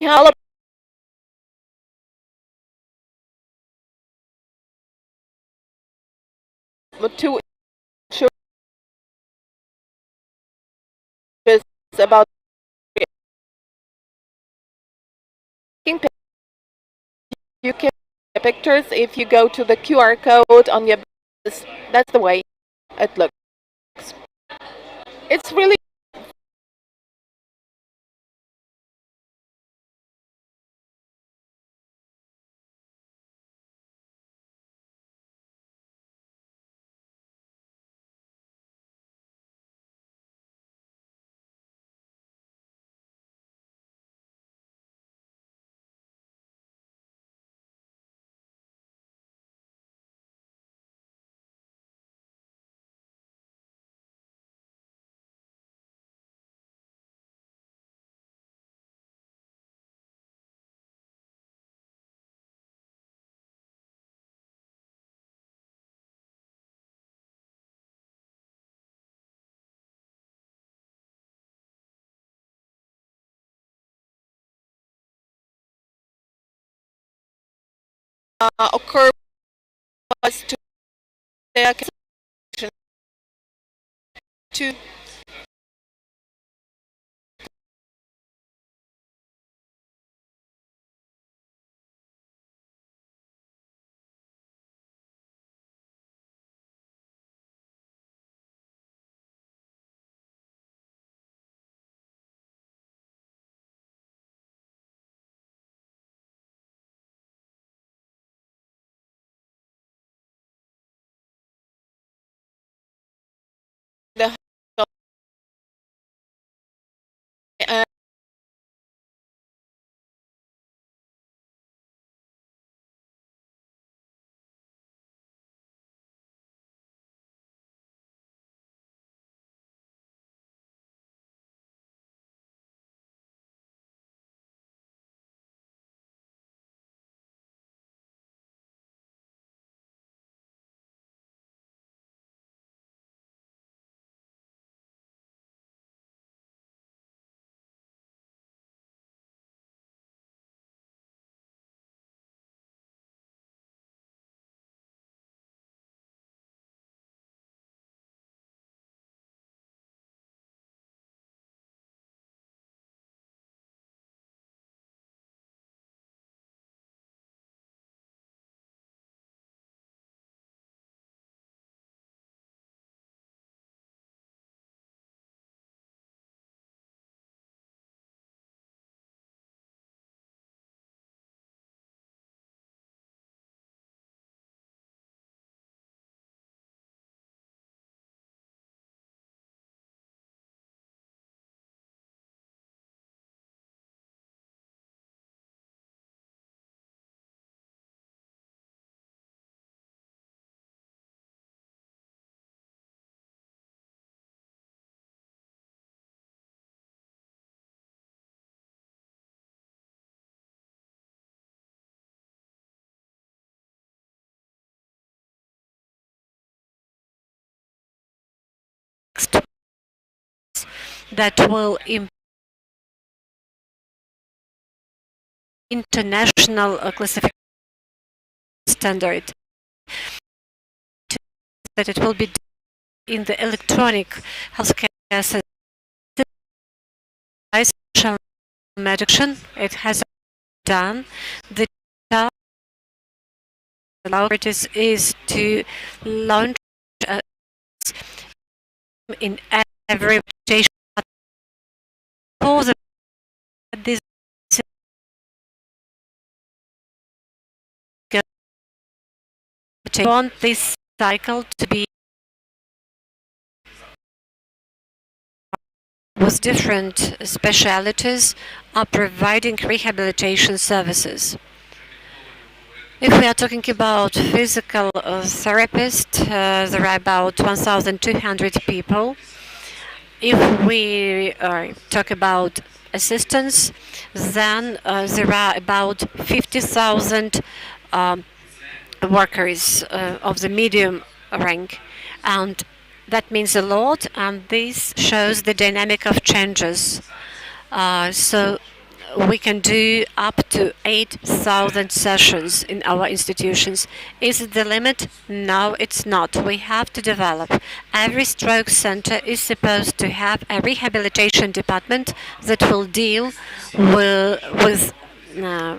all about two issues about taking pictures. You can take pictures if you go to the QR code on your business. That's the way it looks. It's really occur was to to the uh, that will improve international classification standard, that it will be in the electronic healthcare system. Medication, it has done. The authorities is to launch in every station for this. Want this cycle to be with different specialities are providing rehabilitation services. If we are talking about physical therapists, there are about 1,200 people. If we talk about assistants, then there are about 50,000 workers of the medium rank, and that means a lot, and this shows the dynamic of changes. So we can do up to 8,000 sessions in our institutions. Is it the limit? No, it's not. We have to develop. Every stroke center is supposed to have a rehabilitation department that will deal with uh,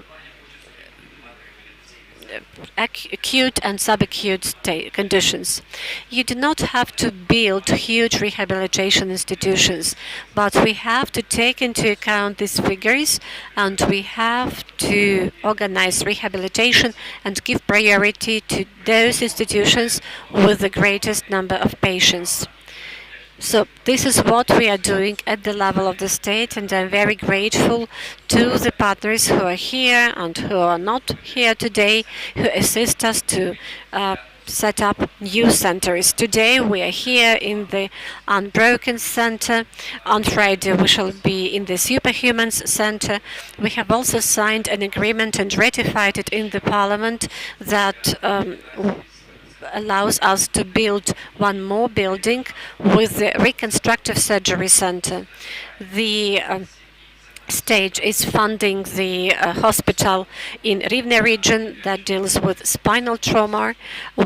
acute and subacute conditions. You do not have to build huge rehabilitation institutions, but we have to take into account these figures, and we have to organize rehabilitation and give priority to those institutions with the greatest number of patients. So this is what we are doing at the level of the state, and I'm very grateful to the partners who are here and who are not here today, who assist us to set up new centers. Today we are here in the Unbroken Center. On Friday we shall be in the Superhumans Center. We have also signed an agreement and ratified it in the Parliament that allows us to build one more building with the Reconstructive Surgery Center. The state is funding the hospital in Rivne region that deals with spinal trauma.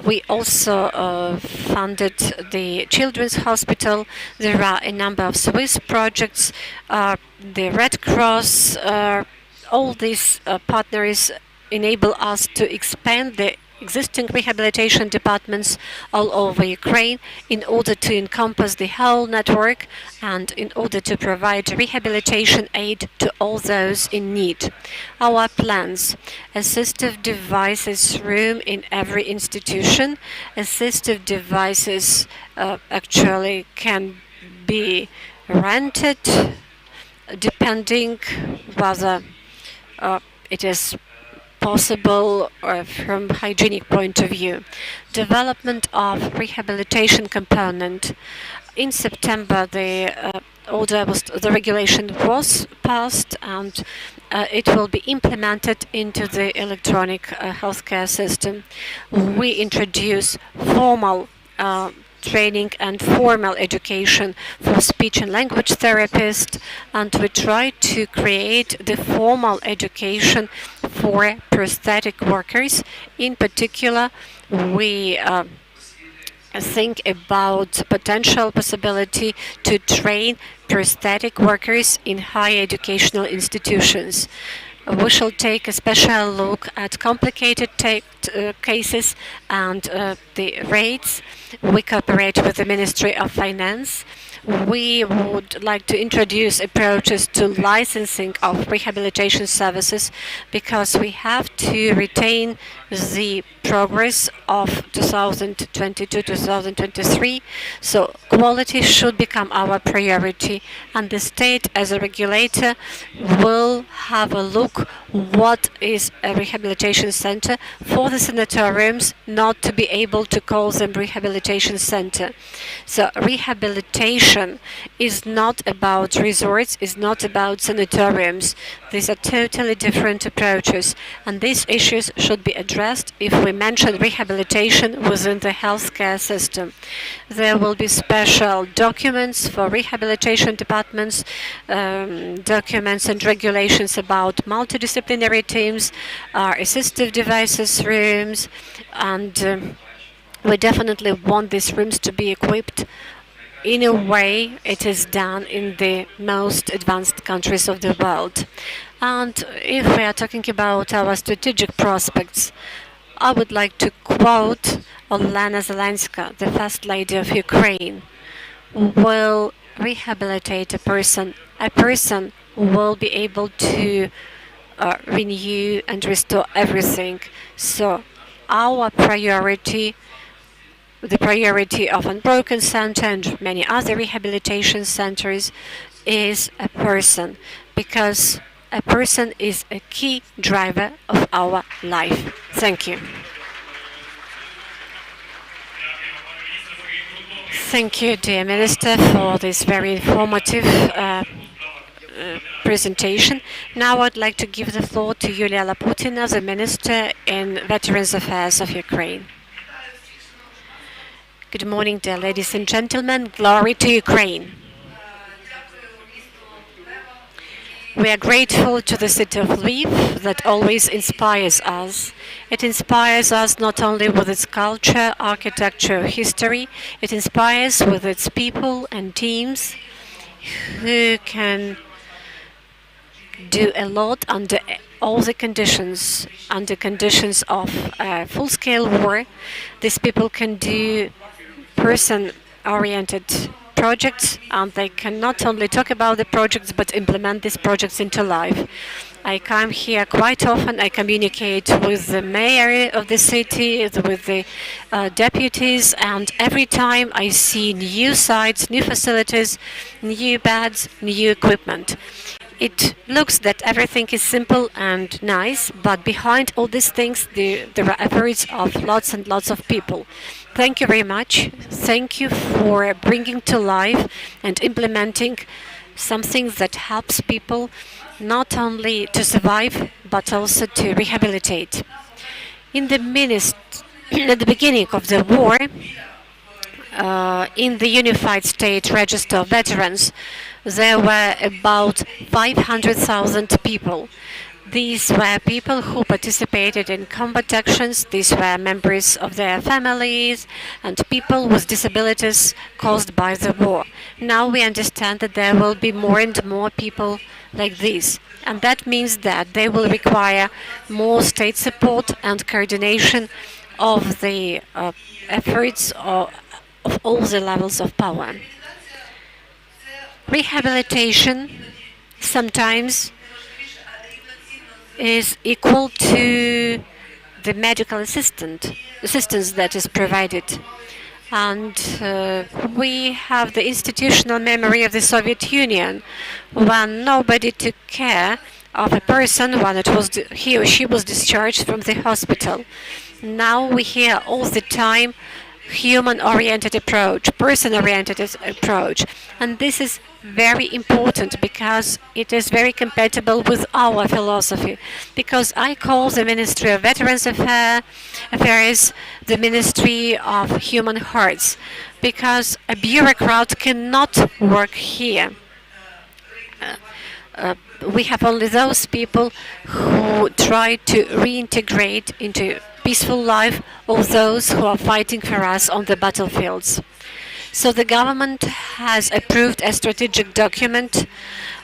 We also funded the Children's Hospital. There are a number of Swiss projects, the Red Cross. All these partners enable us to expand the existing rehabilitation departments all over Ukraine in order to encompass the whole network and in order to provide rehabilitation aid to all those in need. Our plans: assistive devices room in every institution. Assistive devices actually can be rented depending whether it is possible from hygienic point of view. Development of rehabilitation component. In September, the regulation was passed, and it will be implemented into the electronic healthcare system. We introduce formal training and formal education for speech and language therapists, and we try to create the formal education for prosthetic workers. In particular, we think about potential possibility to train prosthetic workers in higher educational institutions. We shall take a special look at complicated cases and the rates. We cooperate with the Ministry of Finance. We would like to introduce approaches to licensing of rehabilitation services, because we have to retain the progress of 2022-2023. So quality should become our priority, and the state as a regulator will have a look what is a rehabilitation center for the sanatoriums not to be able to call them rehabilitation center. So rehabilitation is not about resorts, is not about sanatoriums. These are totally different approaches, and these issues should be addressed if we mention rehabilitation within the healthcare system. There will be special documents for rehabilitation departments, documents and regulations about multidisciplinary teams, assistive devices rooms, and we definitely want these rooms to be equipped in a way it is done in the most advanced countries of the world. And if we are talking about our strategic prospects, I would like to quote Olena Zelenska, the First Lady of Ukraine. Will rehabilitate a person will be able to renew and restore everything. So our priority, the priority of Unbroken Center and many other rehabilitation centers, is a person, because a person is a key driver of our life. Thank you. Thank you, dear Minister, for this very informative presentation. Now I'd like to give the floor to Yulia Laputina, the Minister in Veterans Affairs of Ukraine. Good morning, dear ladies and gentlemen. Glory to Ukraine. We are grateful to the city of Lviv that always inspires us. It inspires us not only with its culture, architecture, history, it inspires with its people and teams who can do a lot under all the conditions, under conditions of full-scale war. These people can do person-oriented projects, and they can not only talk about the projects but implement these projects into life. I come here quite often. I communicate with the mayor of the city, with the deputies, and every time I see new sites, new facilities, new beds, new equipment. It looks that everything is simple and nice, but behind all these things there are efforts of lots and lots of people. Thank you very much. Thank you for bringing to life and implementing something that helps people not only to survive but also to rehabilitate. In the at the beginning of the war, in the Unified State Register of Veterans, there were about 500,000 people. These were people who participated in combat actions. These were members of their families and people with disabilities caused by the war. Now we understand that there will be more and more people like this. And that means that they will require more state support and coordination of the efforts of all the levels of power. Rehabilitation sometimes is equal to the medical assistance that is provided. And we have the institutional memory of the Soviet Union, when nobody took care of a person when he or she was discharged from the hospital. Now we hear all the time human-oriented approach, person-oriented approach. And this is very important because it is very compatible with our philosophy. Because I call the Ministry of Veterans Affairs the Ministry of Human Hearts, because a bureaucrat cannot work here. We have only those people who try to reintegrate into peaceful life all those who are fighting for us on the battlefields. So the government has approved a strategic document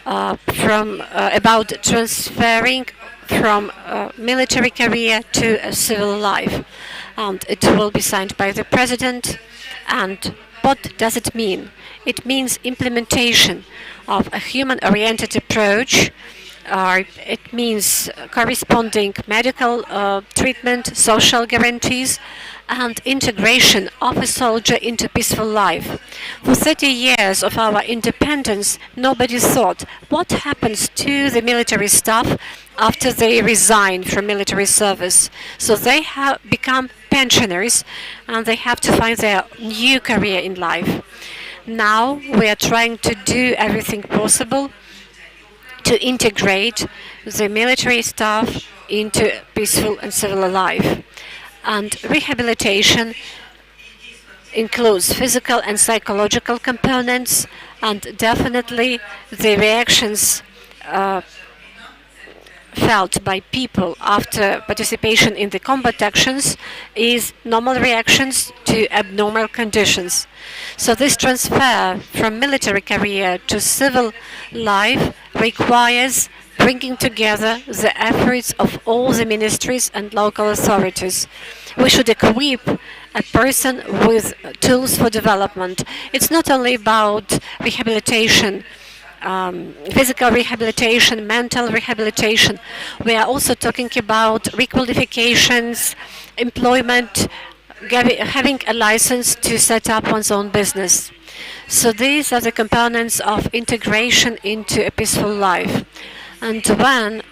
about transferring from military career to a civil life, and it will be signed by the president. And what does it mean? It means implementation of a human-oriented approach. It means corresponding medical treatment, social guarantees, and integration of a soldier into peaceful life. For 30 years of our independence, nobody thought what happens to the military staff after they resign from military service. So they have become pensioners and they have to find their new career in life. Now we are trying to do everything possible to integrate the military staff into peaceful and civil life. And rehabilitation includes physical and psychological components, and definitely the reactions felt by people after participation in the combat actions is normal reactions to abnormal conditions. So this transfer from military career to civil life requires bringing together the efforts of all the ministries and local authorities. We should equip a person with tools for development. It's not only about rehabilitation, physical rehabilitation, mental rehabilitation. We are also talking about requalifications, employment, having a license to set up one's own business. So these are the components of integration into a peaceful life. And when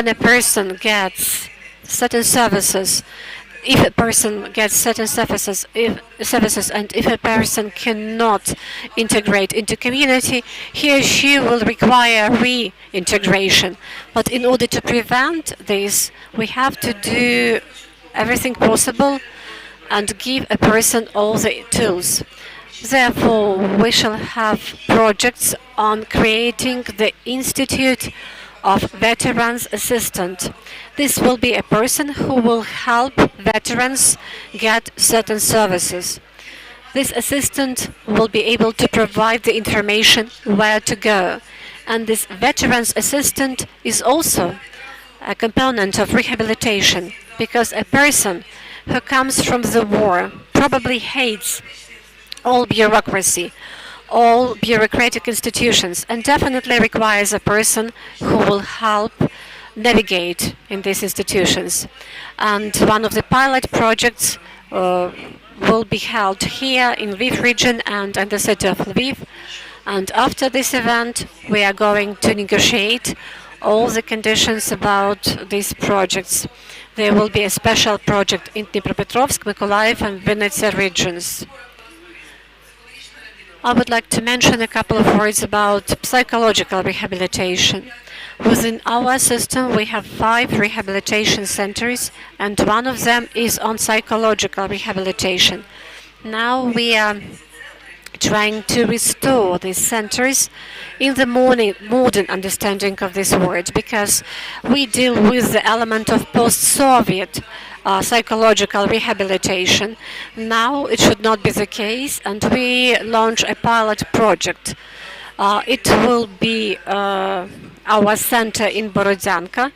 a person gets certain services, if a person gets certain services, and if a person cannot integrate into community, he or she will require reintegration. But in order to prevent this, we have to do everything possible and give a person all the tools. Therefore, we shall have projects on creating the Institute of Veterans Assistant. This will be a person who will help veterans get certain services. This assistant will be able to provide the information where to go. And this veterans assistant is also a component of rehabilitation, because a person who comes from the war probably hates all bureaucracy, all bureaucratic institutions, and definitely requires a person who will help navigate in these institutions. And one of the pilot projects will be held here in Lviv region and in the city of Lviv. And after this event, we are going to negotiate all the conditions about these projects. There will be a special project in Dnipropetrovsk, Mykolaiv, and Vinnytsia regions. I would like to mention a couple of words about psychological rehabilitation. Within our system, we have 5 rehabilitation centers, and one of them is on psychological rehabilitation. Now we are trying to restore these centers in the modern understanding of this word, because we deal with the element of post-Soviet psychological rehabilitation. Now it should not be the case, and we launch a pilot project. It will be our center in Borodyanka.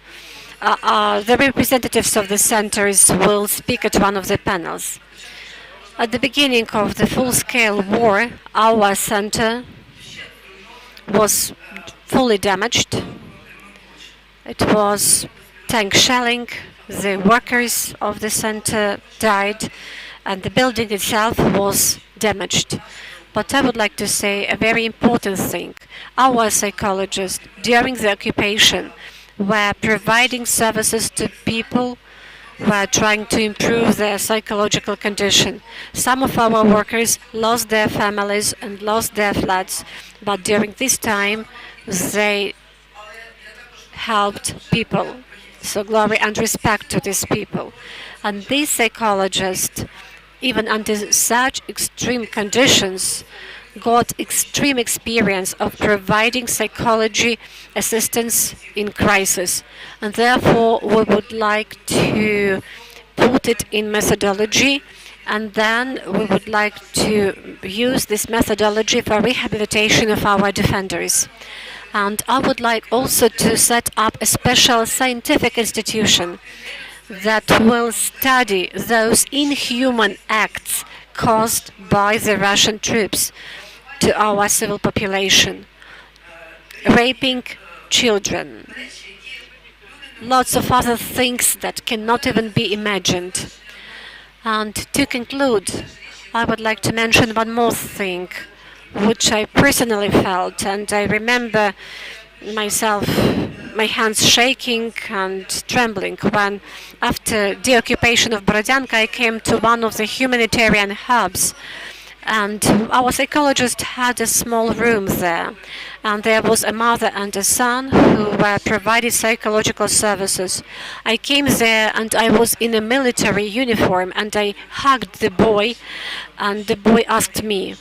The representatives of the centers will speak at one of the panels. At the beginning of the full-scale war, our center was fully damaged. It was tank shelling. The workers of the center died, and the building itself was damaged. But I would like to say a very important thing. Our psychologists, during the occupation, were providing services to people who are trying to improve their psychological condition. Some of our workers lost their families and lost their flats, but during this time they helped people. So glory and respect to these people. And these psychologists, even under such extreme conditions, got extreme experience of providing psychology assistance in crisis. And therefore, we would like to put it in methodology, and then we would like to use this methodology for rehabilitation of our defenders. And I would like also to set up a special scientific institution that will study those inhuman acts caused by the Russian troops to our civil population. Raping children. Lots of other things that cannot even be imagined. And to conclude, I would like to mention one more thing, which I personally felt, and I remember myself, my hands shaking and trembling when, after the occupation of Borodyanka, I came to one of the humanitarian hubs, and our psychologist had a small room there, and there was a mother and a son who were provided psychological services. I came there and I was in a military uniform, and I hugged the boy, and the boy asked me,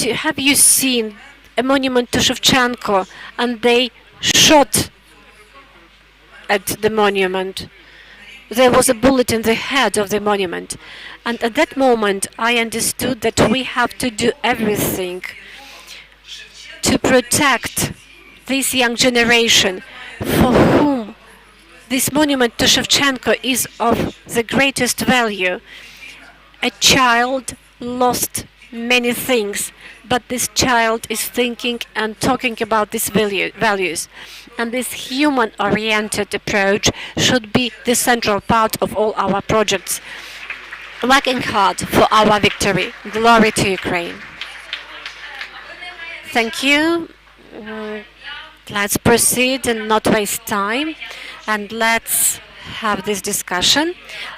have you seen a monument to Shevchenko? And they shot at the monument. There was a bullet in the head of the monument. And at that moment, I understood that we have to do everything to protect this young generation for whom this monument to Shevchenko is of the greatest value. A child lost many things, but this child is thinking and talking about these values. And this human-oriented approach should be the central part of all our projects. Working hard for our victory. Glory to Ukraine. Thank you. Let's proceed and not waste time, and let's have this discussion.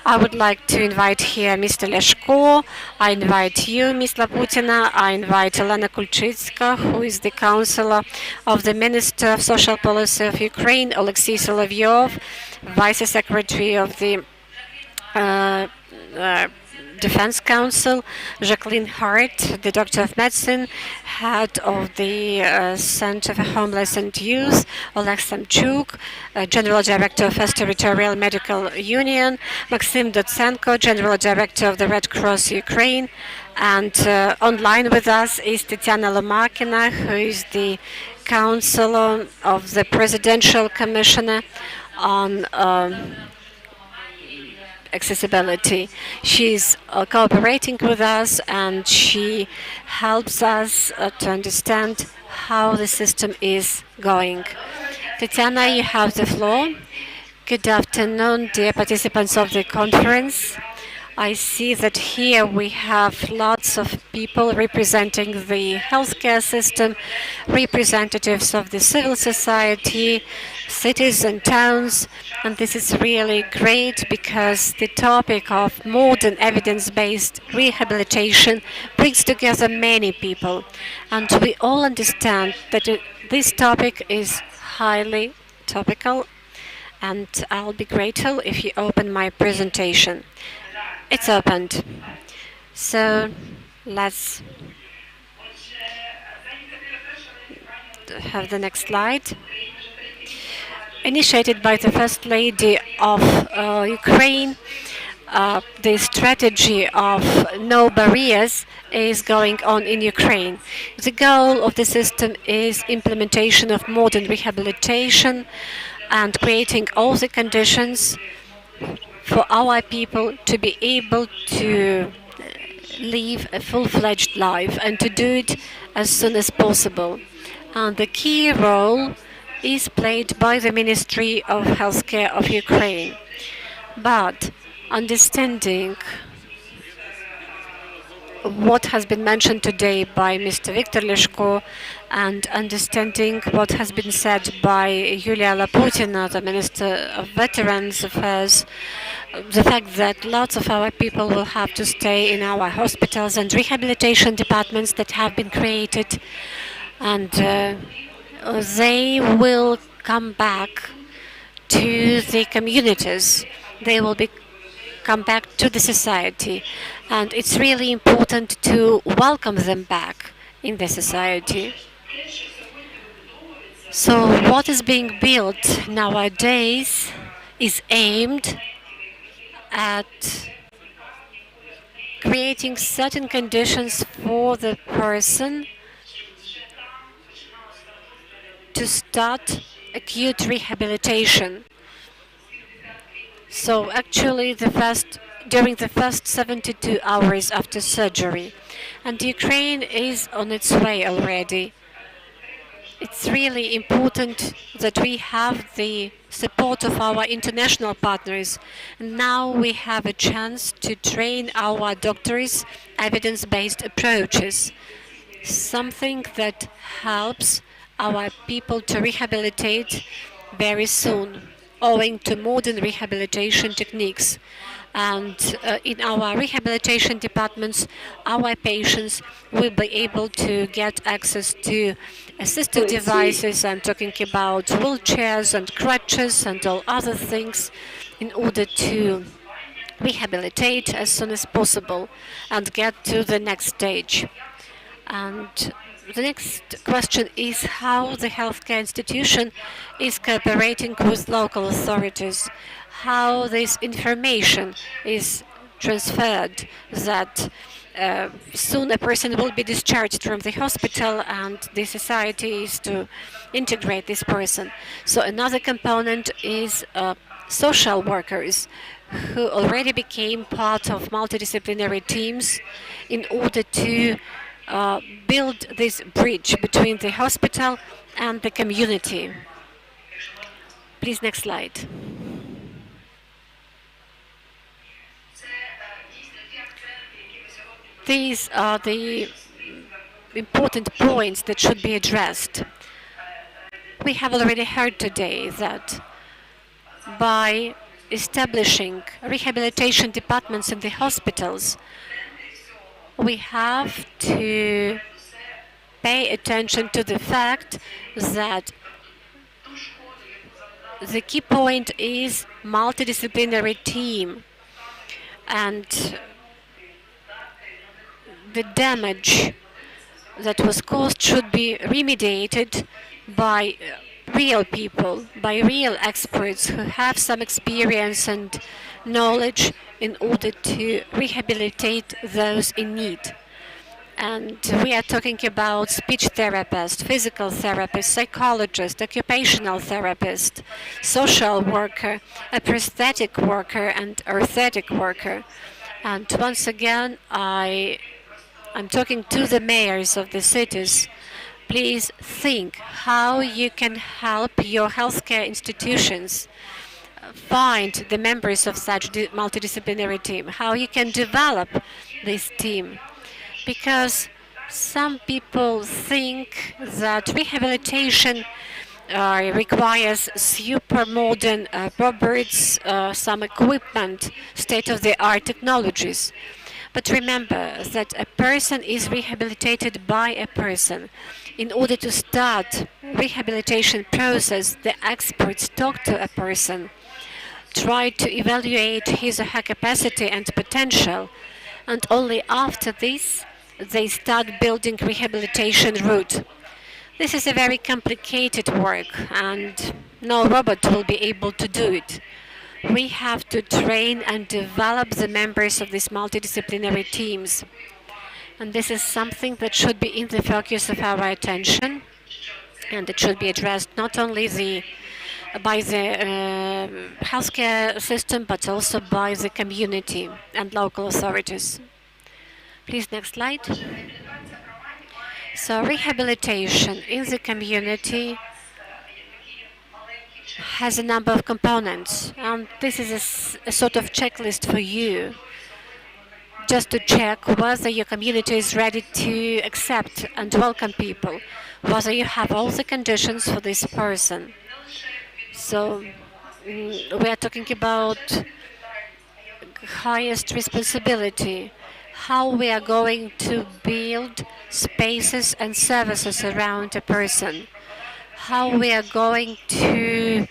I would like to invite here Mr. Leshko. I invite you, Ms. Laputina. I invite Elena Kulchitska, who is the Counselor of the Minister of Social Policy of Ukraine, Alexei Solovyov, Vice Secretary of the Defense Council, Jacqueline Hart, the Doctor of Medicine, Head of the Center for Homeless and Youth, Oleg Samchuk, General Director of First Territorial Medical Union, Maxim Dotsenko, General Director of the Red Cross Ukraine, and online with us is Tatiana Lomakina, who is the Counselor of the Presidential Commissioner on accessibility. She's cooperating with us and she helps us to understand how the system is going. Tatiana, you have the floor. Good afternoon, dear participants of the conference. I see that here we have lots of people representing the healthcare system, representatives of the civil society, cities and towns, and this is really great because the topic of modern evidence-based rehabilitation brings together many people, and we all understand that this topic is highly topical, and I'll be grateful if you open my presentation. It's opened. So let's have the next slide. Initiated by the First Lady of Ukraine, the strategy of no barriers is going on in Ukraine. The goal of the system is implementation of modern rehabilitation and creating all the conditions for our people to be able to live a full-fledged life and to do it as soon as possible. And the key role is played by the Ministry of Healthcare of Ukraine. But understanding what has been mentioned today by Mr. Viktor Leshko and understanding what has been said by Yulia Laputina, the Minister of Veterans Affairs, the fact that lots of our people will have to stay in our hospitals and rehabilitation departments that have been created, and they will come back to the communities. They will come back to the society, and it's really important to welcome them back in the society. So what is being built nowadays is aimed at creating certain conditions for the person to start acute rehabilitation. So actually during the first 72 hours after surgery, and Ukraine is on its way already. It's really important that we have the support of our international partners. Now we have a chance to train our doctors evidence-based approaches, something that helps our people to rehabilitate very soon, owing to modern rehabilitation techniques. And in our rehabilitation departments, our patients will be able to get access to assistive devices. I'm talking about wheelchairs and crutches and all other things in order to rehabilitate as soon as possible and get to the next stage. And the next question is how the healthcare institution is cooperating with local authorities, how this information is transferred, that soon a person will be discharged from the hospital and the society is to integrate this person. So another component is social workers who already became part of multidisciplinary teams in order to build this bridge between the hospital and the community. Please, next slide. These are the important points that should be addressed. We have already heard today that by establishing rehabilitation departments in the hospitals, we have to pay attention to the fact that the key point is multidisciplinary team, and the damage that was caused should be remediated by real people, by real experts who have some experience and knowledge in order to rehabilitate those in need. And we are talking about speech therapist, physical therapist, psychologist, occupational therapist, social worker, a prosthetic worker, and orthotic worker. And once again, I'm talking to the mayors of the cities. Please think how you can help your healthcare institutions find the members of such multidisciplinary team, how you can develop this team. Because some people think that rehabilitation requires super modern robots, some equipment, state-of-the-art technologies. But remember that a person is rehabilitated by a person. In order to start rehabilitation process, the experts talk to a person, try to evaluate his or her capacity and potential, and only after this they start building rehabilitation route. This is a very complicated work, and no robot will be able to do it. We have to train and develop the members of these multidisciplinary teams. And this is something that should be in the focus of our attention, and it should be addressed not only by the healthcare system, but also by the community and local authorities. Please, next slide. So rehabilitation in the community has a number of components, and this is a sort of checklist for you, just to check whether your community is ready to accept and welcome people, whether you have all the conditions for this person. So we are talking about highest responsibility, how we are going to build spaces and services around a person, how we are going to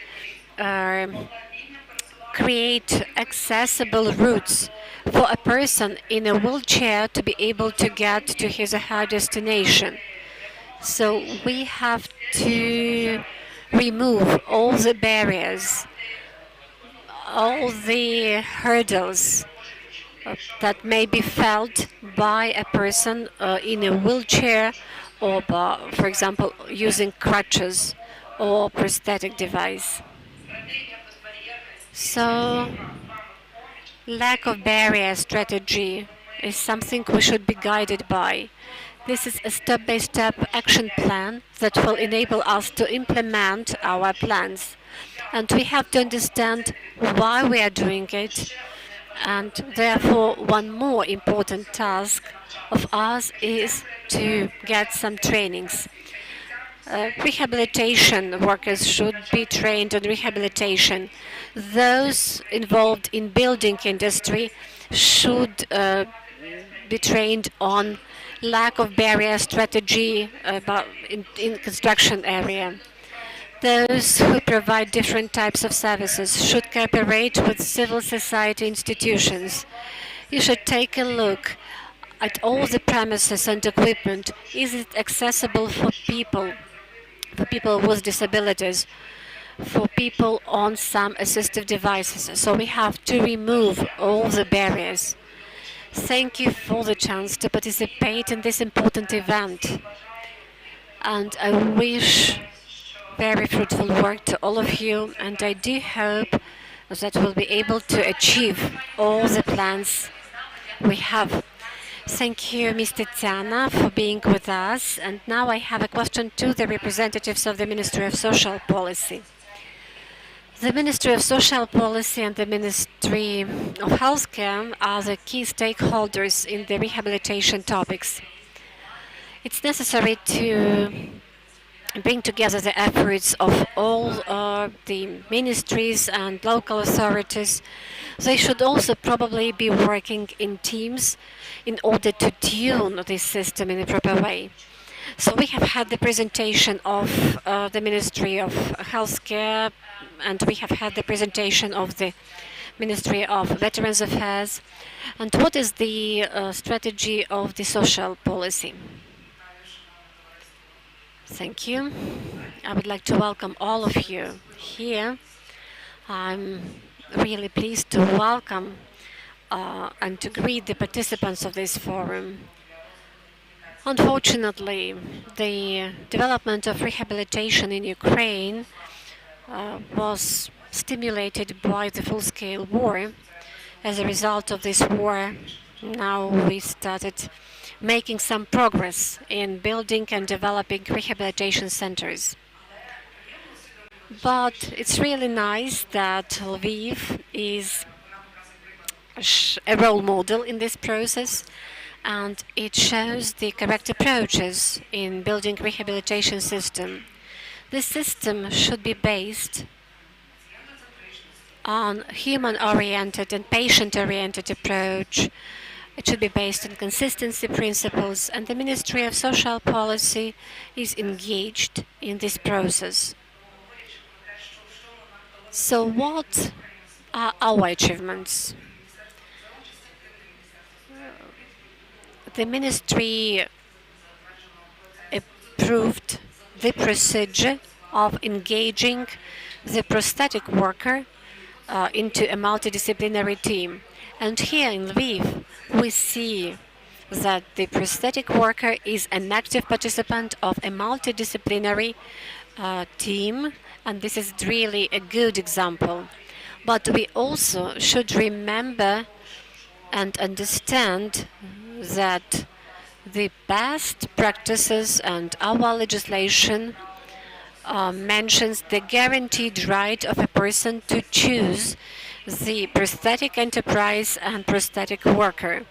create accessible routes for a person in a wheelchair to be able to get to his or her destination. So we have to remove all the barriers, all the hurdles that may be felt by a person in a wheelchair, or by, for example, using crutches or prosthetic device. So lack of barrier strategy is something we should be guided by. This is a step-by-step action plan that will enable us to implement our plans. And we have to understand why we are doing it. And therefore, one more important task of us is to get some trainings. Rehabilitation workers should be trained on rehabilitation. Those involved in building industry should be trained on lack of barrier strategy in construction area. Those who provide different types of services should cooperate with civil society institutions. You should take a look at all the premises and equipment. Is it accessible for people with disabilities, for people on some assistive devices? So we have to remove all the barriers. Thank you for the chance to participate in this important event. And I wish very fruitful work to all of you, and I do hope that we'll be able to achieve all the plans we have. Thank you, Ms. Tetiana, for being with us. And now I have a question to the representatives of the Ministry of Social Policy. The Ministry of Social Policy and the Ministry of Healthcare are the key stakeholders in the rehabilitation topics. It's necessary to bring together the efforts of all the ministries and local authorities. They should also probably be working in teams in order to tune this system in a proper way. So we have had the presentation of the Ministry of Healthcare, and we have had the presentation of the Ministry of Veterans Affairs, and what is the strategy of the social policy? Thank you. I would like to welcome all of you here. I'm really pleased to welcome and to greet the participants of this forum. Unfortunately, the development of rehabilitation in Ukraine was stimulated by the full-scale war. As a result of this war, now we started making some progress in building and developing rehabilitation centers. But it's really nice that Lviv is a role model in this process, and it shows the correct approaches in building rehabilitation system. This system should be based on human-oriented and patient-oriented approach. It should be based on consistency principles, and the Ministry of Social Policy is engaged in this process. So what are our achievements? The Ministry approved the procedure of engaging the prosthetic worker into a multidisciplinary team. And here in Lviv, we see that the prosthetic worker is an active participant of a multidisciplinary team, and this is really a good example. But we also should remember and understand that the best practices and our legislation mentions the guaranteed right of a person to choose the prosthetic enterprise and prosthetic worker.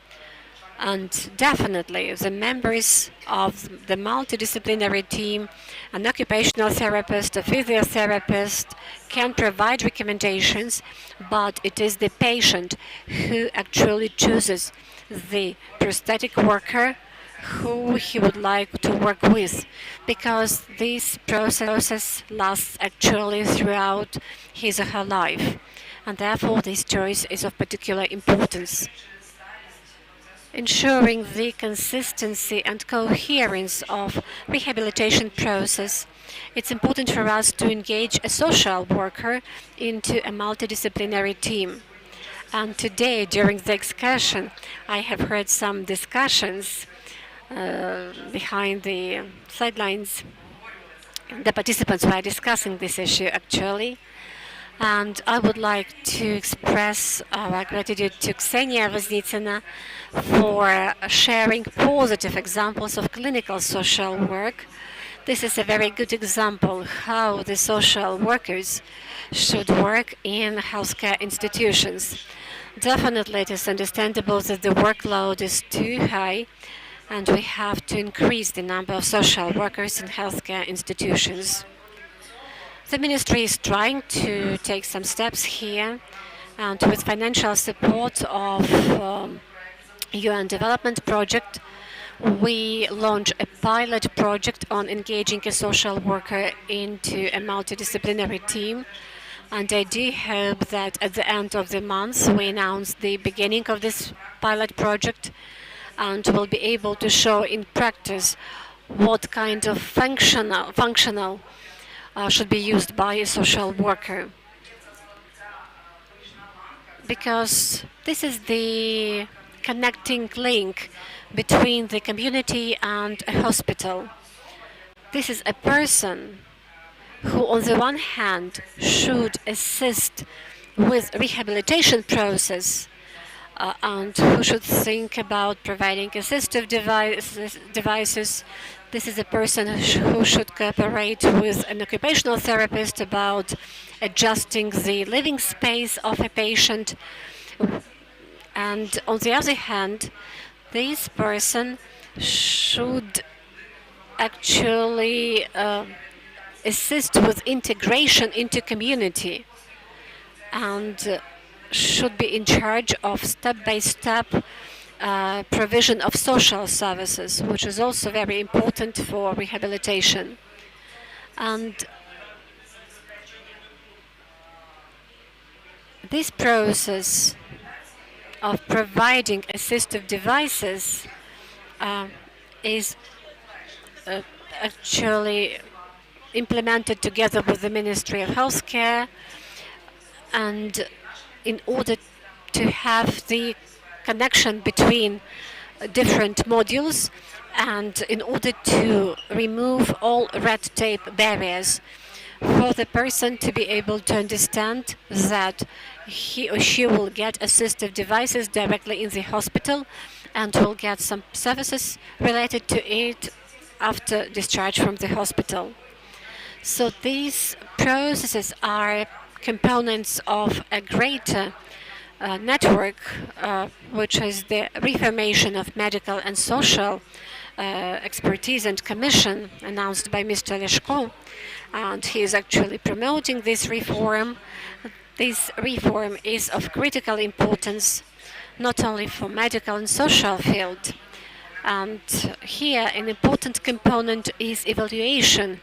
And definitely the members of the multidisciplinary team, an occupational therapist, a physiotherapist, can provide recommendations, but it is the patient who actually chooses the prosthetic worker who he would like to work with, because this process lasts actually throughout his or her life, and therefore this choice is of particular importance. Ensuring the consistency and coherence of rehabilitation process, it's important for us to engage a social worker into a multidisciplinary team. And today, during the excursion, I have heard some discussions behind the sidelines. The participants were discussing this issue actually. And I would like to express our gratitude to Ksenia Voznitsina for sharing positive examples of clinical social work. This is a very good example how the social workers should work in healthcare institutions. Definitely it is understandable that the workload is too high, and we have to increase the number of social workers in healthcare institutions. The ministry is trying to take some steps here, and with financial support of UN Development Project, we launch a pilot project on engaging a social worker into a multidisciplinary team. And I do hope that at the end of the month we announce the beginning of this pilot project, and will be able to show in practice what kind of functional should be used by a social worker. Because this is the connecting link between the community and a hospital. This is a person who, on the one hand, should assist with rehabilitation process and who should think about providing assistive devices. This is a person who should cooperate with an occupational therapist about adjusting the living space of a patient. And on the other hand, this person should actually assist with integration into community and should be in charge of step-by-step provision of social services, which is also very important for rehabilitation. And This process of providing assistive devices is actually implemented together with the Ministry of Healthcare, and in order to have the connection between different modules and in order to remove all red tape barriers for the person to be able to understand that he or she will get assistive devices directly in the hospital and will get some services related to it after discharge from the hospital. So these processes are components of a greater network, which is the reformation of medical and social expertise and commission announced by Mr. Leshko, and he is actually promoting this reform. This reform is of critical importance not only for medical and social field, and here an important component is evaluation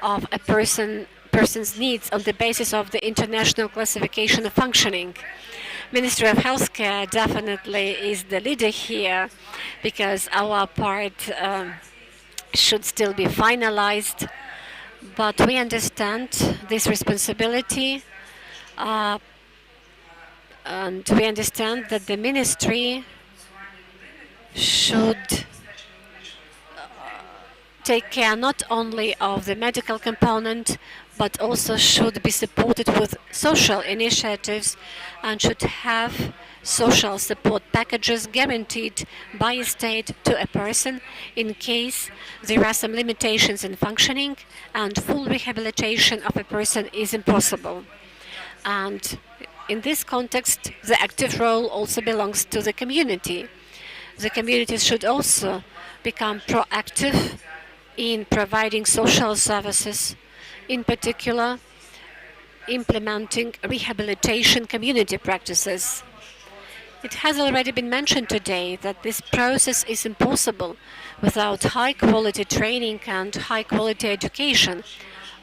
of a person's needs on the basis of the international classification of functioning. Ministry of Healthcare definitely is the leader here because our part should still be finalized, but we understand this responsibility and we understand that the ministry should take care not only of the medical component, but also should be supported with social initiatives and should have social support packages guaranteed by a state to a person in case there are some limitations in functioning and full rehabilitation of a person is impossible. And in this context, the active role also belongs to the community. The communities should also become proactive in providing social services, in particular implementing rehabilitation community practices. It has already been mentioned today that this process is impossible without high-quality training and high-quality education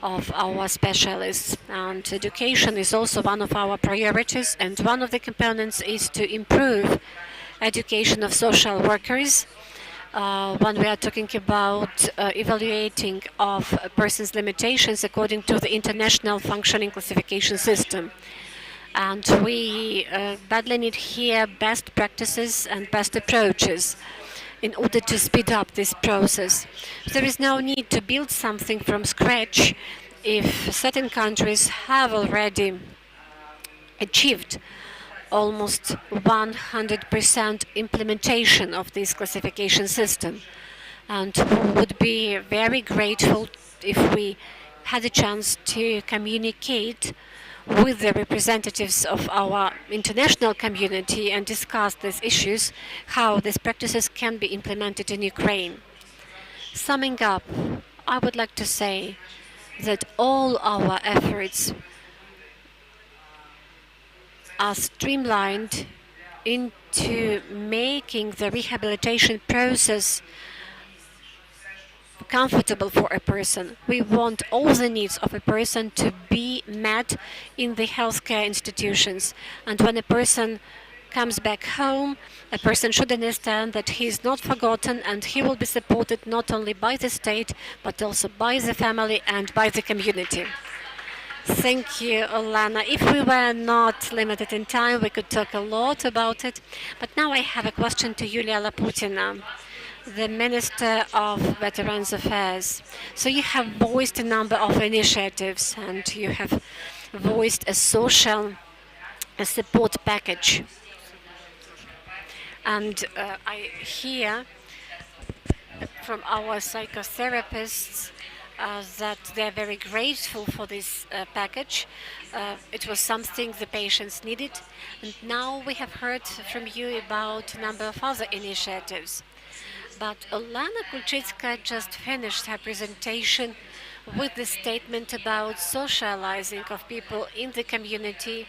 of our specialists. And education is also one of our priorities, and one of the components is to improve education of social workers when we are talking about evaluating of a person's limitations according to the international functioning classification system. And we badly need here best practices and best approaches in order to speed up this process. There is no need to build something from scratch if certain countries have already achieved almost 100% implementation of this classification system. And we would be very grateful if we had a chance to communicate with the representatives of our international community and discuss these issues, how these practices can be implemented in Ukraine. Summing up, I would like to say that all our efforts are streamlined into making the rehabilitation process comfortable for a person. We want all the needs of a person to be met in the healthcare institutions. And when a person comes back home, a person should understand that he is not forgotten and he will be supported not only by the state, but also by the family and by the community. Thank you, Olana. If we were not limited in time, we could talk a lot about it. But now I have a question to Yulia Laputina, the Minister of Veterans Affairs. So you have voiced a number of initiatives and you have voiced a social support package. And I hear from our psychotherapists that they're very grateful for this package. It was something the patients needed. And now we have heard from you about a number of other initiatives. But Olana Kulchitska just finished her presentation with the statement about socializing of people in the community,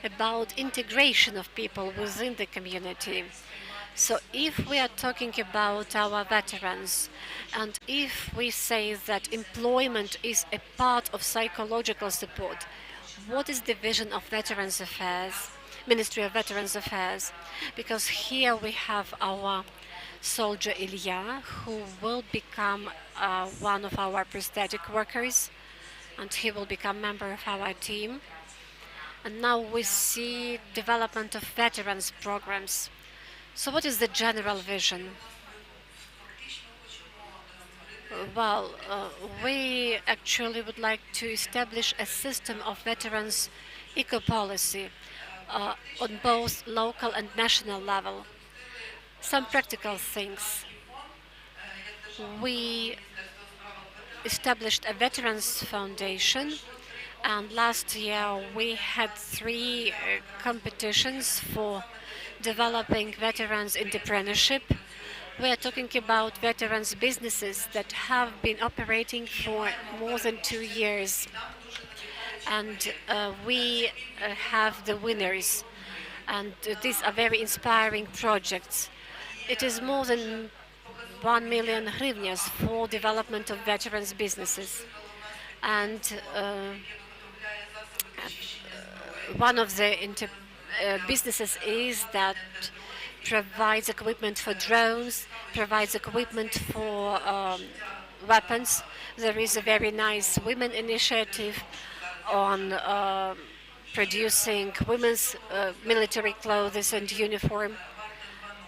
about integration of people within the community. So if we are talking about our veterans, and if we say that employment is a part of psychological support, what is the vision of Veterans Affairs, Ministry of Veterans Affairs? Because here we have our soldier Ilya, who will become one of our prosthetic workers, and he will become member of our team. And now we see development of veterans programs. So what is the general vision? Well, we actually would like to establish a system of veterans eco-policy on both local and national level. Some practical things. We established a Veterans Foundation, and last year we had three competitions for developing veterans entrepreneurship. We are talking about veterans businesses that have been operating for more than 2 years, and we have the winners, and these are very inspiring projects. It is more than 1 million hryvnias for development of veterans businesses. And one of the businesses is that provides equipment for drones, provides equipment for weapons. There is a very nice women initiative on producing women's military clothes and uniform.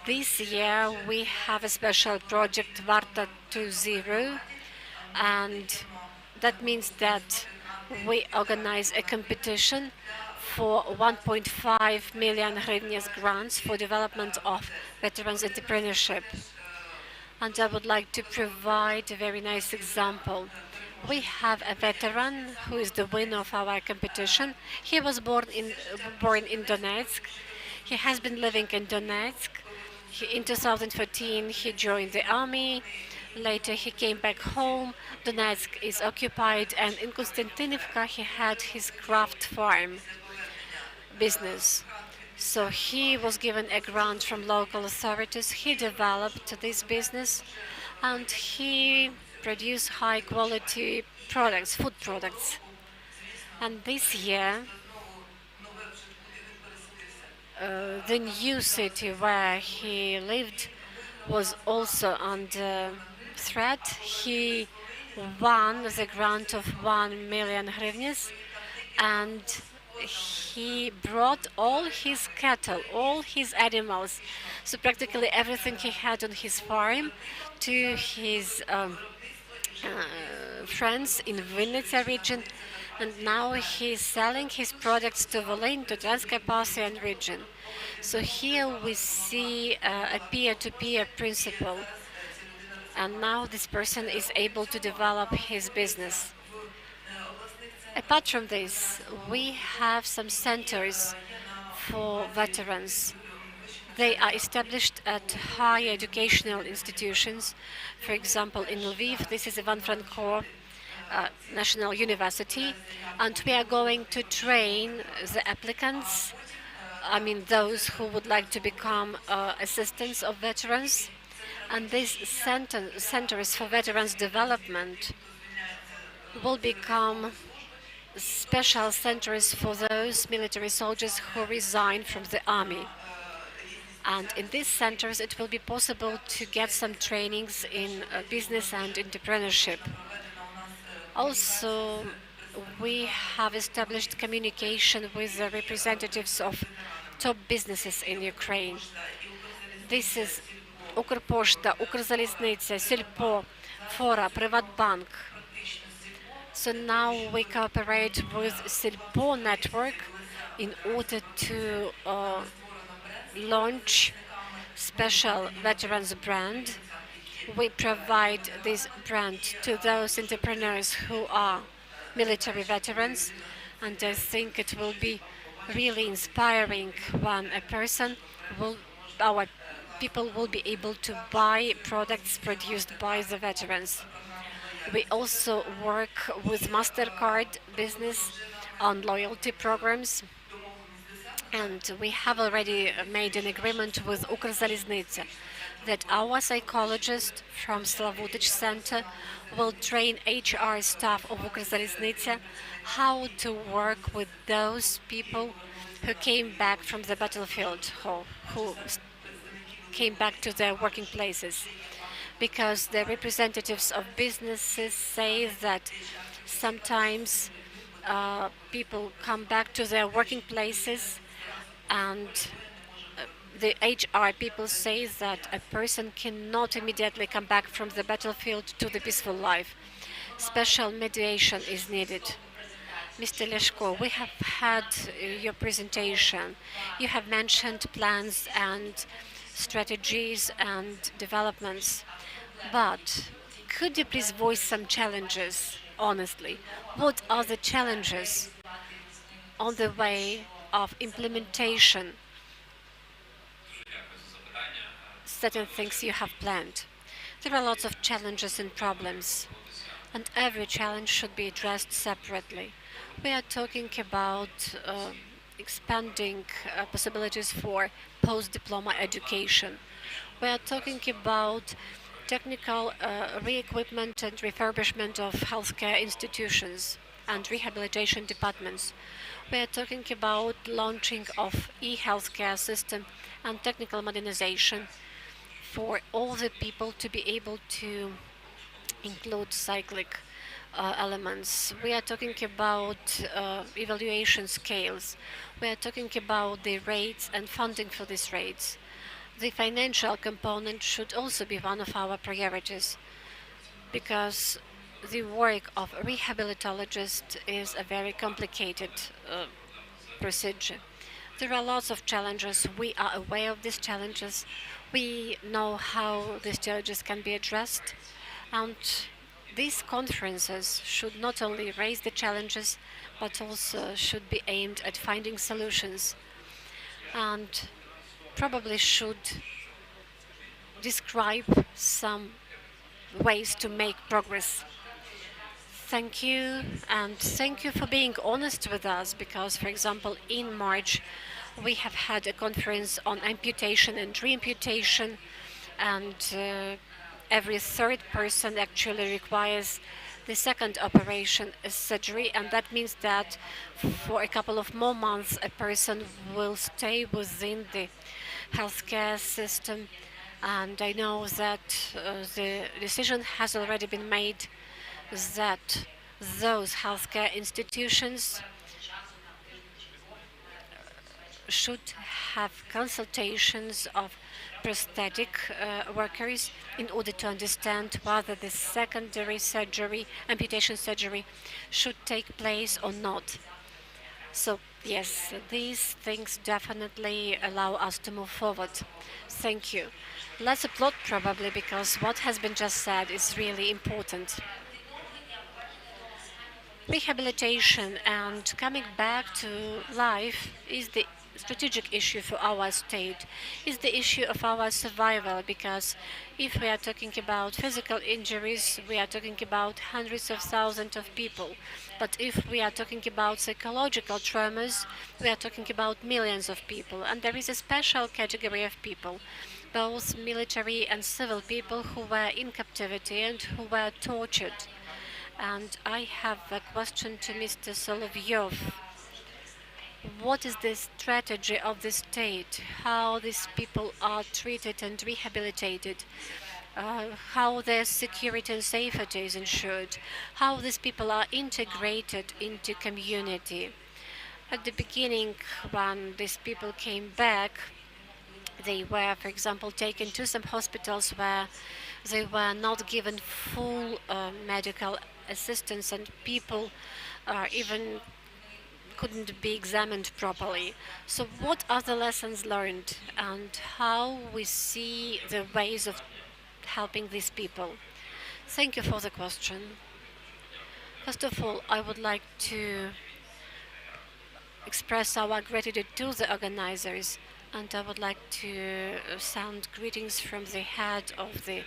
This year we have a special project WAR-20, and that means that we organize a competition for 1.5 million hryvnias grants for development of veterans entrepreneurship. And I would like to provide a very nice example. We have a veteran who is the winner of our competition. He was born in Donetsk. He has been living in Donetsk. In 2014, he joined the army. Later, he came back home. Donetsk is occupied, and in Konstantinivka, he had his craft farm business. So he was given a grant from local authorities. He developed this business, and he produced high quality products, food products. And this year, the new city where he lived was also under threat. He won the grant of 1 million hryvnias, and he brought all his cattle, all his animals, so practically everything he had on his farm, to his friends in Vinnytsia region, and now he's selling his products to Volyn, to Transcarpathian region. So here we see a peer-to-peer principle, and now this person is able to develop his business. Apart from this, we have some centers for veterans. They are established at higher educational institutions. For example, in Lviv, this is Ivan Franko National University, and we are going to train the applicants, I mean those who would like to become assistants of veterans. And these centers for veterans development will become special centers for those military soldiers who resign from the army. And in these centers, it will be possible to get some trainings in business and entrepreneurship. Also, we have established communication with the representatives of top businesses in Ukraine. This is Укрпошта, Укрзалізниця, Сільпо, Фора, Приватбанк. So now we cooperate with Silpo network in order to launch special veterans brand. We provide this brand to those entrepreneurs who are military veterans, and I think it will be really inspiring when our people will be able to buy products produced by the veterans. We also work with MasterCard business on loyalty programs, and we have already made an agreement with Укрзалізниця that our psychologist from Slavutich Center will train HR staff of Ukrzaliznytsia how to work with those people who came back from the battlefield, who came back to their working places. Because the representatives of businesses say that sometimes people come back to their working places, and the HR people say that a person cannot immediately come back from the battlefield to the peaceful life. Special mediation is needed. Mr. Leshko, we have had your presentation. You have mentioned plans and strategies and developments, but could you please voice some challenges, honestly? What are the challenges on the way of implementation, certain things you have planned? There are lots of challenges and problems, and every challenge should be addressed separately. We are talking about expanding possibilities for post-diploma education. We are talking about technical re-equipment and refurbishment of healthcare institutions and rehabilitation departments. We are talking about launching of e-healthcare system and technical modernization for all the people to be able to include cyclic elements. We are talking about evaluation scales. We are talking about the rates and funding for these rates. The financial component should also be one of our priorities, because the work of a rehabilitologist is a very complicated procedure. There are lots of challenges. We are aware of these challenges. We know how these challenges can be addressed. And these conferences should not only raise the challenges, but also should be aimed at finding solutions, and probably should describe some ways to make progress. Thank you, and thank you for being honest with us, because, for example, in March we have had a conference on amputation and reamputation, and every third person actually requires the second operation as surgery, and that means that for a couple of more months a person will stay within the healthcare system. And I know that the decision has already been made that those healthcare institutions should have consultations of prosthetic workers in order to understand whether the secondary surgery, amputation surgery, should take place or not. So yes, these things definitely allow us to move forward. Thank you. Let's applaud probably, because what has been just said is really important. Rehabilitation and coming back to life is the strategic issue for our state, is the issue of our survival, because if we are talking about physical injuries, we are talking about hundreds of thousands of people. But if we are talking about psychological traumas, we are talking about millions of people. And there is a special category of people, both military and civil people, who were in captivity and who were tortured. And I have a question to Mr. Solovyov. What is the strategy of the state? How these people are treated and rehabilitated? How their security and safety is ensured? How these people are integrated into community? At the beginning, when these people came back, they were, for example, taken to some hospitals where they were not given full medical assistance, and people even couldn't be examined properly. So what are the lessons learned, and how we see the ways of helping these people? Thank you for the question. First of all, I would like to express our gratitude to the organizers, and I would like to send greetings from the head of the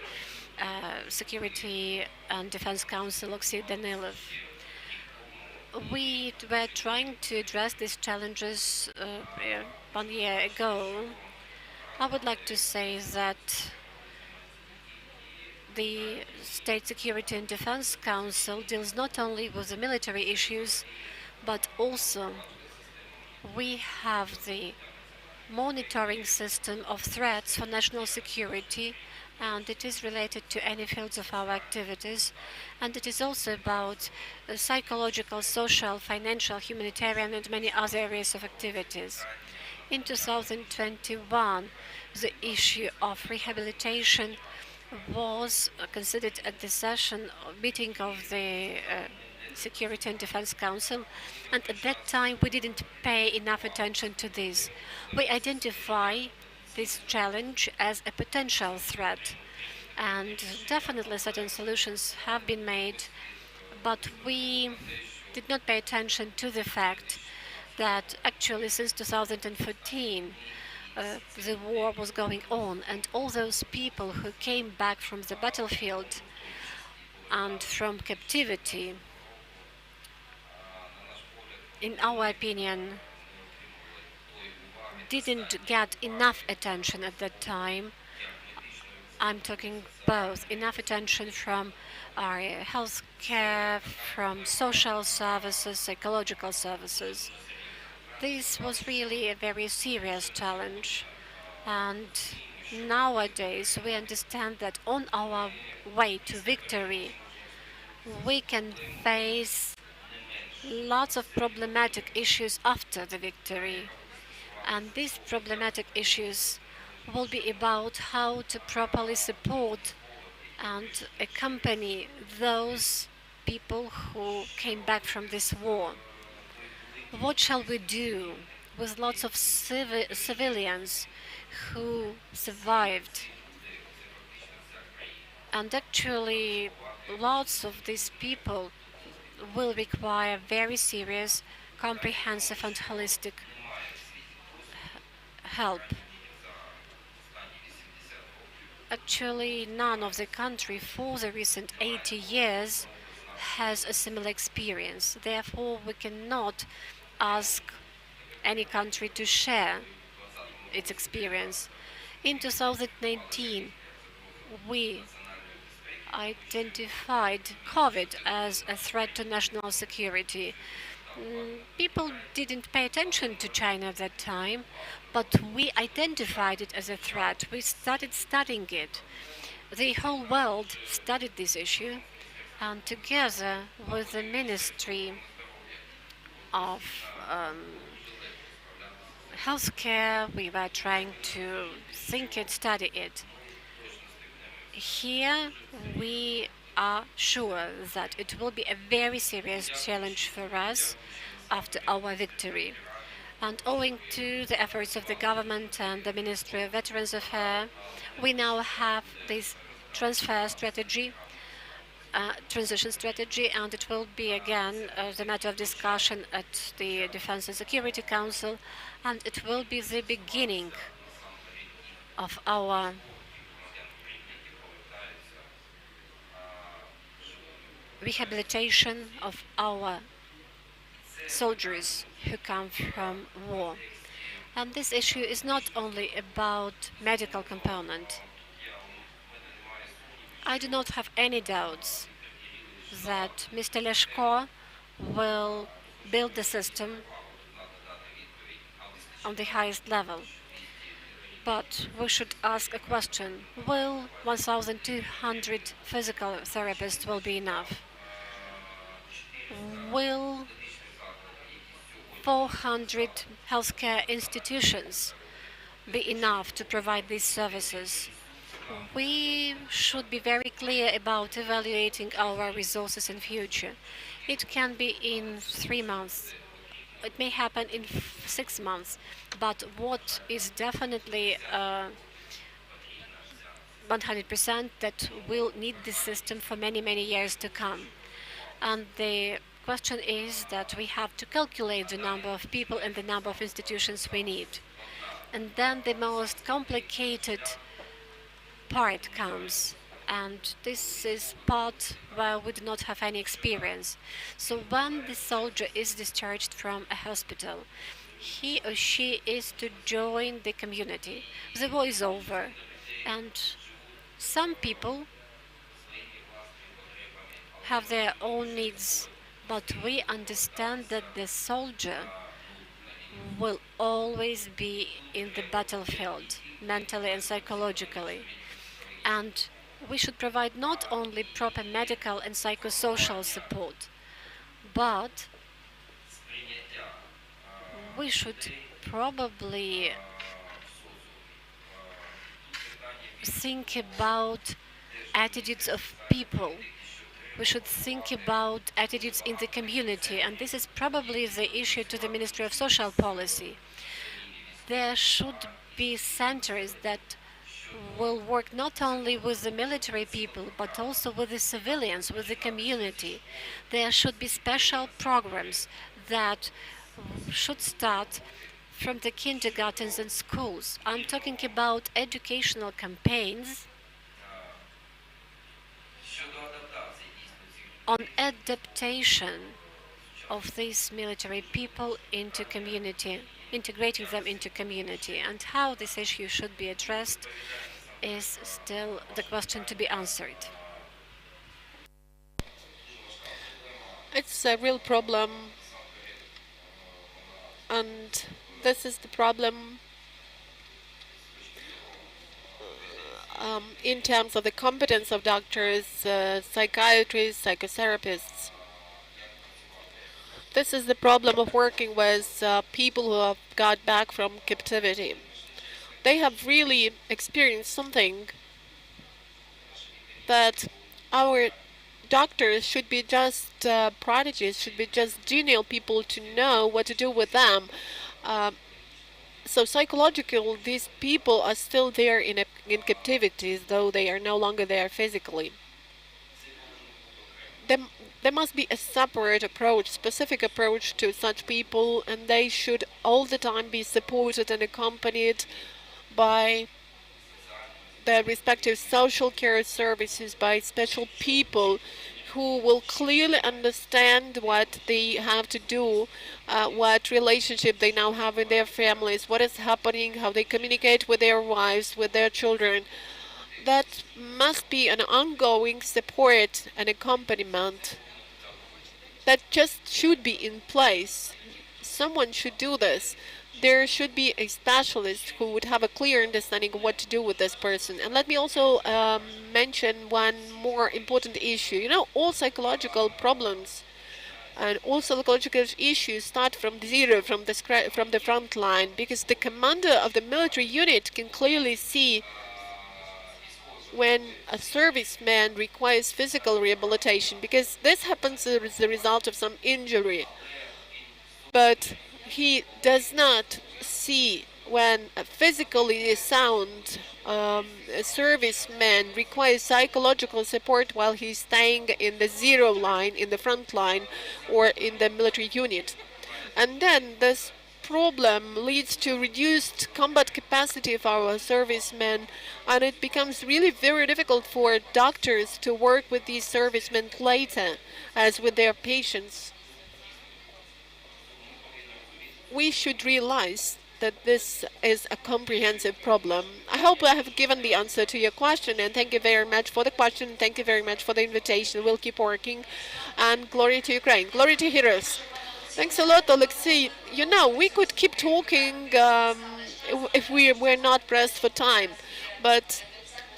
Security and Defense Council, Oksy Danilov. We were trying to address these challenges 1 year ago. I would like to say that the State Security and Defense Council deals not only with the military issues, but also we have the monitoring system of threats for national security, and it is related to any fields of our activities, and it is also about psychological, social, financial, humanitarian, and many other areas of activities. In 2021, the issue of rehabilitation was considered at the meeting of the Security and Defense Council, and at that time we didn't pay enough attention to this. We identify this challenge as a potential threat, and definitely certain solutions have been made, but we did not pay attention to the fact that actually since 2014 the war was going on, and all those people who came back from the battlefield and from captivity, in our opinion, didn't get enough attention at that time. I'm talking both enough attention from our health care, from social services, psychological services. This was really a very serious challenge, and nowadays we understand that on our way to victory we can face lots of problematic issues after the victory, and these problematic issues will be about how to properly support and accompany those people who came back from this war. What shall we do with lots of civilians who survived? And actually, lots of these people will require very serious, comprehensive, and holistic help. Actually, none of the country for the recent 80 years has a similar experience. Therefore, we cannot ask any country to share its experience. In 2019, we identified COVID as a threat to national security. People didn't pay attention to China at that time, but we identified it as a threat. We started studying it. The whole world studied this issue, and together with the Ministry of Healthcare, we were trying to think it, study it. Here we are sure that it will be a very serious challenge for us after our victory. And owing to the efforts of the government and the Ministry of Veterans Affairs, we now have this transition strategy, and it will be again the matter of discussion at the Defense and Security Council, and it will be the beginning of our rehabilitation of our soldiers who come from war. And this issue is not only about medical component. I do not have any doubts that Mr. Leshko will build the system on the highest level. But we should ask a question: will 1,200 physical therapists will be enough? Will 400 healthcare institutions be enough to provide these services? We should be very clear about evaluating our resources in future. It can be in 3 months. It may happen in 6 months. But what is definitely 100% that we'll need this system for many, many years to come. And the question is that we have to calculate the number of people and the number of institutions we need. And then the most complicated part comes, and this is part where we do not have any experience. So when the soldier is discharged from a hospital, he or she is to join the community. The war is over, and some people have their own needs, but we understand that the soldier will always be in the battlefield, mentally and psychologically. And we should provide not only proper medical and psychosocial support, but we should probably think about attitudes of people. We should think about attitudes in the community, and this is probably the issue to the Ministry of Social Policy. There should be centers that will work not only with the military people, but also with the civilians, with the community. There should be special programs that should start from the kindergartens and schools. I'm talking about educational campaigns on adaptation of these military people into community, integrating them into community, and how this issue should be addressed is still the question to be answered. It's a real problem, and this is the problem in terms of the competence of doctors, psychiatrists, psychotherapists. This is the problem of working with people who have got back from captivity. They have really experienced something that our doctors should be just prodigies, should be just genial people to know what to do with them. So psychological, these people are still there in captivity, though they are no longer there physically. There must be a separate approach, specific approach to such people, and they should all the time be supported and accompanied by their respective social care services, by special people who will clearly understand what they have to do, what relationship they now have in their families, what is happening, how they communicate with their wives, with their children. That must be an ongoing support and accompaniment that just should be in place. Someone should do this. There should be a specialist who would have a clear understanding of what to do with this person. And let me also mention one more important issue. You know, all psychological problems and all psychological issues start from zero, from the front line, because the commander of the military unit can clearly see when a serviceman requires physical rehabilitation, because this happens as a result of some injury. But he does not see when a physically sound serviceman requires psychological support while he's staying in the zero line, in the front line, or in the military unit. And then this problem leads to reduced combat capacity of our servicemen, and it becomes really very difficult for doctors to work with these servicemen later as with their patients. We should realize that this is a comprehensive problem. I hope I have given the answer to your question, and thank you very much for the question. Thank you very much for the invitation. We'll keep working, and glory to Ukraine. Glory to heroes. Thanks a lot, Alexei. You know, we could keep talking if we were not pressed for time, but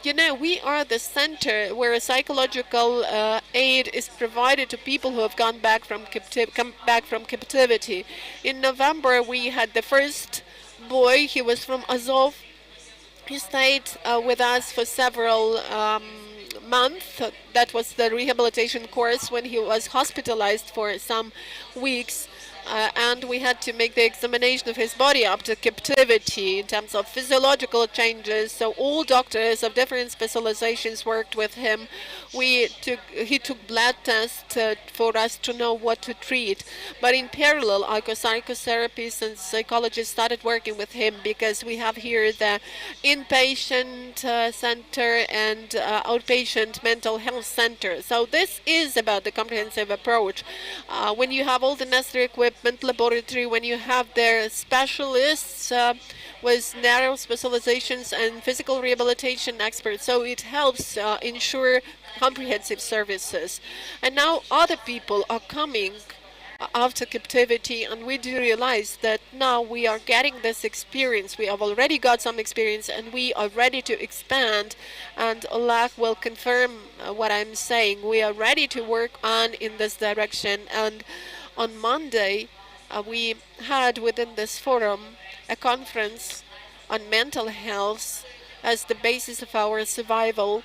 you know, we are the center where psychological aid is provided to people who have come back from captivity. In November, we had the first boy. He was from Azov. He stayed with us for several months. That was the rehabilitation course when he was hospitalized for some weeks. And we had to make the examination of his body after captivity in terms of physiological changes. So all doctors of different specializations worked with him. He took blood tests for us to know what to treat. But in parallel, our psychotherapists and psychologists started working with him, because we have here the inpatient center and outpatient mental health center. So this is about the comprehensive approach. When you have all the necessary equipment, treatment laboratory, when you have their specialists with narrow specializations and physical rehabilitation experts. So it helps ensure comprehensive services. And now other people are coming after captivity, and we do realize that now we are getting this experience. We have already got some experience and we are ready to expand, and Allah will confirm what I'm saying. We are ready to work on in this direction. And on Monday we had within this forum a conference on mental health as the basis of our survival.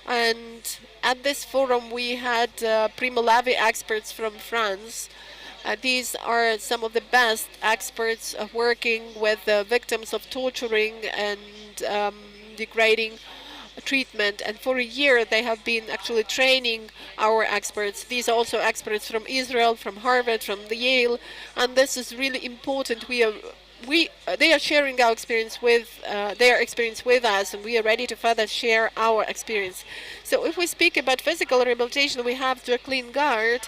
And at this forum we had Primo Levi experts from France. These are some of the best experts working with victims of torturing and degrading treatment, and for a year they have been actually training our experts. These are also experts from Israel, from Harvard, from the Yale, and this is really important. They are sharing our experience with their experience with us, and we are ready to further share our experience. So if we speak about physical rehabilitation, we have Jacqueline Gard,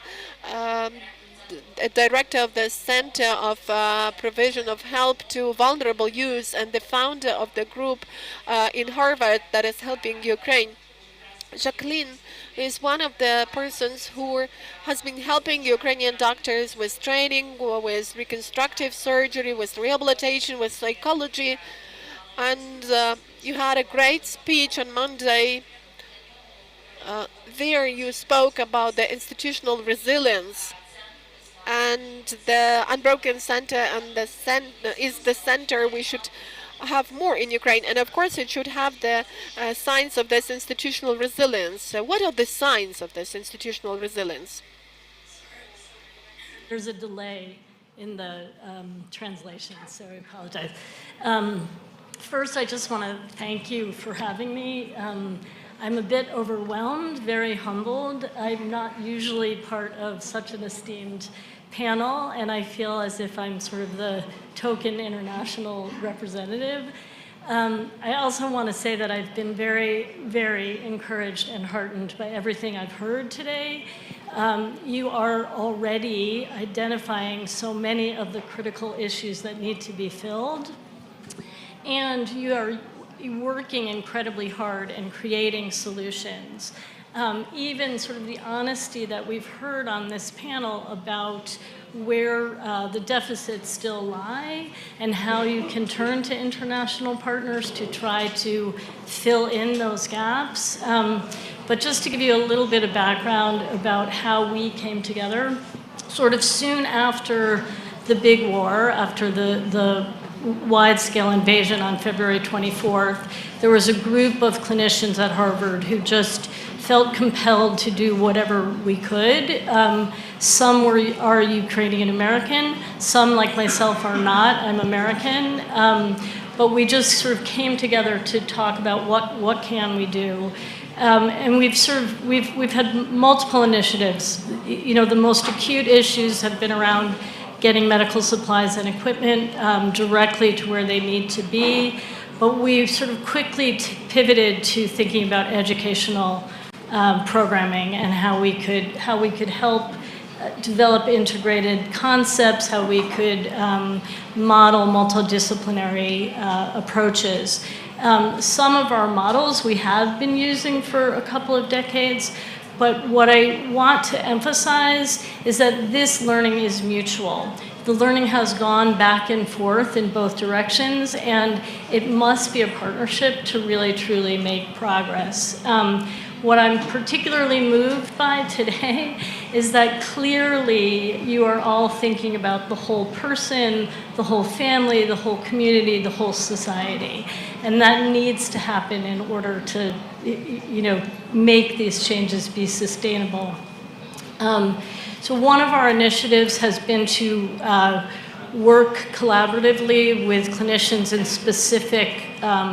a director of the Center of Provision of Help to Vulnerable Youth and the founder of the group in Harvard that is helping Ukraine. Jacqueline is one of the persons who has been helping Ukrainian doctors with training, with reconstructive surgery, with rehabilitation, with psychology. And you had a great speech on Monday. There you spoke about the institutional resilience and the unbroken center, and is the center we should have more in Ukraine. And of course it should have the signs of this institutional resilience. So what are the signs of this institutional resilience? There's a delay in the translation, so I apologize. First, I just want to thank you for having me. I'm a bit overwhelmed, very humbled. I'm not usually part of such an esteemed panel, and I feel as if I'm sort of the token international representative. I also want to say that I've been very, very encouraged and heartened by everything I've heard today. You are already identifying so many of the critical issues that need to be filled, and you are working incredibly hard and creating solutions. Even sort of the honesty that we've heard on this panel about where the deficits still lie and how you can turn to international partners to try to fill in those gaps. But just to give you a little bit of background about how we came together, sort of soon after the big war, after the wide-scale invasion on February 24th, there was a group of clinicians at Harvard who just felt compelled to do whatever we could. Some are Ukrainian American, some like myself are not, I'm American, but we just sort of came together to talk about what can we do. And we've had multiple initiatives. You know, the most acute issues have been around getting medical supplies and equipment directly to where they need to be, but we sort of quickly pivoted to thinking about educational programming and how we could help develop integrated concepts, how we could model multidisciplinary approaches. Some of our models we have been using for a couple of decades, but what I want to emphasize is that this learning is mutual. The learning has gone back and forth in both directions, and it must be a partnership to really, truly make progress. What I'm particularly moved by today is that clearly you are all thinking about the whole person, the whole family, the whole community, the whole society. And that needs to happen in order to, you know, make these changes be sustainable. So one of our initiatives has been to work collaboratively with clinicians in specific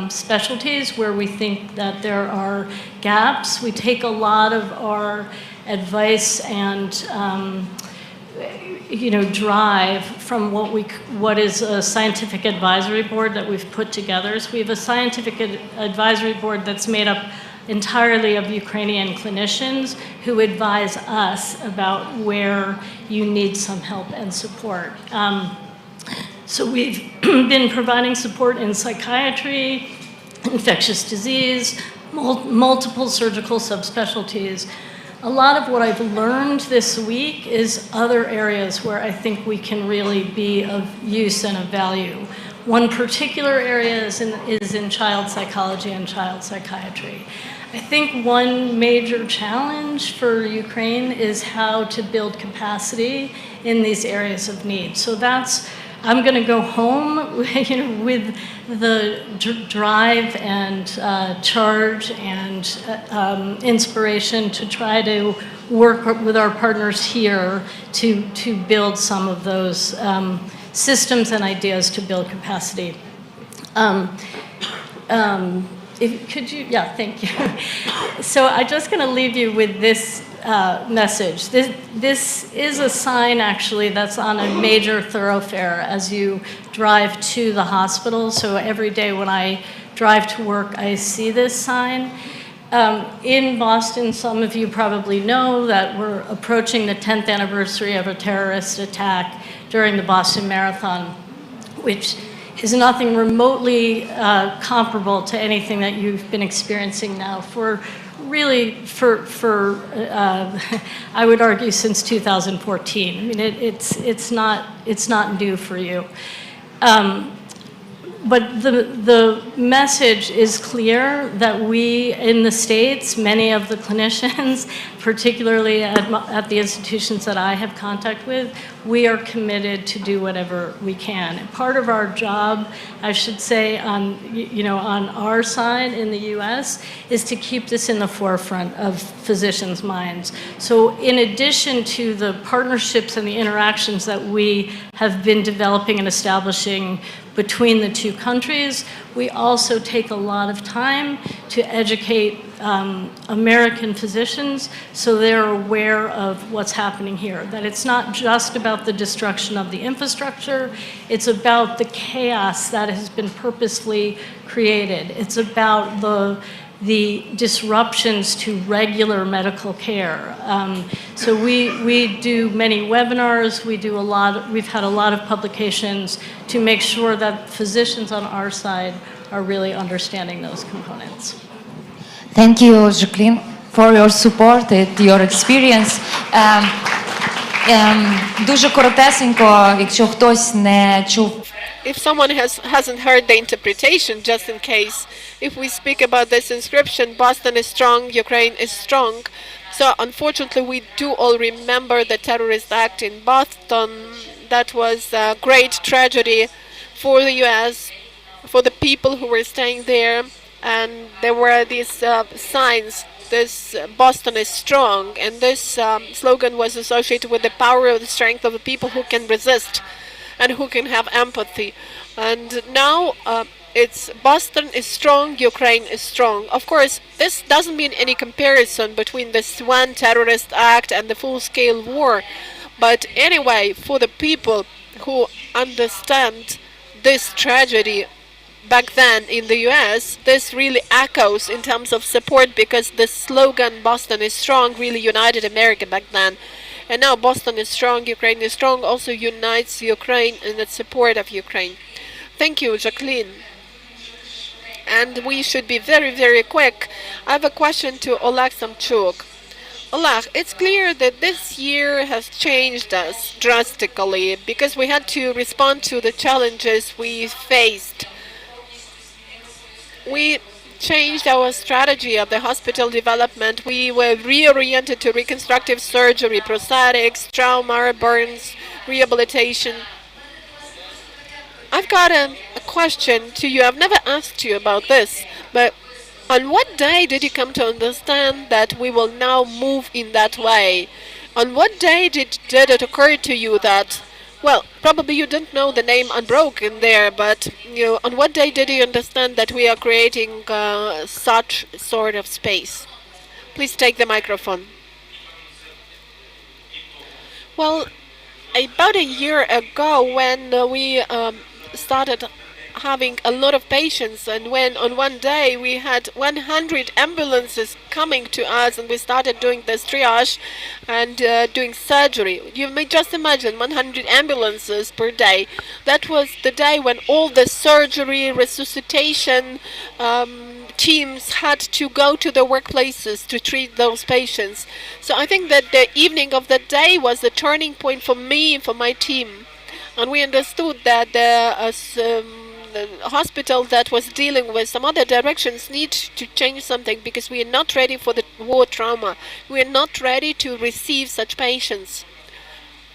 specialties where we think that there are gaps. We take a lot of our advice and drive from what is a scientific advisory board that we've put together. So we have a scientific advisory board that's made up entirely of Ukrainian clinicians who advise us about where you need some help and support. So we've been providing support in psychiatry, infectious disease, multiple surgical subspecialties. A lot of what I've learned this week is other areas where I think we can really be of use and of value. One particular area is in child psychology and child psychiatry. I think one major challenge for Ukraine is how to build capacity in these areas of need. So I'm going to go home with the drive and charge and inspiration to try to work with our partners here to build some of those systems and ideas to build capacity. Thank you. So I'm just going to leave you with this message. This is a sign, actually, that's on a major thoroughfare as you drive to the hospital. So every day when I drive to work, I see this sign. In Boston, some of you probably know that we're approaching the 10th anniversary of a terrorist attack during the Boston Marathon, which is nothing remotely comparable to anything that you've been experiencing now for I would argue since 2014. I mean, it's not new for you. But the message is clear that we in the States, many of the clinicians, particularly at the institutions that I have contact with, we are committed to do whatever we can. And part of our job, I should say, on our side in the U.S., is to keep this in the forefront of physicians' minds. So in addition to the partnerships and the interactions that we have been developing and establishing between the two countries, we also take a lot of time to educate American physicians so they're aware of what's happening here, that it's not just about the destruction of the infrastructure, it's about the chaos that has been purposefully created. It's about the disruptions to regular medical care. So we do many webinars, we've had a lot of publications to make sure that physicians on our side are really understanding those components. Thank you, Jacqueline, for your support and your experience. Дуже коротесенько, якщо хтось не чув. If someone hasn't heard the interpretation, just in case, if we speak about this inscription, Boston is strong, Ukraine is strong. So unfortunately, we do all remember the terrorist act in Boston. That was a great tragedy for the U.S., for the people who were staying there. And there were these signs, this Boston is strong. And this slogan was associated with the power of the strength of the people who can resist and who can have empathy. And now it's Boston is strong, Ukraine is strong. Of course, this doesn't mean any comparison between this one terrorist act and the full-scale war. But anyway, for the people who understand this tragedy back then in the US, this really echoes in terms of support, because the slogan Boston is strong really united America back then. And now Boston is strong, Ukraine is strong also unites Ukraine in its support of Ukraine. Thank you, Jacqueline. And we should be very, very quick. I have a question to Oleg Samchuk. Oleg, it's clear that this year has changed us drastically because we had to respond to the challenges we faced. We changed our strategy of the hospital development. We were reoriented to reconstructive surgery, prosthetics, trauma, burns, rehabilitation. I've got a question to you. I've never asked you about this, but on what day did you come to understand that we will now move in that way? On what day did it occur to you that, well, probably you didn't know the name Unbroken there, but on what day did you understand that we are creating such sort of space? Please take the microphone. Well, about a year ago when we started having a lot of patients, and when on one day we had 100 ambulances coming to us, and we started doing this triage and doing surgery. You may just imagine 100 ambulances per day. That was the day when all the surgery, resuscitation teams had to go to the workplaces to treat those patients. So I think that the evening of that day was the turning point for me and for my team. And we understood that the hospital that was dealing with some other directions need to change something, because we are not ready for the war trauma. We are not ready to receive such patients.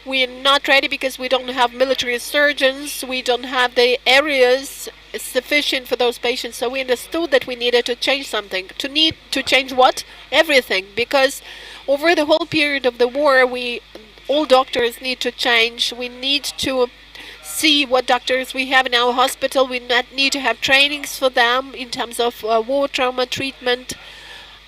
We are not ready because we don't have military surgeons, we don't have the areas sufficient for those patients. So we understood that we needed to change something. To change what? Everything. Because over the whole period of the war, all doctors need to change. We need to see what doctors we have in our hospital. We need to have trainings for them in terms of war trauma treatment.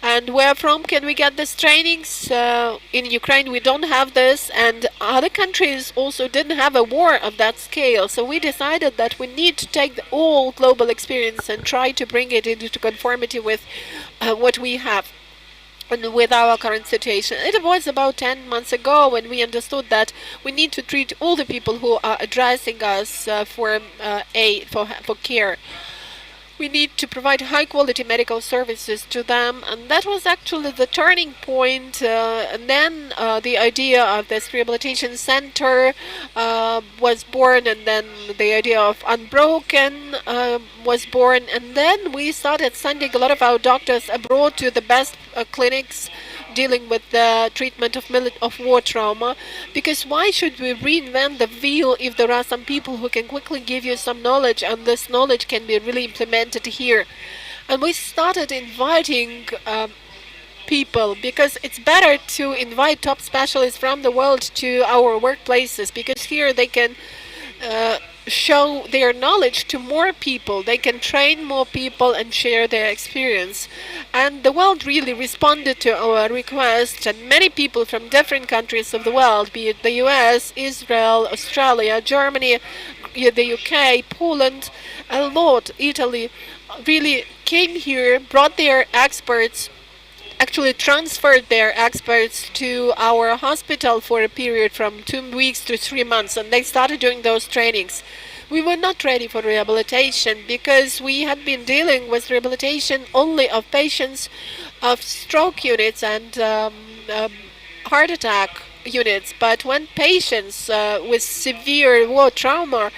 And where from can we get these trainings? In Ukraine we don't have this, and other countries also didn't have a war of that scale. So we decided that we need to take the all global experience and try to bring it into conformity with what we have and with our current situation. It was about 10 months ago when we understood that we need to treat all the people who are addressing us for aid, for care. We need to provide high quality medical services to them, and that was actually the turning point. And then the idea of this rehabilitation center was born, and then the idea of Unbroken was born, and then we started sending a lot of our doctors abroad to the best clinics dealing with the treatment of war trauma, because why should we reinvent the wheel if there are some people who can quickly give you some knowledge, and this knowledge can be really implemented here. And we started inviting people, because it's better to invite top specialists from the world to our workplaces, because here they can show their knowledge to more people, they can train more people and share their experience. And the world really responded to our request, and many people from different countries of the world, be it the US, Israel, Australia, Germany, the UK, Poland, a lot, Italy, really came here, brought their experts, actually transferred their experts to our hospital for a period from 2 weeks to 3 months, and they started doing those trainings. We were not ready for rehabilitation because we had been dealing with rehabilitation only of patients of stroke units and heart attack units. But when patients with severe war trauma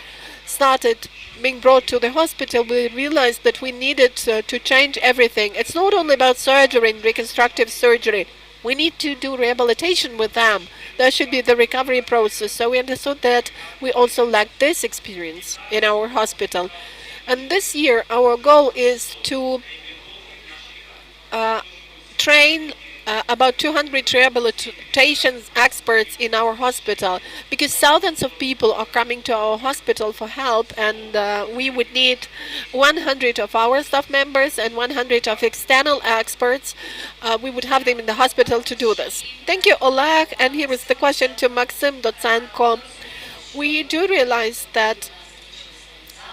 started being brought to the hospital, we realized that we needed to change everything. It's not only about surgery and reconstructive surgery. We need to do rehabilitation with them. That should be the recovery process. So we understood that we also lacked this experience in our hospital. And this year our goal is to train about 200 rehabilitation experts in our hospital, because thousands of people are coming to our hospital for help, and we would need 100 of our staff members and 100 of external experts. We would have them in the hospital to do this. Thank you, Oleg. And here is the question to Maxim Dotsenko. We do realize that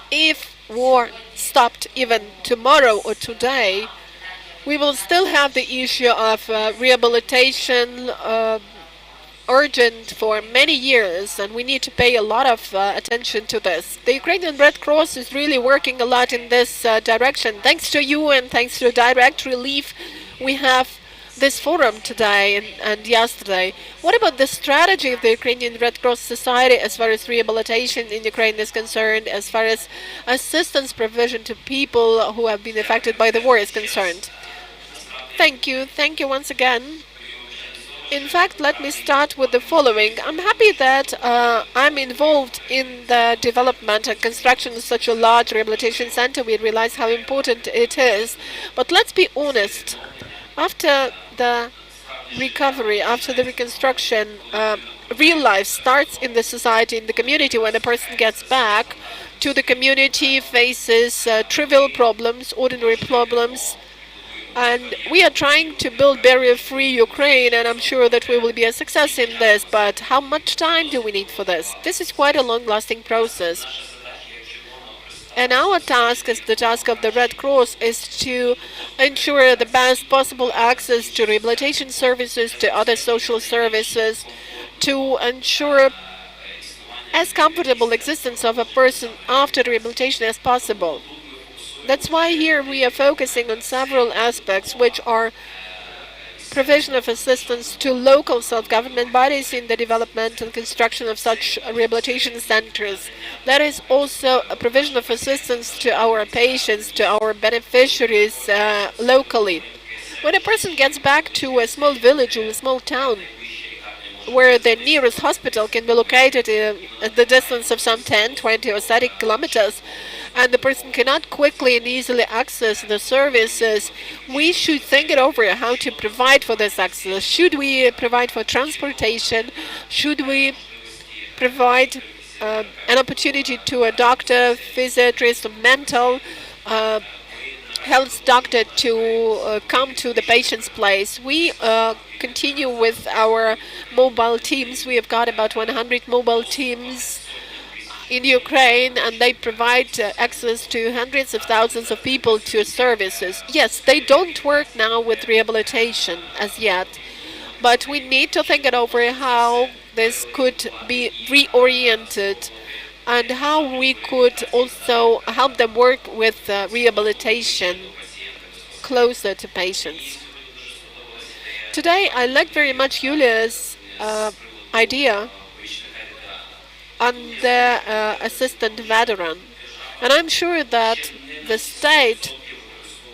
if war stopped even tomorrow or today, we will still have the issue of rehabilitation urgent for many years, and we need to pay a lot of attention to this. The Ukrainian Red Cross is really working a lot in this direction. Thanks to you and thanks to Direct Relief, we have this forum today and yesterday. What about the strategy of the Ukrainian Red Cross Society as far as rehabilitation in Ukraine is concerned, as far as assistance provision to people who have been affected by the war is concerned? Thank you once again. In fact, let me start with the following. I'm happy that I'm involved in the development and construction of such a large rehabilitation center. We realize how important it is. But let's be honest, after the recovery, after the reconstruction, real life starts in the society, in the community, when a person gets back to the community, faces trivial problems, ordinary problems. And we are trying to build barrier-free Ukraine, and I'm sure that we will be a success in this. But how much time do we need for this? This is quite a long-lasting process. And our task, as the task of the Red Cross, is to ensure the best possible access to rehabilitation services, to other social services, to ensure as comfortable existence of a person after rehabilitation as possible. That's why here we are focusing on several aspects, which are provision of assistance to local self-government bodies in the development and construction of such rehabilitation centers. That is also a provision of assistance to our patients, to our beneficiaries locally. When a person gets back to a small village or a small town, where the nearest hospital can be located at the distance of some 10, 20 or 30 kilometers, and the person cannot quickly and easily access the services, we should think it over how to provide for this access. Should we provide for transportation? Should we provide an opportunity to a doctor, physiatrist, or mental health doctor to come to the patient's place? We continue with our mobile teams. We have got about 100 mobile teams in Ukraine, and they provide access to hundreds of thousands of people to services. Yes, they don't work now with rehabilitation as yet, but we need to think it over how this could be reoriented and how we could also help them work with rehabilitation closer to patients. Today, I like very much Yulia's idea on the assistant veteran. And I'm sure that the state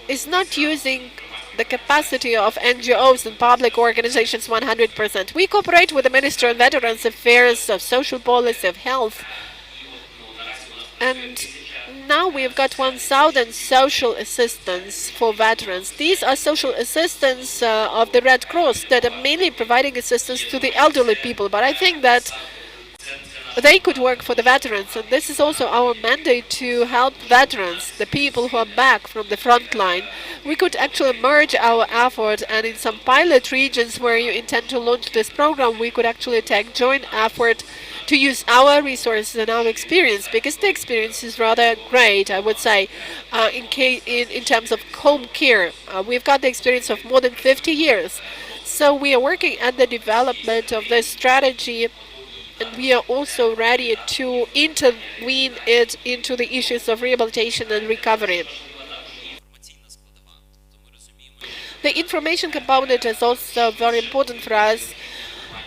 is not using the capacity of NGOs and public organizations 100%. We cooperate with the Ministry of Veterans Affairs, of Social Policy, of Health, and now we've got 1,000 social assistants for veterans. These are social assistants of the Red Cross that are mainly providing assistance to the elderly people. But I think that they could work for the veterans, and this is also our mandate to help veterans, the people who are back from the front line. We could actually merge our effort, and in some pilot regions where you intend to launch this program, we could actually take joint effort to use our resources and our experience, because the experience is rather great, I would say, in terms of home care. We've got the experience of more than 50 years. So we are working at the development of this strategy, and we are also ready to intervene it into the issues of rehabilitation and recovery. The information component is also very important for us.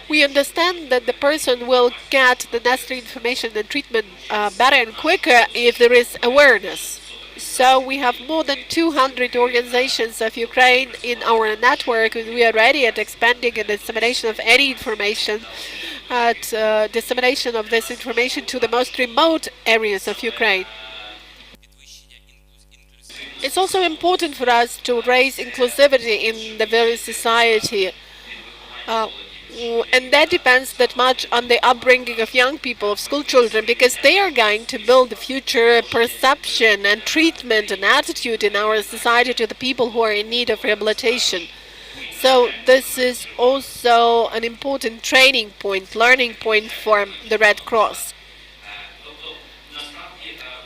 We understand that the person will get the necessary information and treatment better and quicker if there is awareness. So we have more than 200 organizations of Ukraine in our network, and we are ready at expanding the dissemination of any information, at dissemination of this information to the most remote areas of Ukraine. It's also important for us to raise inclusivity in the very society. And that depends that much on the upbringing of young people, of school children, because they are going to build the future perception and treatment and attitude in our society to the people who are in need of rehabilitation. So this is also an important training point, learning point for the Red Cross.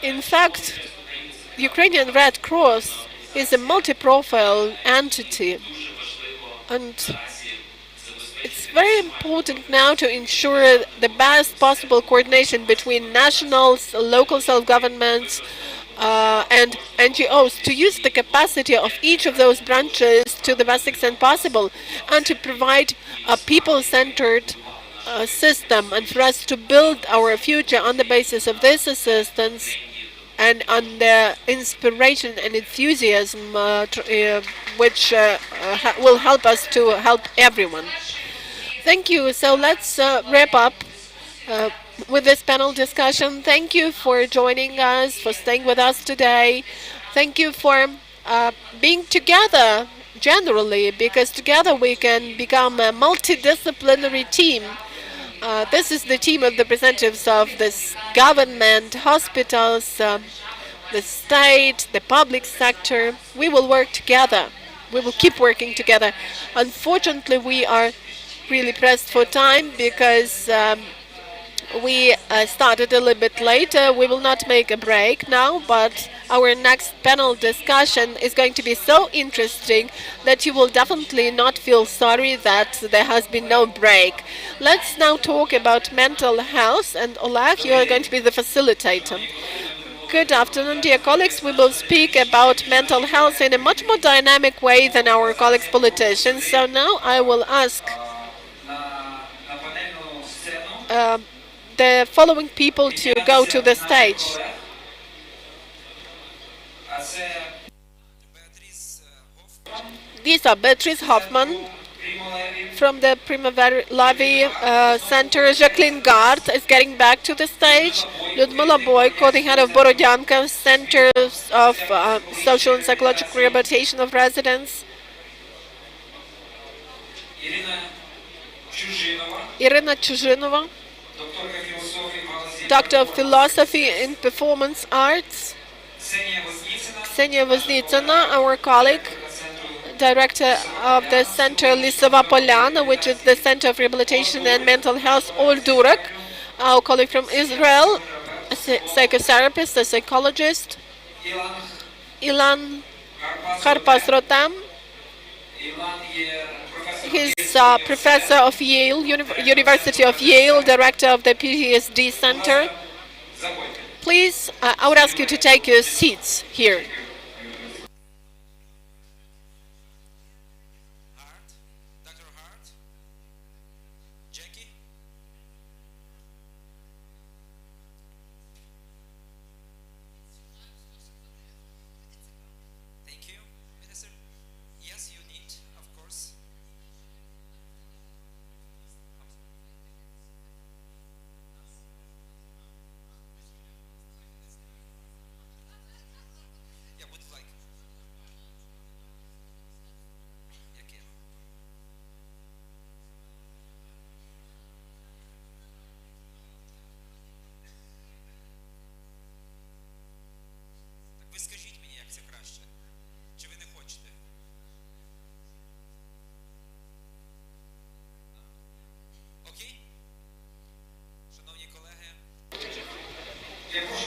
In fact, the Ukrainian Red Cross is a multi-profile entity, and it's very important now to ensure the best possible coordination between national, local self-governments, and NGOs to use the capacity of each of those branches to the best extent possible, and to provide a people-centered system, and for us to build our future on the basis of this assistance and on the inspiration and enthusiasm which will help us to help everyone. Thank you. So let's wrap up with this panel discussion. Thank you for joining us, for staying with us today. Thank you for being together generally, because together we can become a multidisciplinary team. This is the team of the representatives of this government, hospitals, the state, the public sector. We will work together. We will keep working together. Unfortunately, we are really pressed for time, because We started a little bit later. We will not make a break now, but our next panel discussion is going to be so interesting that you will definitely not feel sorry that there has been no break. Let's now talk about mental health, and Oleg, you are going to be the facilitator. Good afternoon, dear colleagues. We will speak about mental health in a much more dynamic way than our colleagues politicians. So now I will ask the following people to go to the stage. These are Beatrice Hoffman from the Lviv Center. Jacqueline Gard is getting back to the stage. Lyudmila Boyko, the head of Borodyanka Centers of Social and Psychological Rehabilitation of Residents. Irina Chuzhinova, Doctor of Philosophy in Performance Arts. Ksenia Voznitsina, our colleague, Director of the Center Lisova Polyana, which is the Center of Rehabilitation and Mental Health, Ol Durak, our colleague from Israel, a psychotherapist, a psychologist. Ilan Karpas-Rotam, he's a professor of Yale, University of Yale, director of the PTSD Center. Please, I would ask you to take your seats here.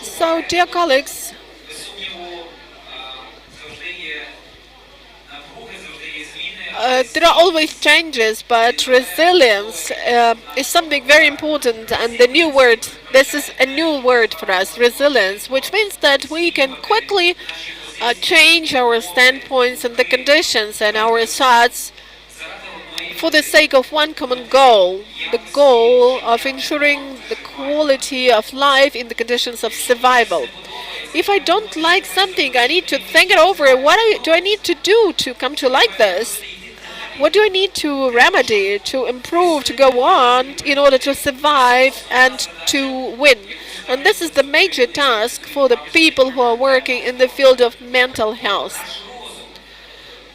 So, dear colleagues, there are always changes, but resilience is something very important, and the new word, this is a new word for us, resilience, which means that we can quickly change our standpoints and the conditions and our thoughts for the sake of one common goal, the goal of ensuring the quality of life in the conditions of survival. If I don't like something, I need to think it over. What do I need to do to come to like this? What do I need to remedy, to improve, to go on in order to survive and to win? And this is the major task for the people who are working in the field of mental health.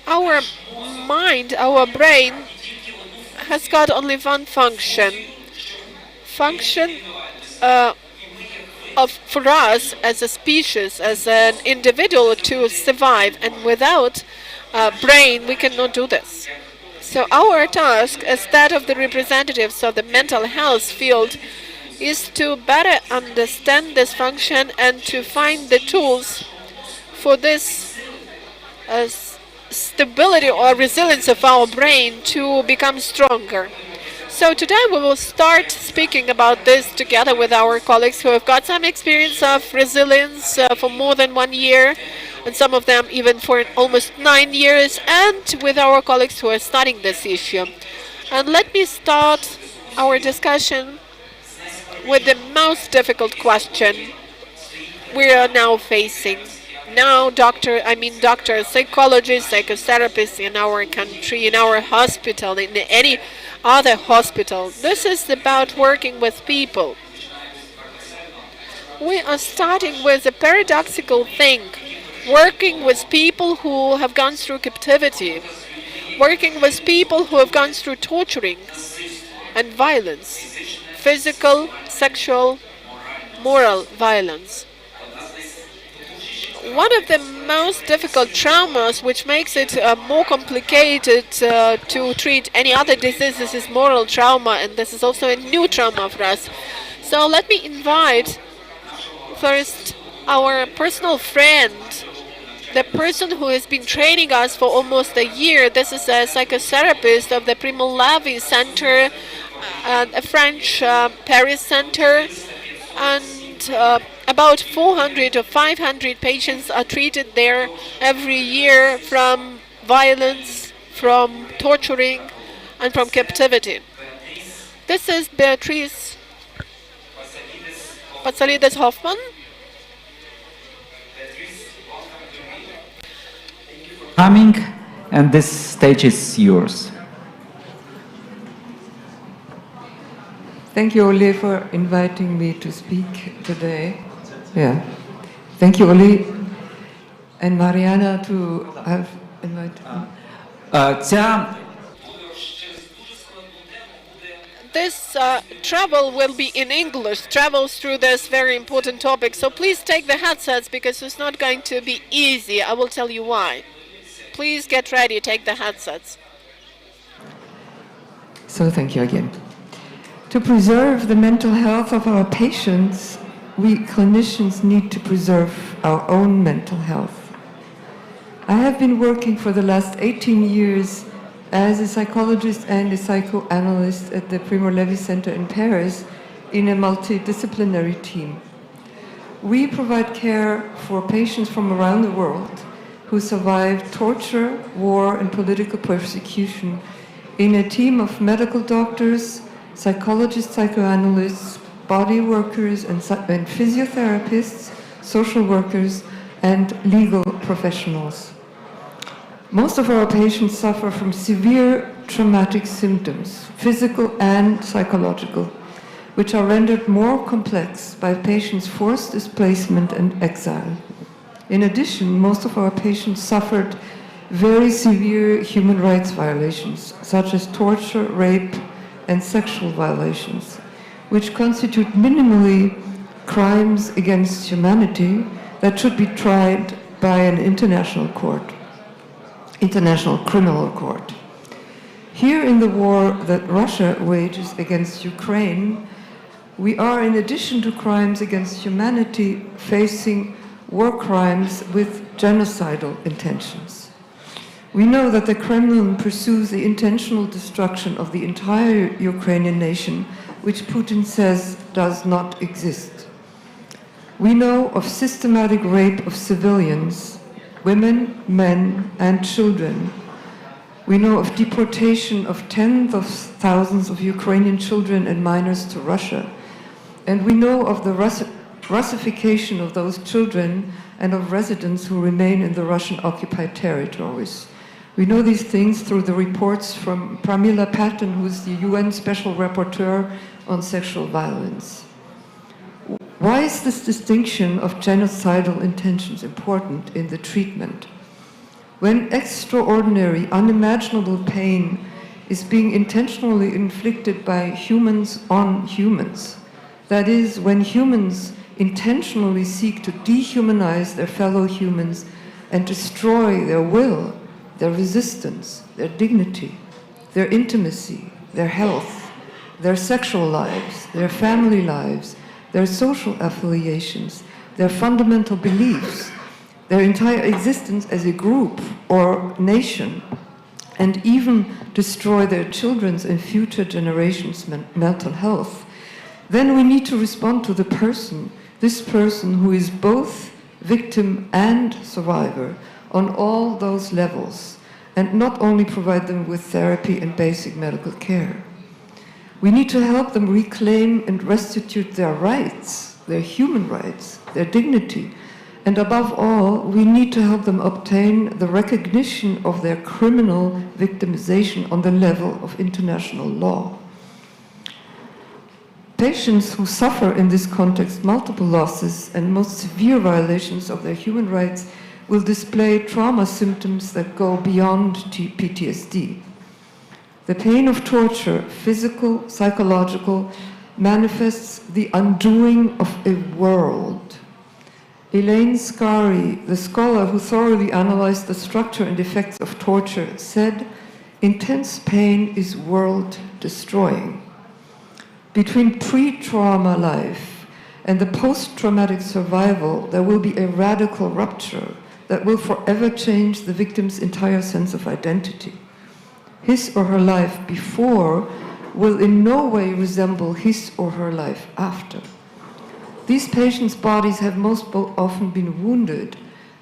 Our mind, our brain, has got only one function for us as a species, as an individual, to survive, and without brain we cannot do this. So our task as that of the representatives of the mental health field is to better understand this function and to find the tools for this stability or resilience of our brain to become stronger. So today we will start speaking about this together with our colleagues who have got some experience of resilience for more than 1 year, and some of them even for almost 9 years, and with our colleagues who are studying this issue. And let me start our discussion with the most difficult question we are now facing. Now, doctors, psychologists, psychotherapists in our country, in our hospital, in any other hospital. This is about working with people. We are starting with a paradoxical thing. Working with people who have gone through captivity. Working with people who have gone through torturing and violence. Physical, sexual, moral violence. One of the most difficult traumas, which makes it more complicated to treat any other diseases, is moral trauma, and this is also a new trauma for us. So let me invite first our personal friend, the person who has been training us for almost a year. This is a psychotherapist of the Primo Levi Center, a French Paris center, and about 400 or 500 patients are treated there every year from violence, from torturing, and from captivity. This is Beatrice Patsalides Hoffman. Coming, and this stage is yours. Thank you, Oli, for inviting me to speak today. Yeah. Thank you, Oli, and Mariana to have invited me. This travel will be in English, travels through this very important topic. So please take the headsets because it's not going to be easy. I will tell you why. Please get ready, take the headsets. So thank you again. To preserve the mental health of our patients, we clinicians need to preserve our own mental health. I have been working for the last 18 years as a psychologist and a psychoanalyst at the Primo Levi Center in Paris in a multidisciplinary team. We provide care for patients from around the world who survived torture, war, and political persecution in a team of medical doctors, psychologists, psychoanalysts, body workers, and physiotherapists, social workers, and legal professionals. Most of our patients suffer from severe traumatic symptoms, physical and psychological, which are rendered more complex by patients' forced displacement and exile. In addition, most of our patients suffered very severe human rights violations, such as torture, rape, and sexual violations, which constitute minimally crimes against humanity that should be tried by an international court, international criminal court. Here in the war that Russia wages against Ukraine, we are, in addition to crimes against humanity, facing war crimes with genocidal intentions. We know that the Kremlin pursues the intentional destruction of the entire Ukrainian nation, which Putin says does not exist. We know of systematic rape of civilians, women, men, and children. We know of deportation of tens of thousands of Ukrainian children and minors to Russia. And we know of the Russification of those children and of residents who remain in the Russian-occupied territories. We know these things through the reports from Pramila Patten, who is the UN Special Rapporteur on Sexual Violence. Why is this distinction of genocidal intentions important in the treatment? When extraordinary, unimaginable pain is being intentionally inflicted by humans on humans, that is, when humans intentionally seek to dehumanize their fellow humans and destroy their will, their resistance, their dignity, their intimacy, their health, their sexual lives, their family lives, their social affiliations, their fundamental beliefs, their entire existence as a group or nation, and even destroy their children's and future generations' mental health, then we need to respond to the person, this person who is both victim and survivor on all those levels, and not only provide them with therapy and basic medical care. We need to help them reclaim and restitute their rights, their human rights, their dignity, and above all, we need to help them obtain the recognition of their criminal victimization on the level of international law. Patients who suffer in this context multiple losses and most severe violations of their human rights will display trauma symptoms that go beyond PTSD. The pain of torture, physical, psychological, manifests the undoing of a world. Elaine Scarry, the scholar who thoroughly analyzed the structure and effects of torture, said, "Intense pain is world-destroying." Between pre-trauma life and the post-traumatic survival, there will be a radical rupture that will forever change the victim's entire sense of identity. His or her life before will in no way resemble his or her life after. These patients' bodies have most often been wounded,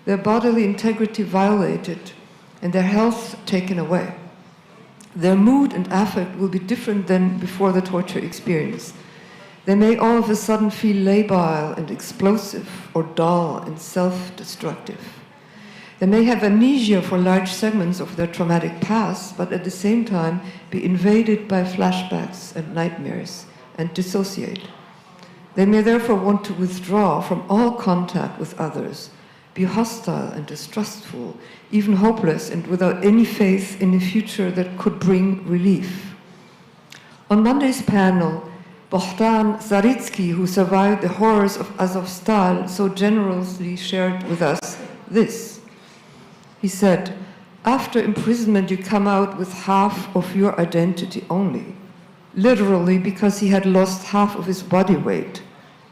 their bodily integrity violated, and their health taken away. Their mood and affect will be different than before the torture experience. They may all of a sudden feel labile and explosive, or dull and self-destructive. They may have amnesia for large segments of their traumatic past, but at the same time be invaded by flashbacks and nightmares and dissociate. They may therefore want to withdraw from all contact with others, be hostile and distrustful, even hopeless and without any faith in a future that could bring relief. On Monday's panel, Bohdan Zaritsky, who survived the horrors of Azovstal, so generously shared with us this. He said, "After imprisonment, you come out with half of your identity only," literally because he had lost half of his body weight,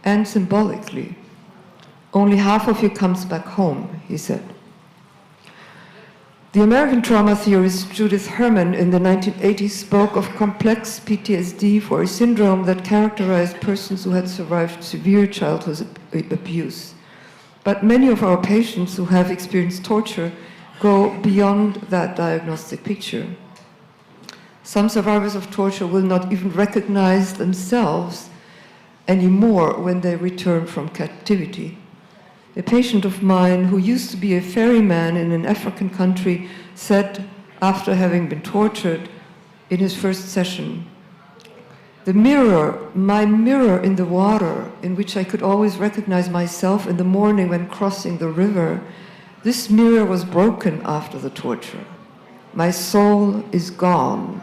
and symbolically. "Only half of you comes back home," he said. The American trauma theorist Judith Herman in the 1980s spoke of complex PTSD for a syndrome that characterized persons who had survived severe childhood abuse. But many of our patients who have experienced torture go beyond that diagnostic picture. Some survivors of torture will not even recognize themselves anymore when they return from captivity. A patient of mine who used to be a ferryman in an African country said, after having been tortured in his first session, "The mirror, my mirror in the water, in which I could always recognize myself in the morning when crossing the river, this mirror was broken after the torture. My soul is gone.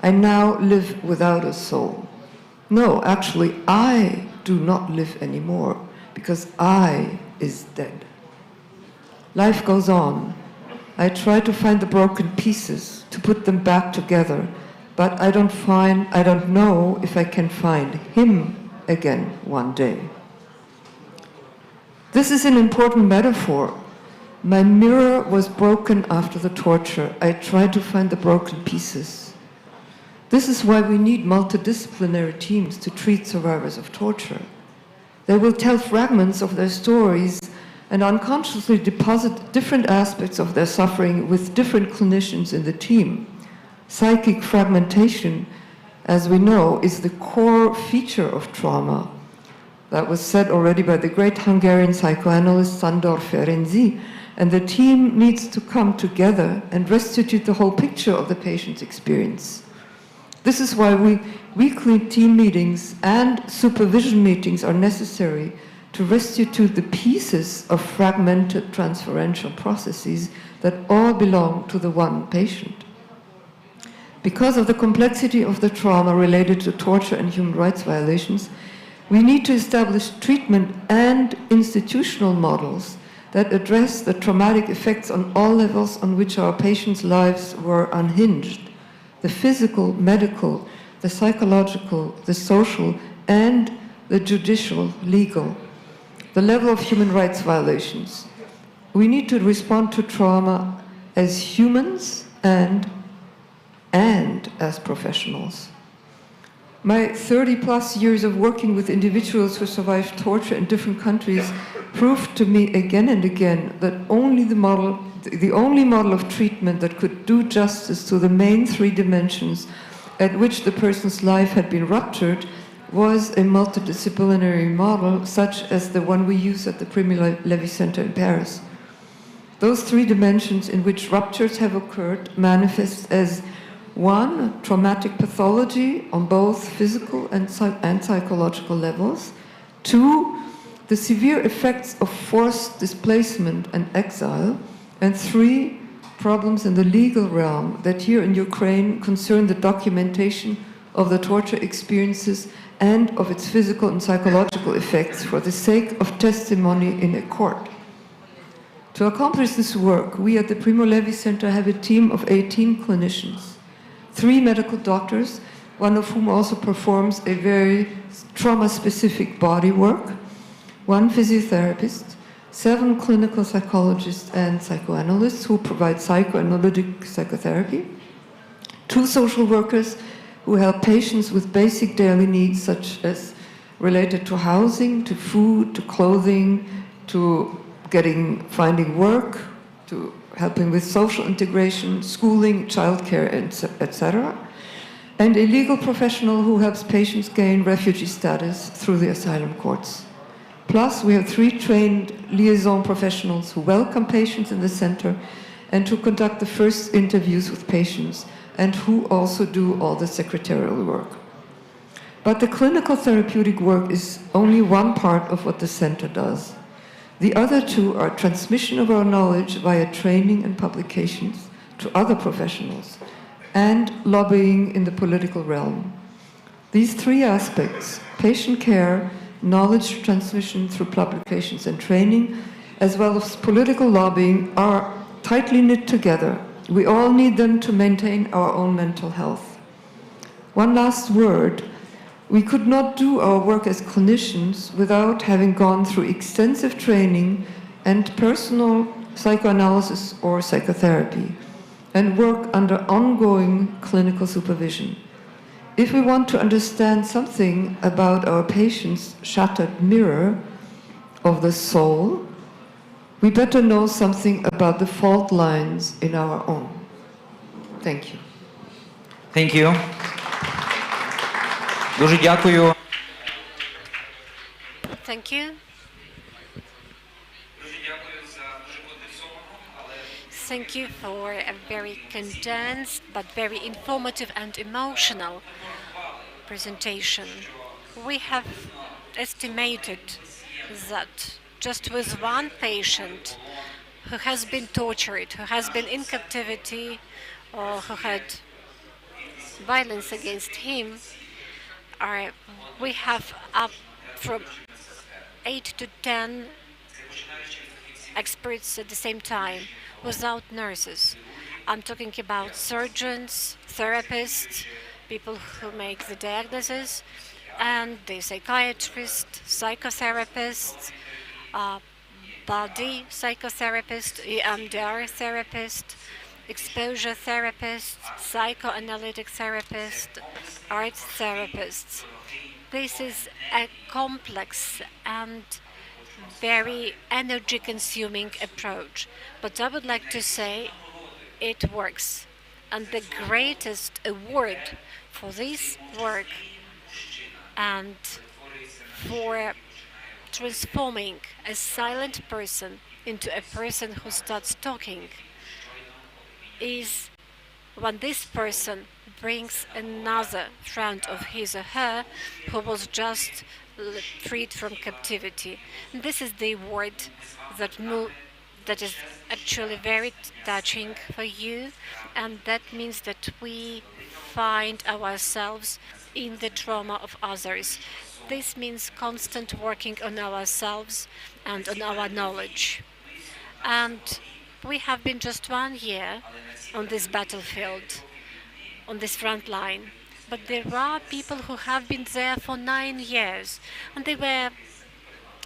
I now live without a soul. No, actually, I do not live anymore, because I is dead. Life goes on. I try to find the broken pieces, to put them back together, but I don't know if I can find him again one day." This is an important metaphor. My mirror was broken after the torture. I tried to find the broken pieces. This is why we need multidisciplinary teams to treat survivors of torture. They will tell fragments of their stories and unconsciously deposit different aspects of their suffering with different clinicians in the team. Psychic fragmentation, as we know, is the core feature of trauma. That was said already by the great Hungarian psychoanalyst Sándor Ferenczi, and the team needs to come together and restitute the whole picture of the patient's experience. This is why weekly team meetings and supervision meetings are necessary to restitute the pieces of fragmented transferential processes that all belong to the one patient. Because of the complexity of the trauma related to torture and human rights violations, we need to establish treatment and institutional models that address the traumatic effects on all levels on which our patients' lives were unhinged: the physical, medical, the psychological, the social, and the judicial, legal. The level of human rights violations. We need to respond to trauma as humans and as professionals. My 30-plus years of working with individuals who survived torture in different countries proved to me again and again that the only model of treatment that could do justice to the main three dimensions at which the person's life had been ruptured was a multidisciplinary model, such as the one we use at the Primo Levi Center in Paris. Those three dimensions in which ruptures have occurred manifest as: one, traumatic pathology on both physical and psychological levels; two, the severe effects of forced displacement and exile; and three, problems in the legal realm that here in Ukraine concern the documentation of the torture experiences and of its physical and psychological effects for the sake of testimony in a court. To accomplish this work, we at the Primo Levi Center have a team of 18 clinicians, 3 medical doctors one of whom also performs a very trauma-specific body work, 1 physiotherapist, 7 clinical psychologists and psychoanalysts who provide psychoanalytic psychotherapy, 2 social workers who help patients with basic daily needs such as related to housing, to food, to clothing, to finding work, to helping with social integration, schooling, childcare, etc. And a legal professional who helps patients gain refugee status through the asylum courts. Plus, we have 3 trained liaison professionals who welcome patients in the center and who conduct the first interviews with patients and who also do all the secretarial work. But the clinical therapeutic work is only one part of what the center does. The other 2 are transmission of our knowledge via training and publications to other professionals and lobbying in the political realm. These 3 aspects, patient care, knowledge transmission through publications and training, as well as political lobbying, are tightly knit together. We all need them to maintain our own mental health. One last word. We could not do our work as clinicians without having gone through extensive training and personal psychoanalysis or psychotherapy, and work under ongoing clinical supervision. If we want to understand something about our patient's shattered mirror of the soul, we better know something about the fault lines in our own. Thank you. Thank you. Дуже дякую. Thank you. Thank you for a very condensed but very informative and emotional presentation. We have estimated that just with 1 patient who has been tortured, who has been in captivity, or who had violence against him, we have up from 8 to 10 experts at the same time, without nurses. I'm talking about surgeons, therapists, people who make the diagnosis, and the psychiatrists, psychotherapists, body psychotherapist, EMDR therapist, exposure therapists, psychoanalytic therapists, art therapists. This is a complex and very energy-consuming approach, but I would like to say it works. And the greatest award for this work and for transforming a silent person into a person who starts talking is when this person brings another friend of his or her who was just freed from captivity. And this is the word that is actually very touching for you, and that means that we find ourselves in the trauma of others. This means constant working on ourselves and on our knowledge. And we have been just 1 year on this battlefield, on this front line. But there are people who have been there for 9 years, and they were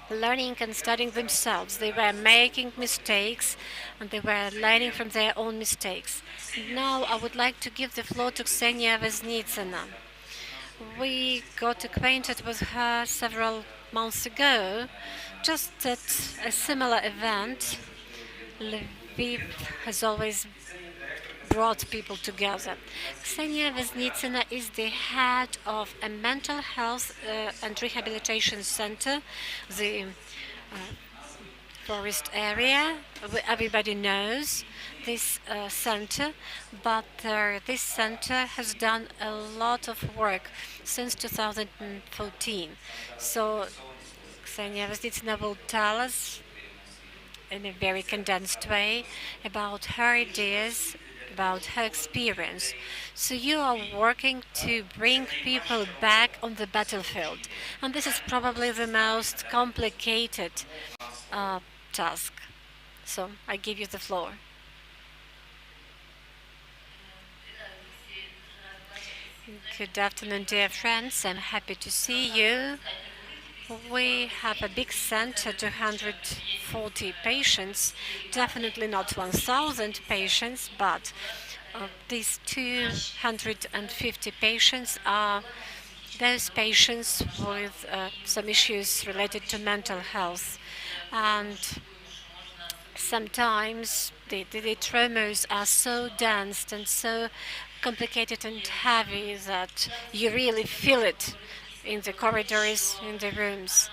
learning and studying themselves. They were making mistakes, and they were learning from their own mistakes. Now I would like to give the floor to Ksenia Vesnitsina. We got acquainted with her several months ago, just at a similar event. Lviv has always brought people together. Ksenia Vesnitsina is the head of a mental health and rehabilitation center, the forest area. Everybody knows this center, but this center has done a lot of work since 2014. So Ksenia Vesnitsina will tell us in a very condensed way about her ideas, about her experience. So you are working to bring people back on the battlefield, and this is probably the most complicated task. So I give you the floor. Good afternoon, dear friends. I'm happy to see you. We have a big center, 240 patients, definitely not 1,000 patients, but these 250 patients are those patients with some issues related to mental health. And sometimes the traumas are so dense and so complicated and heavy that you really feel it in the corridors, in the rooms.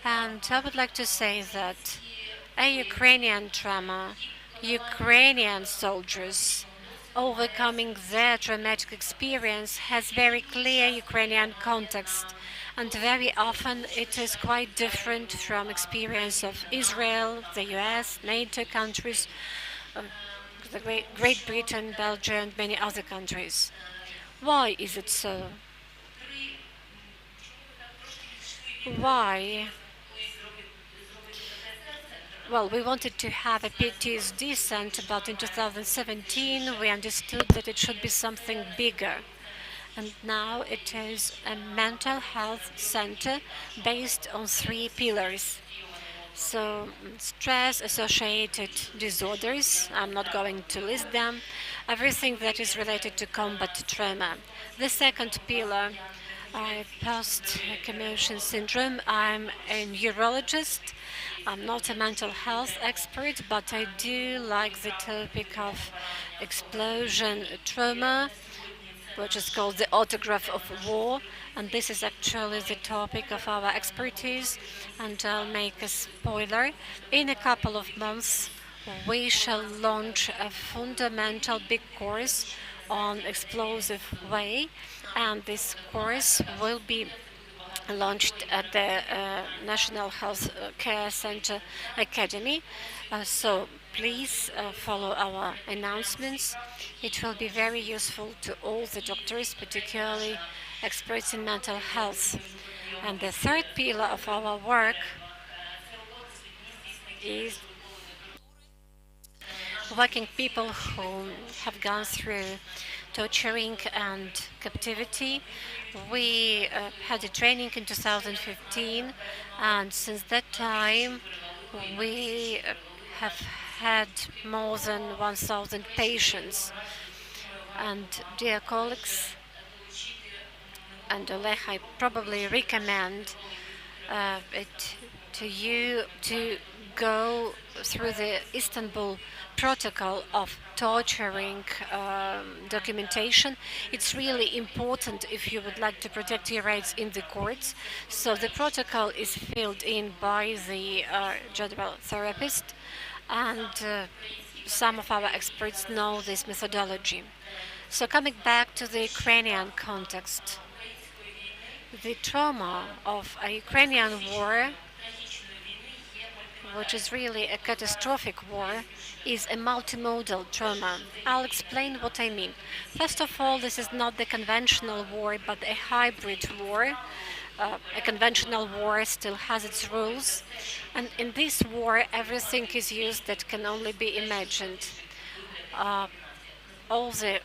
And I would like to say that a Ukrainian trauma, Ukrainian soldiers overcoming their traumatic experience has very clear Ukrainian context, and very often it is quite different from experience of Israel, the US, NATO countries, uh, Great Britain, Belgium, and many other countries. Why is it so? Why? Well, we wanted to have a PTSD center, but in 2017 we understood that it should be something bigger. And now it is a mental health center based on 3 pillars. So, stress associated disorders, I'm not going to list them, everything that is related to combat trauma. The second pillar, post commotion syndrome. I'm a neurologist. I'm not a mental health expert, but I do like the topic of explosion trauma, which is called the autograph of war, and this is actually the topic of our expertise. And I'll make a spoiler. In a couple of months, we shall launch a fundamental big course on explosive way, and this course will be launched at the National Health Care Center Academy. So please follow our announcements. It will be very useful to all the doctors, particularly experts in mental health. And the third pillar of our work is working people who have gone through torturing and captivity. We had a training in 2015, and since that time we have had more than 1,000 patients. And dear colleagues, and Oleg, I probably recommend it to you to go through the Istanbul protocol of torturing documentation. It's really important if you would like to protect your rights in the courts. So the protocol is filled in by the general therapist, and some of our experts know this methodology. So coming back to the Ukrainian context, the trauma of a Ukrainian war, which is really a catastrophic war, is a multimodal trauma. I'll explain what I mean. First of all, this is not the conventional war, but a hybrid war. A conventional war still has its rules, and in this war, everything is used that can only be imagined. All the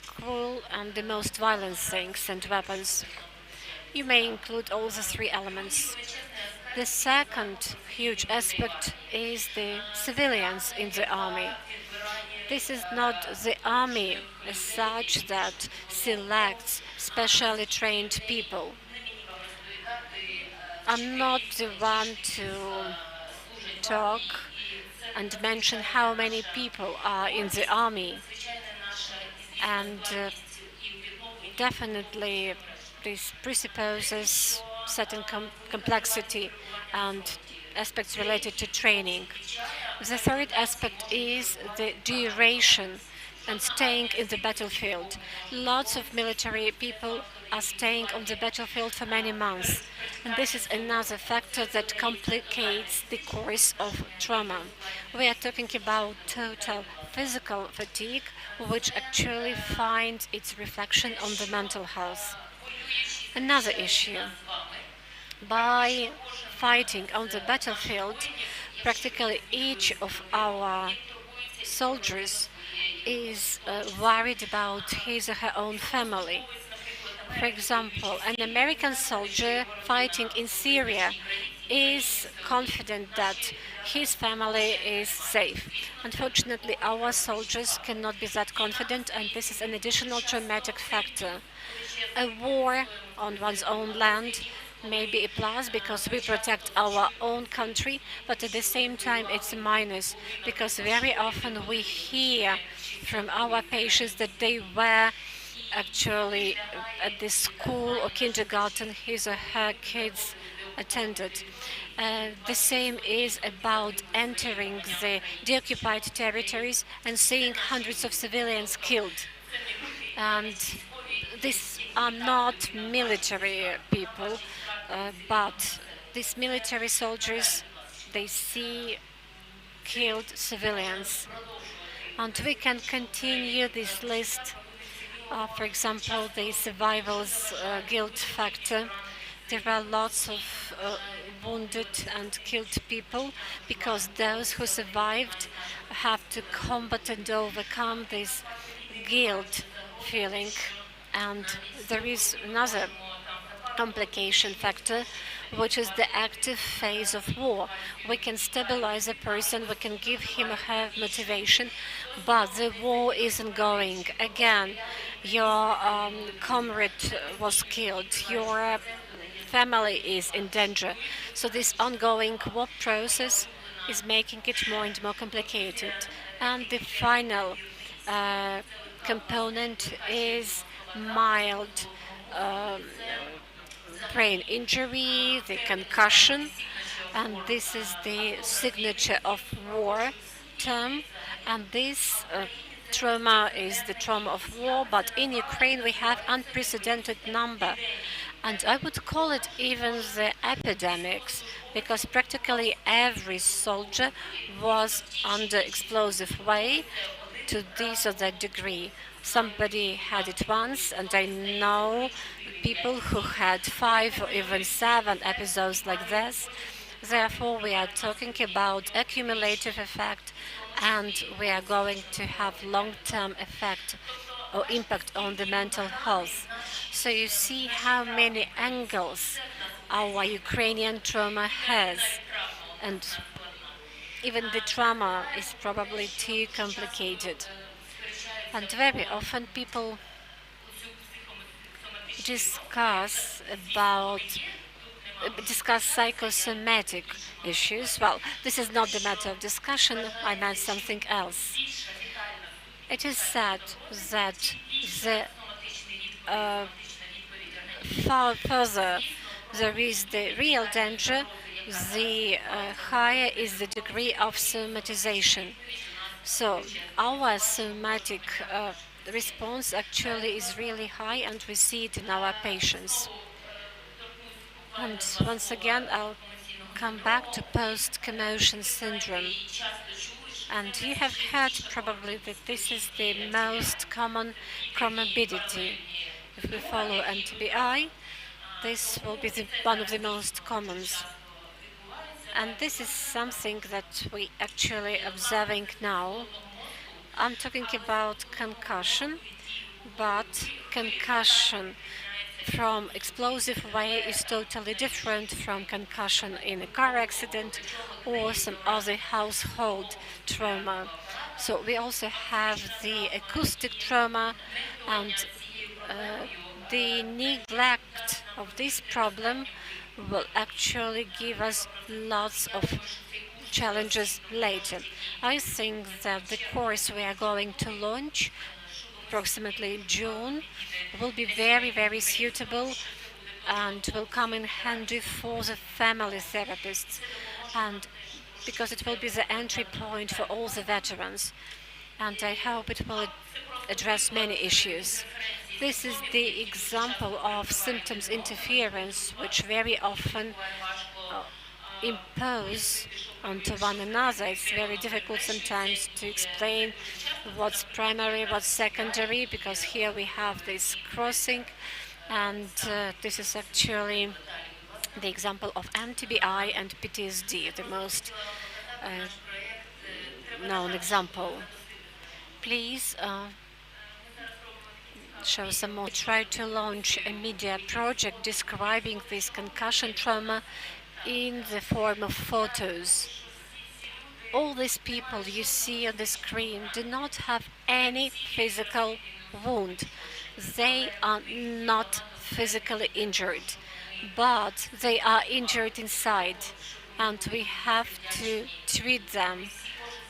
cruel and the most violent things and weapons. You may include all the 3 elements. The second huge aspect is the civilians in the army. This is not the army as such that selects specially trained people. I'm not the one to talk and mention how many people are in the army. And definitely this presupposes certain complexity and aspects related to training. The third aspect is the duration and staying in the battlefield. Lots of military people are staying on the battlefield for many months, and this is another factor that complicates the course of trauma. We are talking about total physical fatigue, which actually finds its reflection on the mental health. Another issue. By fighting on the battlefield, practically each of our soldiers is worried about his or her own family. For example, an American soldier fighting in Syria is confident that his family is safe. Unfortunately, our soldiers cannot be that confident, and this is an additional traumatic factor. A war on one's own land may be a plus because we protect our own country, but at the same time it's a minus because very often we hear from our patients that they were actually at the school or kindergarten his or her kids attended. The same is about entering the deoccupied territories and seeing hundreds of civilians killed. And these are not military people, but these military soldiers, they see killed civilians. And we can continue this list. For example, the survival's guilt factor. There are lots of wounded and killed people because those who survived have to combat and overcome this guilt feeling. And there is another complication factor, which is the active phase of war. We can stabilize a person, we can give him or her motivation, but the war isn't going. Again, your comrade was killed, your family is in danger. So this ongoing war process is making it more and more complicated. And the final component is mild brain injury, the concussion, and this is the signature of war term. And this trauma is the trauma of war, but in Ukraine we have unprecedented number. And I would call it even the epidemics, because practically every soldier was under explosive way to this or that degree. Somebody had it once, and I know people who had 5 or even 7 episodes like this. Therefore, we are talking about accumulative effect, and we are going to have long-term effect or impact on the mental health. So you see how many angles our Ukrainian trauma has, and even the trauma is probably too complicated. And very often people discuss psychosomatic issues. Well, this is not the matter of discussion. I meant something else. It is said that the far further there is the real danger, the higher is the degree of somatization. So our somatic response actually is really high, and we see it in our patients. And once again, I'll come back to post-commotion syndrome. And you have heard probably that this is the most common comorbidity. If we follow MTBI, this will be one of the most commons. And this is something that we actually observing now. I'm talking about concussion, but concussion from explosive way is totally different from concussion in a car accident or some other household trauma. So we also have the acoustic trauma, and the neglect of this problem will actually give us lots of challenges later. I think that the course we are going to launch approximately in June will be very, very suitable and will come in handy for the family therapists, and because it will be the entry point for all the veterans, and I hope it will address many issues. This is the example of symptoms interference, which very often impose onto one another. It's very difficult sometimes to explain what's primary, what's secondary, because here we have this crossing, and this is actually the example of MTBI and PTSD, the most known example. Please show some more. We tried to launch a media project describing this concussion trauma in the form of photos. All these people you see on the screen do not have any physical wound. They are not physically injured, but they are injured inside, and we have to treat them.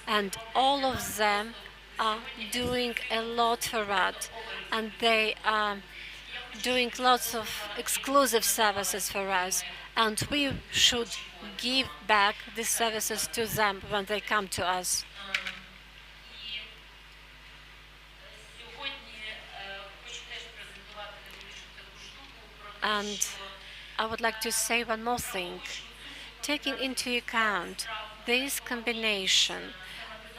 And all of them are doing a lot for that, and they are doing lots of exclusive services for us, and we should give back these services to them when they come to us. And I would like to say one more thing. Taking into account this combination,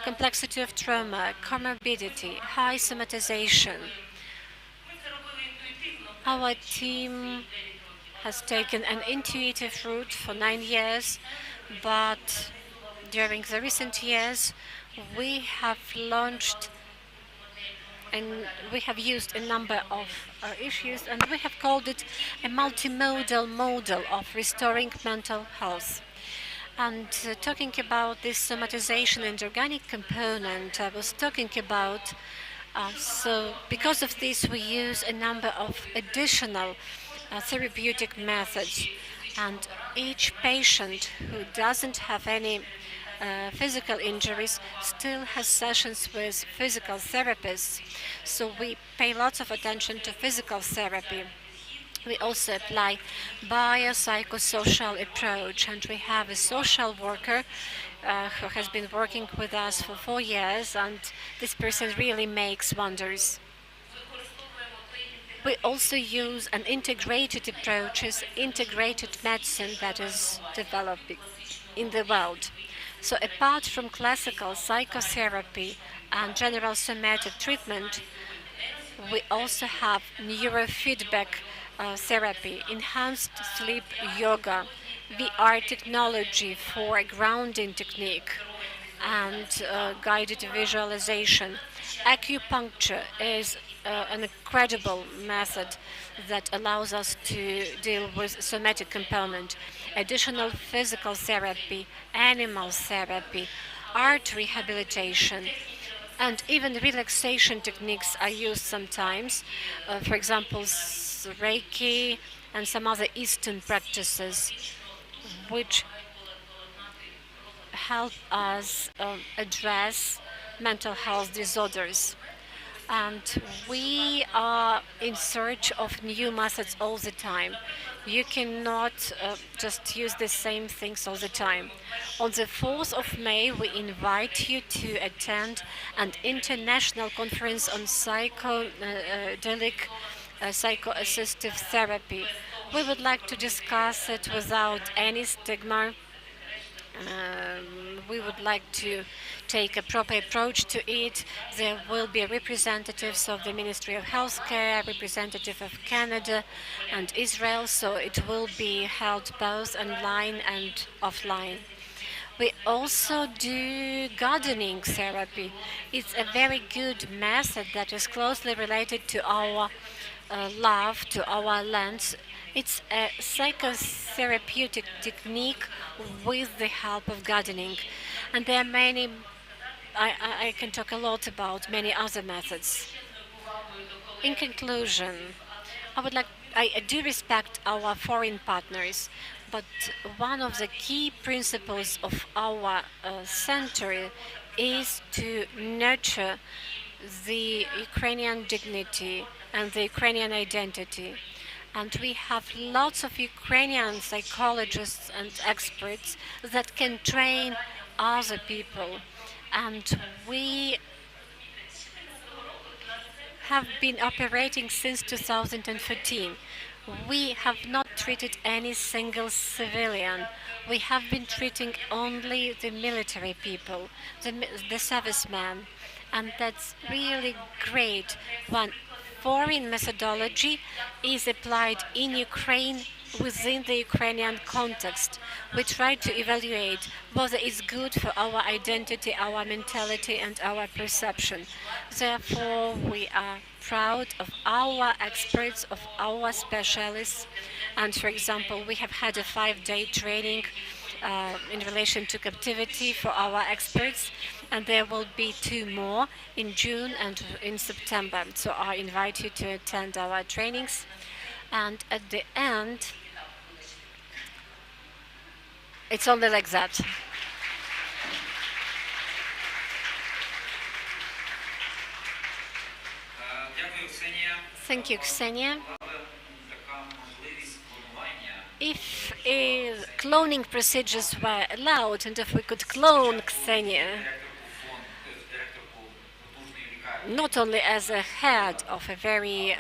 complexity of trauma, comorbidity, high somatization, our team has taken an intuitive route for 9 years, but during the recent years we have launched and we have used a number of issues, and we have called it a multimodal model of restoring mental health. And talking about this somatization and organic component, I was talking about, so because of this we use a number of additional therapeutic methods, and each patient who doesn't have any physical injuries still has sessions with physical therapists. So we pay lots of attention to physical therapy. We also apply biopsychosocial approach, and we have a social worker who has been working with us for 4 years, and this person really makes wonders. We also use an integrated approach, integrated medicine that is developing in the world. So apart from classical psychotherapy and general somatic treatment, we also have neurofeedback therapy, enhanced sleep yoga, VR technology for a grounding technique, and guided visualization. Acupuncture is an incredible method that allows us to deal with somatic component. Additional physical therapy, animal therapy, art rehabilitation, and even relaxation techniques are used sometimes. For example, Reiki and some other Eastern practices, which help us address mental health disorders. And we are in search of new methods all the time. You cannot just use the same things all the time. On the 4th of May, we invite you to attend an international conference on psychedelic psychoassistive therapy. We would like to discuss it without any stigma. We would like to take a proper approach to it. There will be representatives of the Ministry of Healthcare, representative of Canada and Israel, so it will be held both online and offline. We also do gardening therapy. It's a very good method that is closely related to our love, to our lands. It's a psychotherapeutic technique with the help of gardening. And there are many, I can talk a lot about many other methods. In conclusion, I do respect our foreign partners, but one of the key principles of our center is to nurture the Ukrainian dignity and the Ukrainian identity. And we have lots of Ukrainian psychologists and experts that can train other people. And we have been operating since 2014. We have not treated any single civilian. We have been treating only the military people, the servicemen. And that's really great when foreign methodology is applied in Ukraine within the Ukrainian context. We try to evaluate whether it's good for our identity, our mentality, and our perception. Therefore, we are proud of our experts, of our specialists. And for example, we have had a 5-day training in relation to captivity for our experts, and there will be 2 more in June and in September. So I invite you to attend our trainings. And at the end, it's only like that. Thank you, Ksenia. If cloning procedures were allowed, and if we could clone Ksenia, not only as a head of a very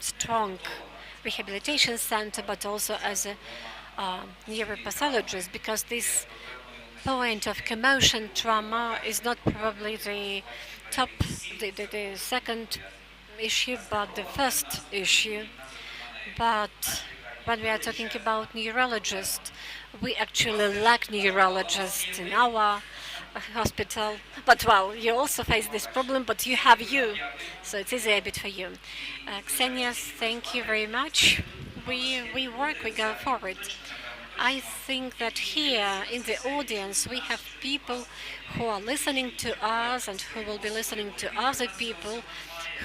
strong rehabilitation center, but also as a neuropathologist, because this point of commotion trauma is not probably the top, the second issue, but the first issue. But when we are talking about neurologists, we actually lack neurologists in our hospital. But well, you also face this problem, but you have you, so it's easier a bit for you. Ksenia, thank you very much. We work, we go forward. I think that here in the audience we have people who are listening to us and who will be listening to other people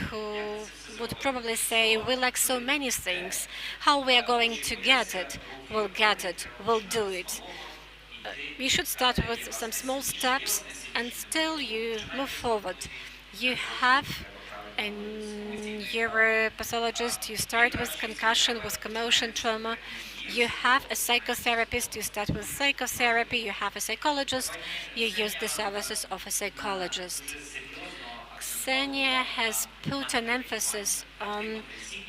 who would probably say, we like so many things. How we are going to get it? We'll get it. We'll do it. You should start with some small steps and still you move forward. You have a neuropathologist, you start with concussion, with commotion trauma. You have a psychotherapist, you start with psychotherapy. You have a psychologist, you use the services of a psychologist. Ksenia has put an emphasis on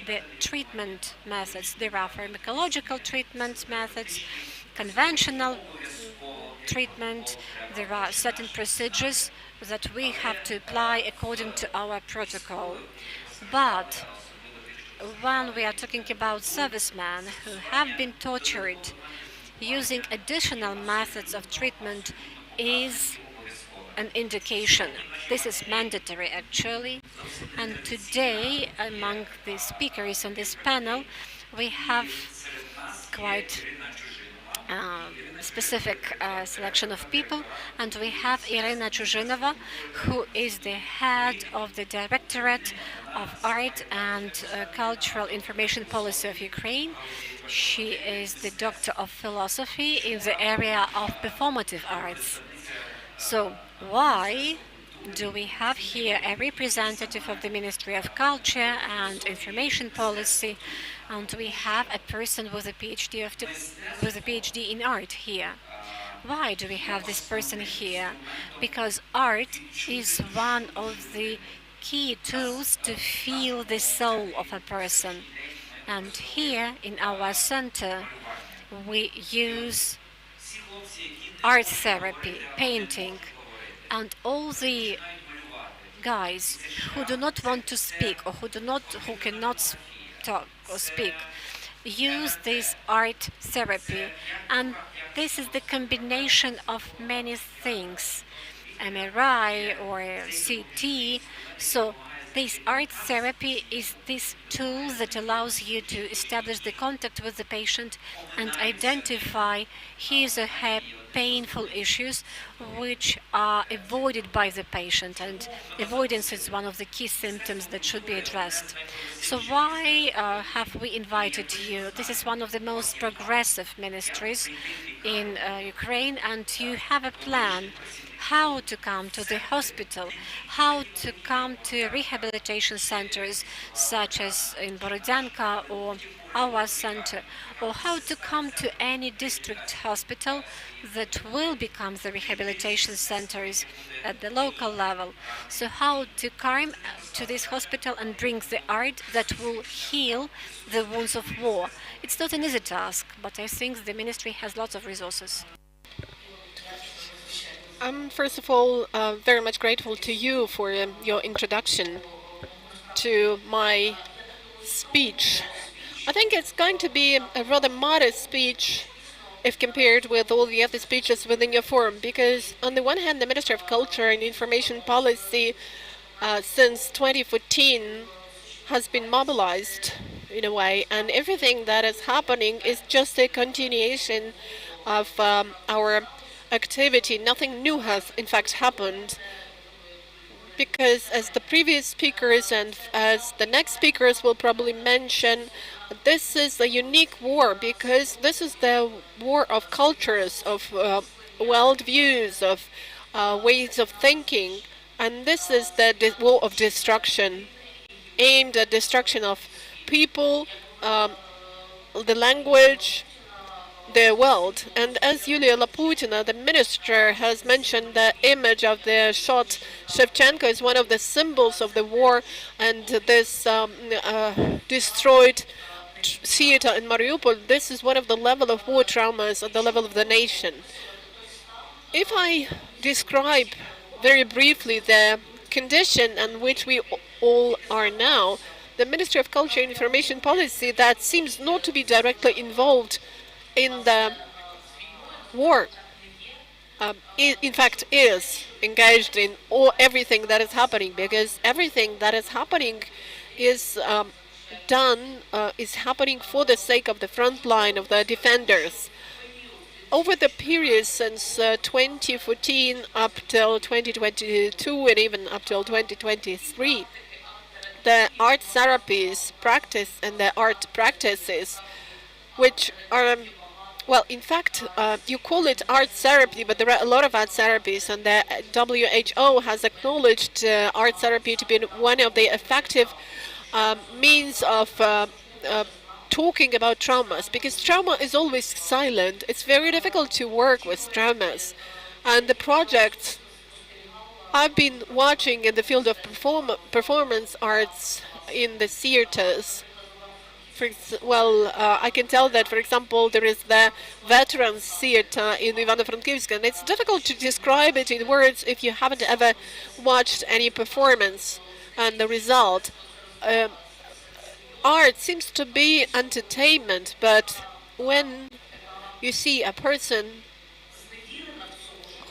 the treatment methods. There are pharmacological treatment methods, conventional treatment. There are certain procedures that we have to apply according to our protocol. But when we are talking about servicemen who have been tortured, using additional methods of treatment is an indication. This is mandatory actually. And today, among the speakers on this panel, we have quite specific selection of people, and we have Irina Chuzhinova, who is the head of the Directorate of Art and Cultural Information Policy of Ukraine. She is the Doctor of Philosophy in the area of performative arts. So why do we have here a representative of the Ministry of Culture and Information Policy, and we have a person with a PhD in art here? Why do we have this person here? Because art is one of the key tools to feel the soul of a person. And here in our center, we use art therapy, painting, and all the guys who do not want to speak or who cannot talk or speak use this art therapy, and this is the combination of many things, MRI or CT. So this art therapy is this tool that allows you to establish the contact with the patient and identify his or her painful issues which are avoided by the patient, and avoidance is one of the key symptoms that should be addressed. So why have we invited you? This is one of the most progressive ministries in Ukraine, and you have a plan how to come to the hospital, how to come to rehabilitation centers such as in Borodyanka or our center, or how to come to any district hospital that will become the rehabilitation centers at the local level. So how to come to this hospital and bring the art that will heal the wounds of war. It's not an easy task, but I think the ministry has lots of resources. I'm first of all very much grateful to you for your introduction to my speech. I think it's going to be a rather modest speech if compared with all the other speeches within your forum, because on the one hand, the Minister of Culture and Information Policy since 2014 has been mobilized in a way, and everything that is happening is just a continuation of our activity. Nothing new has in fact happened, because as the previous speakers and as the next speakers will probably mention, this is a unique war because this is the war of cultures, of world views, of ways of thinking, and this is the war of destruction, aimed at destruction of people, the language, the world. And as Yulia Laputina, the minister, has mentioned, the image of the shot Shevchenko is one of the symbols of the war, and this destroyed theater in Mariupol, this is one of the level of war traumas at the level of the nation. If I describe very briefly the condition in which we all are now, the Ministry of Culture and Information Policy that seems not to be directly involved in the war, in fact is engaged in everything that is happening, because everything that is happening is is happening for the sake of the front line of the defenders. Over the period since 2014 up till 2022 and even up till 2023, the art therapies practice and the art practices, which are, well, in fact, you call it art therapy, but there are a lot of art therapies, and the WHO has acknowledged art therapy to be one of the effective means of talking about traumas, because trauma is always silent. It's very difficult to work with traumas. And the projects I've been watching in the field of performance arts in the theaters, I can tell that, for example, there is the Veterans Theater in Ivano-Frankivsk, and it's difficult to describe it in words if you haven't ever watched any performance. And the result, art seems to be entertainment, but when you see a person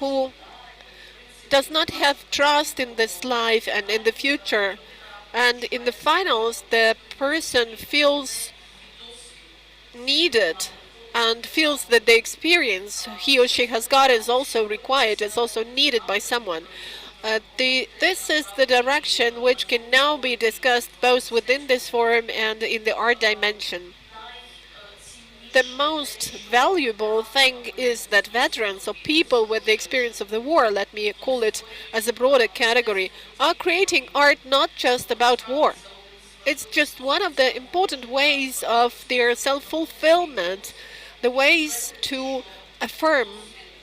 who does not have trust in this life and in the future, and in the finals the person feels needed and feels that the experience he or she has got is also required, is also needed by someone. This is the direction which can now be discussed both within this forum and in the art dimension. The most valuable thing is that veterans, or people with the experience of the war, let me call it as a broader category, are creating art not just about war. It's just one of the important ways of their self-fulfillment, the ways to affirm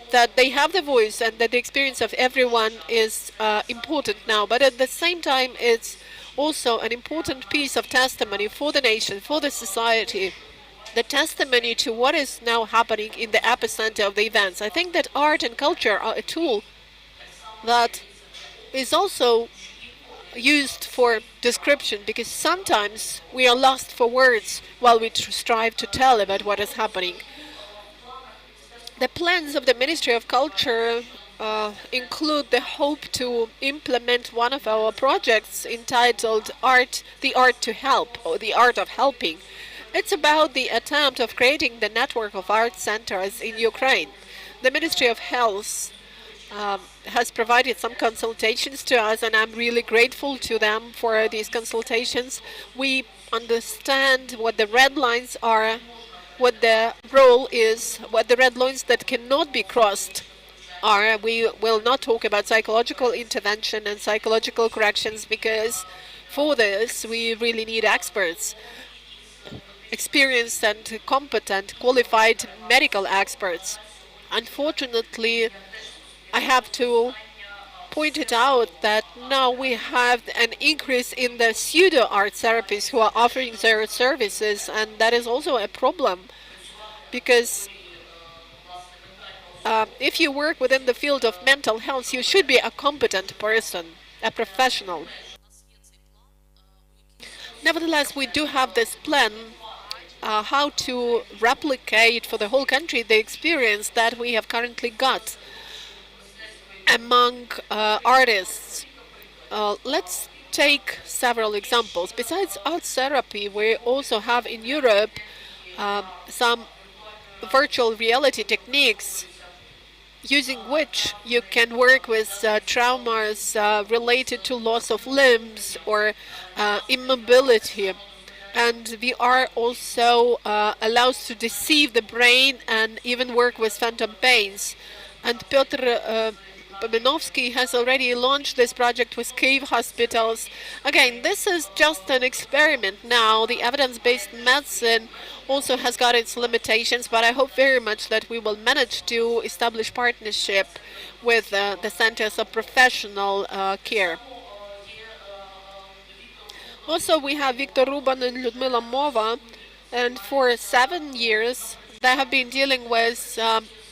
that they have the voice and that the experience of everyone is important now. But at the same time, it's also an important piece of testimony for the nation, for the society, the testimony to what is now happening in the epicenter of the events. I think that art and culture are a tool that is also used for description, because sometimes we are lost for words while we strive to tell about what is happening. The plans of the Ministry of Culture include the hope to implement one of our projects entitled The Art to Help, or The Art of Helping. It's about the attempt of creating the network of art centers in Ukraine. The Ministry of Health has provided some consultations to us, and I'm really grateful to them for these consultations. We understand what the red lines are, what the role is, what the red lines that cannot be crossed are. We will not talk about psychological intervention and psychological corrections, because for this we really need experts, experienced and competent, qualified medical experts. Unfortunately, I have to point it out that now we have an increase in the pseudo art therapists who are offering their services, and that is also a problem, because if you work within the field of mental health, you should be a competent person, a professional. Nevertheless, we do have this plan how to replicate for the whole country the experience that we have currently got among artists. Let's take several examples. Besides art therapy, we also have in Europe some virtual reality techniques using which you can work with traumas related to loss of limbs or immobility. And VR also allows to deceive the brain and even work with phantom pains. And Piotr Pomenovsky has already launched this project with cave hospitals. Again, this is just an experiment now. The evidence-based medicine also has got its limitations, but I hope very much that we will manage to establish partnership with the centers of professional care. Also, we have Viktor Ruban and Lyudmila Mova, and for 7 years they have been dealing with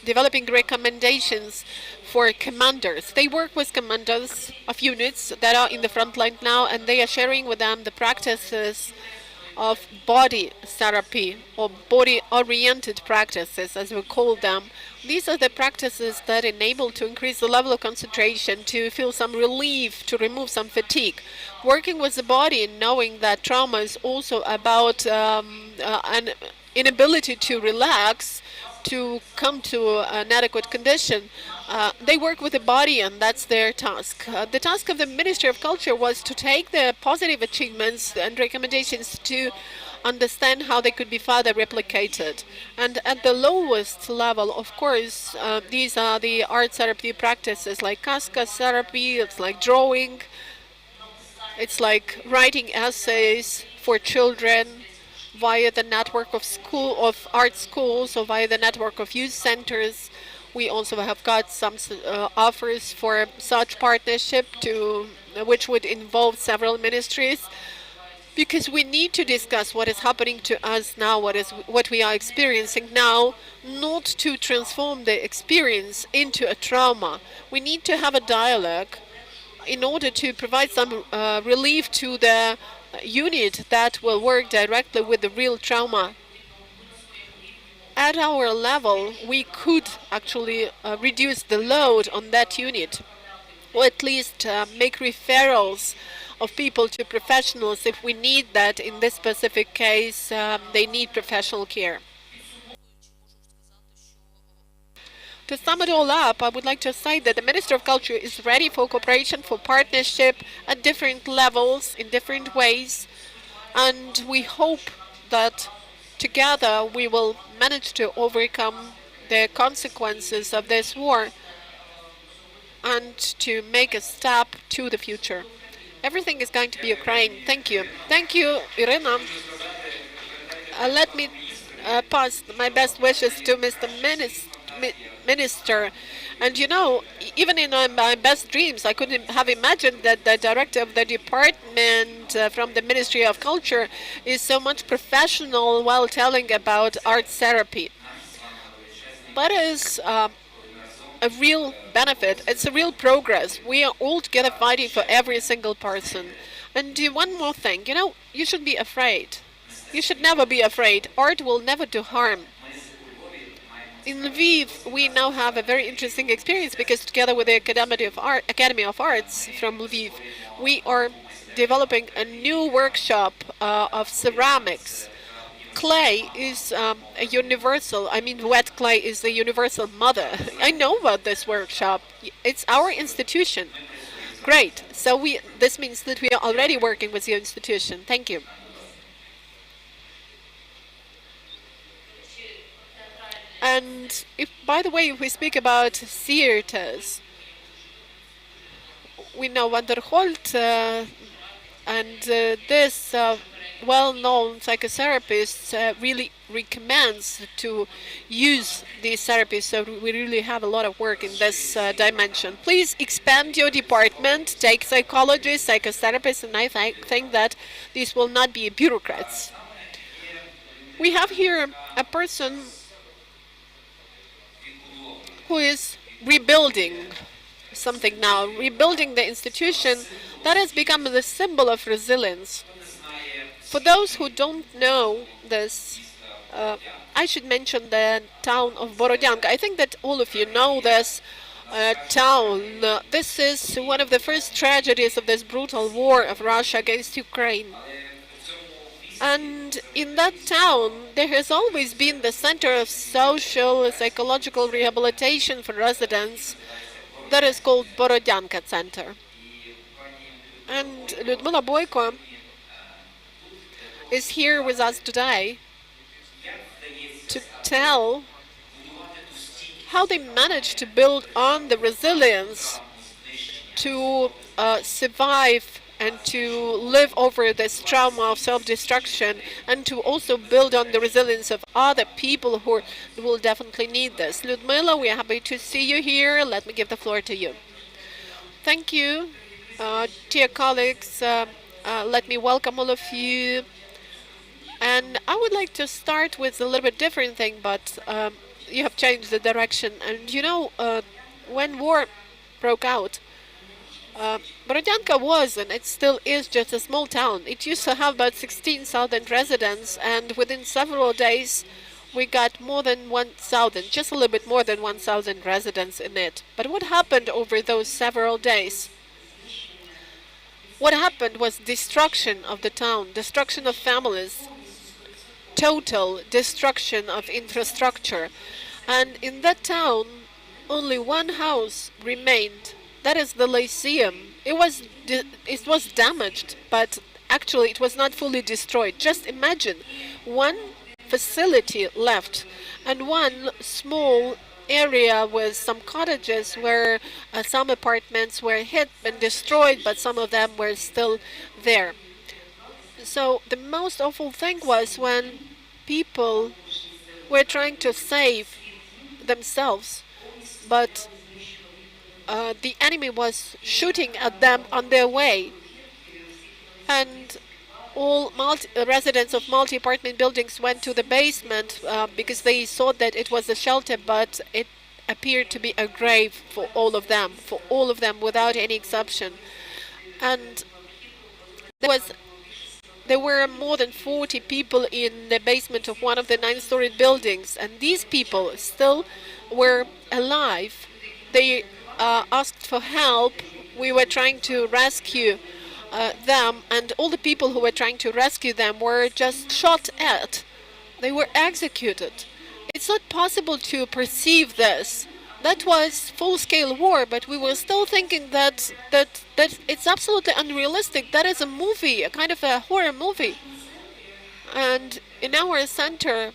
developing recommendations for commanders. They work with commanders of units that are in the front line now, and they are sharing with them the practices of body therapy or body-oriented practices, as we call them. These are the practices that enable to increase the level of concentration, to feel some relief, to remove some fatigue. Working with the body and knowing that trauma is also about an inability to relax, to come to an adequate condition. They work with the body, and that's their task. The task of the Ministry of Culture was to take the positive achievements and recommendations to understand how they could be further replicated. And at the lowest level, of course, these are the art therapy practices like cascade therapy, it's like drawing, it's like writing essays for children via the network of art schools or via the network of youth centers. We also have got some offers for such partnership which would involve several ministries, because we need to discuss what is happening to us now, what we are experiencing now, not to transform the experience into a trauma. We need to have a dialogue in order to provide some relief to the unit that will work directly with the real trauma. At our level, we could actually reduce the load on that unit, or at least make referrals of people to professionals if we need that. In this specific case, they need professional care. To sum it all up, I would like to say that the Minister of Culture is ready for cooperation, for partnership at different levels, in different ways, and we hope that together we will manage to overcome the consequences of this war and to make a step to the future. Everything is going to be Ukraine. Thank you. Thank you, Irina. Let me pass my best wishes to Mr. Minister. And you know, even in my best dreams, I couldn't have imagined that the director of the department from the Ministry of Culture is so much professional while telling about art therapy. That is a real benefit. It's a real progress. We are all together fighting for every single person. And one more thing, you know, you shouldn't be afraid. You should never be afraid. Art will never do harm. In Lviv, we now have a very interesting experience, because together with the Academy of Arts from Lviv, we are developing a new workshop of ceramics. Clay is a universal, wet clay is the universal mother. I know about this workshop. It's our institution. Great. So this means that we are already working with your institution. Thank you. And by the way, if we speak about theaters, we know Van der Holt and this well-known psychotherapist really recommends to use these therapies, so we really have a lot of work in this dimension. Please expand your department, take psychologists, psychotherapists, and I think that these will not be bureaucrats. We have here a person who is rebuilding something now, rebuilding the institution that has become the symbol of resilience. For those who don't know this, I should mention the town of Borodyanka. I think that all of you know this. town. This is one of the first tragedies of this brutal war of Russia against Ukraine. And in that town, there has always been the center of social, psychological rehabilitation for residents that is called Borodyanka Center. And Lyudmila Boyko is here with us today to tell how they managed to build on the resilience to survive and to live over this trauma of self-destruction, and to also build on the resilience of other people who will definitely need this. Lyudmila, we are happy to see you here. Let me give the floor to you. Thank you, dear colleagues. Let me welcome all of you. And I would like to start with a little bit different thing, but you have changed the direction. And you know, when war broke out, Borodyanka was, and it still is, just a small town. It used to have about 16,000 residents, and within several days we got more than 1,000, just a little bit more than 1,000 residents in it. But what happened over those several days? What happened was destruction of the town, destruction of families, total destruction of infrastructure. And in that town, only one house remained. That is the Lyceum. It was damaged, but actually it was not fully destroyed. Just imagine, one facility left and one small area with some cottages where some apartments were hit and destroyed, but some of them were still there. So the most awful thing was when people were trying to save themselves, but the enemy was shooting at them on their way. And all residents of multi-apartment buildings went to the basement because they thought that it was a shelter, but it appeared to be a grave for all of them without any exception. And there were more than 40 people in the basement of one of the 9-story buildings, and these people still were alive. They asked for help. We were trying to rescue them, and all the people who were trying to rescue them were just shot at. They were executed. It's not possible to perceive this. That was full-scale war, but we were still thinking that it's absolutely unrealistic. That is a movie, a kind of a horror movie. And in our center,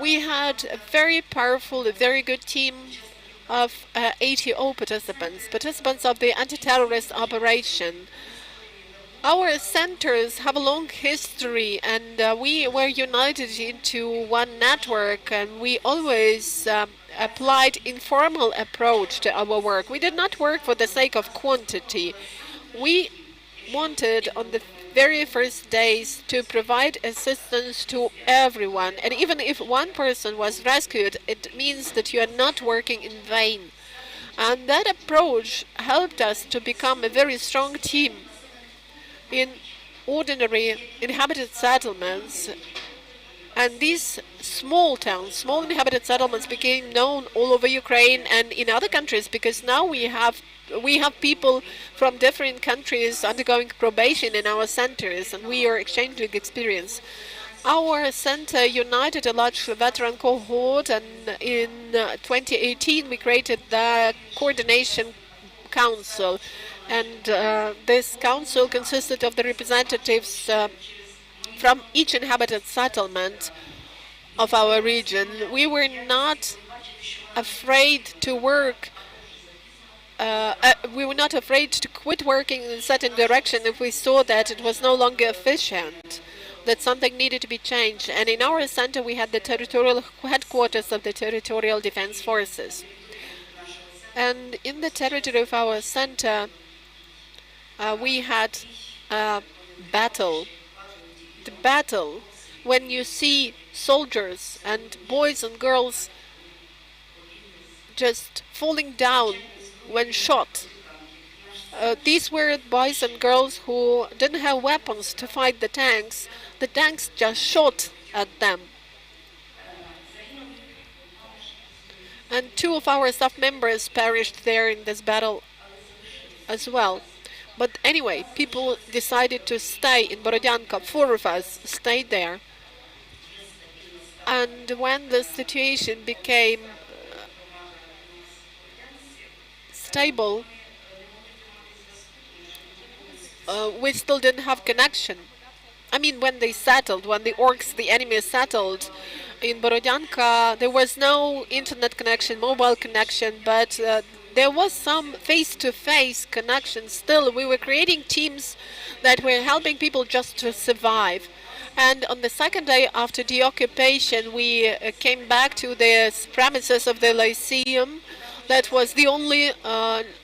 we had a very powerful, a very good team of ATO participants of the anti-terrorist operation. Our centers have a long history, and we were united into one network, and we always applied informal approach to our work. We did not work for the sake of quantity. We wanted on the very first days to provide assistance to everyone, and even if one person was rescued, it means that you are not working in vain. And that approach helped us to become a very strong team in ordinary inhabited settlements. And these small towns, small inhabited settlements, became known all over Ukraine and in other countries, because now we have people from different countries undergoing probation in our centers, and we are exchanging experience. Our center united a large veteran cohort, and in 2018 we created the Coordination Council. And this council consisted of the representatives from each inhabited settlement of our region. We were not afraid to work. We were not afraid to quit working in a certain direction if we saw that it was no longer efficient, that something needed to be changed. And in our center, we had the territorial headquarters of the Territorial Defense Forces. And in the territory of our center, we had a battle. The battle, when you see soldiers and boys and girls just falling down when shot. These were boys and girls who didn't have weapons to fight the tanks. The tanks just shot at them. And 2 of our staff members perished there in this battle as well. But anyway, people decided to stay in Borodyanka. 4 of us stayed there. And when the situation became stable, we still didn't have connection. I mean, when they settled, when the orcs, the enemy settled in Borodyanka, there was no internet connection, mobile connection, but there was some face-to-face connection still. We were creating teams that were helping people just to survive. And on the second day after the occupation, we came back to the premises of the Lyceum. That was the only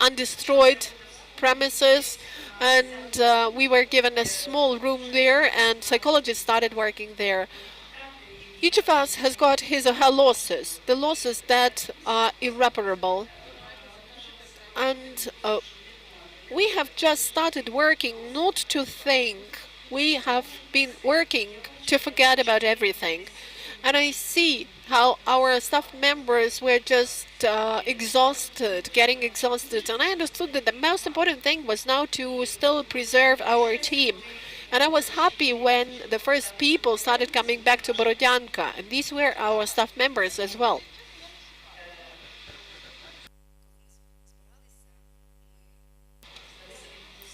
undestroyed premises. And we were given a small room there, and psychologists started working there. Each of us has got his or her losses, the losses that are irreparable. And we have just started working not to think. We have been working to forget about everything. And I see how our staff members were just exhausted, getting exhausted. And I understood that the most important thing was now to still preserve our team. And I was happy when the first people started coming back to Borodyanka. And these were our staff members as well.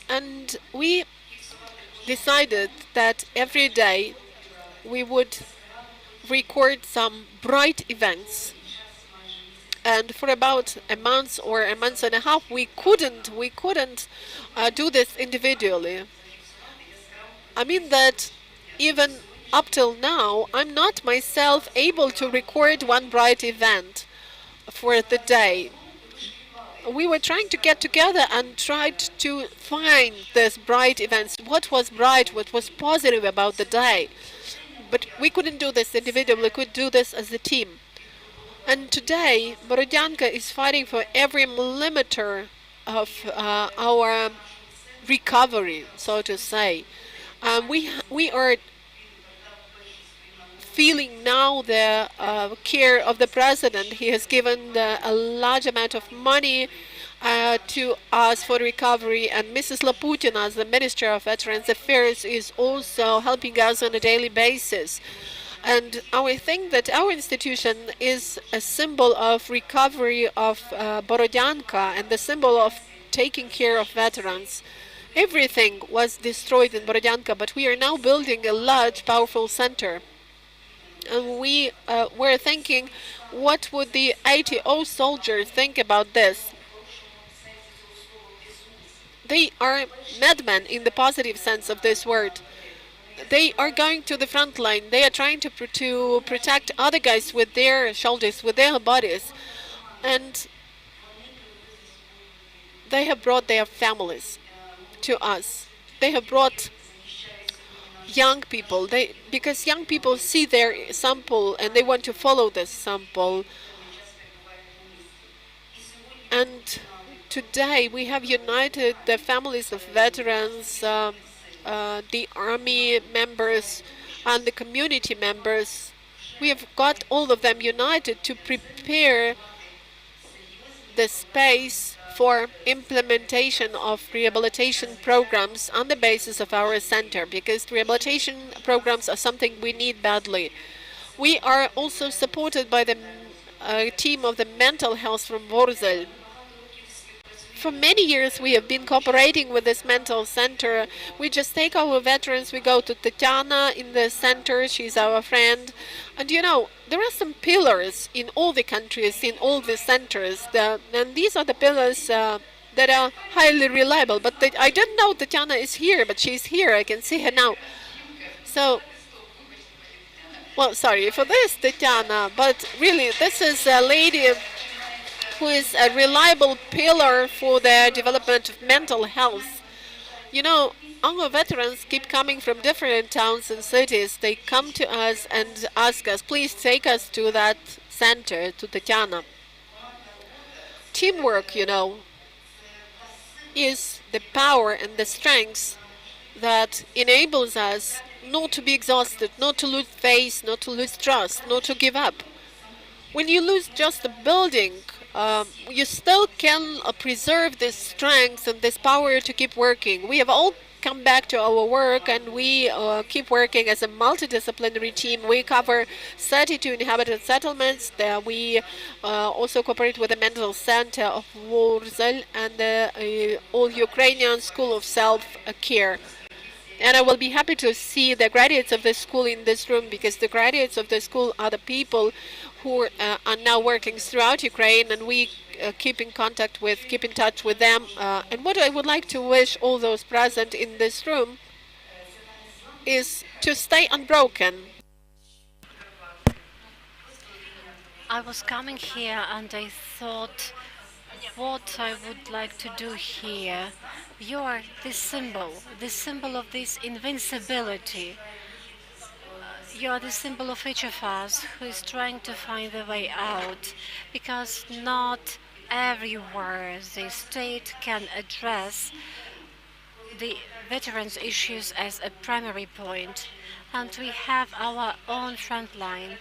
And we decided that every day we would record some bright events. And for about a month or a month and a half, we couldn't do this individually. I mean that even up till now, I'm not myself able to record one bright event for the day. We were trying to get together and tried to find these bright events. What was bright, what was positive about the day. But we couldn't do this individually, we could do this as a team. And today, Borodyanka is fighting for every millimeter of our recovery, so to say. We are feeling now the care of the president. He has given a large amount of money to us for recovery, and Mrs. Laputina, as the Minister of Veterans Affairs, is also helping us on a daily basis. And I think that our institution is a symbol of recovery of Borodyanka and the symbol of taking care of veterans. Everything was destroyed in Borodyanka, but we are now building a large, powerful center. And we were thinking, what would the ATO soldiers think about this? They are madmen in the positive sense of this word. They are going to the front line. They are trying to protect other guys with their shoulders, with their bodies. And they have brought their families to us. They have brought young people. Because young people see their example and they want to follow this example. And today we have united the families of veterans, the army members and the community members. We have got all of them united to prepare the space for implementation of rehabilitation programs on the basis of our center, because rehabilitation programs are something we need badly. We are also supported by the team of the mental health from Vorzel. For many years we have been cooperating with this mental center. We just take our veterans, we go to Tatiana in the center, she's our friend. And you know, there are some pillars in all the countries, in all the centers, and these are the pillars that are highly reliable. But I didn't know Tatiana is here, but she's here, I can see her now. So, well, sorry for this, Tatiana, but really, this is a lady who is a reliable pillar for the development of mental health. You know, our veterans keep coming from different towns and cities. They come to us and ask us, please take us to that center, to Tatiana. Teamwork, you know, is the power and the strength that enables us not to be exhausted, not to lose faith, not to lose trust, not to give up. when you lose just a building, you still can preserve this strength and this power to keep working. We have all come back to our work and we keep working as a multidisciplinary team. We cover 32 inhabited settlements. There we also cooperate with the mental center of Warzel and the All Ukrainian School of Self-Care. And I will be happy to see the graduates of the school in this room, because the graduates of the school are the people who are now working throughout Ukraine, and we keep in touch with them. And what I would like to wish all those present in this room is to stay unbroken. I was coming here and I thought what I would like to do here. You are the symbol of this invincibility. You are the symbol of each of us who is trying to find the way out, because not everywhere the state can address the veterans' issues as a primary point. And we have our own front line,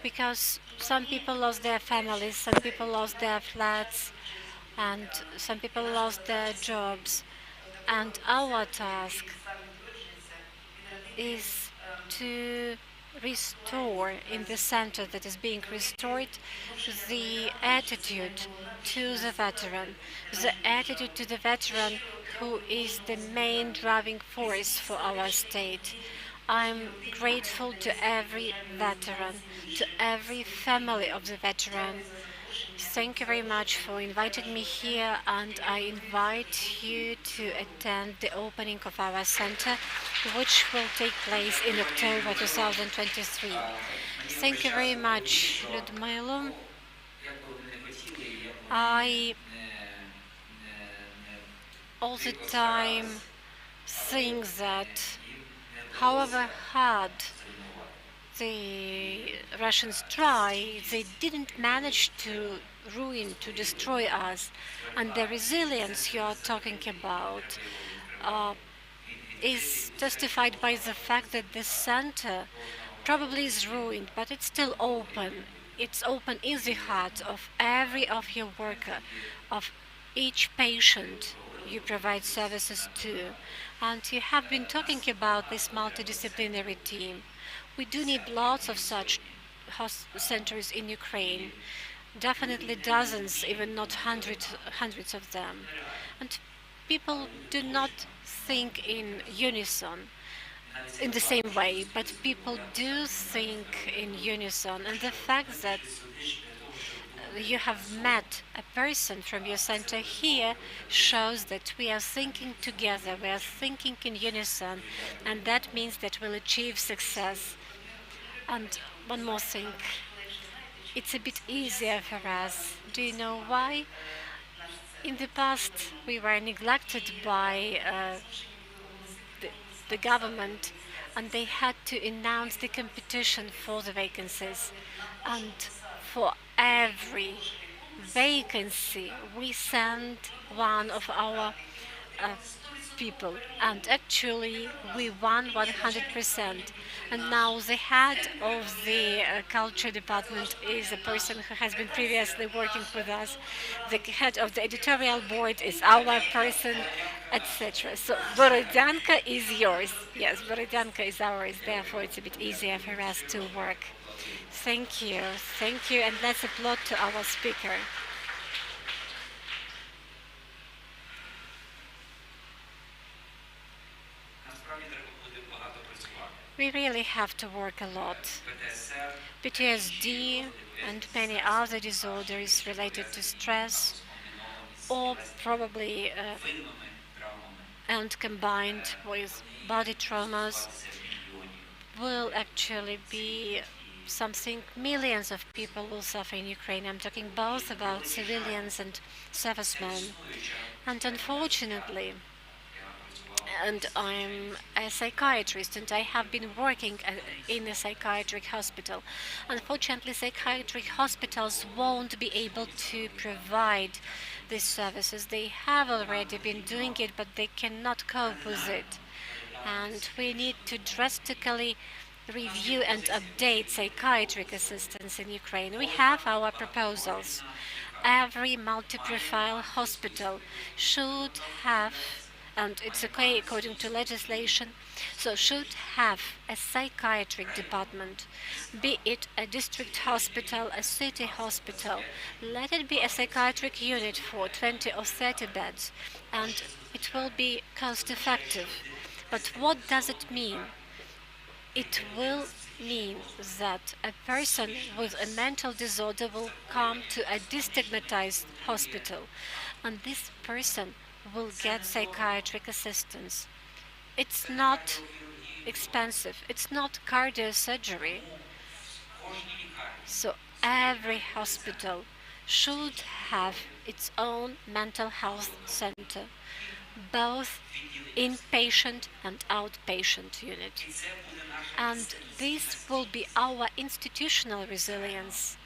because some people lost their families, some people lost their flats, and some people lost their jobs. And our task is to restore in the center that is being restored the attitude to the attitude to the veteran who is the main driving force for our state. I'm grateful to every veteran, to every family of the veteran. Thank you very much for inviting me here, and I invite you to attend the opening of our center, which will take place in October 2023. Thank you very much, Ludmila. I all the time think that however hard the Russians try, they didn't manage to destroy us. And the resilience you are talking about is testified by the fact that the center probably is ruined, but it's still open. It's open in the heart of every of your worker, of each patient you provide services to. And you have been talking about this multidisciplinary team. We do need lots of such centers in Ukraine. Definitely dozens, even not hundreds of them. And people do not think in unison in the same way, but people do think in unison. And the fact that you have met a person from your center here shows that we are thinking together, we are thinking in unison, and that means that we'll achieve success. And one more thing, it's a bit easier for us. Do you know why? In the past, we were neglected by the government, and they had to announce the competition for the vacancies. And for every vacancy, we sent one of our people, and actually we won 100%. And now the head of the culture department is a person who has been previously working with us. The head of the editorial board is our person, etc. So Borodyanka is yours. Yes, Borodyanka is ours. Therefore, it's a bit easier for us to work. Thank you, and let's applaud to our speaker. We really have to work a lot. PTSD and many other disorders related to stress, or probably and combined with body traumas, will actually be something millions of people will suffer in Ukraine. I'm talking both about civilians and servicemen. And unfortunately, and I'm a psychiatrist, and I have been working in a psychiatric hospital. Unfortunately, psychiatric hospitals won't be able to provide these services. They have already been doing it, but they cannot cope with it. And we need to drastically review and update psychiatric assistance in Ukraine, we have our proposals. Every multi-profile hospital should have, and it's okay according to legislation, so should have a psychiatric department, be it a district hospital, a city hospital. Let it be a psychiatric unit for 20 or 30 beds, and it will be cost effective. But what does it mean? It will mean that a person with a mental disorder will come to a destigmatized hospital, and this person will get psychiatric assistance. It's not expensive, it's not cardio surgery. So every hospital should have its own mental health center, both inpatient and outpatient unit. And this will be our institutional resilience,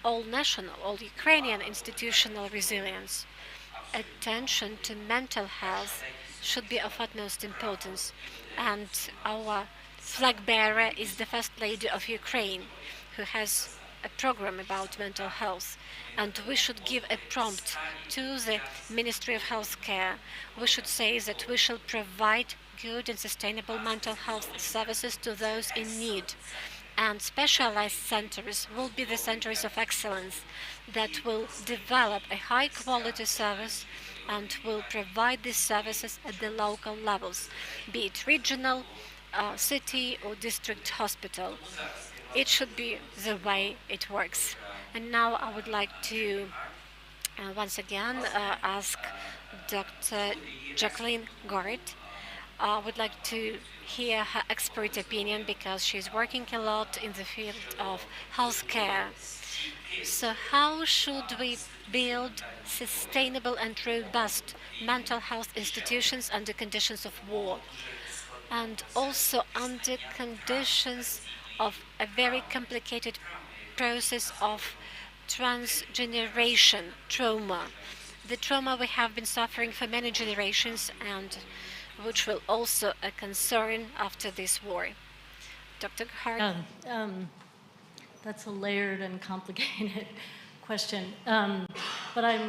all national, all Ukrainian institutional resilience. Attention to mental health should be of utmost importance, and our flag bearer is the First Lady of Ukraine, who has a program about mental health, and we should give a prompt to the Ministry of Healthcare. We should say that we shall provide good and sustainable mental health services to those in need, and specialized centers will be the centers of excellence that will develop a high quality service and will provide these services at the local levels, be it regional, city or district hospital. It should be the way it works. And now I would like to once again ask Dr. Jacqueline Gort. I would like to hear her expert opinion because she's working a lot in the field of healthcare. So how should we build sustainable and robust mental health institutions under conditions of war, and also under conditions of a very complicated process of transgeneration trauma, the trauma we have been suffering for many generations and which will also a concern after this war. Dr. Hart? That's a layered and complicated question. But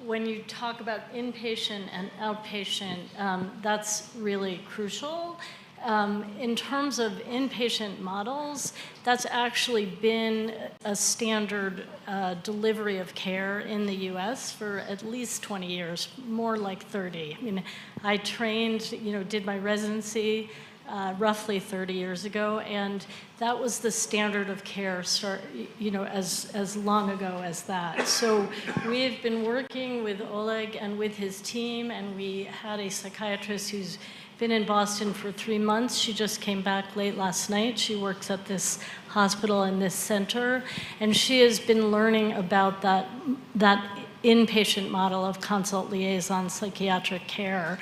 when you talk about inpatient and outpatient, that's really crucial. In terms of inpatient models, that's actually been a standard delivery of care in the US for at least 20 years, more like 30. I mean, I trained, did my residency roughly 30 years ago, and that was the standard of care as long ago as that. So we've been working with Oleg and with his team, and we had a psychiatrist who's been in Boston for 3 months. She just came back late last night. She works at this hospital and this center, and she has been learning about that inpatient model of consult liaison psychiatric care.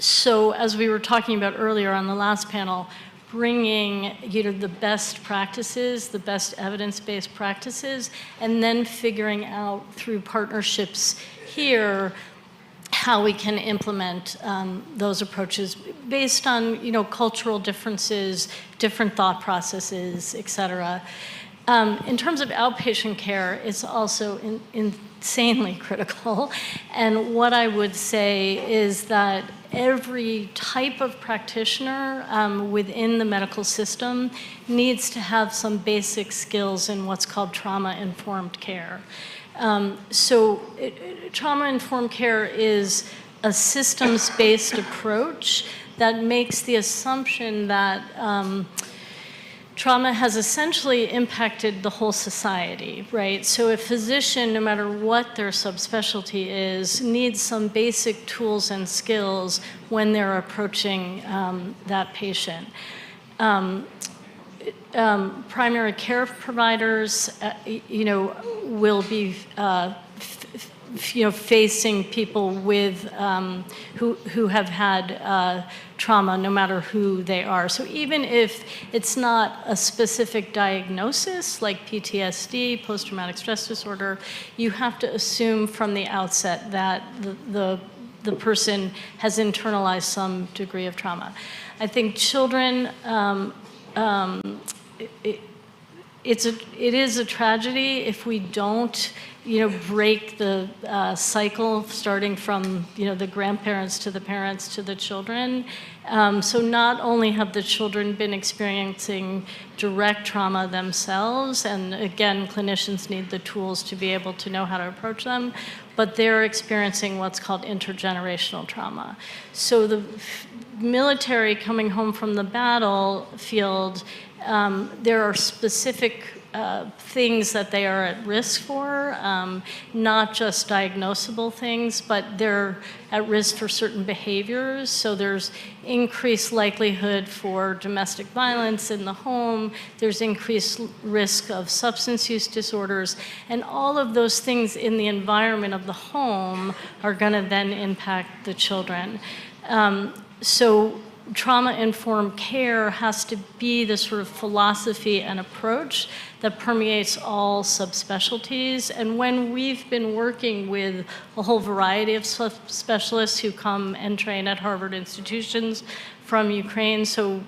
So as we were talking about earlier on the last panel, bringing the best practices, the best evidence-based practices, and then figuring out through partnerships here how we can implement those approaches based on cultural differences, different thought processes, et cetera. In terms of outpatient care, it's also insanely critical. And what I would say is that every type of practitioner within the medical system needs to have some basic skills in what's called trauma-informed care. Trauma-informed care is a systems-based approach that makes the assumption that trauma has essentially impacted the whole society, right? So a physician, no matter what their subspecialty is, needs some basic tools and skills when they're approaching that patient. Primary care providers, will be facing people with who have had trauma, no matter who they are. So even if it's not a specific diagnosis like PTSD, post-traumatic stress disorder, you have to assume from the outset that the the person has internalized some degree of trauma. I think children, it is a tragedy if we don't, break the cycle starting from, the grandparents to the parents to the children. So not only have the children been experiencing direct trauma themselves, and again, clinicians need the tools to be able to know how to approach them, but they're experiencing what's called intergenerational trauma. So the military coming home from the battlefield, there are specific things that they are at risk for, not just diagnosable things, but they're at risk for certain behaviors. So there's increased likelihood for domestic violence in the home, there's increased risk of substance use disorders, and all of those things in the environment of the home are going to then impact the children. So trauma-informed care has to be the sort of philosophy and approach that permeates all subspecialties. And when we've been working with a whole variety of specialists who come and train at Harvard institutions from Ukraine, so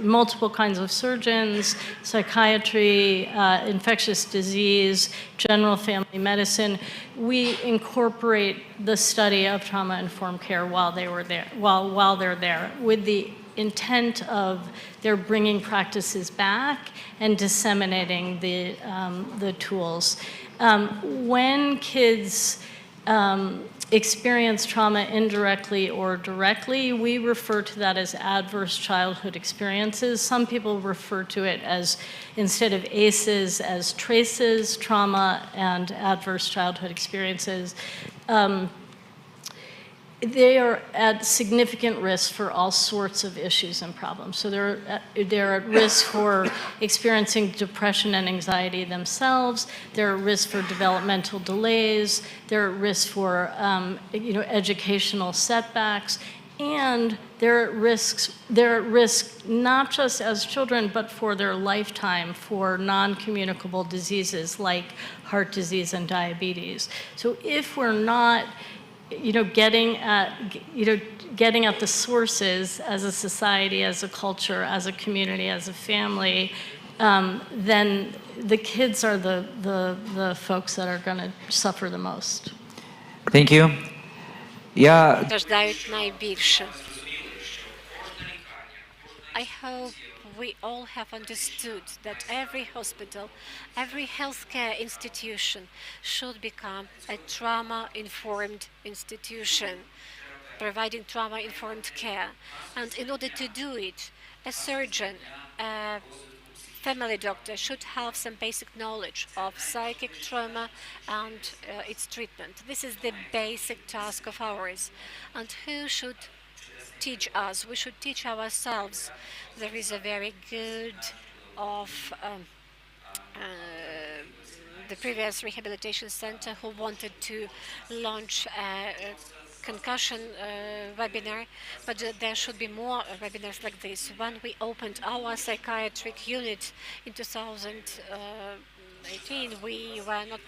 multiple kinds of surgeons, psychiatry, infectious disease, general family medicine, we incorporate the study of trauma-informed care while they're there, with the intent of they're bringing practices back and disseminating the tools. When kids experience trauma indirectly or directly, we refer to that as adverse childhood experiences. Some people refer to it as, instead of ACEs, as traces, trauma, and adverse childhood experiences. They are at significant risk for all sorts of issues and problems. So they're at risk for experiencing depression and anxiety themselves. They're at risk for developmental delays. They're at risk for educational setbacks, and they're at risk not just as children, but for their lifetime for non-communicable diseases like heart disease and diabetes. So if we're not getting at the sources as a society, as a culture, as a community, as a family, then the kids are the folks that are going to suffer the most. Thank you. Yeah. Страждають найбільше. I hope we all have understood that every hospital, every healthcare institution should become a trauma-informed institution, providing trauma-informed care. And in order to do it, a surgeon, a family doctor should have some basic knowledge of psychic trauma and its treatment. This is the basic task of ours. And who should teach us? We should teach ourselves. There is a very good of the previous rehabilitation center who wanted to launch a concussion webinar, but there should be more webinars like this. When we opened our psychiatric unit in 2018, we were not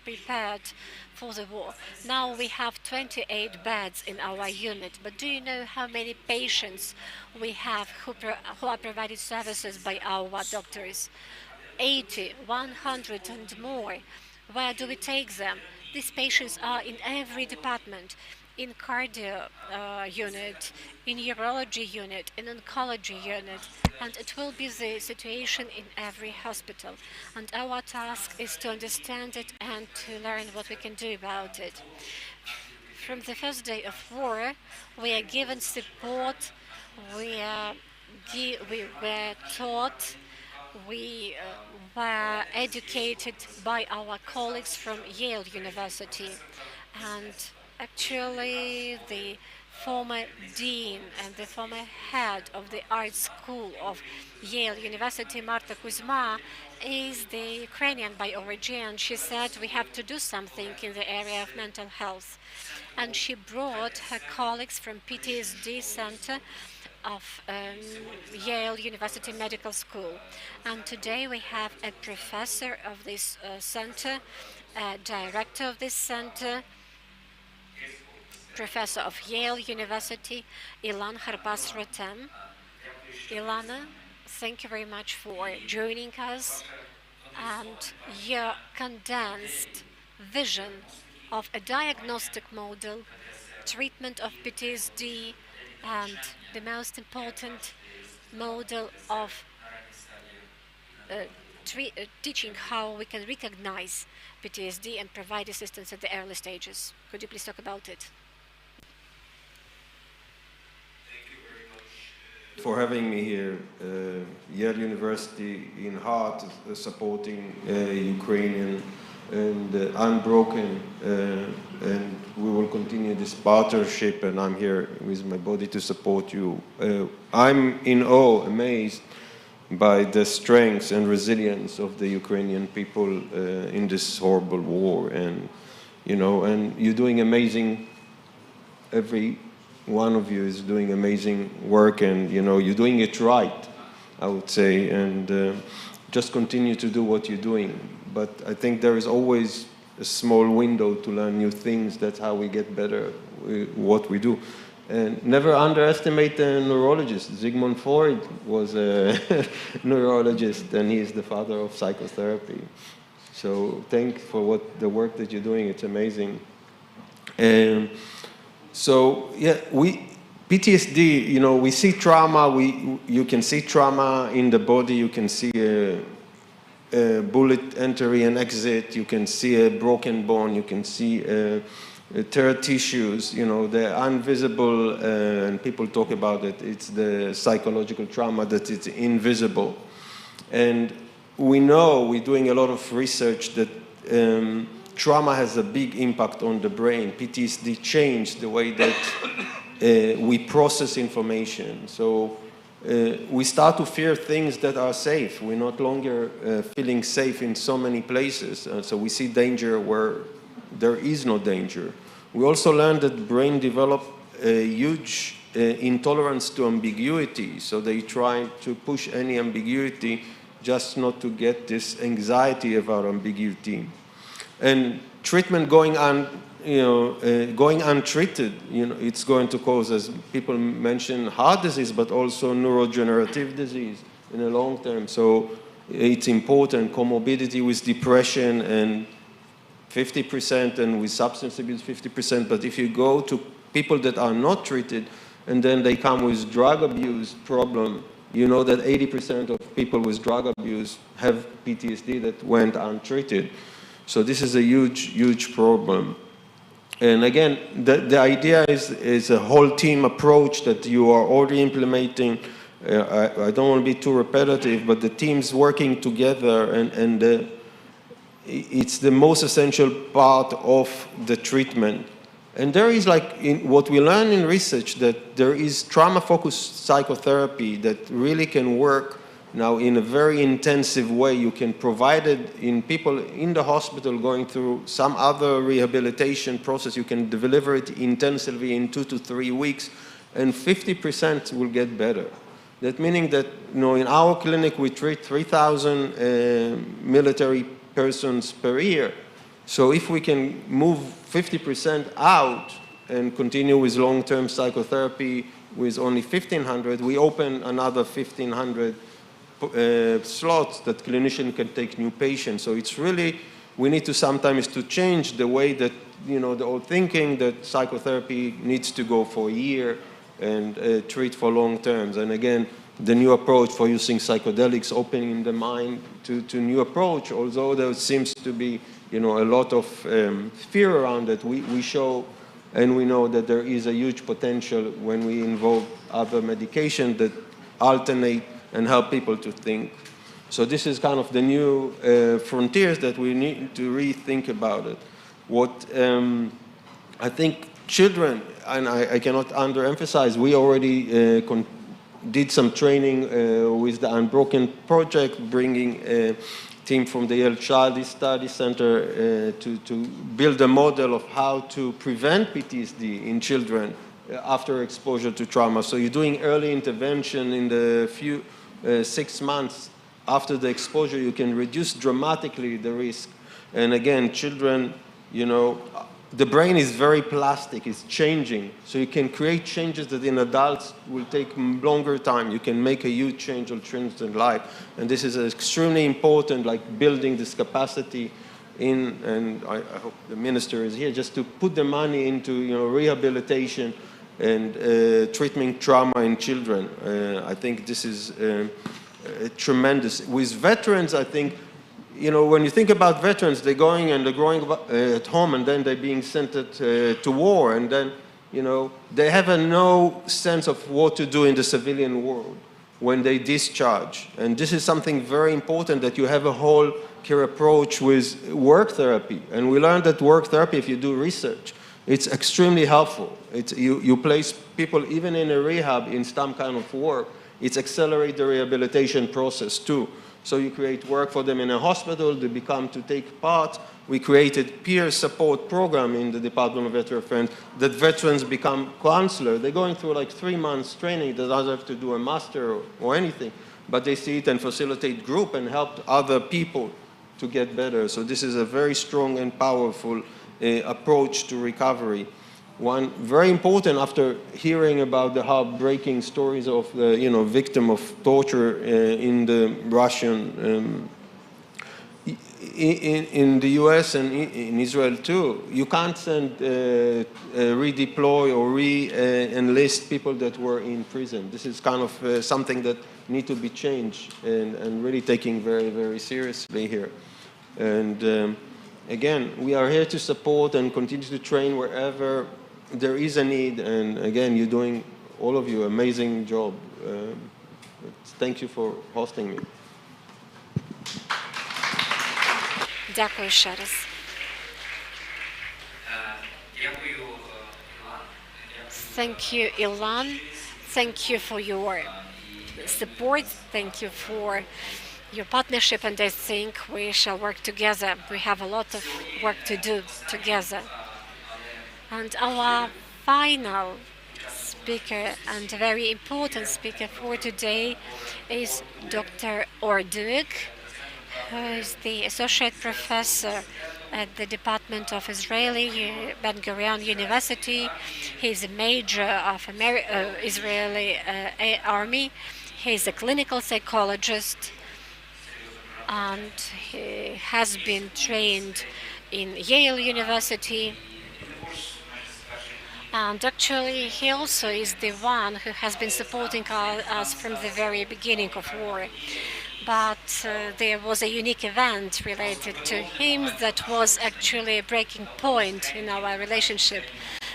prepared for the war. Now we have 28 beds in our unit, but do you know how many patients we have who are provided services by our doctors? 80, 100 and more. Where do we take them? These patients are in every department, in cardio unit, in urology unit, in oncology unit, and it will be the situation in every hospital. And our task is to understand it and to learn what we can do about it. From the first day of war, we are given support, we were taught, we were educated by our colleagues from Yale University. And actually, the former dean and the former head of the art school of Yale University, Marta Kuzma, is the Ukrainian by origin. And she said we have to do something in the area of mental health. And she brought her colleagues from PTSD Center of Yale University Medical School. And today we have a professor of this center, a director of this center, professor of Yale University, Ilan Harbas-Rotem. Ilana, thank you very much for joining us and your condensed vision of a diagnostic model, treatment of PTSD, and the most important model of teaching how we can recognize PTSD and provide assistance at the early stages. Could you please talk about it? For having me here. Yale University in heart supporting Ukrainian and unbroken, and we will continue this partnership, and I'm here with my body to support you. I'm in awe, amazed by the strength and resilience of the Ukrainian people in this horrible war, and and you're doing amazing. Every one of you is doing amazing work, and you're doing it right, I would say, and just continue to do what you're doing. But I think there is always a small window to learn new things. That's how we get better what we do. And never underestimate a neurologist. Sigmund Freud was a neurologist, and he's the father of psychotherapy. So thanks for the work that you're doing. It's amazing. So yeah, PTSD, we see trauma. You can see trauma in the body. You can see a bullet entry and exit. You can see a broken bone. You can see tear tissues. They're invisible, and people talk about it. It's the psychological trauma that is invisible. And we know, we're doing a lot of research that trauma has a big impact on the brain. PTSD changed the way that we process information. So we start to fear things that are safe. We're not longer feeling safe in so many places. So we see danger where there is no danger. We also learned that the brain developed a huge intolerance to ambiguity. So they try to push any ambiguity just not to get this anxiety about ambiguity. And treatment going untreated, it's going to cause, as people mention, heart disease, but also neurodegenerative disease in the long term. So it's important, comorbidity with depression and 50%, and with substance abuse 50%. But if you go to people that are not treated, and then they come with drug abuse problem, you know that 80% of people with drug abuse have PTSD that went untreated. So this is a huge, huge problem. And again, the idea is a whole team approach that you are already implementing. I don't want to be too repetitive, but the team's working together, and it's the most essential part of the treatment. And there is, what we learn in research, that there is trauma-focused psychotherapy that really can work now in a very intensive way. You can provide it in people in the hospital going through some other rehabilitation process. You can deliver it intensively in 2 to 3 weeks, and 50% will get better. That meaning that, in our clinic we treat 3,000 military persons per year. So if we can move 50% out and continue with long-term psychotherapy with only 1,500, we open another 1,500 slots that clinician can take new patients. So it's really, we need to sometimes to change the way that, the old thinking that psychotherapy needs to go for a year and treat for long terms. And again, the new approach for using psychedelics, opening the mind to new approach, although there seems to be, a lot of fear around it, we show and we know that there is a huge potential when we involve other medication that alternate and help people to think. So this is kind of the new frontiers that we need to rethink about it. What I think children, and I cannot underemphasize, we already did some training with the Unbroken Project, bringing a team from the Yale Child Study Center to build a model of how to prevent PTSD in children after exposure to trauma. So you're doing early intervention in the 6 months after the exposure. You can reduce dramatically the risk. And again, children, the brain is very plastic, it's changing. So you can create changes that in adults will take longer time. You can make a huge change or change in life. And this is extremely important, like building this capacity in, and I hope the minister is here, just to put the money into rehabilitation and treatment trauma in children. I think this is tremendous. With veterans, I think, when you think about veterans, they're going and they're growing up at home, and then they're being sent to war, and then, they have no sense of what to do in the civilian world when they discharge. And this is something very important, that you have a whole care approach with work therapy. And we learned that work therapy, if you do research, it's extremely helpful. You place people, even in a rehab, in some kind of work. It's accelerate the rehabilitation process too. So you create work for them in a hospital, they become to take part. We created peer support program in the Department of Veteran Affairs that veterans become counselor. They're going through like 3 months training. They don't have to do a master or anything, but they see it and facilitate group and help other people to get better. So this is a very strong and powerful approach to recovery. One very important, after hearing about the heartbreaking stories of the victim of torture in the Russian, in the US and in Israel too, you can't send redeploy or re-enlist people that were in prison. This is kind of something that need to be changed and really taking very, very seriously here. And again, we are here to support and continue to train wherever there is a need, and again, you're doing, all of you, amazing job. Thank you for hosting me. Дякую ще раз. Thank you, Ilan. Thank you for your support. Thank you for your partnership, and I think we shall work together. We have a lot of work to do together. And our final speaker, and a very important speaker for today, is Dr. Ordug, who is the Associate Professor at the Department of Israeli Ben-Gurion University. He's a Major of Israeli Army. He's a clinical psychologist, and he has been trained in Yale University. And actually, he also is the one who has been supporting us from the very beginning of war. But there was a unique event related to him that was actually a breaking point in our relationship.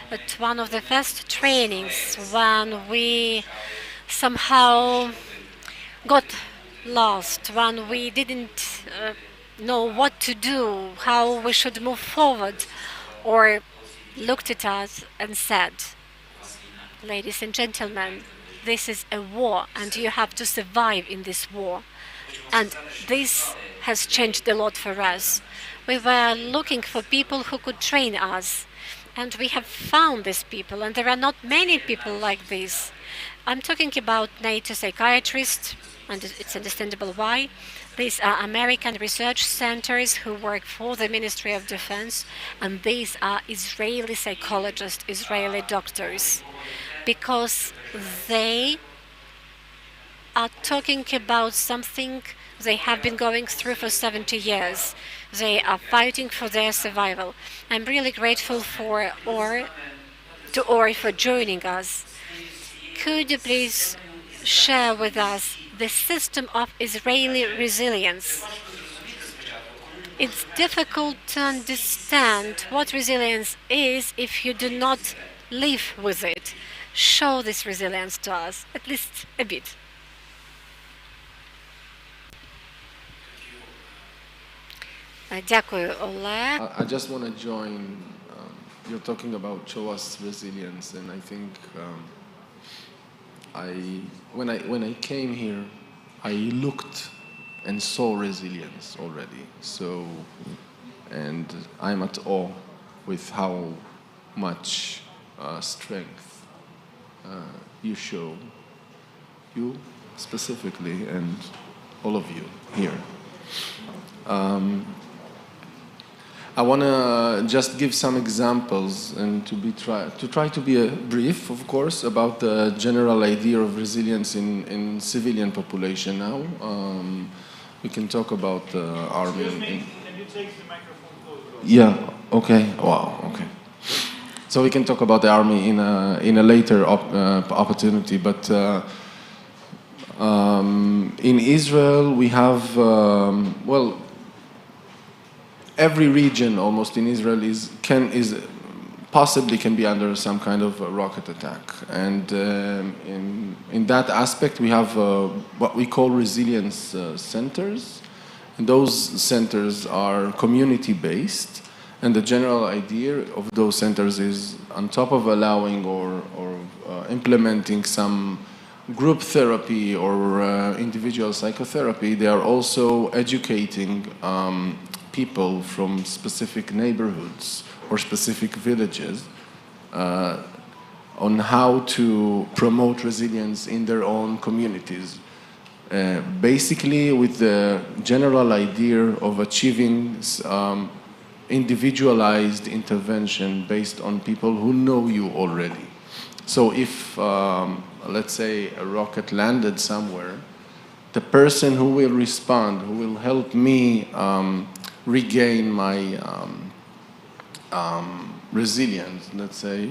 At one of the first trainings, when we somehow got lost, when we didn't know what to do, how we should move forward, or looked at us and said, "Ladies and gentlemen, this is a war, and you have to survive in this war." And this has changed a lot for us. We were looking for people who could train us, and we have found these people, and there are not many people like this. I'm talking about NATO psychiatrists, and it's understandable why. These are American research centers who work for the Ministry of Defense, and these are Israeli psychologists, Israeli doctors, because they are talking about something they have been going through for 70 years. They are fighting for their survival. I'm really grateful for Or for joining us. Could you please share with us the system of Israeli resilience? It's difficult to understand what resilience is if you do not live with it. Show this resilience to us, at least a bit. Дякую, Олег. I just want to join. You're talking about show us resilience, and I think when I came here, I looked and saw resilience already. So, and I'm at awe with how much strength you show, you specifically, and all of you here. I want to just give some examples and to try to be brief, of course, about the general idea of resilience in civilian population now. We can talk about the army. Excuse me, can you take the microphone closer? Yeah, okay, wow, okay. So we can talk about the army in a later opportunity, but in Israel we have, well, every region almost in Israel possibly can be under some kind of a rocket attack, and in that aspect we have what we call resilience centers, and those centers are community-based, and the general idea of those centers is, on top of allowing or implementing some group therapy or individual psychotherapy, they are also educating people from specific neighborhoods or specific villages on how to promote resilience in their own communities. Basically with the general idea of achieving individualized intervention based on people who know you already. So if, let's say, a rocket landed somewhere, the person who will respond, who will help me regain my resilience, let's say,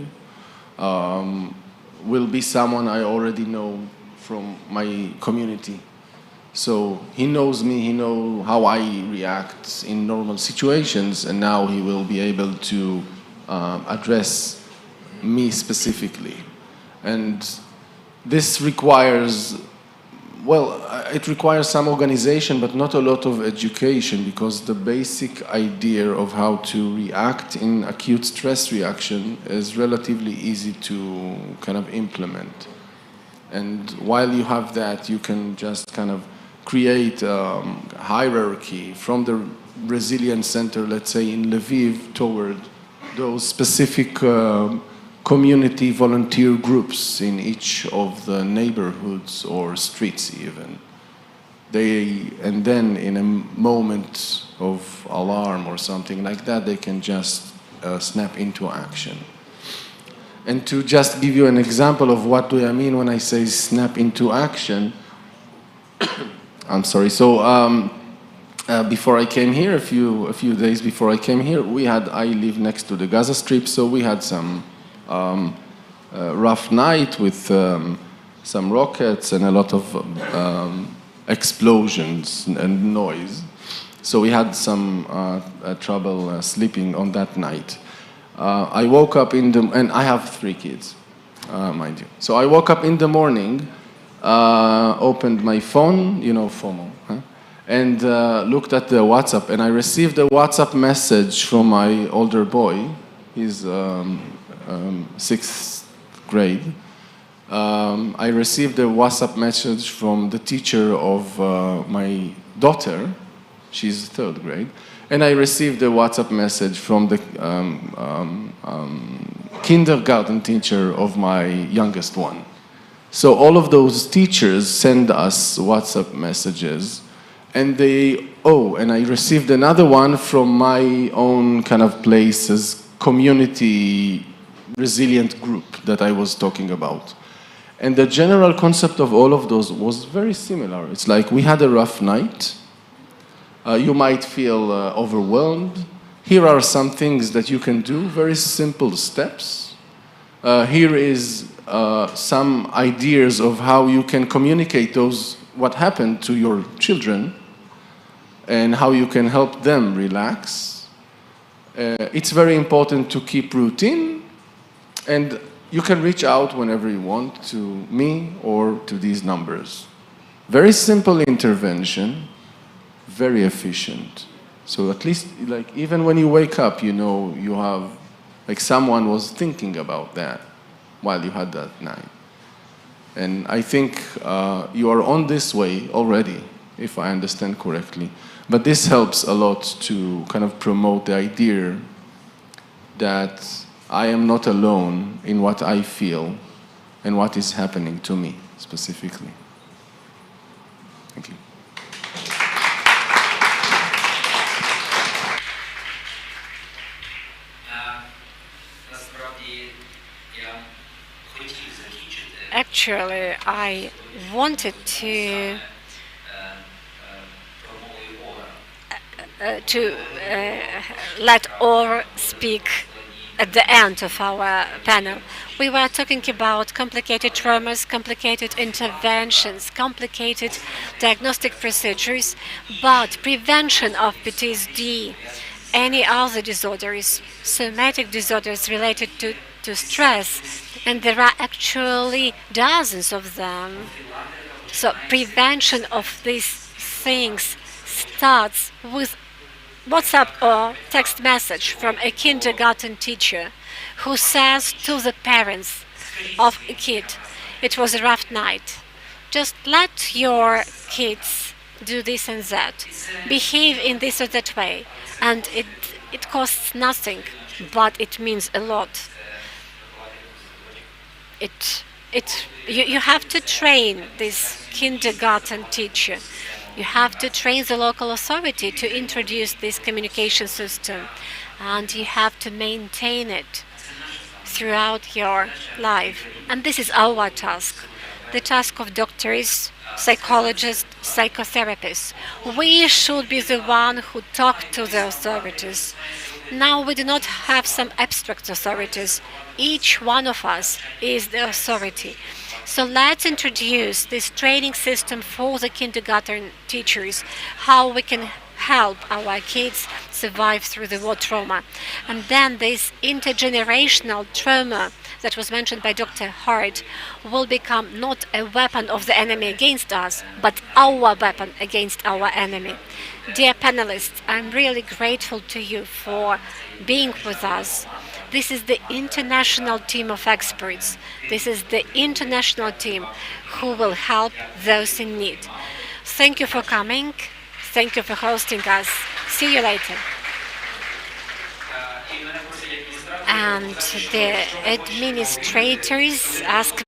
will be someone I already know from my community. So he knows me, he knows how I react in normal situations, and now he will be able to address me specifically. And this requires, well, it requires some organization, but not a lot of education, because the basic idea of how to react in acute stress reaction is relatively easy to kind of implement. And while you have that, you can just kind of create a hierarchy from the resilience center, let's say in Lviv, toward those specific community volunteer groups in each of the neighborhoods or streets even. And then in a moment of alarm or something like that, they can just snap into action. And to just give you an example of what do I mean when I say snap into action, I'm sorry. So before I came here, a few days before I came here, I live next to the Gaza Strip, so we had some rough night with some rockets and a lot of explosions and noise. So we had some trouble sleeping on that night. I woke up and I have 3 kids, mind you. So I woke up in the morning, opened my phone, you know, FOMO, huh? And looked at the WhatsApp, and I received a WhatsApp message from my older boy. He's 6th grade. I received a WhatsApp message from the teacher of my daughter. She's 3rd grade. And I received a WhatsApp message from the kindergarten teacher of my youngest one. So all of those teachers send us WhatsApp messages, and and I received another one from my own kind of place's community resilient group that I was talking about. And the general concept of all of those was very similar. It's like we had a rough night. You might feel overwhelmed. Here are some things that you can do, very simple steps. Here is some ideas of how you can communicate what happened to your children and how you can help them relax. It's very important to keep routine, and you can reach out whenever you want to me or to these numbers. Very simple intervention, very efficient. So at least, like, even when you wake up, you know you have, like, someone was thinking about that while you had that night. And I think you are on this way already, if I understand correctly. But this helps a lot to kind of promote the idea that I am not alone in what I feel and what is happening to me specifically. Thank you. Actually, I wanted to let Or speak at the end of our panel. We were talking about complicated traumas, complicated interventions, complicated diagnostic procedures, but prevention of PTSD, any other disorders, somatic disorders related to stress, and there are actually dozens of them. So prevention of these things starts with WhatsApp or text message from a kindergarten teacher who says to the parents of a kid, "It was a rough night. Just let your kids do this and that, behave in this or that way, and it costs nothing, but it means a lot." You have to train this kindergarten teacher. You have to train the local authority to introduce this communication system, and you have to maintain it throughout your life. And this is our task, the task of doctors, psychologists, psychotherapists. We should be the one who talk to the authorities. Now we do not have some abstract authorities. Each one of us is the authority. So let's introduce this training system for the kindergarten teachers, how we can help our kids survive through the war trauma. And then this intergenerational trauma that was mentioned by Dr. Hart will become not a weapon of the enemy against us, but our weapon against our enemy. Dear panelists, I'm really grateful to you for being with us. This is the international team of experts. This is the international team who will help those in need. Thank you for coming. Thank you for hosting us. See you later. And the administrators ask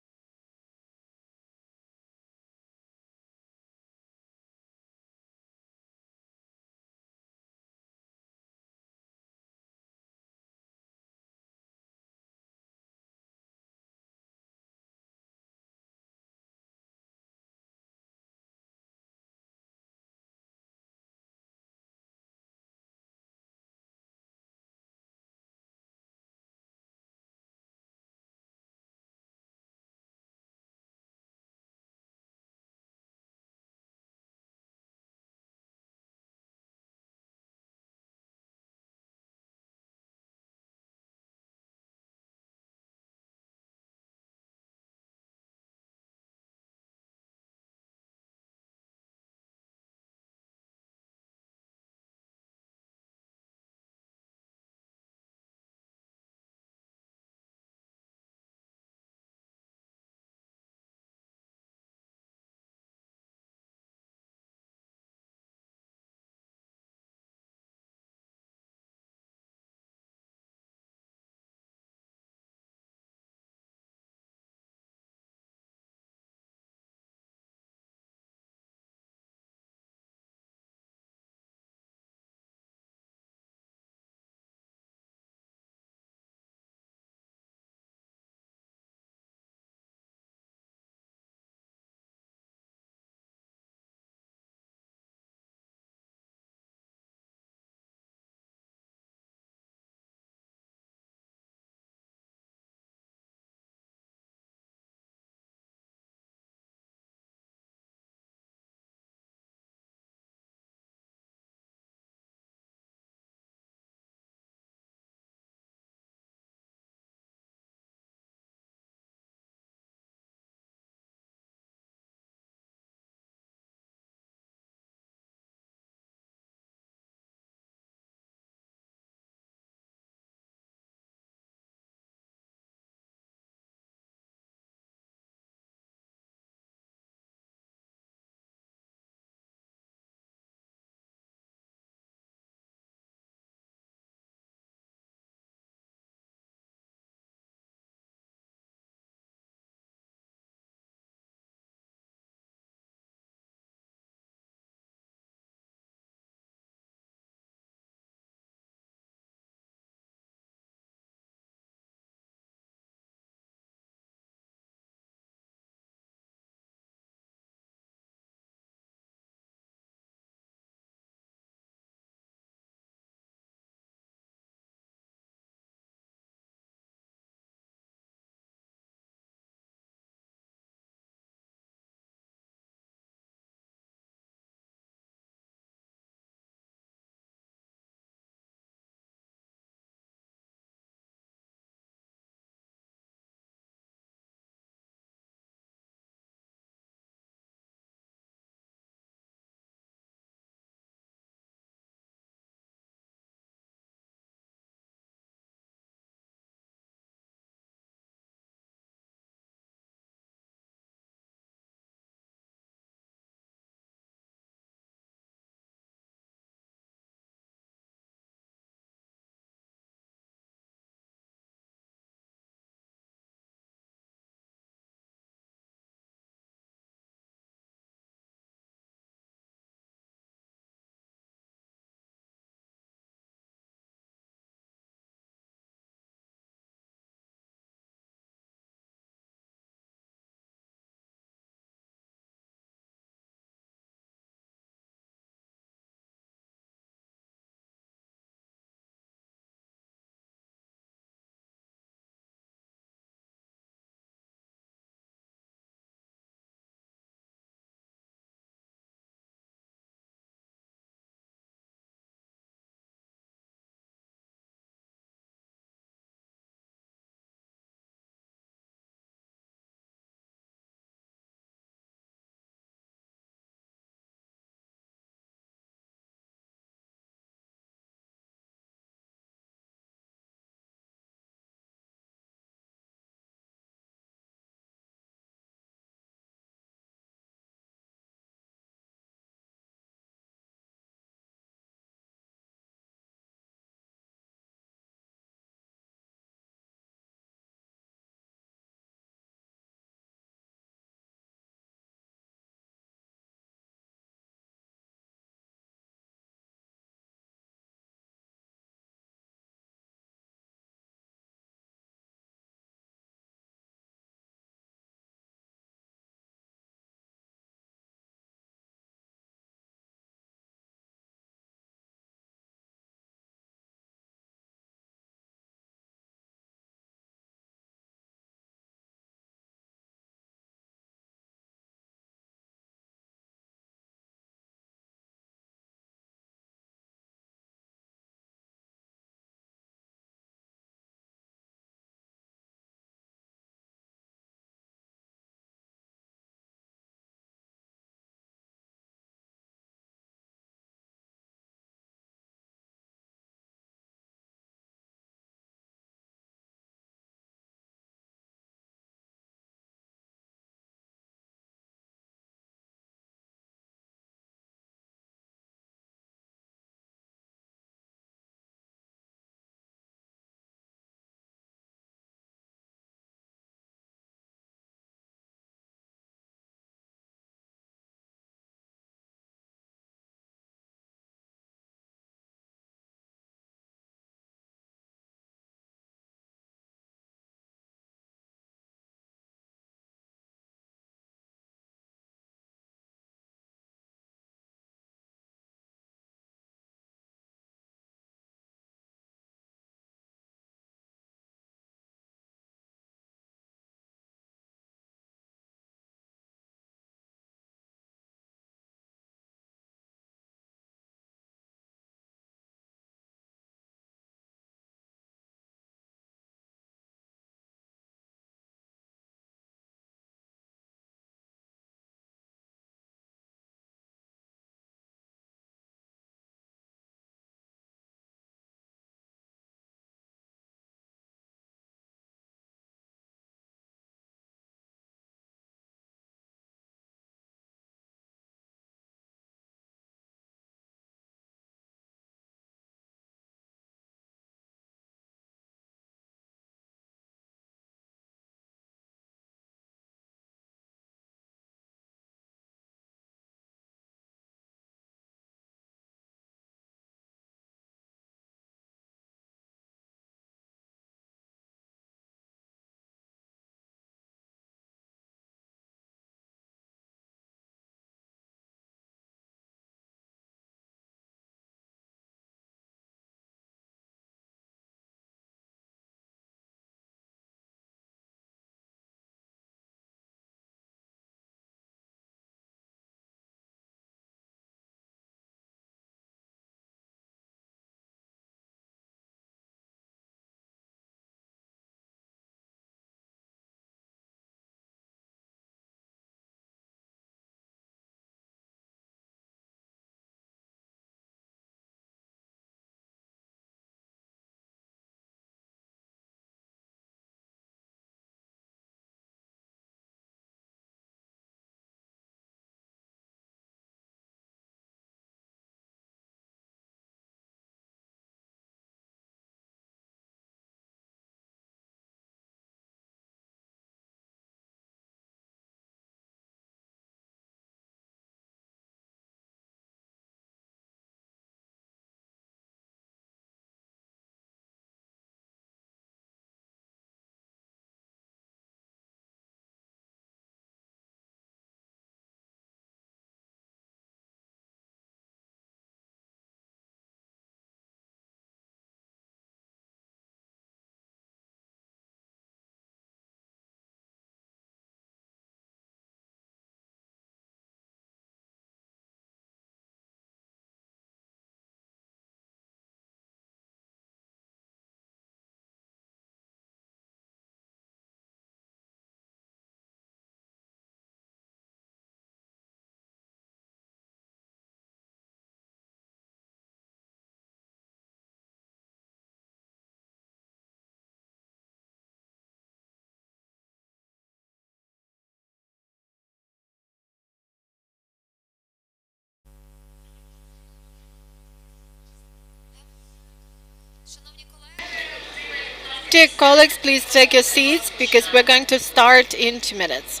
Dear colleagues, please take your seats because we're going to start in 2 minutes.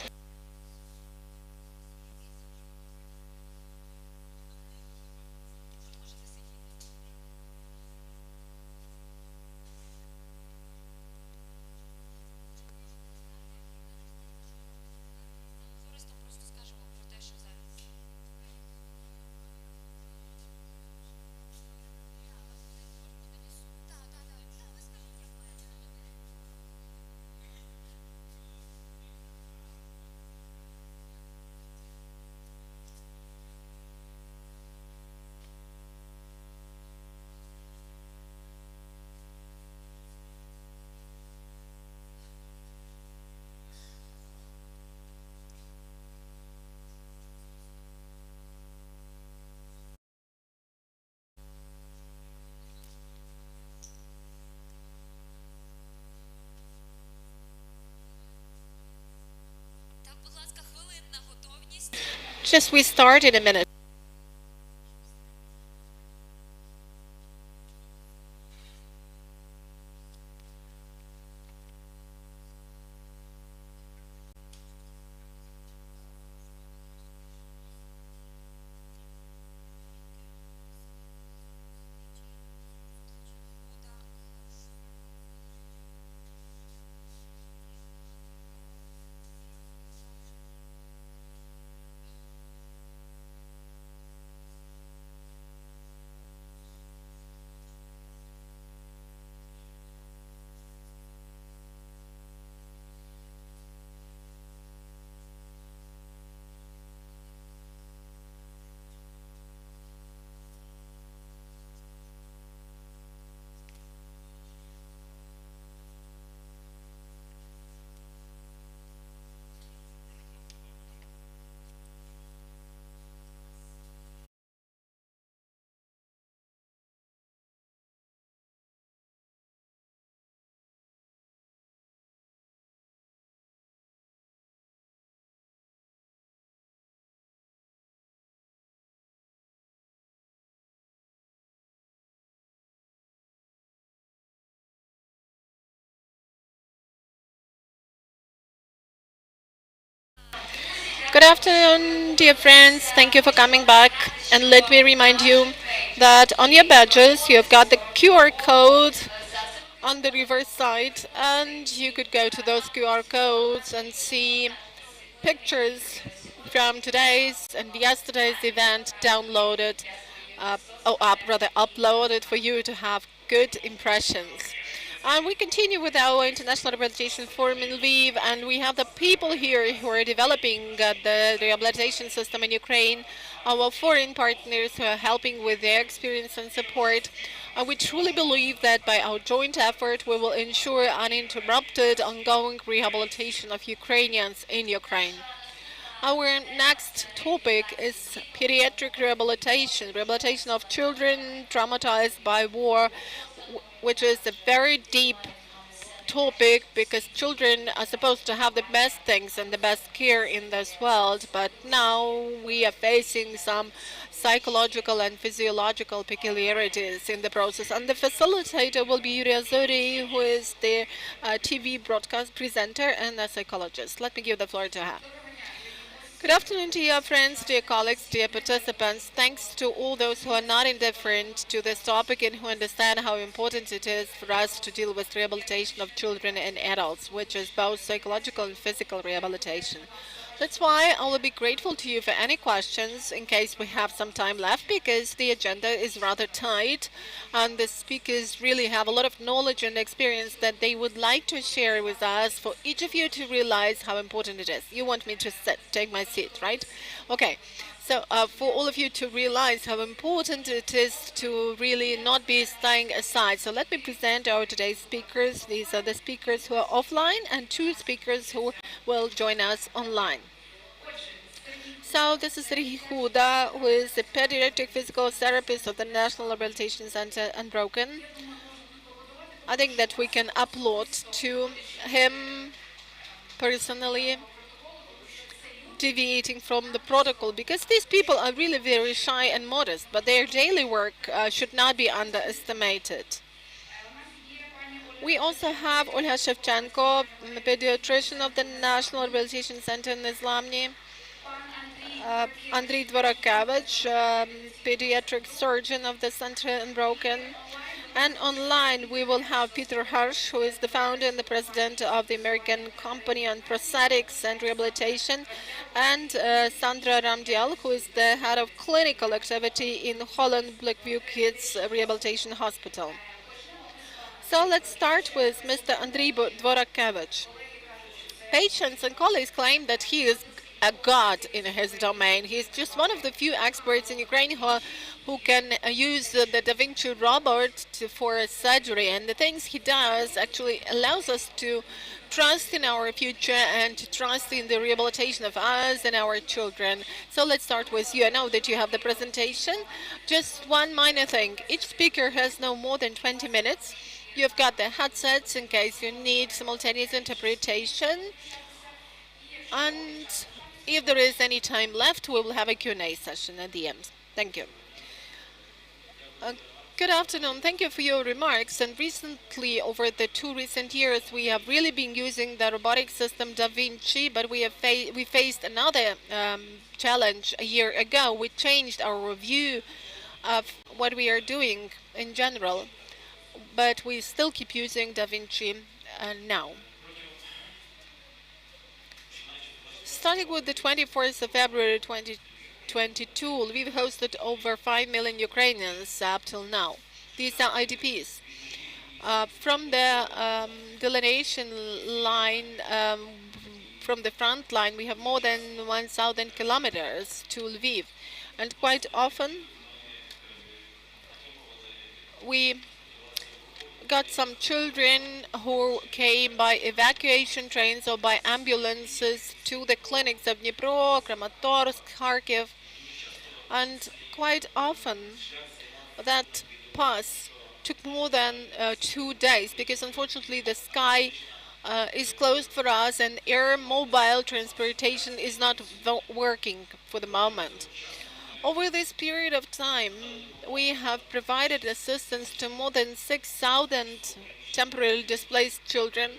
Just we start in a minute. Good afternoon, dear friends. Thank you for coming back. And let me remind you that on your badges you have got the QR code on the reverse side, and you could go to those QR codes and see pictures from today's and yesterday's event downloaded, uploaded for you to have good impressions. And we continue with our International Rehabilitation Forum in Lviv, and we have the people here who are developing the rehabilitation system in Ukraine, our foreign partners who are helping with their experience and support. And we truly believe that by our joint effort, we will ensure uninterrupted, ongoing rehabilitation of Ukrainians in Ukraine. Our next topic is pediatric rehabilitation, rehabilitation of children traumatized by war, which is a very deep topic because children are supposed to have the best things and the best care in this world, but now we are facing some psychological and physiological peculiarities in the process. And the facilitator will be Yuri Azori, who is the TV broadcast presenter and a psychologist. Let me give the floor to her. Good afternoon, dear friends, dear colleagues, dear participants. Thanks to all those who are not indifferent to this topic and who understand how important it is for us to deal with rehabilitation of children and adults, which is both psychological and physical rehabilitation. That's why I will be grateful to you for any questions in case we have some time left, because the agenda is rather tight and the speakers really have a lot of knowledge and experience that they would like to share with us for each of you to realize how important it is. You want me to take my seat, right? Okay. So for all of you to realize how important it is to really not be staying aside. So let me present our today's speakers. These are the speakers who are offline and two speakers who will join us online. So this is Rihuda, who is a pediatric physical therapist of the National Rehabilitation Center Unbroken. I think that we can upload to him personally, deviating from the protocol, because these people are really very shy and modest, but their daily work should not be underestimated. We also have Olha Shevchenko, pediatrician of the National Rehabilitation Center in Islamny. Andriy Dvorakevich, pediatric surgeon of the center in Broken. And online, we will have Peter Hirsch, who is the founder and the president of the American Company on Prosthetics and Rehabilitation, and Sandra Ramdial, who is the head of clinical activity in Holland Blackview Kids Rehabilitation Hospital. So let's start with Mr. Andriy Dvorakevich. Patients and colleagues claim that he is a god in his domain. He is just one of the few experts in Ukraine who can use the Da Vinci robot for surgery, and the things he does actually allows us to trust in our future and to trust in the rehabilitation of us and our children. So let's start with you. I know that you have the presentation. Just one minor thing. Each speaker has no more than 20 minutes. You've got the headsets in case you need simultaneous interpretation. And if there is any time left, we will have a Q&A session at the end. Thank you. Good afternoon. Thank you for your remarks. And recently, over the 2 recent years, we have really been using the robotic system Da Vinci, but we faced another challenge a year ago. We changed our view of what we are doing in general, but we still keep using Da Vinci now. Starting with the 24th of February 2022, Lviv hosted over 5 million Ukrainians up till now. These are IDPs. From the delineation line, from the front line, we have more than 1,000 kilometers to Lviv. And quite often, we got some children who came by evacuation trains or by ambulances to the clinics of Dnipro, Kramatorsk, Kharkiv, and quite often that pass took more than 2 days because unfortunately the sky is closed for us and air mobile transportation is not working for the moment. Over this period of time, we have provided assistance to more than 6,000 temporarily displaced children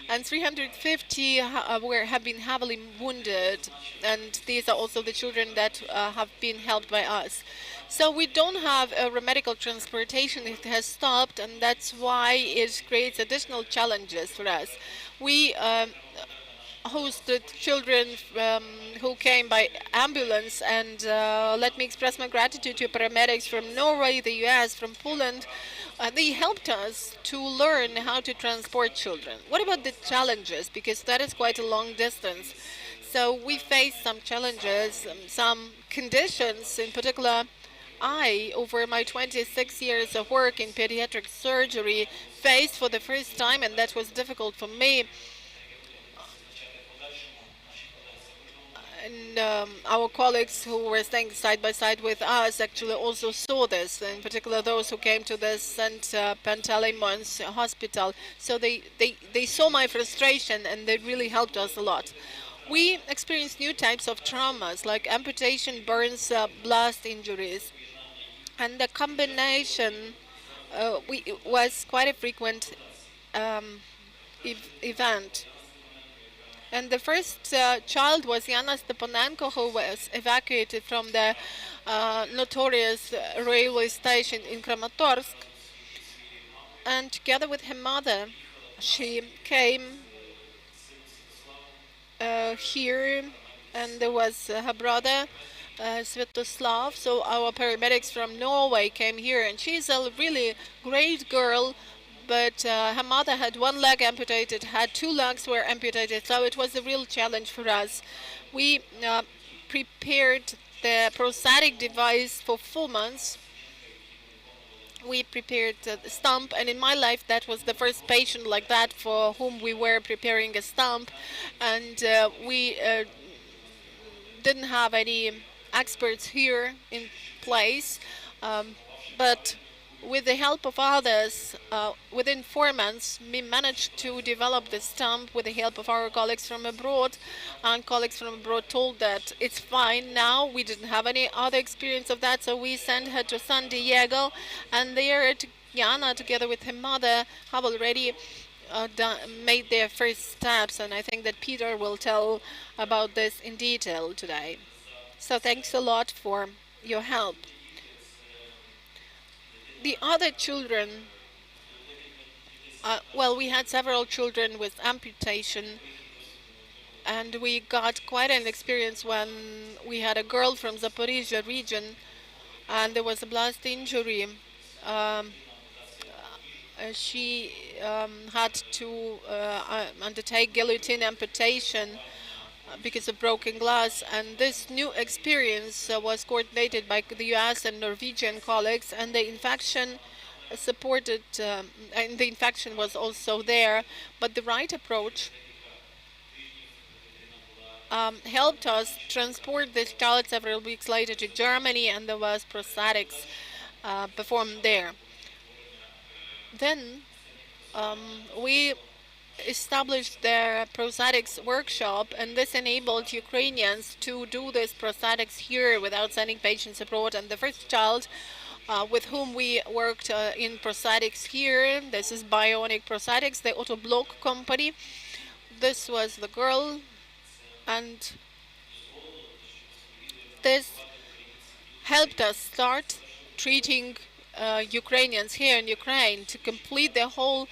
and 350 have been heavily wounded, and these are also the children that have been helped by us. So we don't have medical transportation. It has stopped, and that's why it creates additional challenges for us. We hosted children who came by ambulance, and let me express my gratitude to paramedics from Norway, the US, from Poland. They helped us to learn how to transport children. What about the challenges? Because that is quite a long distance. So we faced some challenges, some conditions. In particular, I, over my 26 years of work in pediatric surgery, faced for the first time, and that was difficult for me, and our colleagues who were staying side by side with us actually also saw this, in particular those who came to the St. Panteleimons hospital. So they saw my frustration and they really helped us a lot. We experienced new types of traumas like amputation, burns, blast injuries. And the combination was quite a frequent event. And the first child was Yana Stepanenko, who was evacuated from the notorious railway station in Kramatorsk. And together with her mother, she came here, and there was her brother, Svetoslav. So our paramedics from Norway came here, and she's a really great girl. But her mother had one leg amputated, had 2 legs were amputated, so it was a real challenge for us. We prepared the prosthetic device for 4 months. We prepared the stump, and in my life that was the first patient like that for whom we were preparing a stump, and we didn't have any experts here in place, but With the help of others, within 4 months, we managed to develop this stump with the help of our colleagues from abroad. And colleagues from abroad told that it's fine now. We didn't have any other experience of that, so we sent her to San Diego, and there, Jana, together with her mother, have already made their first steps. And I think that Peter will tell about this in detail today. So thanks a lot for your help. The other children, well, we had several children with amputation, and we got quite an experience when we had a girl from Zaporizhia region, and there was a blast injury. She had to undertake guillotine amputation because of broken glass, and this new experience was coordinated by the US and Norwegian colleagues, and the infection supported, and the infection was also there, but the right approach helped us transport this child several weeks later to Germany, and there was prosthetics performed there. Then we established their prosthetics workshop, and this enabled Ukrainians to do this prosthetics here without sending patients abroad. And the first child with whom we worked in prosthetics here, this is Bionic Prosthetics, the Auto Block company. This was the girl, and this helped us start treating Ukrainians here in Ukraine to complete the whole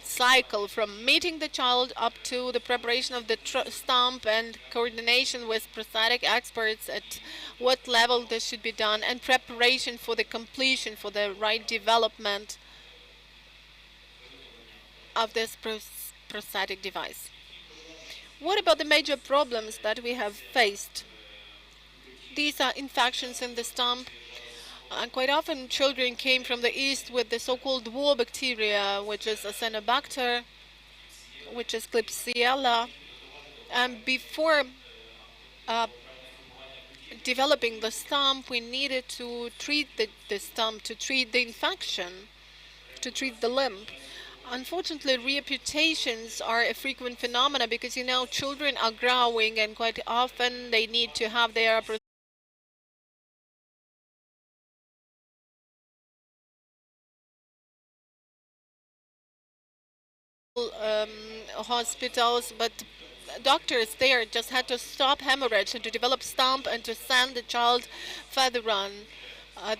cycle, from meeting the child up to the preparation of the stump and coordination with prosthetic experts at what level this should be done, and preparation for the completion, for the right development of this prosthetic device. What about the major problems that we have faced? These are infections in the stump. And quite often children came from the east with the so-called WAR bacteria, which is Acinetobacter, which is Klebsiella. And before developing the stump, we needed to treat the stump, to treat the infection, to treat the limb. Unfortunately, reamputations are a frequent phenomenon because, you know, children are growing, and quite often they need to have their hospitals, but doctors there just had to stop hemorrhage and to develop stump and to send the child further on.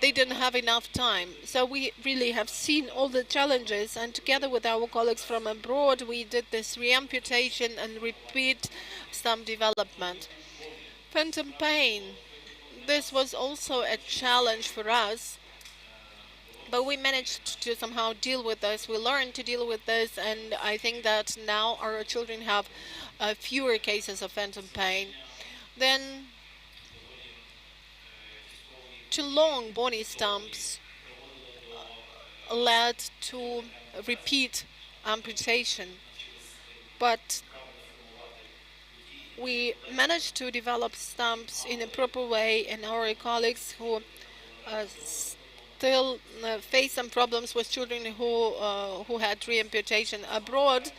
They didn't have enough time. So we really have seen all the challenges, and together with our colleagues from abroad, we did this reamputation and repeat stump development. Phantom pain. This was also a challenge for us, but we managed to somehow deal with this. We learned to deal with this, and I think that now our children have fewer cases of phantom pain. Then too long bony stumps led to repeat amputation, but we managed to develop stumps in a proper way, and our colleagues who still face some problems with children who had reamputation abroad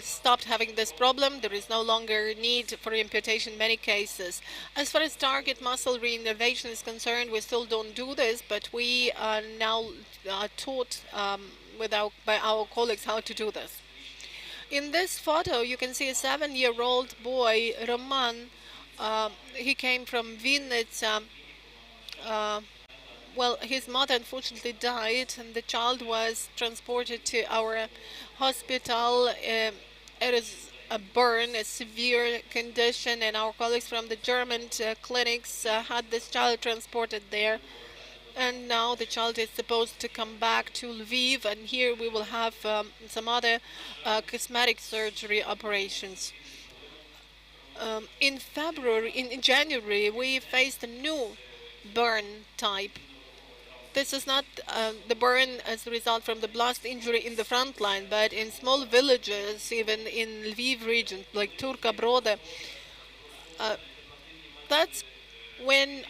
stopped having this problem. There is no longer need for reamputation in many cases. As far as target muscle reinnervation is concerned, we still don't do this, but we are now taught by our colleagues how to do this. In this photo, you can see a 7-year-old boy, Roman. He came from Vinnytsia. Well, his mother unfortunately died, and the child was transported to our hospital. It is a burn, a severe condition, and our colleagues from the German clinics had this child transported there. And now the child is supposed to come back to Lviv, and here we will have some other cosmetic surgery operations. In January, we faced a new burn type. This is not the burn as a result from the blast injury in the front line, but in small villages, even in Lviv region, like Turka Brode. That's when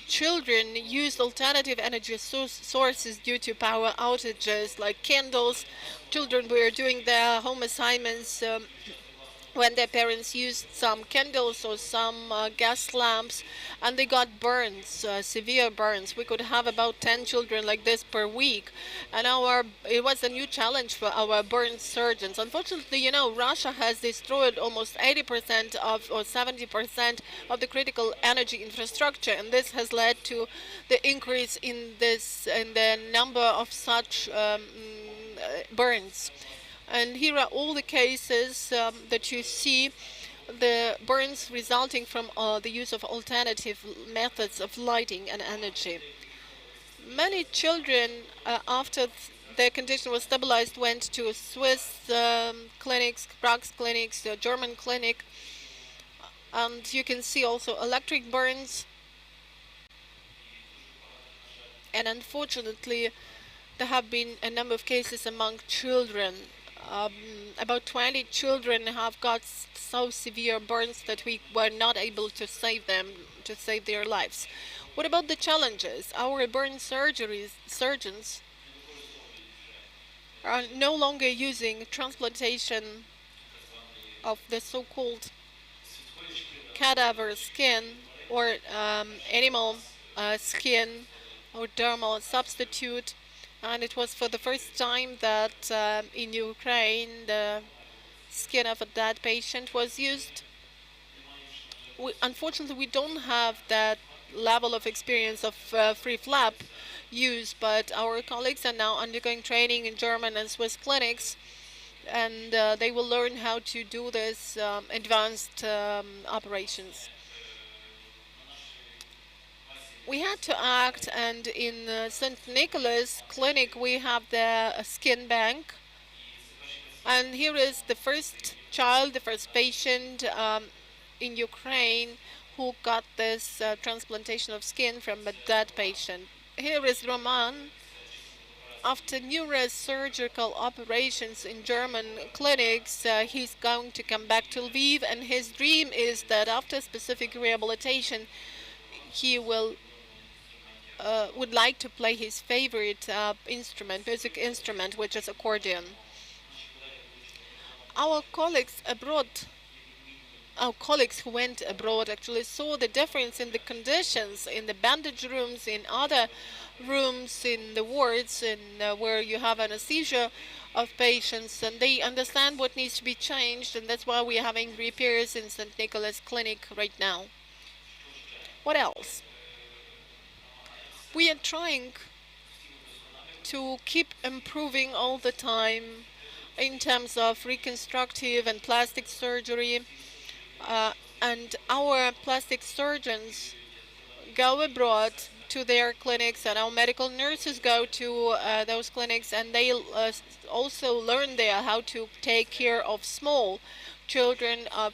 children use alternative energy sources due to power outages, like candles, children were doing their home assignments when their parents used some candles or some gas lamps, and they got burns, severe burns. We could have about 10 children like this per week, and it was a new challenge for our burn surgeons. Unfortunately, you know, Russia has destroyed almost 80% of or 70% of the critical energy infrastructure, and this has led to the increase in the number of such burns. And here are all the cases that you see, the burns resulting from the use of alternative methods of lighting and energy. Many children, after their condition was stabilized, went to Swiss clinics, Prague clinics, German clinic, and you can see also electric burns. And unfortunately, there have been a number of cases among children. About 20 children have got so severe burns that we were not able to save them, to save their lives. What about the challenges? Our burn surgeons are no longer using transplantation of the so-called cadaver skin or animal skin or dermal substitute. And it was for the first time that in Ukraine the skin of a dead patient was used. Unfortunately, we don't have that level of experience of free flap use, but our colleagues are now undergoing training in German and Swiss clinics, and they will learn how to do this advanced operations. We had to act, and in St. Nicholas Clinic we have the skin bank, and here is the first child, the first patient in Ukraine who got this transplantation of skin from a dead patient. Here is Roman. After numerous surgical operations in German clinics, he's going to come back to Lviv, and his dream is that after specific rehabilitation he would like to play his favorite music instrument, which is accordion. Our colleagues who went abroad actually saw the difference in the conditions in the bandage rooms, in other rooms, in the wards, where you have anesthesia of patients, and they understand what needs to be changed, and that's why we're having repairs in St. Nicholas Clinic right now. What else? We are trying to keep improving all the time in terms of reconstructive and plastic surgery, and our plastic surgeons go abroad to their clinics, and our medical nurses go to those clinics, and they also learn there how to take care of small children of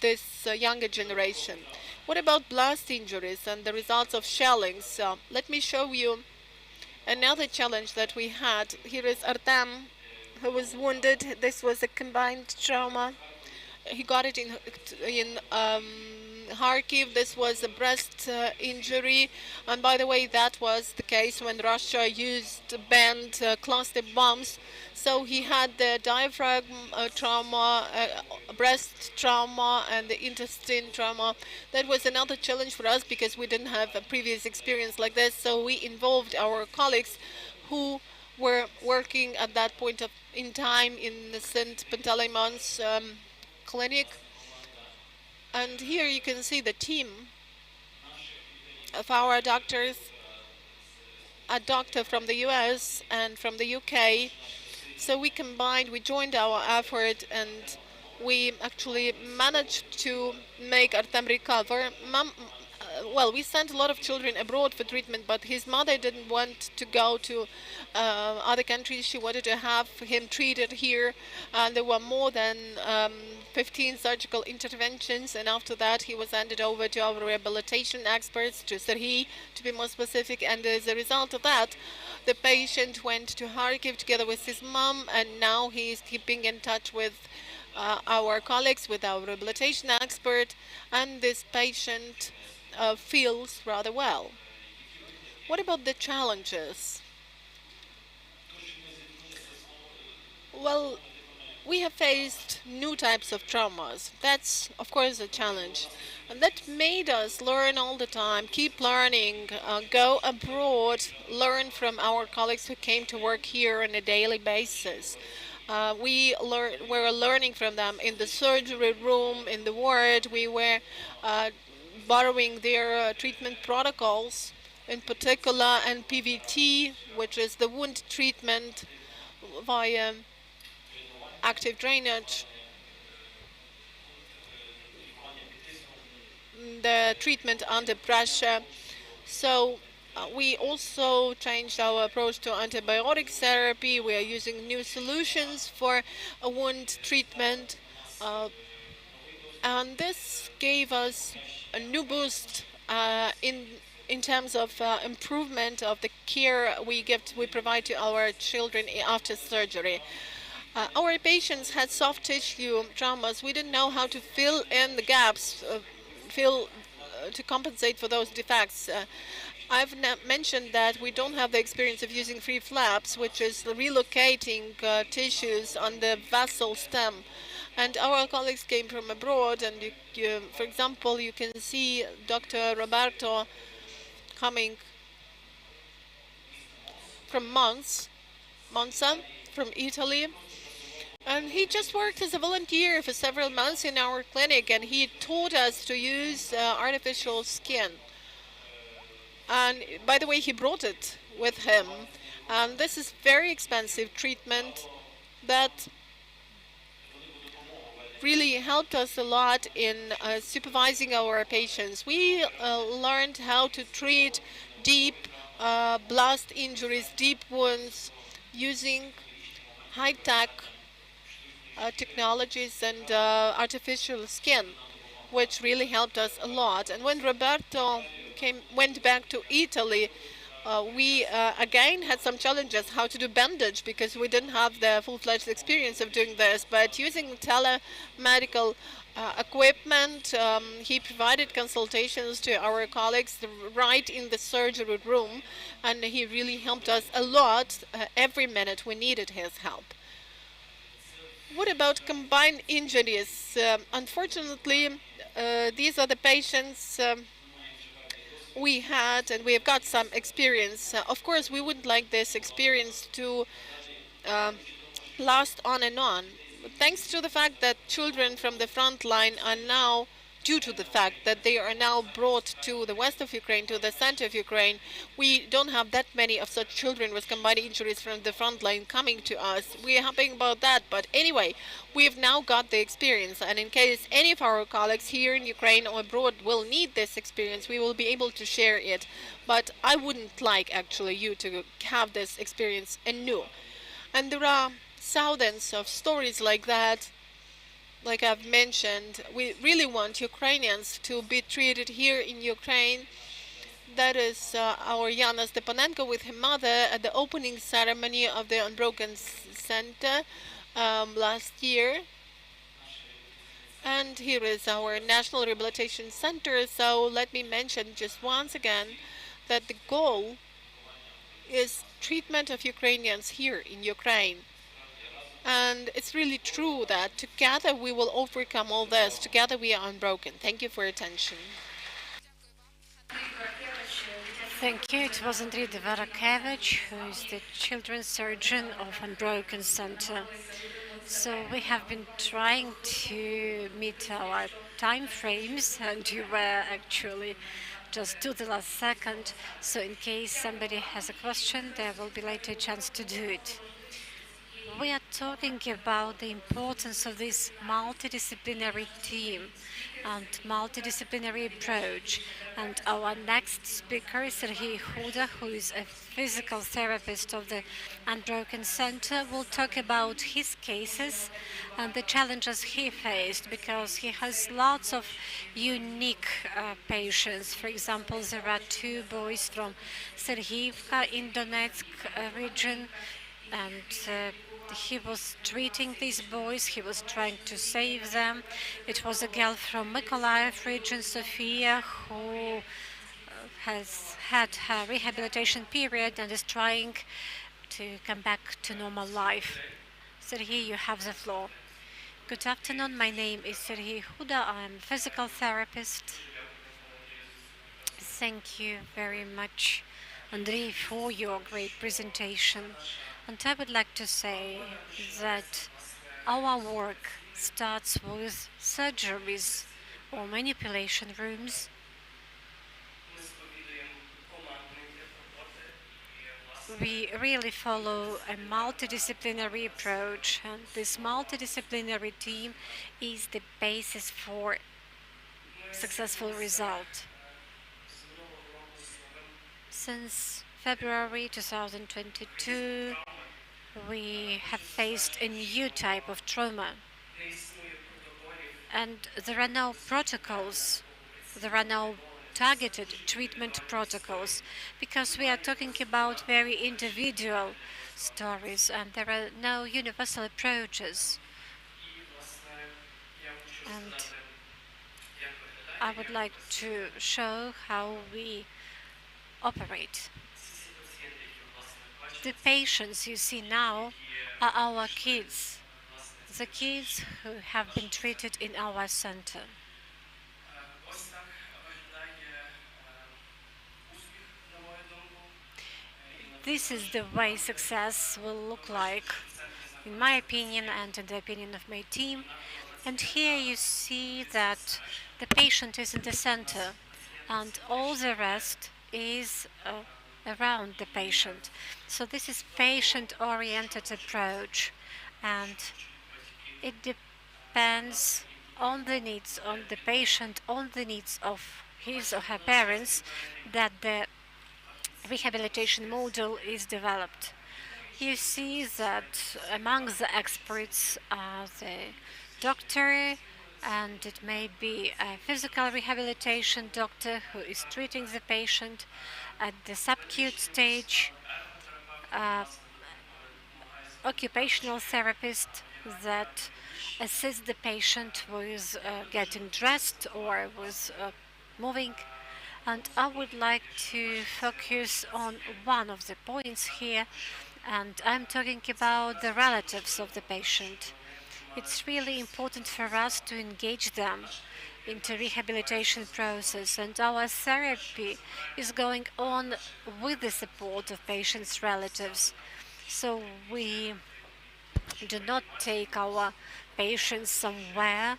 this younger generation. What about blast injuries and the results of shellings? Let me show you another challenge that we had. Here is Artem, who was wounded. This was a combined trauma. He got it in Kharkiv. This was a breast injury, and by the way, that was the case when Russia used banned cluster bombs. So he had the diaphragm trauma, breast trauma, and the intestine trauma. That was another challenge for us because we didn't have a previous experience like this. So we involved our colleagues who were working at that point in time in the St. Pantelemon's clinic. And here you can see the team of our doctors, a doctor from the US and from the UK. So we joined our effort, and we actually managed to make Artem recover. Well, we sent a lot of children abroad for treatment, but his mother didn't want to go to other countries. She wanted to have him treated here, and there were more than 15 surgical interventions, and after that he was handed over to our rehabilitation experts, to Serhiy to be more specific, and as a result of that the patient went to Kharkiv together with his mom, and now he is keeping in touch with our colleagues, with our rehabilitation expert, and this patient feels rather well. What about the challenges? Well, we have faced new types of traumas. That's, of course, a challenge. And that made us learn all the time, keep learning, go abroad, learn from our colleagues who came to work here on a daily basis. We're learning from them in the surgery room, in the ward. We were borrowing their treatment protocols, in particular, and PVT, which is the wound treatment via active drainage, the treatment under pressure. So we also changed our approach to antibiotic therapy. We are using new solutions for a wound treatment. And this gave us a new boost in terms of improvement of the care we provide to our children after surgery. Our patients had soft tissue traumas. We didn't know how to fill in the gaps, to compensate for those defects. I've mentioned that we don't have the experience of using free flaps, which is relocating tissues on the vessel stem. And our colleagues came from abroad, and for example, you can see Dr. Roberto coming from Monza, from Italy. And he just worked as a volunteer for several months in our clinic, and he taught us to use artificial skin. And by the way, he brought it with him. And this is very expensive treatment that really helped us a lot in supervising our patients. We learned how to treat deep blast injuries, deep wounds, using high-tech technologies and artificial skin, which really helped us a lot. And when Roberto went back to Italy, we again had some challenges how to do bandage, because we didn't have the full-fledged experience of doing this. But using telemedical equipment, he provided consultations to our colleagues right in the surgery room, and he really helped us a lot every minute we needed his help. What about combined injuries? Unfortunately, these are the patients we had, and we have got some experience. Of course, we wouldn't like this experience to last on and on. But thanks to the fact that children from the front line are now, due to the fact that they are now brought to the west of Ukraine, to the center of Ukraine, we don't have that many of such children with combined injuries from the front line coming to us. We are happy about that, but anyway, we've now got the experience, and in case any of our colleagues here in Ukraine or abroad will need this experience, we will be able to share it. But I wouldn't like actually you to have this experience anew. And there are thousands of stories like that. Like I've mentioned, we really want Ukrainians to be treated here in Ukraine. That is our Yana Stepanenko with her mother at the opening ceremony of the Unbroken Center last year. And here is our National Rehabilitation Center. So let me mention just once again that the goal is treatment of Ukrainians here in Ukraine. And it's really true that together we will overcome all this. Together we are unbroken. Thank you for your attention. Thank you. It was Andriy Dvorakevich, who is the children's surgeon of Unbroken Center. So we have been trying to meet our time frames, and you were actually just to the last second. So in case somebody has a question, there will be later a chance to do it. We are talking about the importance of this multidisciplinary team and multidisciplinary approach. And our next speaker is Serhiy Huda, who is a physical therapist of the Unbroken Center, will talk about his cases and the challenges he faced, because he has lots of unique patients. For example, there are two boys from Serhiyivka in Donetsk region, and He was treating these boys, he was trying to save them. It was a girl from Mykolaiv region, Sofia, who has had her rehabilitation period and is trying to come back to normal life. Sergei, you have the floor. Good afternoon, my name is Sergei Huda, I'm a physical therapist. Thank you very much, Andrei, for your great presentation. And I would like to say that our work starts with surgeries or manipulation rooms. We really follow a multidisciplinary approach, and this multidisciplinary team is the basis for successful result. Since February 2022, we have faced a new type of trauma. And there are no protocols, there are no targeted treatment protocols, because we are talking about very individual stories and there are no universal approaches. And I would like to show how we operate. The patients you see now are our kids, the kids who have been treated in our center. This is the way success will look like, in my opinion and in the opinion of my team. And here you see that the patient is in the center and all the rest is around the patient. So this is patient-oriented approach, and it depends on the needs of the patient, on the needs of his or her parents, that the rehabilitation model is developed. You see that among the experts are the doctor, and it may be a physical rehabilitation doctor who is treating the patient at the subacute stage, occupational therapist that assists the patient with getting dressed or with moving. And I would like to focus on one of the points here, and I'm talking about the relatives of the patient. It's really important for us to engage them into rehabilitation process, and our therapy is going on with the support of patients' relatives. So we do not take our patients somewhere.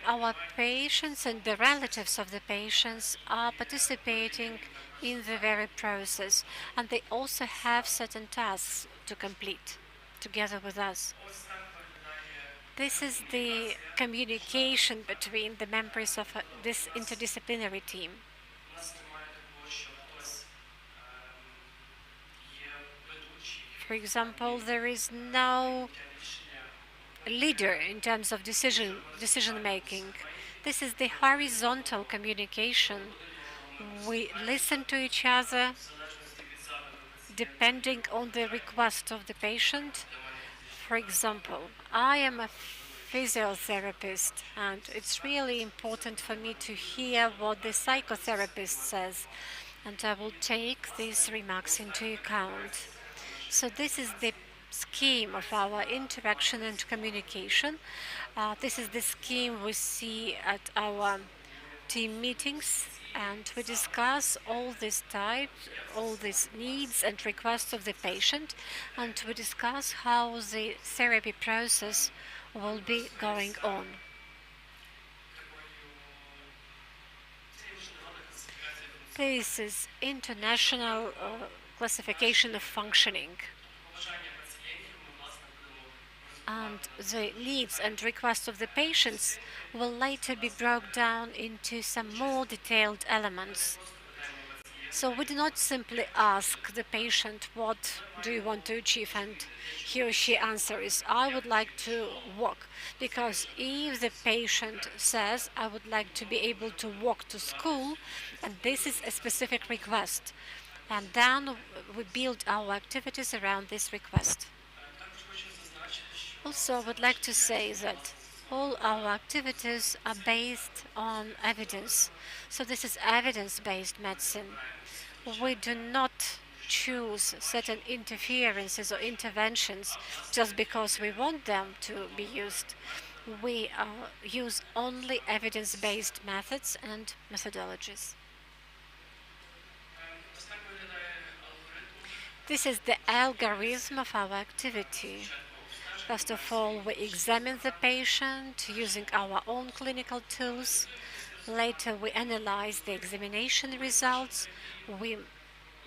Our patients and the relatives of the patients are participating in the very process, and they also have certain tasks to complete together with us. This is the communication between the members of this interdisciplinary team. For example, there is no leader in terms of decision making. This is the horizontal communication. We listen to each other depending on the request of the patient. For example, I am a physiotherapist, and it's really important for me to hear what the psychotherapist says, and I will take these remarks into account. So this is the scheme of our interaction and communication. This is the scheme we see at our team meetings, and we discuss all these types, all these needs and requests of the patient, and we discuss how the therapy process will be going on. This is international classification of functioning. And the needs and requests of the patients will later be broken down into some more detailed elements. So we do not simply ask the patient, what do you want to achieve, and he or she answers, I would like to walk. Because if the patient says, I would like to be able to walk to school, and this is a specific request, and then we build our activities around this request. Also, I would like to say that all our activities are based on evidence. So this is evidence-based medicine. We do not choose certain interferences or interventions just because we want them to be used. We use only evidence-based methods and methodologies. This is the algorithm of our activity. First of all, we examine the patient using our own clinical tools. Later, we analyze the examination results. We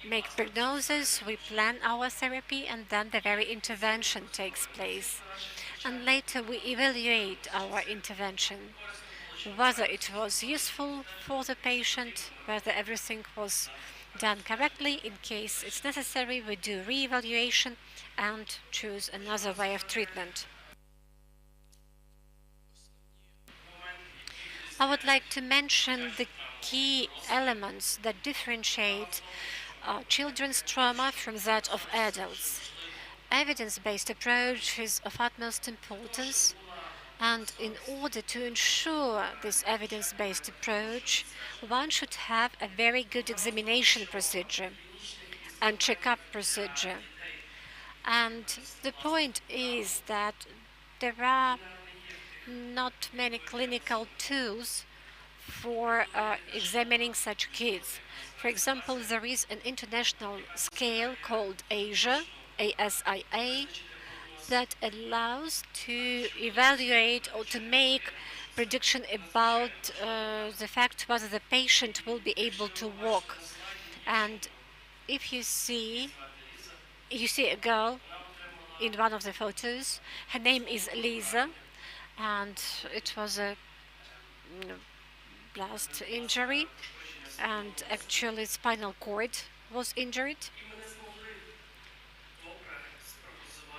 make prognosis, we plan our therapy, and then the very intervention takes place. And later, we evaluate our intervention, whether it was useful for the patient, whether everything was done correctly. In case it's necessary, we do re-evaluation and choose another way of treatment. I would like to mention the key elements that differentiate children's trauma from that of adults. Evidence-based approach is of utmost importance, and in order to ensure this evidence-based approach, one should have a very good examination procedure and check-up procedure. And the point is that there are not many clinical tools for examining such kids. For example, there is an international scale called ASIA, ASIA, that allows to evaluate or to make prediction about the fact whether the patient will be able to walk. And if you see a girl in one of the photos, her name is Lisa, and it was a blast injury, and actually spinal cord was injured.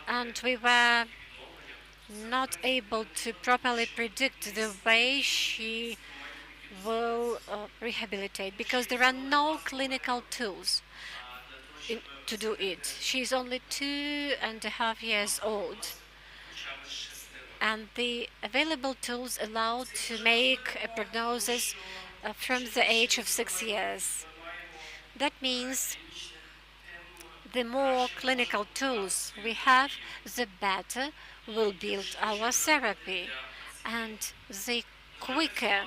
And we were not able to properly predict the way she will rehabilitate because there are no clinical tools to do it. She's only 2.5 years old. And the available tools allow to make a prognosis from the age of 6 years. That means the more clinical tools we have, the better we'll build our therapy, and the quicker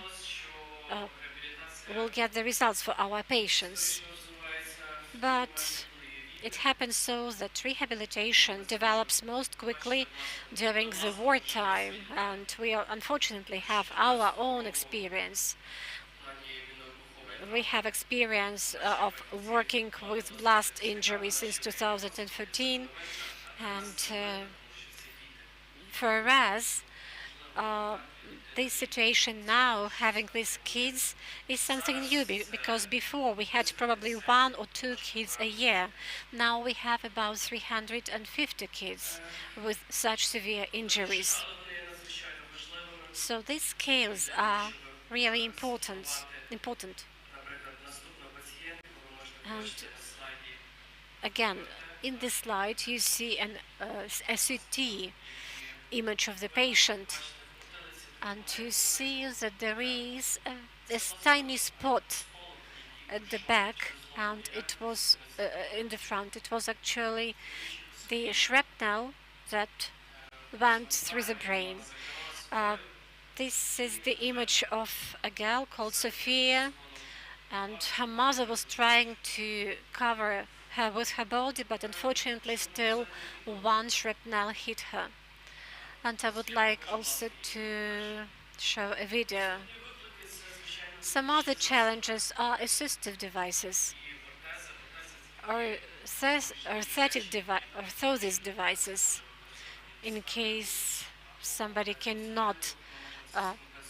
we'll get the results for our patients. But it happens so that rehabilitation develops most quickly during the wartime, and we unfortunately have our own experience. We have experience of working with blast injuries since 2013, and for us, this situation now, having these kids, is something new because before we had probably 1 or 2 kids a year. Now we have about 350 kids with such severe injuries. So these scales are really important. And again, in this slide, you see a CT image of the patient, and you see that there is a tiny spot at the back, and it was in the front. It was actually the shrapnel that went through the brain. This is the image of a girl called Sophia, and her mother was trying to cover her with her body, but unfortunately still one shrapnel hit her. And I would like also to show a video. Some other challenges are assistive devices or orthosis devices. In case somebody cannot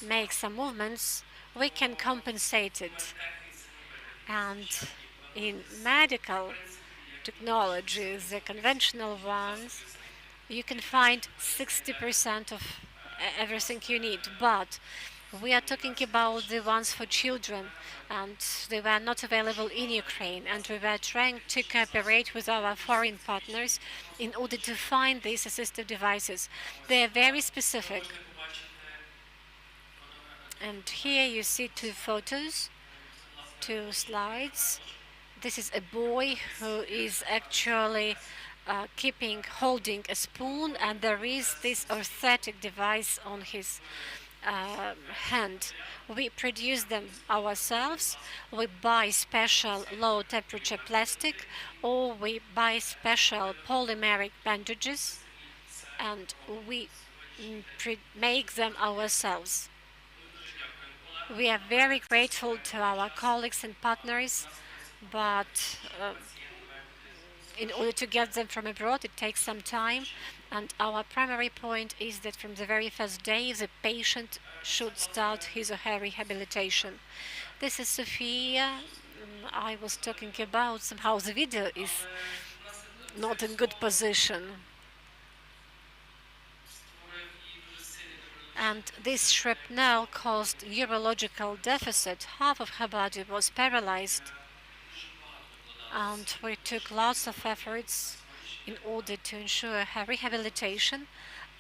make some movements, we can compensate it. And in medical technologies, the conventional ones, you can find 60% of everything you need. But We are talking about the ones for children, and they were not available in Ukraine, and we were trying to cooperate with our foreign partners in order to find these assistive devices. They are very specific. And here you see two photos, two slides. This is a boy who is actually holding a spoon, and there is this orthotic device on his hand. We produce them ourselves. We buy special low temperature plastic, or we buy special polymeric bandages, and we make them ourselves. We are very grateful to our colleagues and partners, but in order to get them from abroad, it takes some time. And our primary point is that from the very first day, the patient should start his or her rehabilitation. This is Sophia. I was talking about somehow the video is not in good position. And this shrapnel caused neurological deficit. Half of her body was paralyzed. And we took lots of efforts in order to ensure her rehabilitation,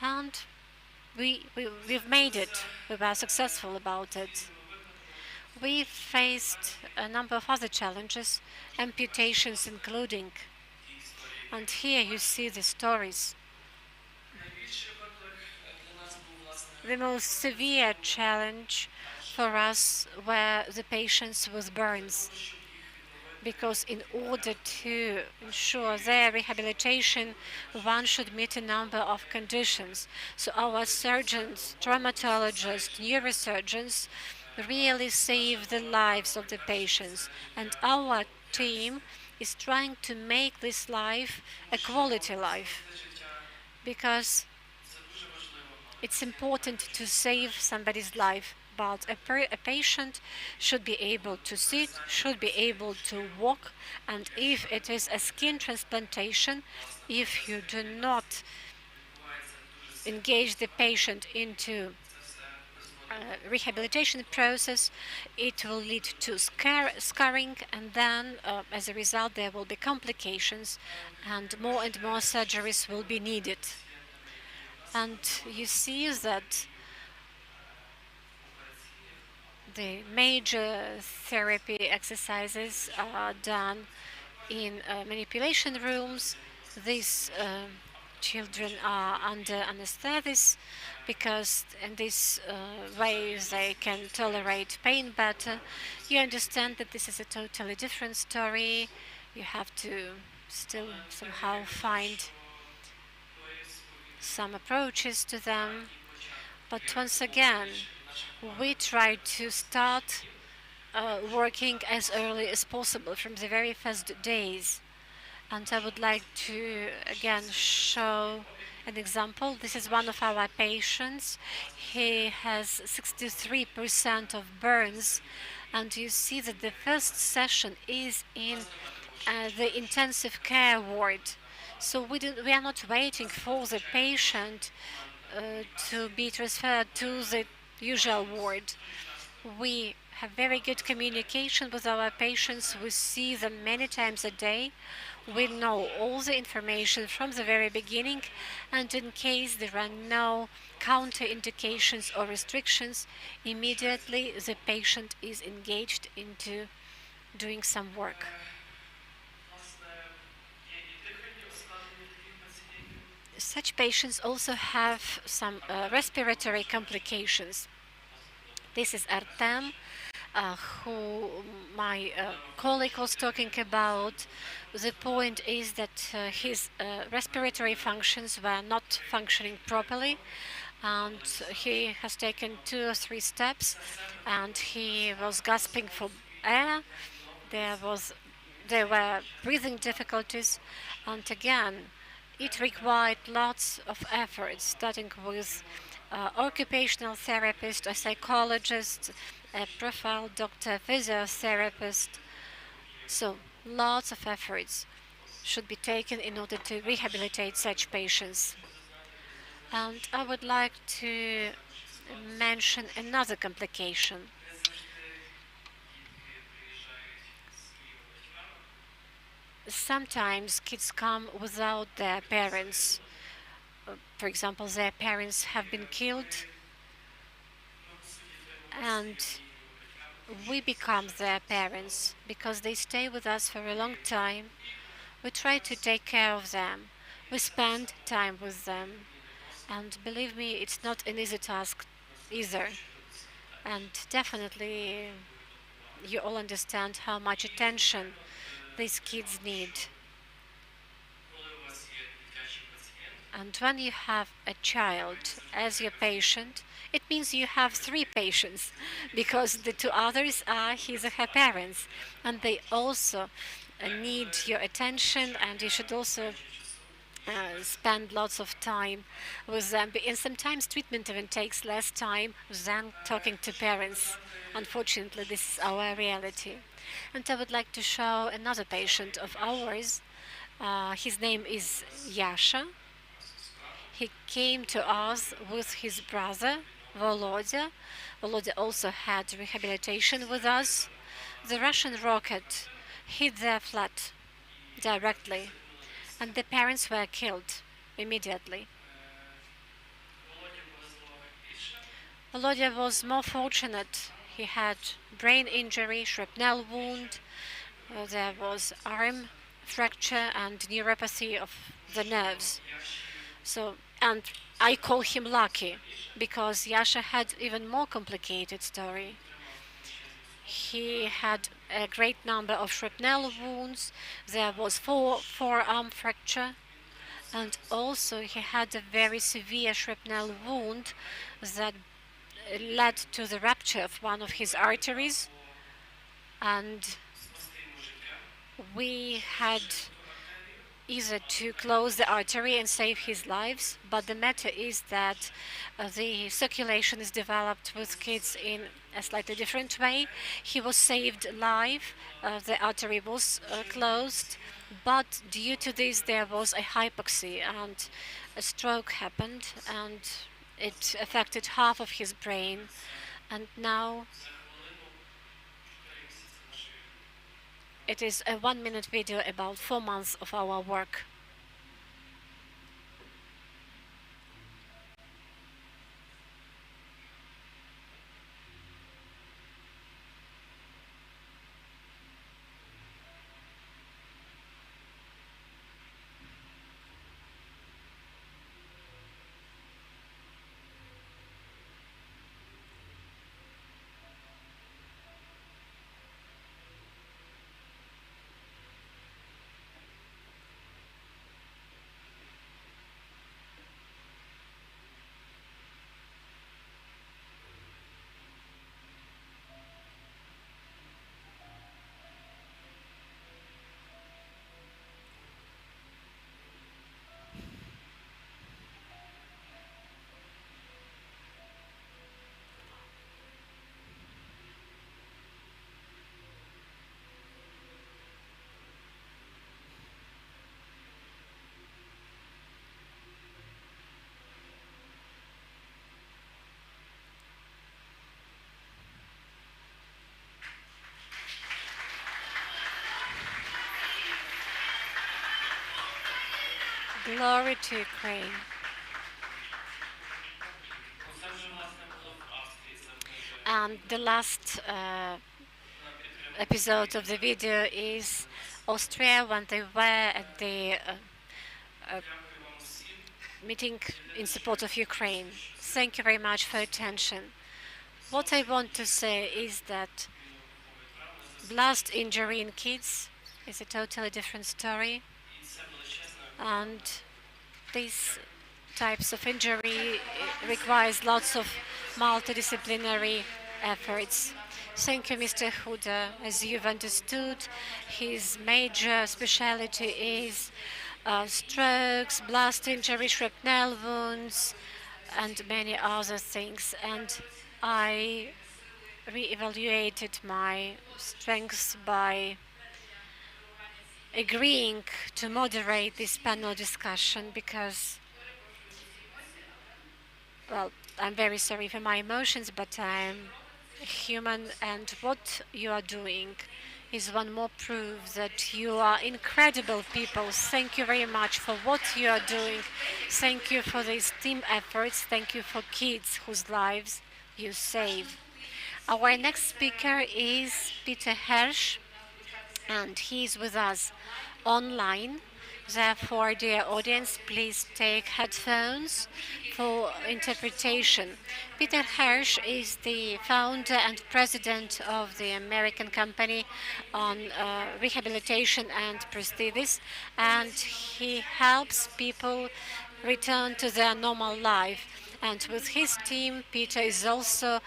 and we've made it. We were successful about it. We faced a number of other challenges, amputations including. And here you see the stories. The most severe challenge for us were the patients with burns, because in order to ensure their rehabilitation, one should meet a number of conditions. So our surgeons, traumatologists, neurosurgeons really save the lives of the patients. And our team is trying to make this life a quality life, because it's important to save somebody's life, but a patient should be able to sit, should be able to walk, and if it is a skin transplantation, if you do not engage the patient into rehabilitation process, it will lead to scarring, and then as a result there will be complications and more surgeries will be needed. And you see that the major therapy exercises are done in manipulation rooms. These children are under anesthesia because in this way they can tolerate pain better. You understand that this is a totally different story. You have to still somehow find some approaches to them. But once again, we try to start working as early as possible from the very first days. And I would like to again show an example. This is one of our patients. He has 63% of burns, and you see that the first session is in the intensive care ward. So we are not waiting for the patient to be transferred to the usual ward. We have very good communication with our patients. We see them many times a day. We know all the information from the very beginning, and in case there are no counterindications or restrictions, immediately the patient is engaged into doing some work. Such patients also have some respiratory complications. This is Artem, who my colleague was talking about. The point is that his respiratory functions were not functioning properly, and he has taken 2 or 3 steps, and he was gasping for air. There were breathing difficulties, and again, it required lots of effort, starting with occupational therapist, a psychologist, a profile doctor, physiotherapist. So lots of efforts should be taken in order to rehabilitate such patients. And I would like to mention another complication. Sometimes kids come without their parents. For example, their parents have been killed and we become their parents because they stay with us for a long time. We try to take care of them. We spend time with them. And believe me, it's not an easy task either. And definitely, you all understand how much attention these kids need. And when you have a child as your patient, it means you have three patients because the two others are his or her parents, and they also need your attention, and you should also spend lots of time with them. And sometimes treatment even takes less time than talking to parents. Unfortunately, this is our reality. And I would like to show another patient of ours. His name is Yasha. He came to us with his brother, Volodya. Volodya also had rehabilitation with us. The Russian rocket hit their flat directly, and the parents were killed immediately. Volodya was more fortunate. He had brain injury, shrapnel wound, there was arm fracture and neuropathy of the nerves. And I call him lucky because Yasha had even more complicated story. He had a great number of shrapnel wounds. There was forearm fracture, and also he had a very severe shrapnel wound that led to the rupture of one of his arteries, and we had either to close the artery and save his lives, but the matter is that the circulation is developed with kids in a slightly different way. He was saved alive, the artery was closed, but due to this there was a hypoxia and a stroke happened, and it affected half of his brain, and now it is a 1-minute video about 4 months of our work. Glory to Ukraine. And the last episode of the video is Austria when they were at the meeting in support of Ukraine. Thank you very much for your attention. What I want to say is that blast injury in kids is a totally different story, and these types of injury requires lots of multidisciplinary efforts. Thank you, Mr. Huda. As you've understood, his major specialty is strokes, blast injury, shrapnel wounds, and many other things. And I re-evaluated my strengths by agreeing to moderate this panel discussion because, well, I'm very sorry for my emotions, but I'm human, and what you are doing is one more proof that you are incredible people. Thank you very much for what you are doing. Thank you for these team efforts. Thank you for kids whose lives you save. Our next speaker is Peter Hirsch, and he's with us online. Therefore, dear audience, please take headphones for interpretation. Peter Hirsch is the founder and president of the American company on rehabilitation and prosthetics, and he helps people return to their normal life. And with his team, Peter is also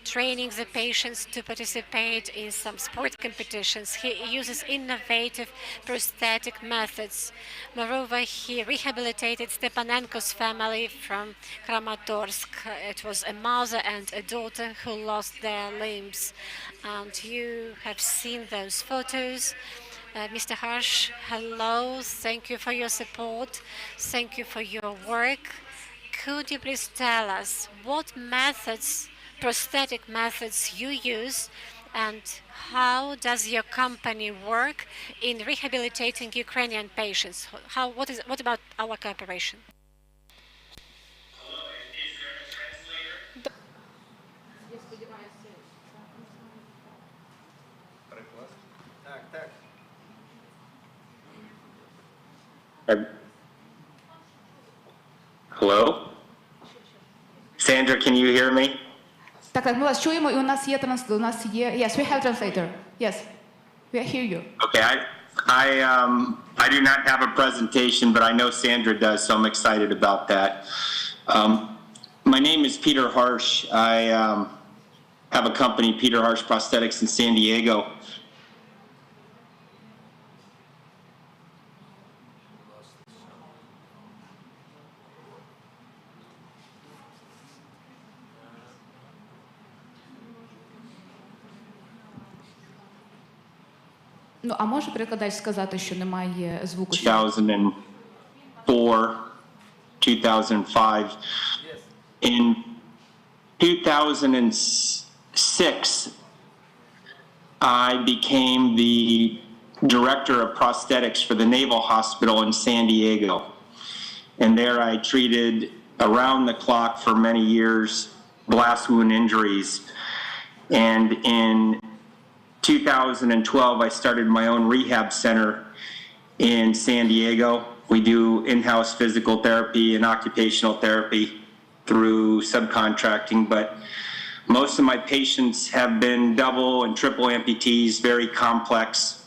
training the patients to participate in some sport competitions. He uses innovative prosthetic methods. Moreover, he rehabilitated Stepanenko's family from Kramatorsk. It was a mother and a daughter who lost their limbs. And you have seen those photos. Mr. Hirsch, hello. Thank you for your support. Thank you for your work. Could you please tell us what methods, prosthetic methods you use, and how does your company work in rehabilitating Ukrainian patients? What about our cooperation? Hello? Sandra, can you hear me? Так, ми вас чуємо, і у нас є yes, we have translator. Yes, we hear you. Okay, I do not have a presentation, but I know Sandra does, so I'm excited about that. My name is Peter Hirsch. I have a company, Peter Hirsch Prosthetics in San Diego. Ну, а може перекладач сказати, що немає звуку? 2004, 2005. In 2006, I became the director of prosthetics for the Naval Hospital in San Diego. And there I treated around the clock for many years blast wound injuries. And in 2012, I started my own rehab center in San Diego. We do in-house physical therapy and occupational therapy through subcontracting, but most of my patients have been double and triple amputees, very complex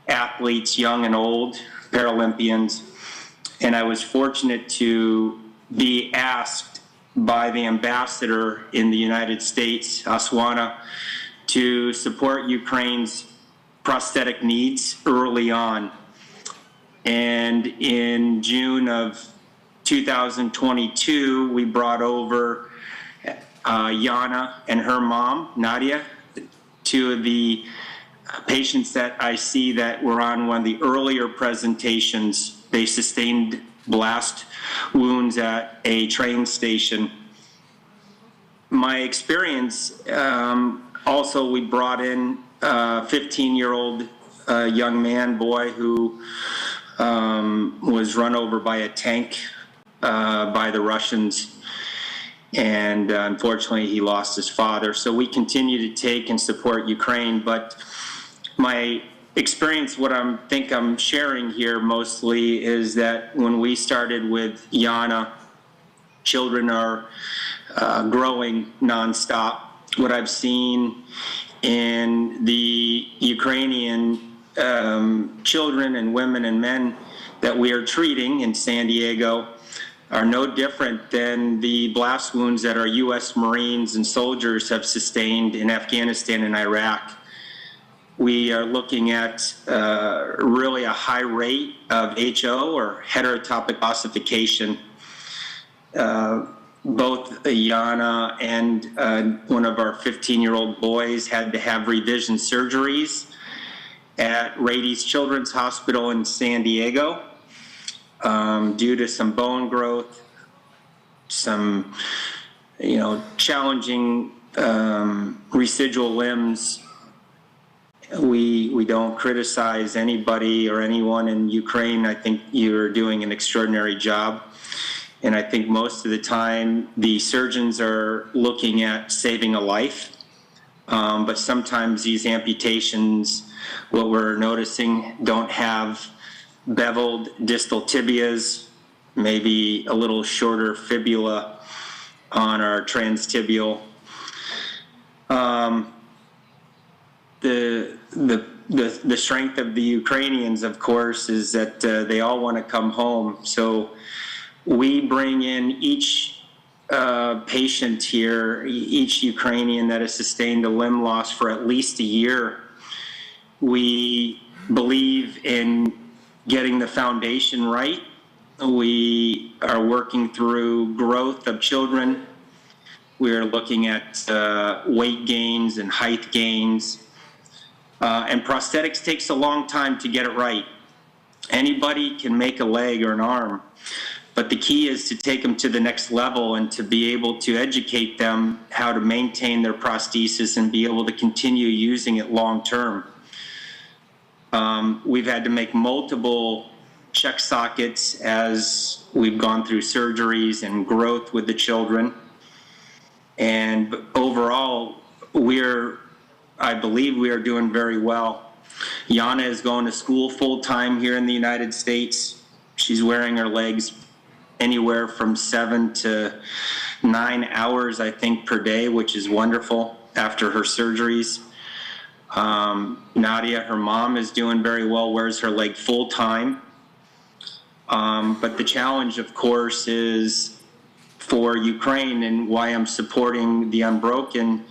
athletes, young and old, Paralympians. And I was fortunate to be asked by the ambassador in the United States, Aswana, to support Ukraine's prosthetic needs early on. And in June of 2022, we brought over Yana and her mom, Nadia, two of the patients that I see that were on one of the earlier presentations. They sustained blast wounds at a train station. My experience, also we brought in a 15-year-old young man, boy, who was run over by a tank by the Russians, and unfortunately he lost his father. So we continue to take and support Ukraine, but my experience, what I think I'm sharing here mostly, is that when we started with Yana, children are growing nonstop. What I've seen in the Ukrainian children and women and men that we are treating in San Diego are no different than the blast wounds that our U.S. Marines and soldiers have sustained in Afghanistan and Iraq. We are looking at really a high rate of HO, or heterotopic ossification. Both Yana and one of our 15-year-old boys had to have revision surgeries at Rady's Children's Hospital in San Diego due to some bone growth, some challenging residual limbs. We don't criticize anybody or anyone in Ukraine. I think you're doing an extraordinary job. And I think most of the time the surgeons are looking at saving a life. But sometimes these amputations, what we're noticing, don't have beveled distal tibias, maybe a little shorter fibula on our transtibial. The strength of the Ukrainians, of course, is that they all want to come home. So we bring in each patient here, each Ukrainian that has sustained a limb loss for at least a year. We believe in getting the foundation right. We are working through growth of children. We are looking at weight gains and height gains. And prosthetics takes a long time to get it right. Anybody can make a leg or an arm, but the key is to take them to the next level and to be able to educate them how to maintain their prosthesis and be able to continue using it long term. We've had to make multiple check sockets as we've gone through surgeries and growth with the children. And overall, I believe we are doing very well. Yana is going to school full-time here in the United States. She's wearing her legs anywhere from 7 to 9 hours, I think, per day, which is wonderful after her surgeries. Nadia, her mom, is doing very well, wears her leg full-time. But the challenge, of course, is for Ukraine, and why I'm supporting the Unbroken,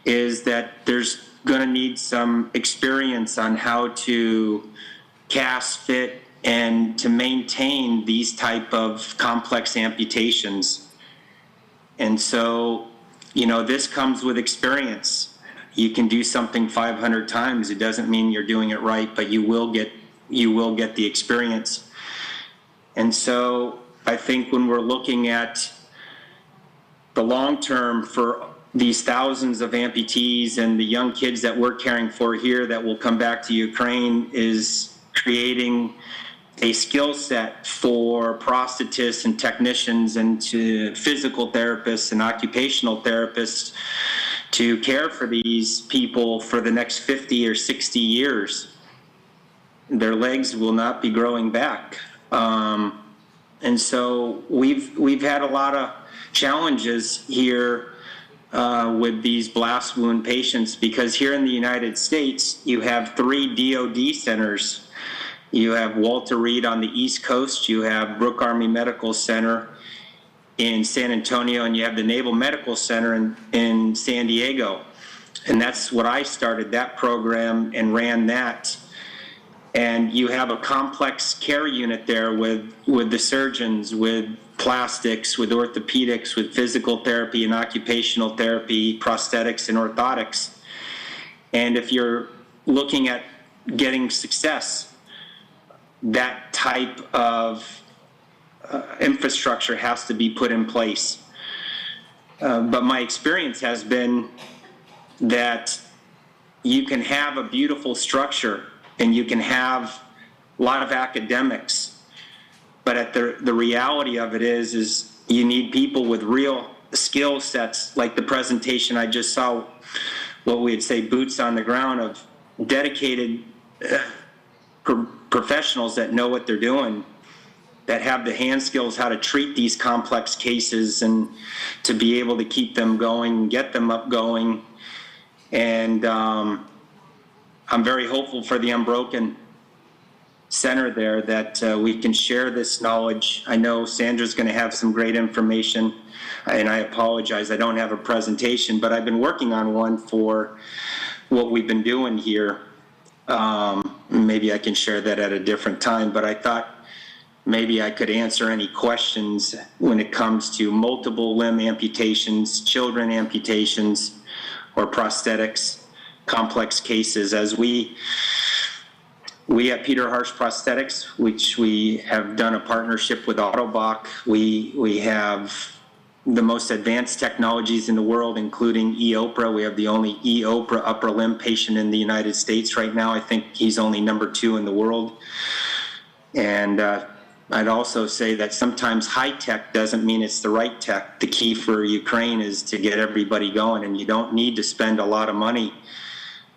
is that there's going to need some experience on how to cast, fit, and to maintain these type of complex amputations. And so, this comes with experience. You can do something 500 times. It doesn't mean you're doing it right, but you will get the experience. And so I think when we're looking at the long term for these thousands of amputees and the young kids that we're caring for here that will come back to Ukraine, is creating a skill set for prosthetists and technicians and to physical therapists and occupational therapists to care for these people for the next 50 or 60 years. Their legs will not be growing back. And so we've had a lot of challenges here with these blast wound patients, because here in the United States, you have 3 DOD centers. You have Walter Reed on the East Coast, you have Brooke Army Medical Center in San Antonio, and you have the Naval Medical Center in San Diego. And that's what I started, that program, and ran that. And you have a complex care unit there with the surgeons, with plastics, with orthopedics, with physical therapy and occupational therapy, prosthetics and orthotics. And if you're looking at getting success, that type of infrastructure has to be put in place. But my experience has been that you can have a beautiful structure and you can have a lot of academics, but the reality of it is you need people with real skill sets, like the presentation I just saw, what we'd say boots on the ground, of dedicated professionals that know what they're doing, that have the hand skills how to treat these complex cases and to be able to keep them going, get them up going. And I'm very hopeful for the Unbroken Center there that we can share this knowledge. I know Sandra's going to have some great information, and I apologize, I don't have a presentation, but I've been working on one for what we've been doing here. Maybe I can share that at a different time, but I thought maybe I could answer any questions when it comes to multiple limb amputations, children amputations, or prosthetics, complex cases. As we at Peter Harsh Prosthetics, which we have done a partnership with Autobach, we have the most advanced technologies in the world, including EOPRA. We have the only EOPRA upper limb patient in the United States right now. I think he's only #2 in the world. And I'd also say that sometimes high tech doesn't mean it's the right tech. The key for Ukraine is to get everybody going, and you don't need to spend a lot of money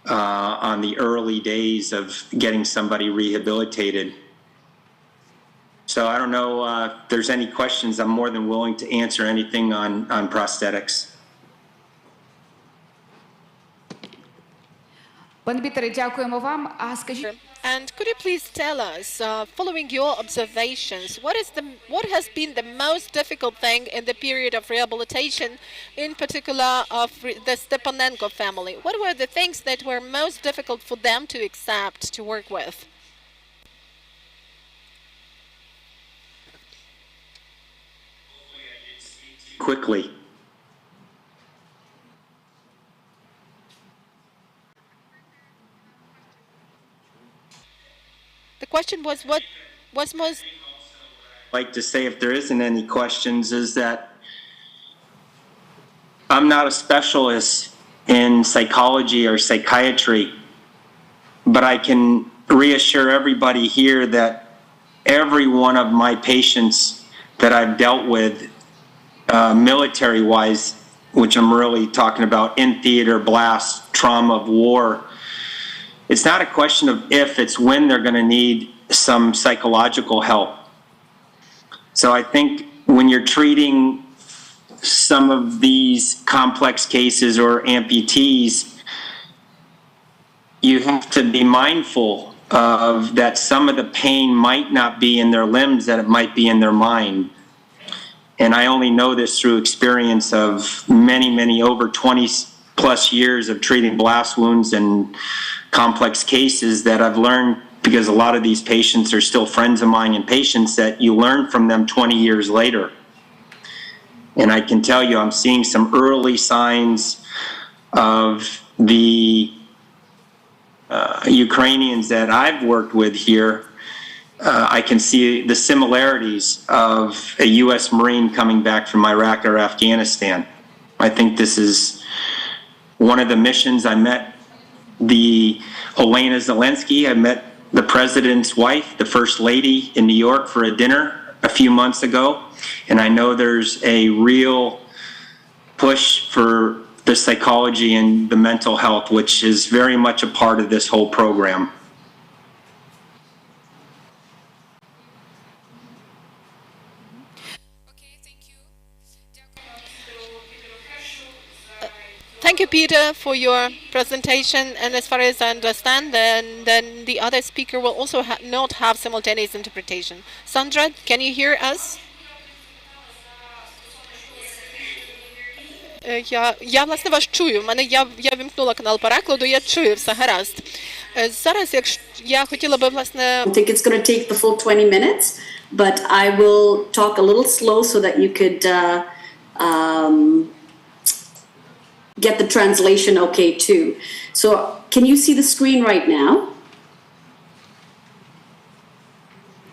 on the early days of getting somebody rehabilitated. So I don't know if there's any questions. I'm more than willing to answer anything on prosthetics. Пане Пітере, дякуємо вам. А скажіть, And could you please tell us, following your observations, what has been the most difficult thing in the period of rehabilitation, in particular of the Stepanenko family? What were the things that were most difficult for them to accept, to work with? Quickly. The question was, what was most... Like to say, if there isn't any questions, is that I'm not a specialist in psychology or psychiatry, but I can reassure everybody here that every one of my patients that I've dealt with, military-wise, which I'm really talking about in theater, blast, trauma of war, it's not a question of if, it's when they're going to need some psychological help. So I think when you're treating some of these complex cases or amputees, you have to be mindful of that some of the pain might not be in their limbs, that it might be in their mind. And I only know this through experience of many, over 20 plus years of treating blast wounds and complex cases, that I've learned, because a lot of these patients are still friends of mine and patients, that you learn from them 20 years later. And I can tell you, I'm seeing some early signs of the Ukrainians that I've worked with here. I can see the similarities of a U.S. Marine coming back from Iraq or Afghanistan. I think this is one of the missions. I met Olena Zelensky. I met the president's wife, the first lady, in New York for a dinner a few months ago. And I know there's a real push for the psychology and the mental health, which is very much a part of this whole program. Thank you, Peter, for your presentation. And as far as I understand, then the other speaker will also not have simultaneous interpretation. Sandra, can you hear us? Я власне вас чую. Я вимкнула канал перекладу, я чую, все гаразд. Зараз, якщо я хотіла би, власне... I think it's going to take the full 20 minutes, but I will talk a little slow so that you could get the translation okay too. So can you see the screen right now?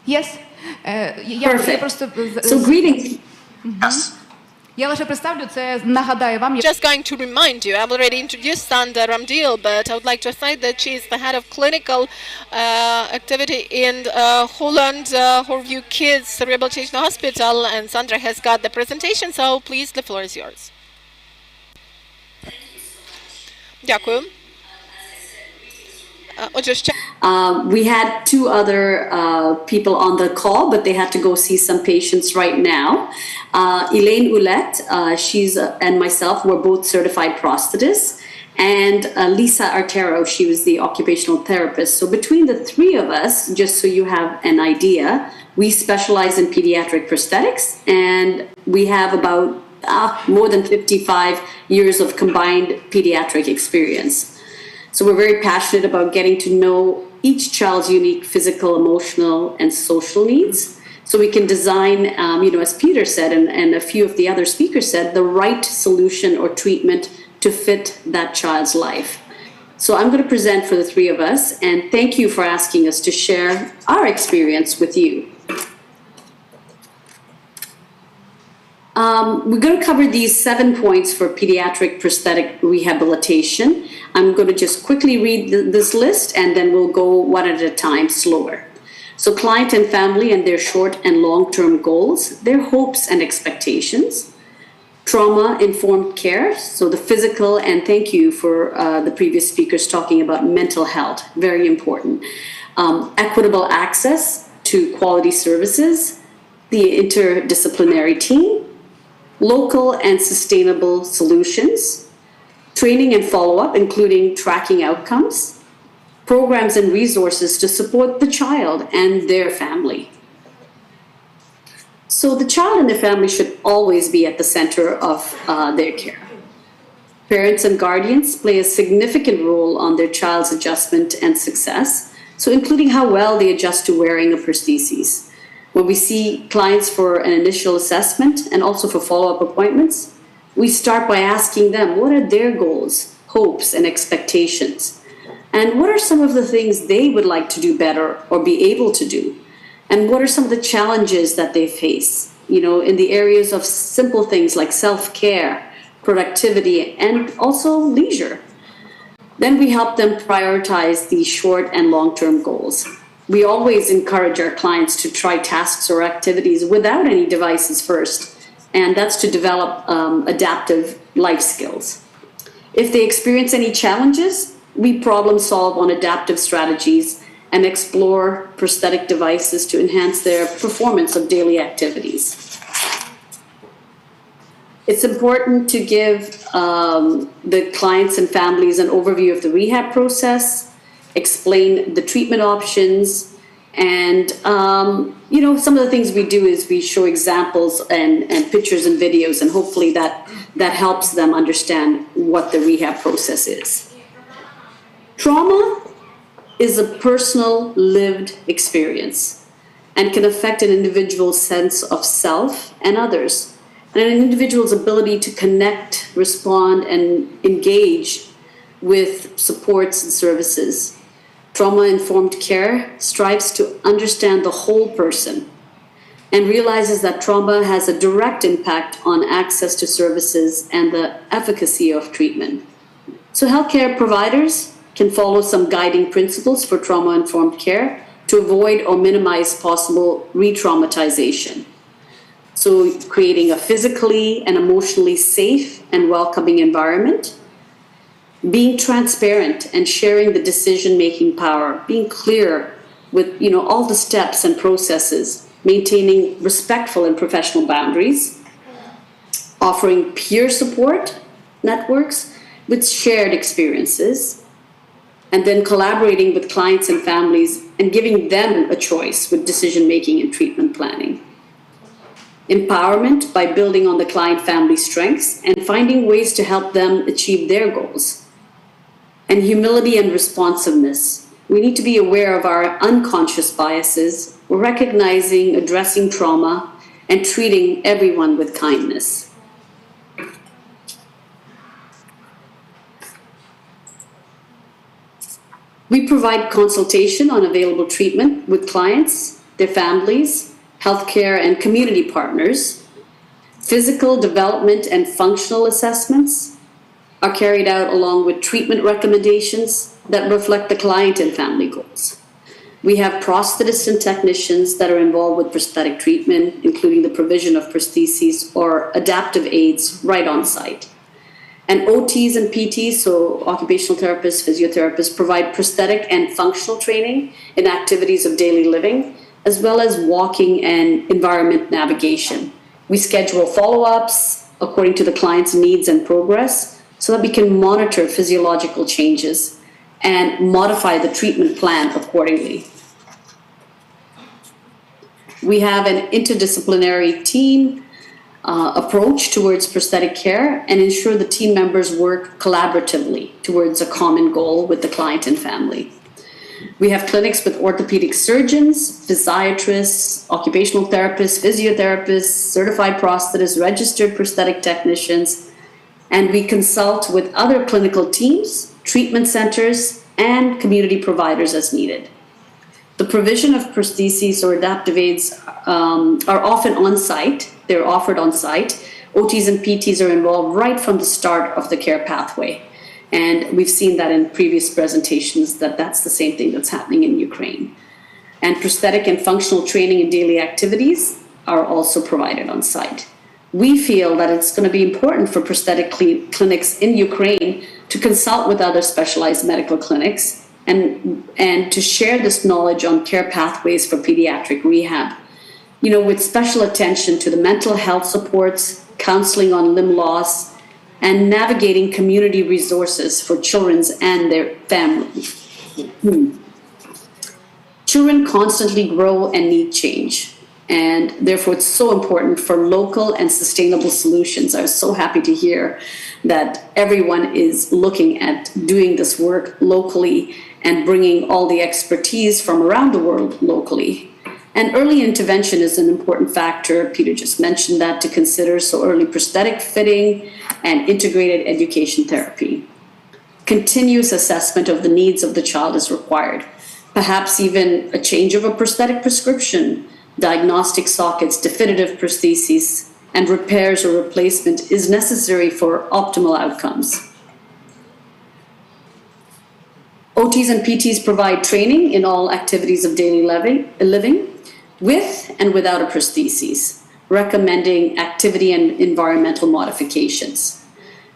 Yes. Perfect. So greetings. Yes. Я лише представлю, це нагадаю вам. Just going to remind you, I've already introduced Sandra Ramdil, but I would like to say that she is the head of clinical activity in Holland, Horview Kids Rehabilitation Hospital, and Sandra has got the presentation, so please, the floor is yours. Дякую. We had two other people on the call, but they had to go see some patients right now. Elaine Ouellette, she's and myself were both certified prosthetists, and Lisa Artero, she was the occupational therapist. So between the three of us, just so you have an idea, we specialize in pediatric prosthetics, and we have about more than 55 years of combined pediatric experience. So we're very passionate about getting to know each child's unique physical, emotional, and social needs. So we can design, as Peter said, and a few of the other speakers said, the right solution or treatment to fit that child's life. So I'm going to present for the three of us, and thank you for asking us to share our experience with you. We're going to cover these 7 points for pediatric prosthetic rehabilitation. I'm going to just quickly read this list and then we'll go one at a time slower. So client and family and their short and long-term goals, their hopes and expectations. Trauma-informed care, so the physical, and thank you for the previous speakers talking about mental health, very important. Equitable access to quality services, the interdisciplinary team, local and sustainable solutions, training and follow-up, including tracking outcomes, programs and resources to support the child and their family. So the child and their family should always be at the center of their care. Parents and guardians play a significant role on their child's adjustment and success, so including how well they adjust to wearing a prosthesis. When we see clients for an initial assessment and also for follow-up appointments, we start by asking them what are their goals, hopes, and expectations, and what are some of the things they would like to do better or be able to do. And what are some of the challenges that they face, in the areas of simple things like self-care, productivity, and also leisure. Then we help them prioritize these short and long-term goals. We always encourage our clients to try tasks or activities without any devices first, and that's to develop adaptive life skills. If they experience any challenges, we problem solve on adaptive strategies and explore prosthetic devices to enhance their performance of daily activities. It's important to give the clients and families an overview of the rehab process, explain the treatment options, and some of the things we do is we show examples and pictures and videos, and hopefully that helps them understand what the rehab process is. Trauma is a personal lived experience and can affect an individual's sense of self and others, and an individual's ability to connect, respond, and engage with supports and services. Trauma-informed care strives to understand the whole person and realizes that trauma has a direct impact on access to services and the efficacy of treatment. So healthcare providers can follow some guiding principles for trauma-informed care to avoid or minimize possible re-traumatization. So creating a physically and emotionally safe and welcoming environment, being transparent and sharing the decision-making power, being clear with all the steps and processes, maintaining respectful and professional boundaries, offering peer support networks with shared experiences, and then collaborating with clients and families and giving them a choice with decision-making and treatment planning. Empowerment by building on the client-family strengths and finding ways to help them achieve their goals. And humility and responsiveness. We need to be aware of our unconscious biases, recognizing, addressing trauma, and treating everyone with kindness. We provide consultation on available treatment with clients, their families, healthcare and community partners. Physical development and functional assessments are carried out along with treatment recommendations that reflect the client and family goals. We have prosthetists and technicians that are involved with prosthetic treatment, including the provision of prostheses or adaptive aids right on site. And OTs and PTs, so occupational therapists, physiotherapists, provide prosthetic and functional training in activities of daily living, as well as walking and environment navigation. We schedule follow-ups according to the client's needs and progress so that we can monitor physiological changes and modify the treatment plan accordingly. We have an interdisciplinary team approach towards prosthetic care and ensure the team members work collaboratively towards a common goal with the client and family. We have clinics with orthopedic surgeons, physiatrists, occupational therapists, physiotherapists, certified prosthetists, registered prosthetic technicians, and we consult with other clinical teams, treatment centers, and community providers as needed. The provision of prostheses or adaptive aids are often on site. They're offered on site. OTs and PTs are involved right from the start of the care pathway. And we've seen that in previous presentations that that's the same thing that's happening in Ukraine. And prosthetic and functional training and daily activities are also provided on site. We feel that it's going to be important for prosthetic clinics in Ukraine to consult with other specialized medical clinics and to share this knowledge on care pathways for pediatric rehab, you know, with special attention to the mental health supports, counseling on limb loss, and navigating community resources for children and their families. Children constantly grow and need change, and therefore it's so important for local and sustainable solutions. I was so happy to hear that everyone is looking at doing this work locally and bringing all the expertise from around the world locally. And early intervention is an important factor. Peter just mentioned that to consider, so early prosthetic fitting and integrated education therapy. Continuous assessment of the needs of the child is required. Perhaps even a change of a prosthetic prescription, diagnostic sockets, definitive prostheses, and repairs or replacement is necessary for optimal outcomes. OTs and PTs provide training in all activities of daily living with and without a prosthesis, recommending activity and environmental modifications.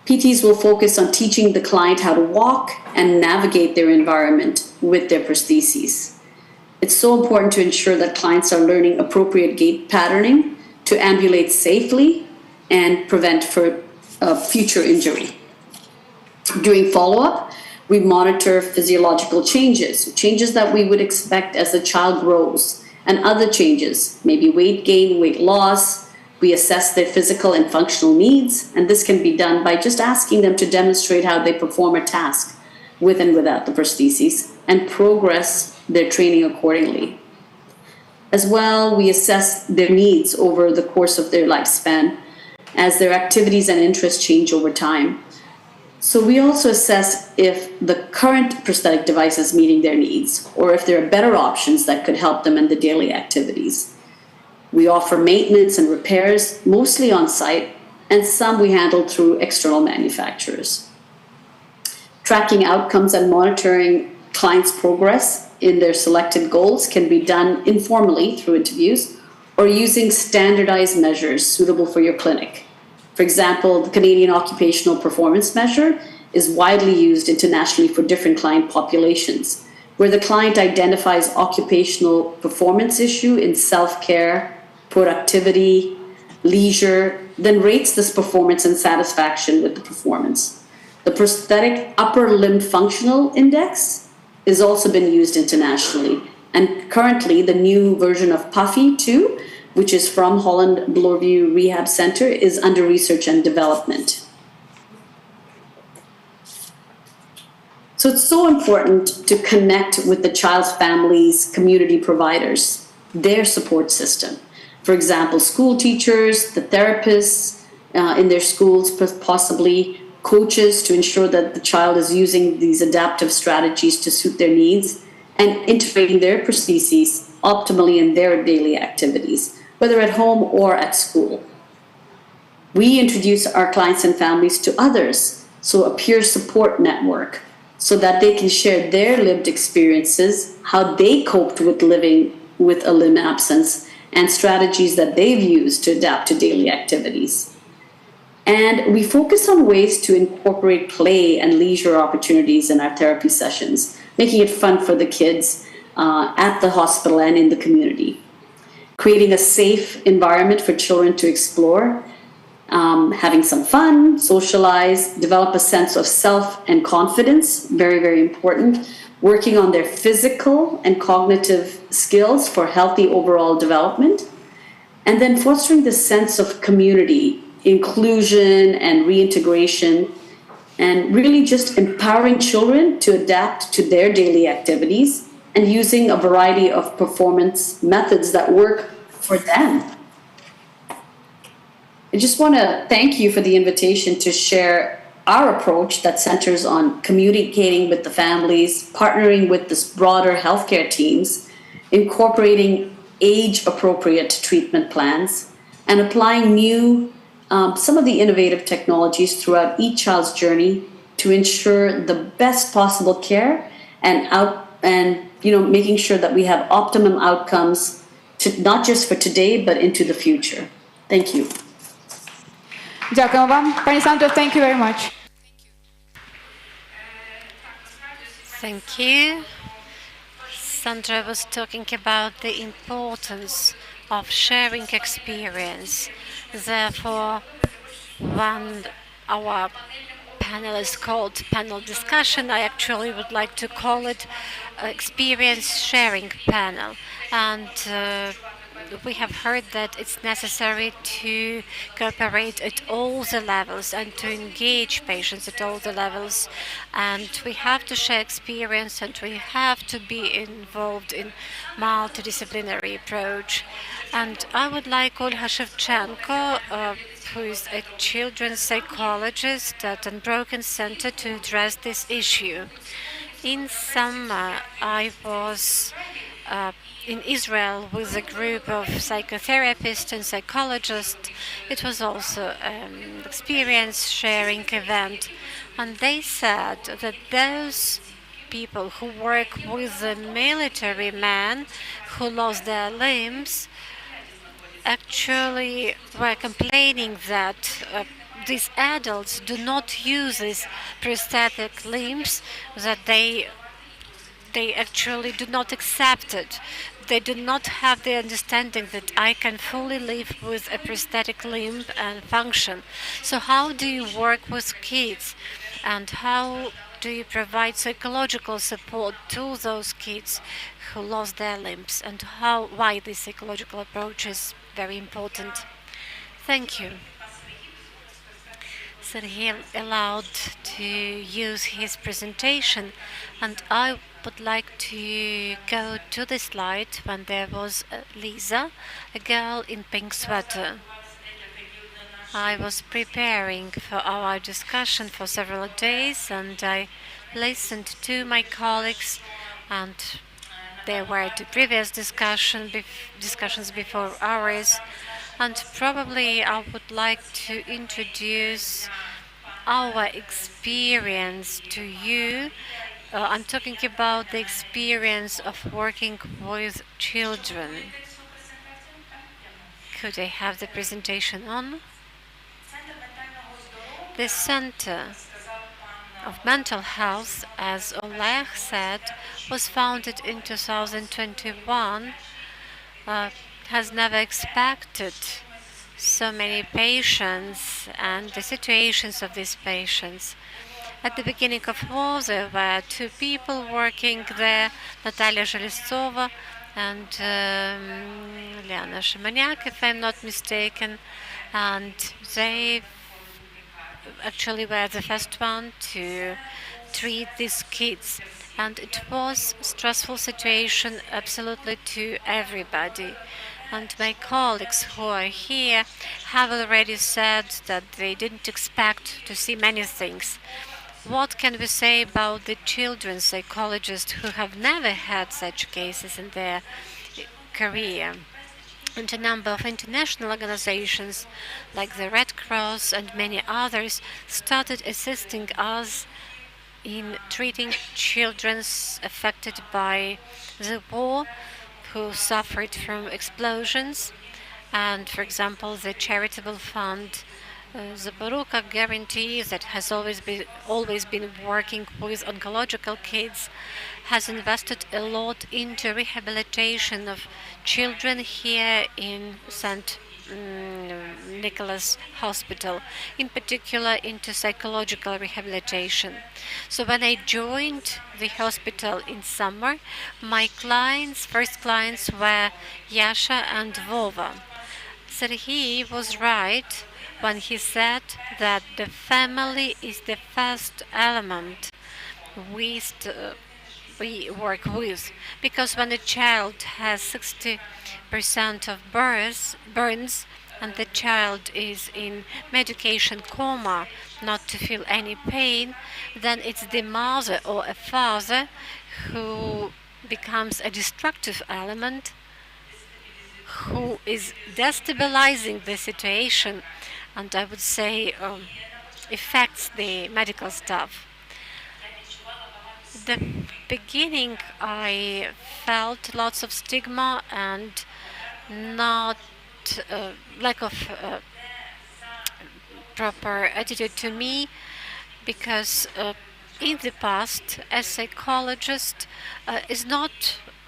PTs will focus on teaching the client how to walk and navigate their environment with their prostheses. It's so important to ensure that clients are learning appropriate gait patterning to ambulate safely and prevent future injury. During follow-up, we monitor physiological changes that we would expect as the child grows, and other changes, maybe weight gain, weight loss. We assess their physical and functional needs, and this can be done by just asking them to demonstrate how they perform a task with and without the prostheses and progress their training accordingly. As well, we assess their needs over the course of their lifespan as their activities and interests change over time. So we also assess if the current prosthetic device is meeting their needs or if there are better options that could help them in the daily activities. We offer maintenance and repairs, mostly on site, and some we handle through external manufacturers. Tracking outcomes and monitoring clients' progress in their selected goals can be done informally through interviews or using standardized measures suitable for your clinic. For example, the Canadian Occupational Performance Measure is widely used internationally for different client populations, where the client identifies occupational performance issue in self-care, productivity, leisure, then rates this performance and satisfaction with the performance. The Prosthetic Upper Limb Functional Index has also been used internationally, and currently the new version of PUFFY 2, which is from Holland Bloorview Rehab Center, is under research and development. So it's so important to connect with the child's families, community providers, their support system. For example, school teachers, the therapists in their schools, possibly coaches, to ensure that the child is using these adaptive strategies to suit their needs and integrating their prostheses optimally in their daily activities, whether at home or at school. We introduce our clients and families to others, so a peer support network, so that they can share their lived experiences, how they coped with living with a limb absence, and strategies that they've used to adapt to daily activities. And we focus on ways to incorporate play and leisure opportunities in our therapy sessions, making it fun for the kids at the hospital and in the community. Creating a safe environment for children to explore, having some fun, socialize, develop a sense of self and confidence, very, very important. Working on their physical and cognitive skills for healthy overall development. And then fostering the sense of community, inclusion and reintegration, and really just empowering children to adapt to their daily activities and using a variety of performance methods that work for them. I just want to thank you for the invitation to share our approach that centers on communicating with the families, partnering with this broader healthcare teams, incorporating age-appropriate treatment plans, and applying some of the innovative technologies throughout each child's journey to ensure the best possible care and making sure that we have optimum outcomes not just for today but into the future. Thank you. Дякуємо вам. Пані Сандро, thank you very much. Thank you. Sandra was talking about the importance of sharing experience. Therefore, when our panel is called panel discussion, I actually would like to call it experience sharing panel. And we have heard that it's necessary to cooperate at all the levels and to engage patients at all the levels. And we have to share experience and we have to be involved in multidisciplinary approach. And I would like Olga Shevchenko, who is a children's psychologist at Unbroken Center, to address this issue. In summer, I was in Israel with a group of psychotherapists and psychologists. It was also an experience sharing event, and they said that those people who work with the military men who lost their limbs actually were complaining that these adults do not use these prosthetic limbs, that they actually do not accept it. They do not have the understanding that I can fully live with a prosthetic limb and function. So how do you work with kids, and how do you provide psychological support to those kids who lost their limbs, and why this psychological approach is very important? Thank you. So he allowed to use his presentation, and I would like to go to the slide when there was Lisa, a girl in pink sweater. I was preparing for our discussion for several days, and I listened to my colleagues, and there were two previous discussions before ours, and probably I would like to introduce our experience to you. I'm talking about the experience of working with children. Could I have the presentation on? The Center of Mental Health, as Oleg said, was founded in 2021, has never expected so many patients and the situations of these patients. At the beginning of war, there were two people working there, Natalia Zhelestsova and Liana Shimoniak, if I'm not mistaken, and they actually were the first one to treat these kids. And it was a stressful situation absolutely to everybody. And my colleagues who are here have already said that they didn't expect to see many things. What can we say about the children's psychologists who have never had such cases in their career? And a number of international organizations like the Red Cross and many others started assisting us in treating children affected by the war who suffered from explosions. And for example, the charitable fund the Baruka Guarantee, that has always been working with oncological kids, has invested a lot into rehabilitation of children here in St. Nicholas Hospital, in particular into psychological rehabilitation. So when I joined the hospital in summer, my first clients were Yasha and Vova. So he was right when he said that the family is the first element we work with, because when a child has 60% of burns and the child is in medication coma, not to feel any pain, then it's the mother or a father who becomes a destructive element who is destabilizing the situation, and I would say affects the medical staff. The beginning, I felt lots of stigma and not lack of proper attitude to me, because in the past, a psychologist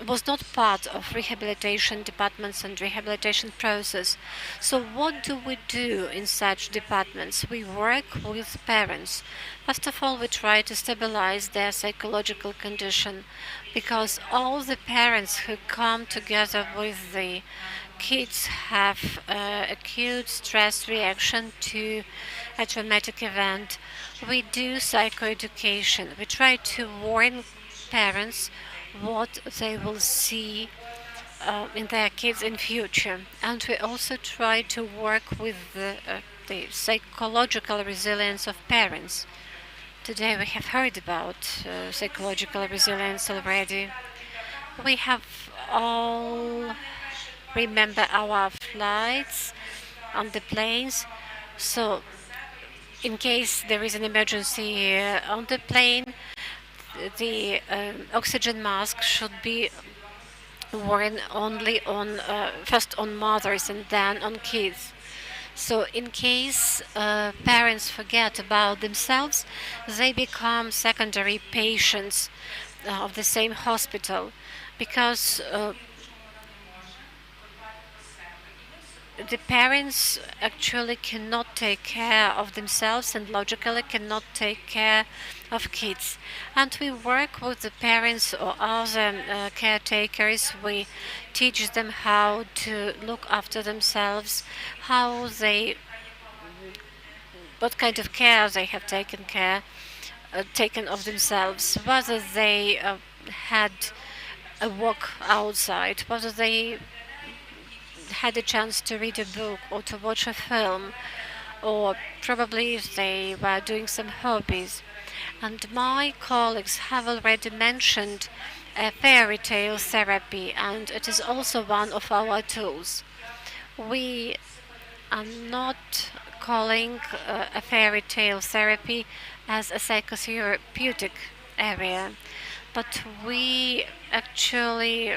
was not part of rehabilitation departments and rehabilitation process. So what do we do in such departments? We work with parents. First of all, we try to stabilize their psychological condition, because all the parents who come together with the kids have acute stress reaction to a traumatic event. We do psychoeducation. We try to warn parents what they will see in their kids in future, and we also try to work with the psychological resilience of parents. Today we have heard about psychological resilience already. We have all remember our flights on the planes, so in case there is an emergency on the plane, the oxygen mask should be worn only on first on mothers and then on kids. So in case parents forget about themselves, they become secondary patients of the same hospital, because the parents actually cannot take care of themselves and logically cannot take care of kids. And we work with the parents or other caretakers. We teach them how to look after themselves, what kind of care they have taken of themselves, whether they had a walk outside, whether they had a chance to read a book or to watch a film, or probably if they were doing some hobbies. And my colleagues have already mentioned a fairy tale therapy, and it is also one of our tools. We are not calling a fairy tale therapy as a psychotherapeutic area, but we actually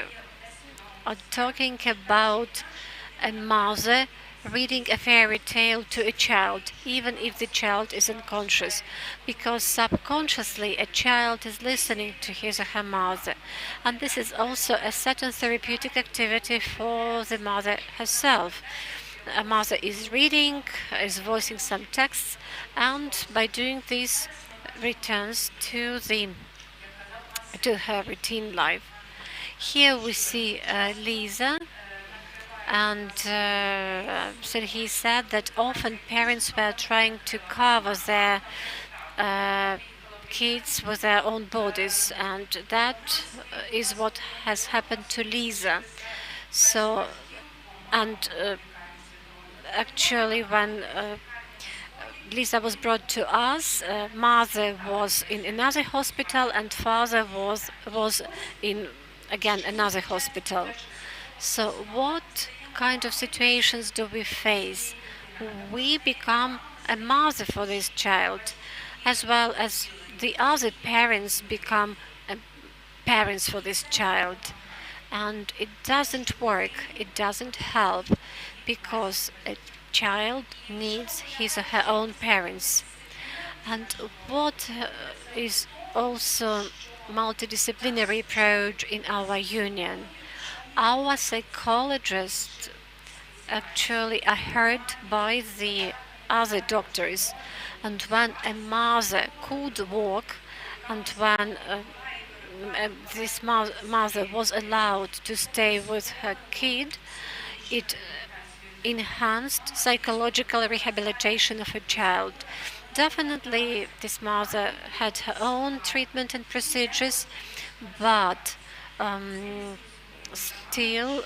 are talking about a mother reading a fairy tale to a child, even if the child is unconscious, because subconsciously a child is listening to his or her mother. And this is also a certain therapeutic activity for the mother herself. A mother is reading, is voicing some texts, and by doing this returns to her routine life. Here we see Lisa, and so he said that often parents were trying to cover their kids with their own bodies, and that is what has happened to Lisa. So, and actually when Lisa was brought to us, mother was in another hospital and father was in again another hospital. So what kind of situations do we face? We become a mother for this child, as well as the other parents become parents for this child. And it doesn't work, it doesn't help, because a child needs his or her own parents. And what is also multidisciplinary approach in our union? Our psychologists actually are heard by the other doctors, and when a mother could walk and when this mother was allowed to stay with her kid, it enhanced psychological rehabilitation of a child. Definitely this mother had her own treatment and procedures, but still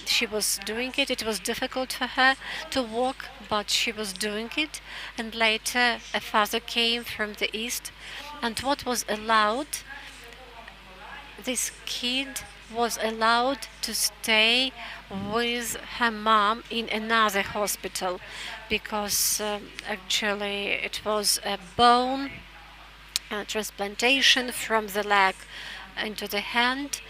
she was doing it. It was difficult for her to walk, but she was doing it. And later a father came from the east, and what was allowed, this kid was allowed to stay with her mom in another hospital because actually it was a bone transplantation from the leg into the hand,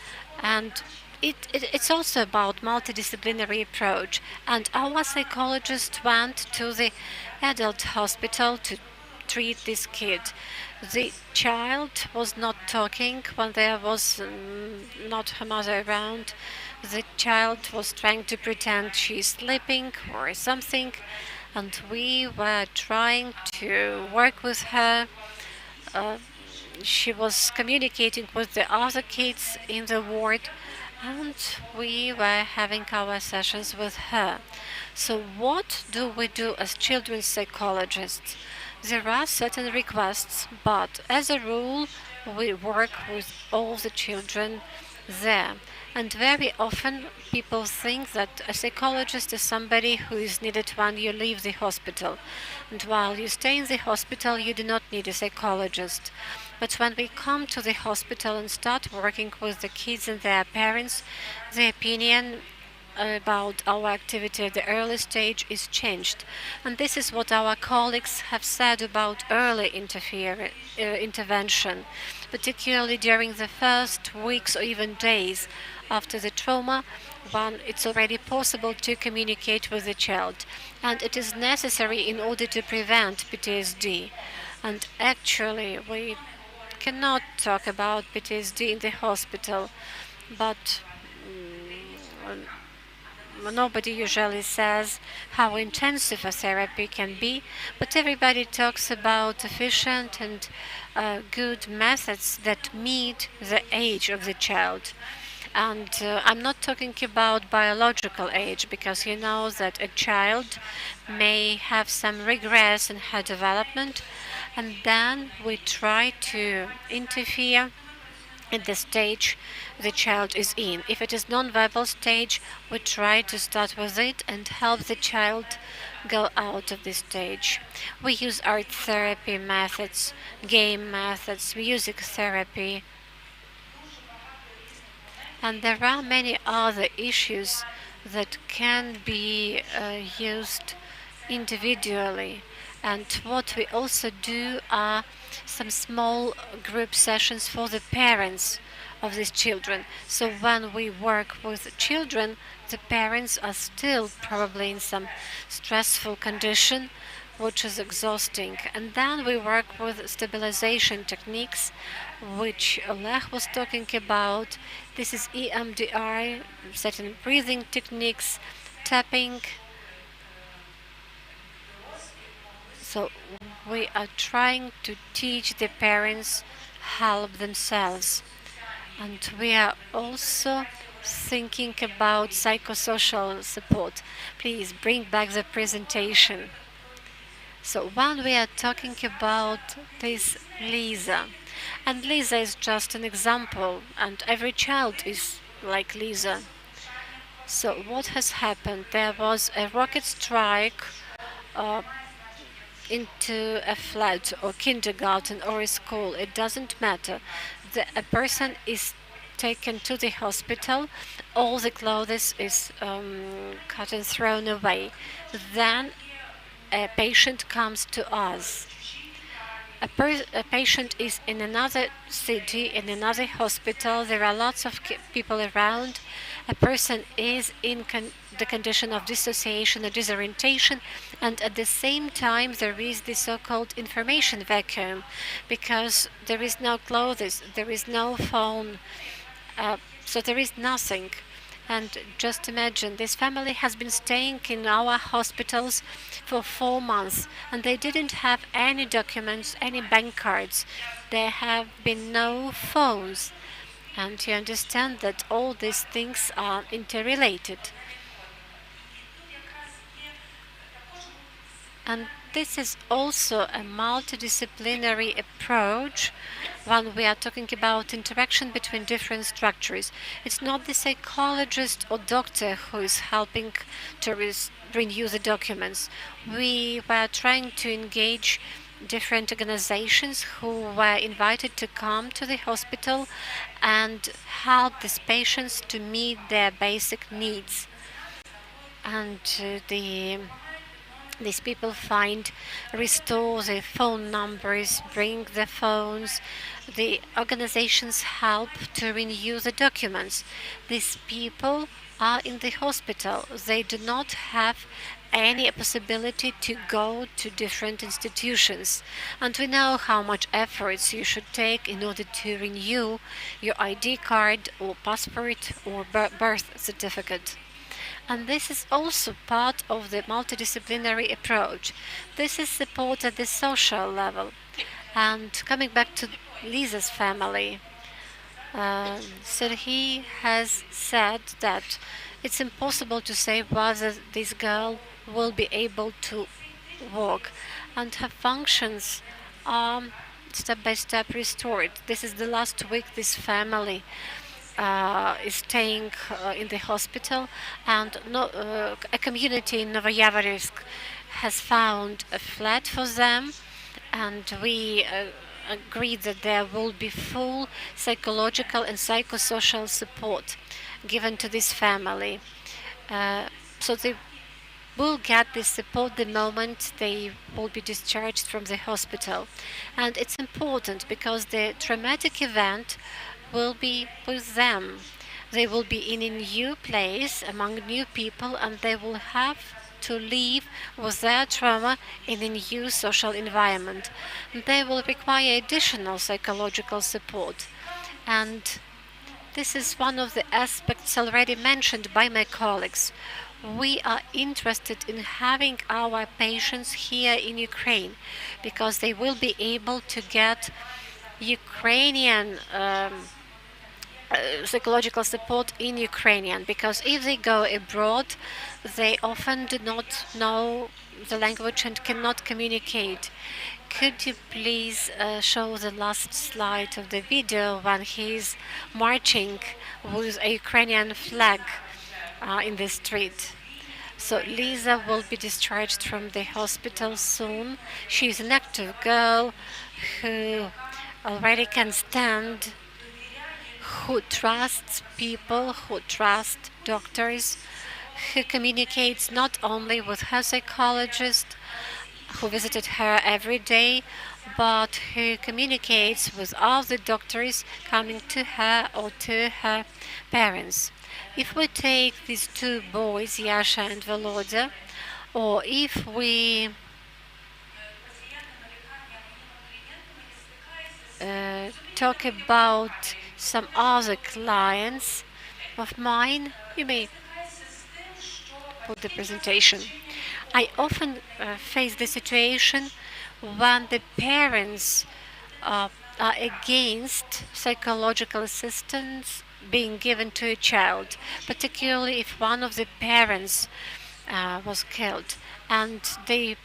and it's also about multidisciplinary approach. And our psychologist went to the adult hospital to treat this kid. The child was not talking when there was not her mother around. The child was trying to pretend she's sleeping or something, and we were trying to work with her. She was communicating with the other kids in the ward, and we were having our sessions with her. So what do we do as children's psychologists? There are certain requests, but as a rule, we work with all the children there. And very often people think that a psychologist is somebody who is needed when you leave the hospital. And while you stay in the hospital, you do not need a psychologist. But when we come to the hospital and start working with the kids and their parents, the opinion about our activity at the early stage is changed. And this is what our colleagues have said about early intervention, particularly during the first weeks or even days after the trauma, when it's already possible to communicate with the child. And it is necessary in order to prevent PTSD. And actually, we cannot talk about PTSD in the hospital, but nobody usually says how intensive a therapy can be, but everybody talks about efficient and good methods that meet the age of the child. And I'm not talking about biological age, because you know that a child may have some regress in her development, and then we try to interfere at the stage the child is in. If it is non-verbal stage, we try to start with it and help the child go out of this stage. We use art therapy methods, game methods, music therapy, and there are many other issues that can be used individually. And what we also do are some small group sessions for the parents of these children. So when we work with children, the parents are still probably in some stressful condition, which is exhausting. And then we work with stabilization techniques, which Oleg was talking about. This is EMDR, certain breathing techniques, tapping. So we are trying to teach the parents help themselves. And we are also thinking about psychosocial support. Please bring back the presentation. So when we are talking about this Lisa, and Lisa is just an example, and every child is like Lisa. So what has happened? There was a rocket strike into a flat or kindergarten or a school. It doesn't matter. A person is taken to the hospital, all the clothes is cut and thrown away. Then a patient comes to us. A patient is in another city, in another hospital. There are lots of people around. A person is in the condition of dissociation or disorientation, and at the same time there is the so-called information vacuum, because there is no clothes, there is no phone, so there is nothing. And just imagine, this family has been staying in our hospitals for 4 months, and they didn't have any documents, any bank cards. There have been no phones. And you understand that all these things are interrelated. And this is also a multidisciplinary approach when we are talking about interaction between different structures. It's not the psychologist or doctor who is helping to renew the documents. We were trying to engage different organizations who were invited to come to the hospital and help these patients to meet their basic needs. And these people restore their phone numbers, bring their phones. The organizations help to renew the documents. These people are in the hospital. They do not have any possibility to go to different institutions. And we know how much efforts you should take in order to renew your ID card or passport or birth certificate. And this is also part of the multidisciplinary approach. This is support at the social level. And coming back to Lisa's family, Serhiy has said that it's impossible to say whether this girl will be able to walk, and her functions are step by step restored. This is the last week this family is staying in the hospital, and a community in Novoyavorsk has found a flat for them, and we agreed that there will be full psychological and psychosocial support given to this family. So they will get this support the moment they will be discharged from the hospital. And it's important because the traumatic event will be with them. They will be in a new place among new people, and they will have to live with their trauma in a new social environment. They will require additional psychological support. And this is one of the aspects already mentioned by my colleagues. We are interested in having our patients here in Ukraine because they will be able to get Ukrainian psychological support in Ukrainian, because if they go abroad, they often do not know the language and cannot communicate. Could you please show the last slide of the video when he's marching with a Ukrainian flag in the street? So Lisa will be discharged from the hospital soon. She's an active girl who already can stand, who trusts people, who trusts doctors, who communicates not only with her psychologist, who visited her every day, but who communicates with other doctors coming to her or to her parents. If we take these two boys, Yasha and Volodya, or if we talk about some other clients of mine, you may put the presentation. I often face the situation when the parents are against psychological assistance being given to a child, particularly if one of the parents was killed. And the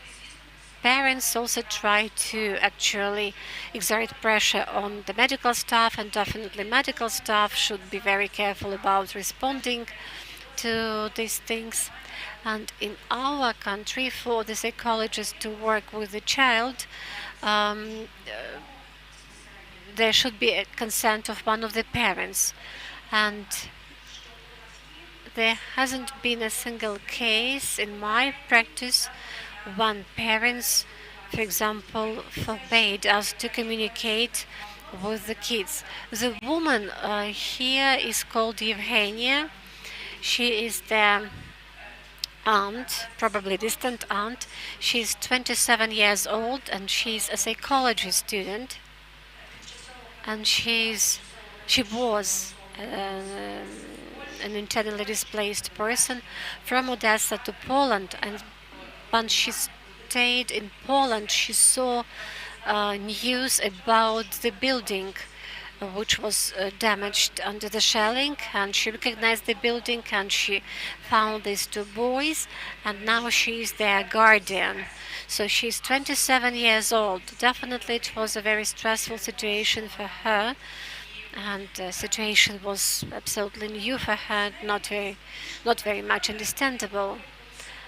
parents also try to actually exert pressure on the medical staff, and definitely medical staff should be very careful about responding to these things. And in our country, for the psychologist to work with the child, there should be a consent of one of the parents. And there hasn't been a single case in my practice when parents, for example, forbade us to communicate with the kids. The woman here is called Evgenia. She is the aunt, probably distant aunt. She's 27 years old and she's a psychology student. And she was an internally displaced person from Odessa to Poland, and when she stayed in Poland, she saw news about the building which was damaged under the shelling, and she recognized the building and she found these two boys, and now she is their guardian. So she's 27 years old. Definitely it was a very stressful situation for her, and the situation was absolutely new for her, not very much understandable.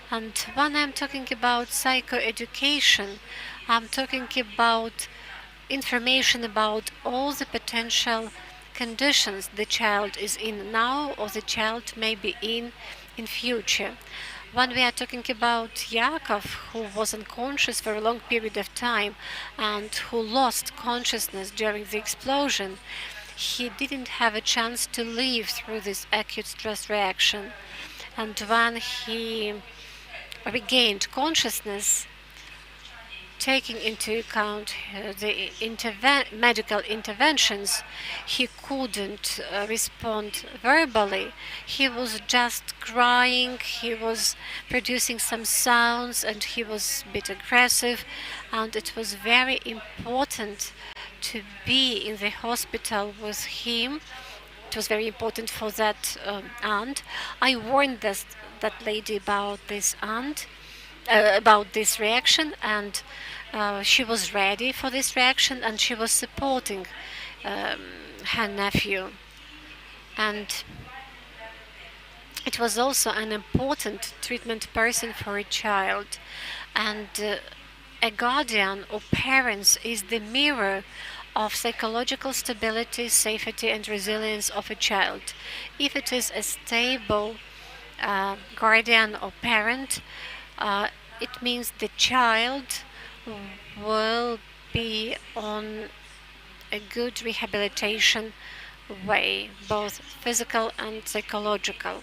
And when I'm talking about psychoeducation, I'm talking about information about all the potential conditions the child is in now or the child may be in future. When we are talking about Yakov, who was unconscious for a long period of time and who lost consciousness during the explosion, he didn't have a chance to live through this acute stress reaction. And when he regained consciousness, taking into account the medical interventions, he couldn't respond verbally. He was just crying, he was producing some sounds, and he was a bit aggressive. And it was very important to be in the hospital with him. It was very important for that aunt. I warned that lady about this aunt, about this reaction, and she was ready for this reaction, and she was supporting her nephew. And it was also an important treatment person for a child. And a guardian or parents is the mirror of psychological stability, safety, and resilience of a child. If it is a stable guardian or parent, it means the child will be on a good rehabilitation way, both physical and psychological.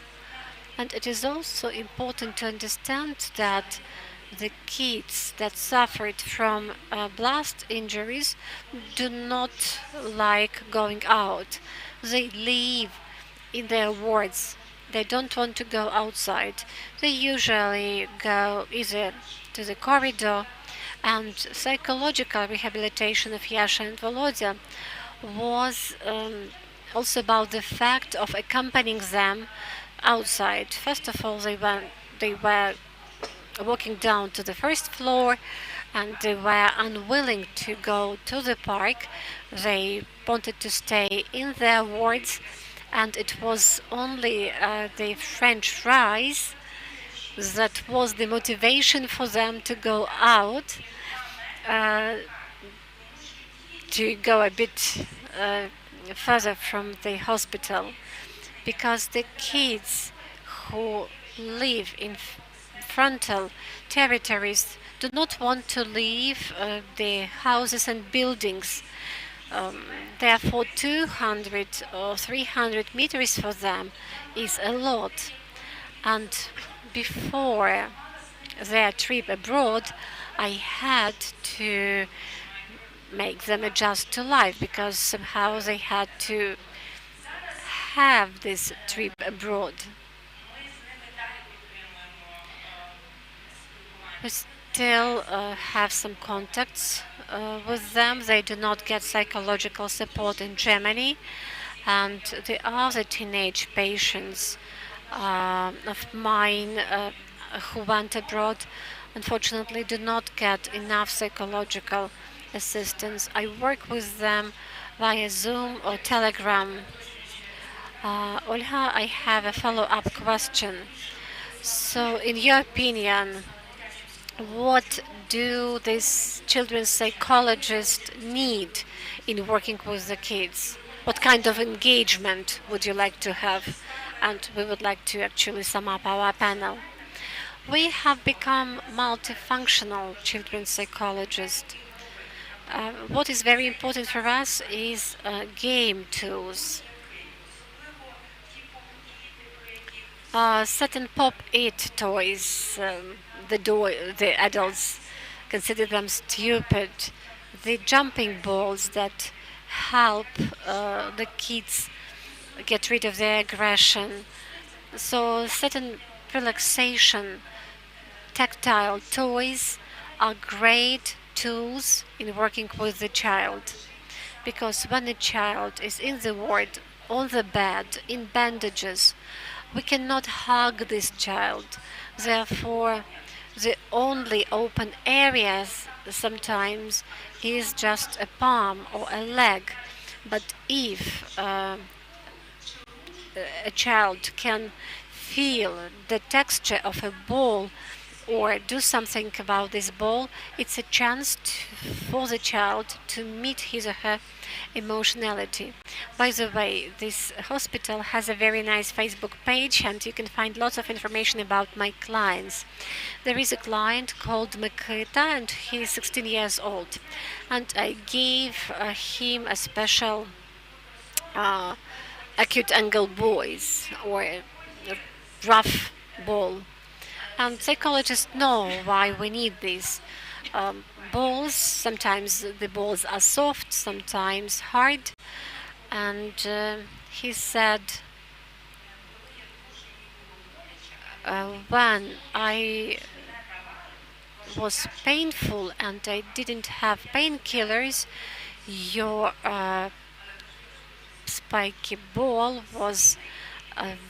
And it is also important to understand that the kids that suffered from blast injuries do not like going out. They live in their wards. They don't want to go outside. They usually go either to the corridor. And psychological rehabilitation of Yasha and Volodya was also about the fact of accompanying them outside. First of all, they were walking down to the first floor, and they were unwilling to go to the park. They wanted to stay in their wards, and it was only the French fries that was the motivation for them to go out, to go a bit further from the hospital, because the kids who live in frontal territories do not want to leave the houses and buildings. Therefore, 200 or 300 meters for them is a lot. And before their trip abroad, I had to make them adjust to life, because somehow they had to have this trip abroad. We still have some contacts with them. They do not get psychological support in Germany, and the other teenage patients of mine who went abroad unfortunately do not get enough psychological assistance. I work with them via Zoom or Telegram. Olha, I have a follow-up question. So, in your opinion, what do these children's psychologists need in working with the kids? What kind of engagement would you like to have? And we would like to actually sum up our panel. We have become multifunctional children's psychologists. What is very important for us is game tools. Certain pop-it toys, the adults consider them stupid. The jumping balls that help the kids get rid of their aggression. So certain relaxation tactile toys are great tools in working with the child, because when a child is in the ward, on the bed, in bandages, we cannot hug this child. Therefore, the only open areas sometimes is just a palm or a leg. But if a child can feel the texture of a ball or do something about this ball, it's a chance for the child to meet his or her emotionality. By the way, this hospital has a very nice Facebook page, and you can find lots of information about my clients. There is a client called Mikita, and he's 16 years old, and I gave him a special acute angle buoys, or a rough ball. And psychologists know why we need these balls. Sometimes the balls are soft, sometimes hard. And he said, when I was painful and I didn't have painkillers, your spiky ball was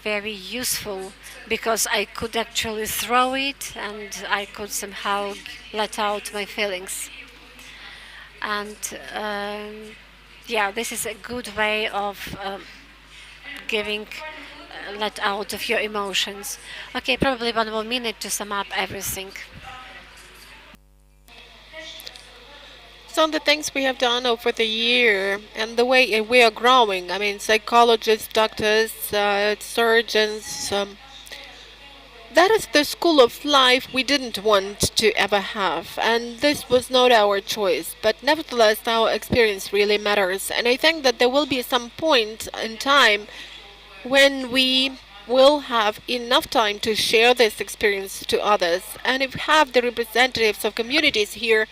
very useful because I could actually throw it and I could somehow let out my feelings. And yeah, this is a good way of giving let out of your emotions. Okay, probably 1 more minute to sum up everything. Some of the things we have done over the year and the way we are growing. I mean, psychologists, doctors, surgeons. That is the school of life we didn't want to ever have, and this was not our choice. But nevertheless, our experience really matters, and I think that there will be some point in time when we will have enough time to share this experience to others. And if we have the representatives of communities here,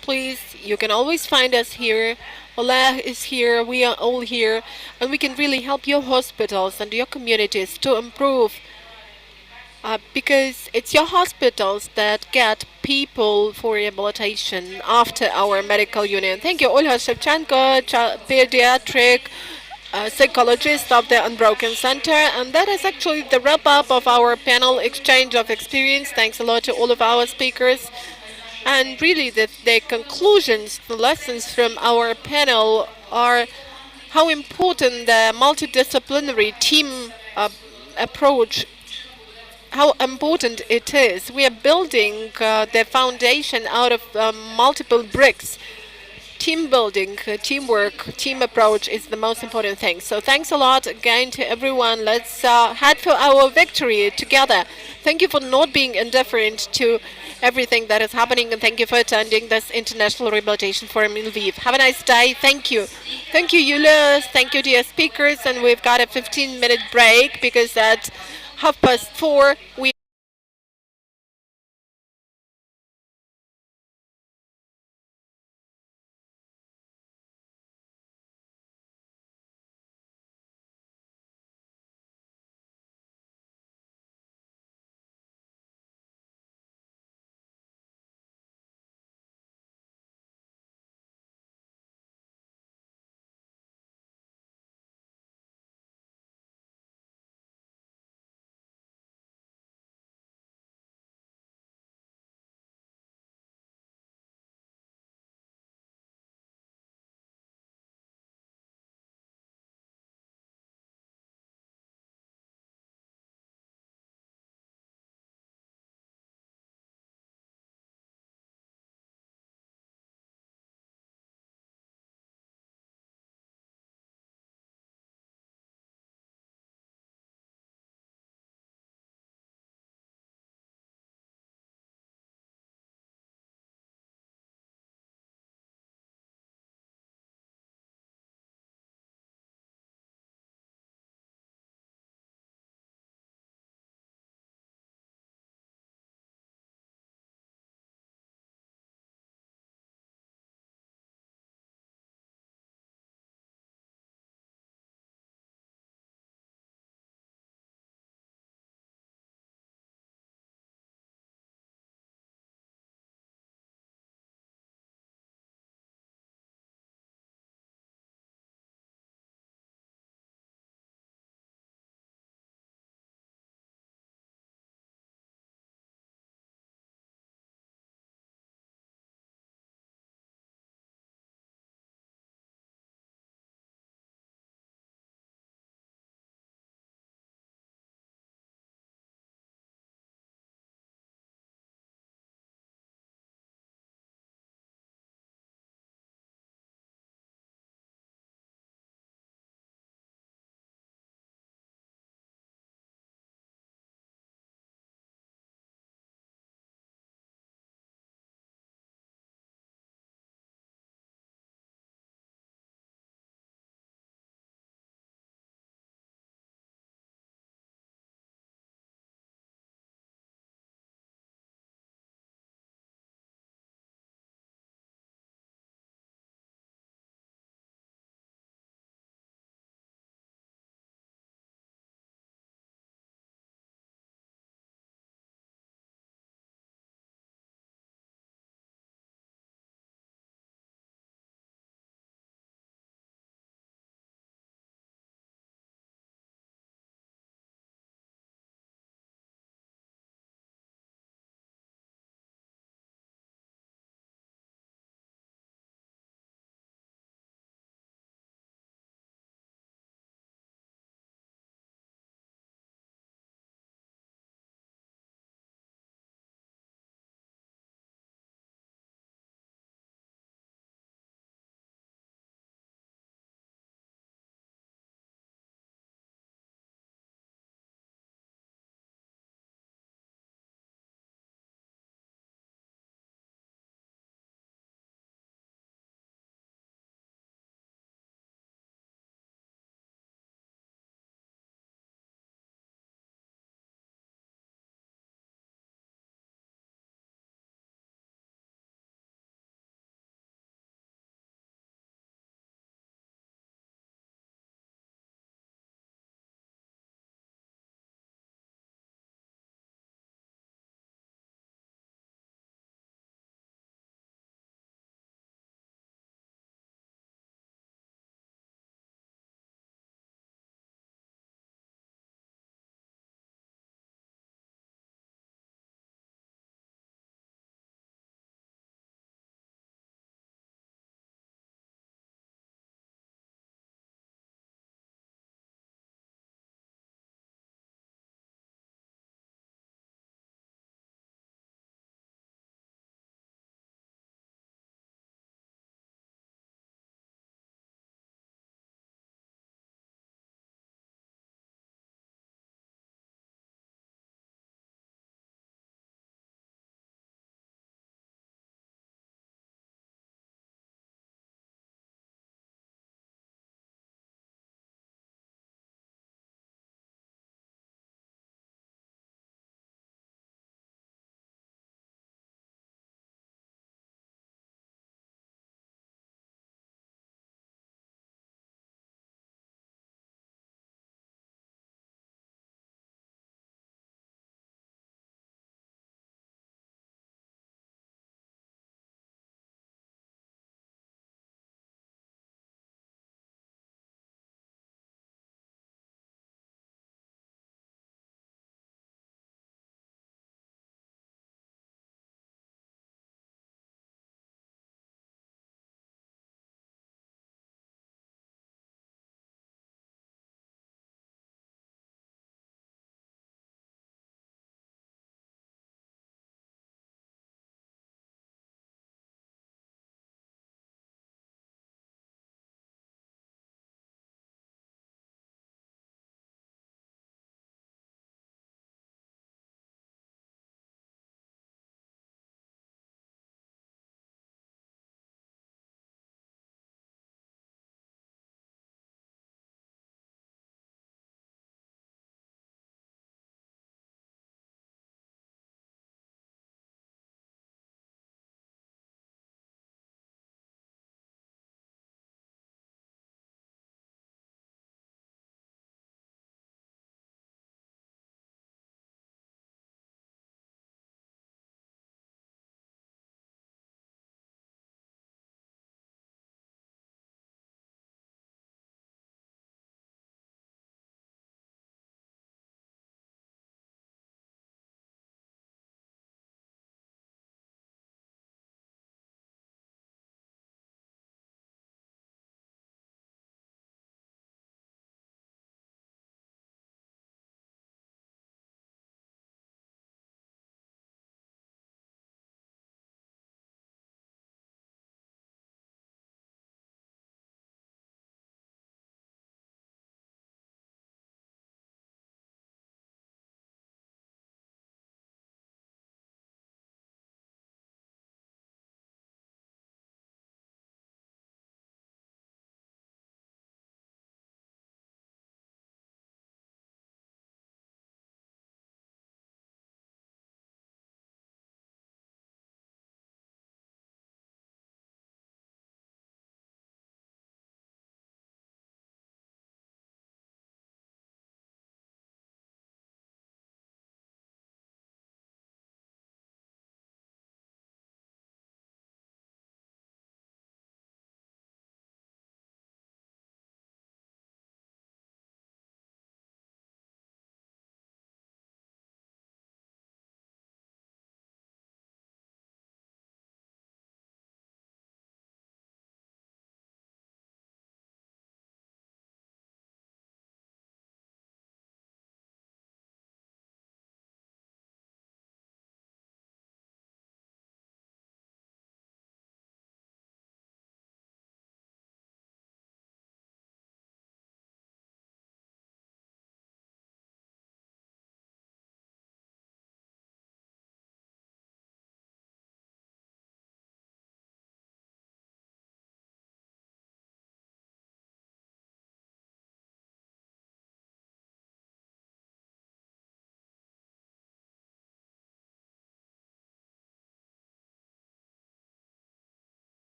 please, you can always find us here. Oleg is here, we are all here, and we can really help your hospitals and your communities to improve, because it's your hospitals that get people for rehabilitation after our medical union. Thank you, Olha Shevchenko, pediatric psychologist of the Unbroken Center. And that is actually the wrap up of our panel exchange of experience. Thanks a lot to all of our speakers. And really, the conclusions, the lessons from our panel are how important the multidisciplinary team approach, how important it is. We are building the foundation out of multiple bricks. Team building, teamwork, team approach is the most important thing. So thanks a lot again to everyone. Let's head for our victory together. Thank you for not being indifferent to everything that is happening, and thank you for attending this International Rehabilitation Forum in Lviv. Have a nice day. Thank you. Thank you, Yulia. Thank you, dear speakers. And we've got a 15-minute break because at 4:30 we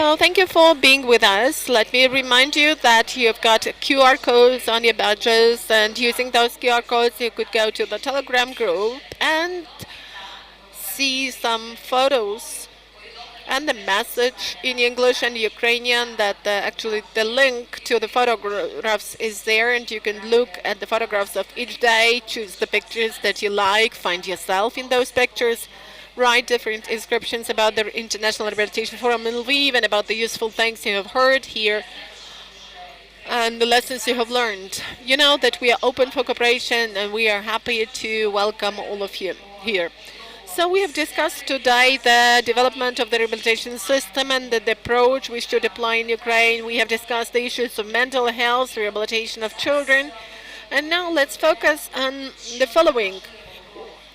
So thank you for being with us. Let me remind you that you've got QR codes on your badges, and using those QR codes you could go to the Telegram group and see some photos and the message in English and Ukrainian that actually the link to the photographs is there, and you can look at the photographs of each day, choose the pictures that you like, find yourself in those pictures, write different inscriptions about the International Rehabilitation Forum in Lviv and about the useful things you have heard here and the lessons you have learned. You know that we are open for cooperation and we are happy to welcome all of you here. So we have discussed today the development of the rehabilitation system and the approach we should apply in Ukraine. We have discussed the issues of mental health, rehabilitation of children, and now let's focus on the following.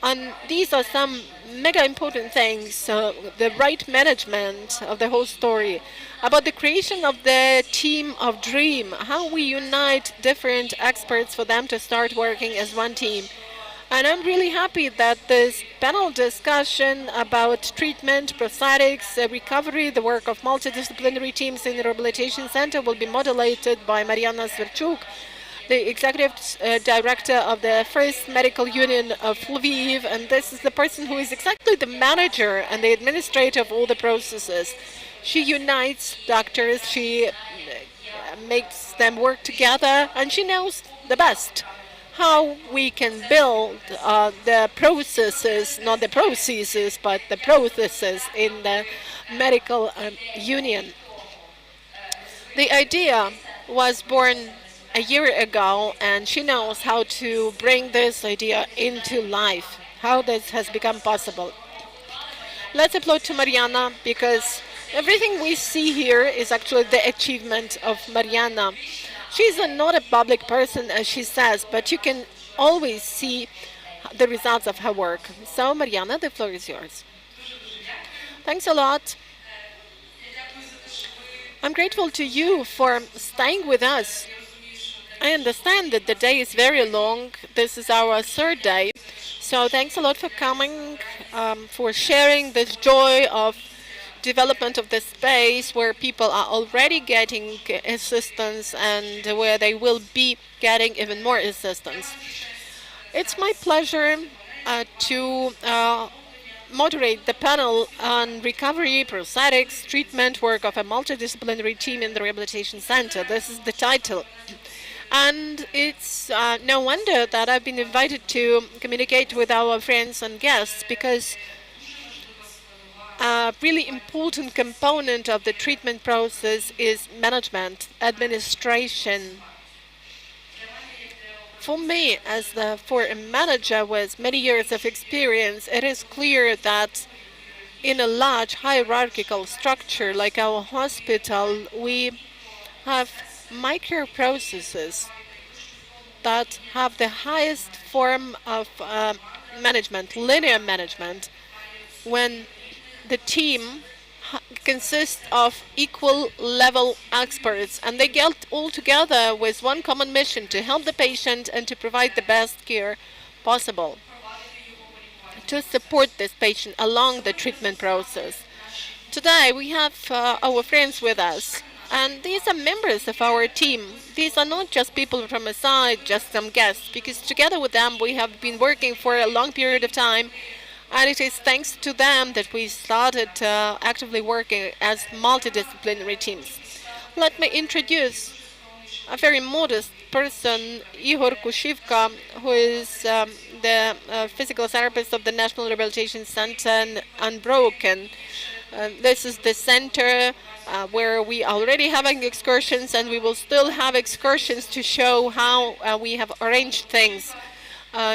And these are some mega important things, the right management of the whole story, about the creation of the team of dream, how we unite different experts for them to start working as one team. And I'm really happy that this panel discussion about treatment, prosthetics, recovery, the work of multidisciplinary teams in the Rehabilitation Center will be moderated by Mariana Sverchuk, the Executive Director of the First Medical Union of Lviv, and this is the person who is exactly the manager and the administrator of all the processes. She unites doctors, she makes them work together, and she knows the best how we can build the processes, not the processes, but the processes in the medical union. The idea was born a year ago, and she knows how to bring this idea into life, how this has become possible. Let's applaud to Mariana, because everything we see here is actually the achievement of Mariana. She's not a public person, as she says, but you can always see the results of her work. So, Mariana, the floor is yours. Thanks a lot. I'm grateful to you for staying with us. I understand that the day is very long. This is our third day. So thanks a lot for coming, for sharing this joy of development of the space where people are already getting assistance and where they will be getting even more assistance. It's my pleasure to moderate the panel on recovery, prosthetics, treatment work of a multidisciplinary team in the Rehabilitation Center. This is the title. And it's no wonder that I've been invited to communicate with our friends and guests, because a really important component of the treatment process is management, administration. For me, for a manager with many years of experience, it is clear that in a large hierarchical structure like our hospital, we have micro processes that have the highest form of management, linear management, when the team consists of equal level experts, and they get all together with one common mission: to help the patient and to provide the best care possible, to support this patient along the treatment process. Today we have our friends with us, and these are members of our team. These are not just people from a side, just some guests, because together with them we have been working for a long period of time. And it is thanks to them that we started actively working as multidisciplinary teams. Let me introduce a very modest person, Igor Kushivka, who is the physical therapist of the National Rehabilitation Center Unbroken. This is the center where we are already having excursions, and we will still have excursions to show how we have arranged things.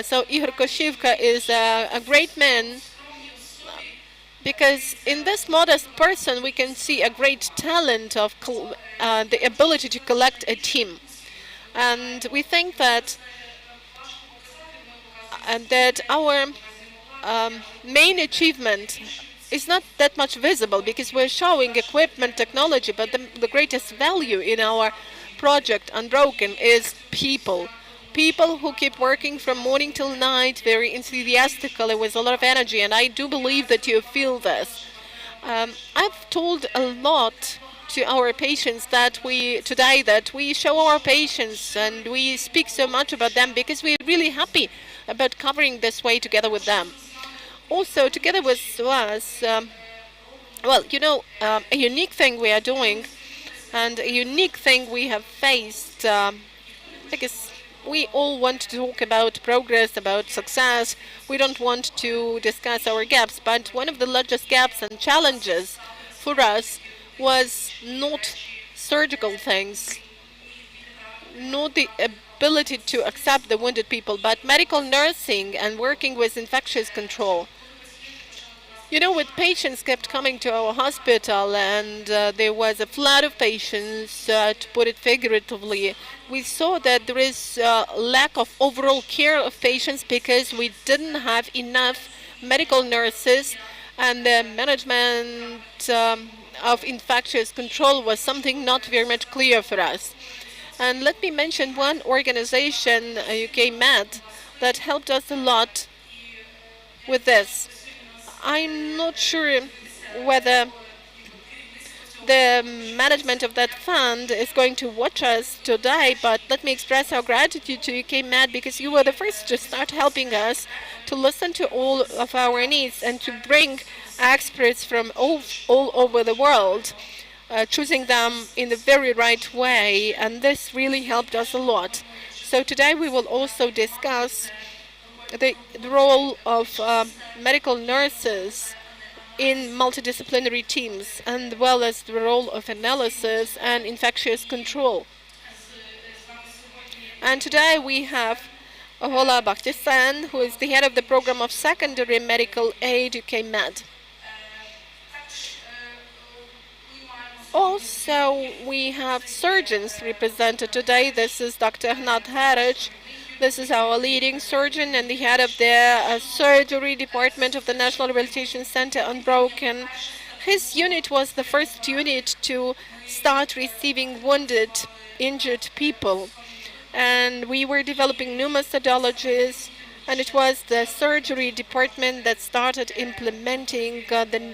So Igor Koshivka is a great man, because in this modest person we can see a great talent of the ability to collect a team. And we think that our main achievement is not that much visible, because we're showing equipment, technology, but the greatest value in our project Unbroken is people. People who keep working from morning till night very enthusiastically with a lot of energy, and I do believe that you feel this. I've told a lot to our patients that we show our patients and we speak so much about them because we're really happy about covering this way together with them. Also, together with us, a unique thing we are doing and a unique thing we have faced, because we all want to talk about progress, about success. We don't want to discuss our gaps, but one of the largest gaps and challenges for us was not surgical things, not the ability to accept the wounded people, but medical nursing and working with infectious control. With patients kept coming to our hospital and there was a flood of patients, to put it figuratively. We saw that there is a lack of overall care of patients because we didn't have enough medical nurses, and the management of infectious control was something not very much clear for us. And let me mention one organization, UK Med, that helped us a lot with this. I'm not sure whether the management of that fund is going to watch us today, but let me express our gratitude to UK Med because you were the first to start helping us to listen to all of our needs and to bring experts from all over the world, choosing them in the very right way, and this really helped us a lot. So today we will also discuss the role of medical nurses in multidisciplinary teams, and as well as the role of analysis and infectious control. And today we have Ohola Bakhtisan, who is the head of the program of secondary medical aid UK Med. Also, we have surgeons represented today. This is Dr. Hnat Heric. This is our leading surgeon and the head of the surgery department of the National Rehabilitation Center Unbroken. His unit was the first unit to start receiving wounded, injured people. And we were developing new methodologies, and it was the surgery department that started implementing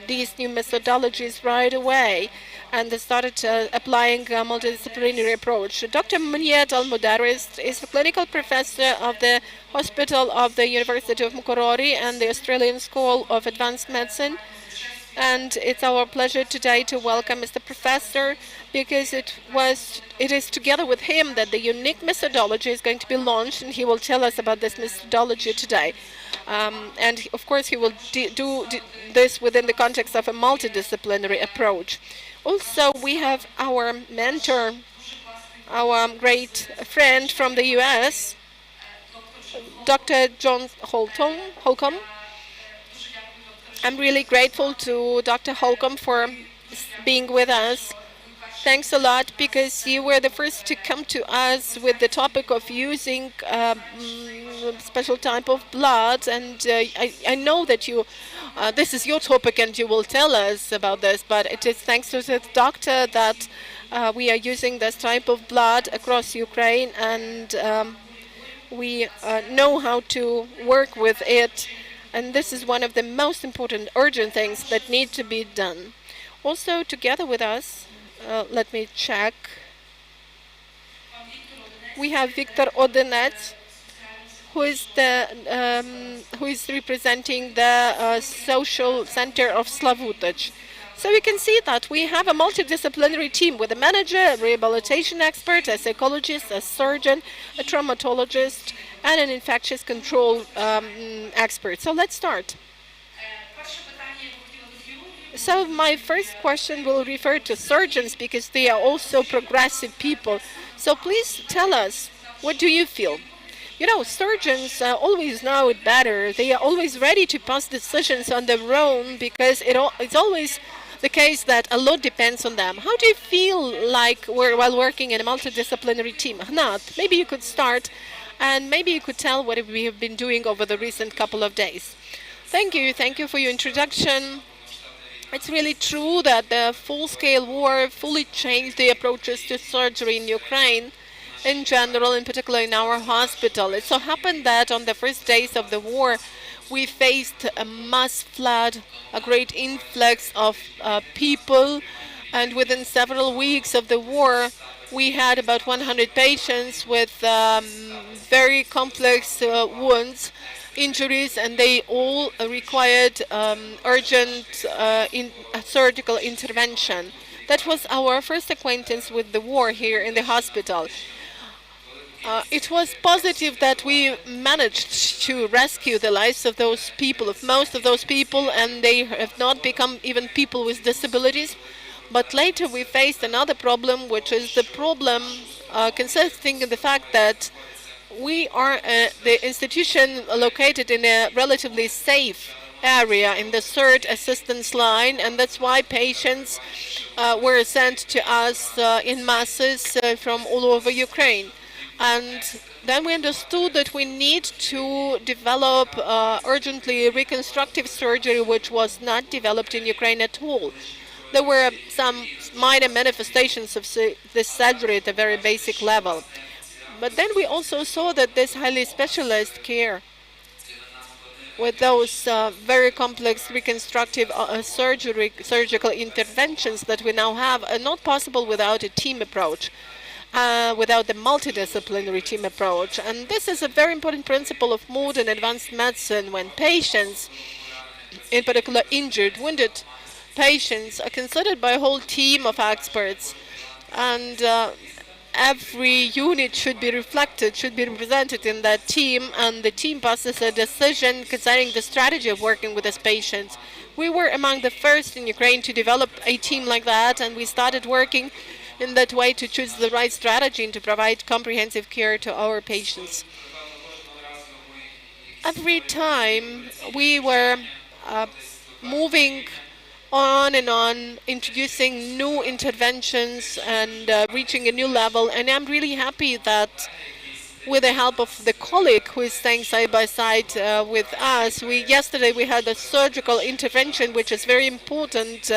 these new methodologies right away. And they started applying a multidisciplinary approach. Dr. Muniat Al-Mudaris is a clinical professor of the Hospital of the University of Mukorori and the Australian School of Advanced Medicine. And it's our pleasure today to welcome Mr. Professor, because it is together with him that the unique methodology is going to be launched, and he will tell us about this methodology today. And of course he will do this within the context of a multidisciplinary approach. Also, we have our mentor, our great friend from the US, Dr. John Holcomb. I'm really grateful to Dr. Holcomb for being with us. Thanks a lot, because you were the first to come to us with the topic of using special type of blood, and I know that this is your topic and you will tell us about this, but it is thanks to the doctor that we are using this type of blood across Ukraine, and we know how to work with it, and this is one of the most important urgent things that need to be done. Also, together with us, let me check. We have Victor Odenets, who is representing the social center of Slavutich. So we can see that we have a multidisciplinary team with a manager, a rehabilitation expert, a psychologist, a surgeon, a traumatologist, and an infectious control expert. So let's start. So my first question will refer to surgeons, because they are also progressive people. So please tell us, what do you feel? Surgeons always know it better. They are always ready to pass decisions on their own, because it's always the case that a lot depends on them. How do you feel like while working in a multidisciplinary team? Hnat, maybe you could start, and maybe you could tell what we have been doing over the recent couple of days. Thank you for your introduction. It's really true that the full-scale war fully changed the approaches to surgery in Ukraine in general, in particular in our hospital. It so happened that on the first days of the war, we faced a mass flood, a great influx of people And within several weeks of the war, we had about 100 patients with very complex wounds, injuries, and they all required urgent surgical intervention. That was our first acquaintance with the war here in the hospital. It was positive that we managed to rescue the lives of those people, of most of those people, and they have not become even people with disabilities. But later we faced another problem, which is the problem consisting in the fact that we are the institution located in a relatively safe area in the third assistance line, and that's why patients were sent to us in masses from all over Ukraine. And then we understood that we need to develop urgently reconstructive surgery, which was not developed in Ukraine at all. There were some minor manifestations of this surgery at a very basic level. But then we also saw that this highly specialized care with those very complex reconstructive surgical interventions that we now have are not possible without a team approach, without the multidisciplinary team approach. And this is a very important principle of modern advanced medicine when patients, in particular injured, wounded patients, are considered by a whole team of experts, and every unit should be reflected, should be represented in that team, and the team passes a decision concerning the strategy of working with these patients. We were among the first in Ukraine to develop a team like that, and we started working in that way to choose the right strategy and to provide comprehensive care to our patients. Every time we were moving on and on, introducing new interventions and reaching a new level. And I'm really happy that with the help of the colleague who is staying side by side with us, yesterday we had a surgical intervention which is very important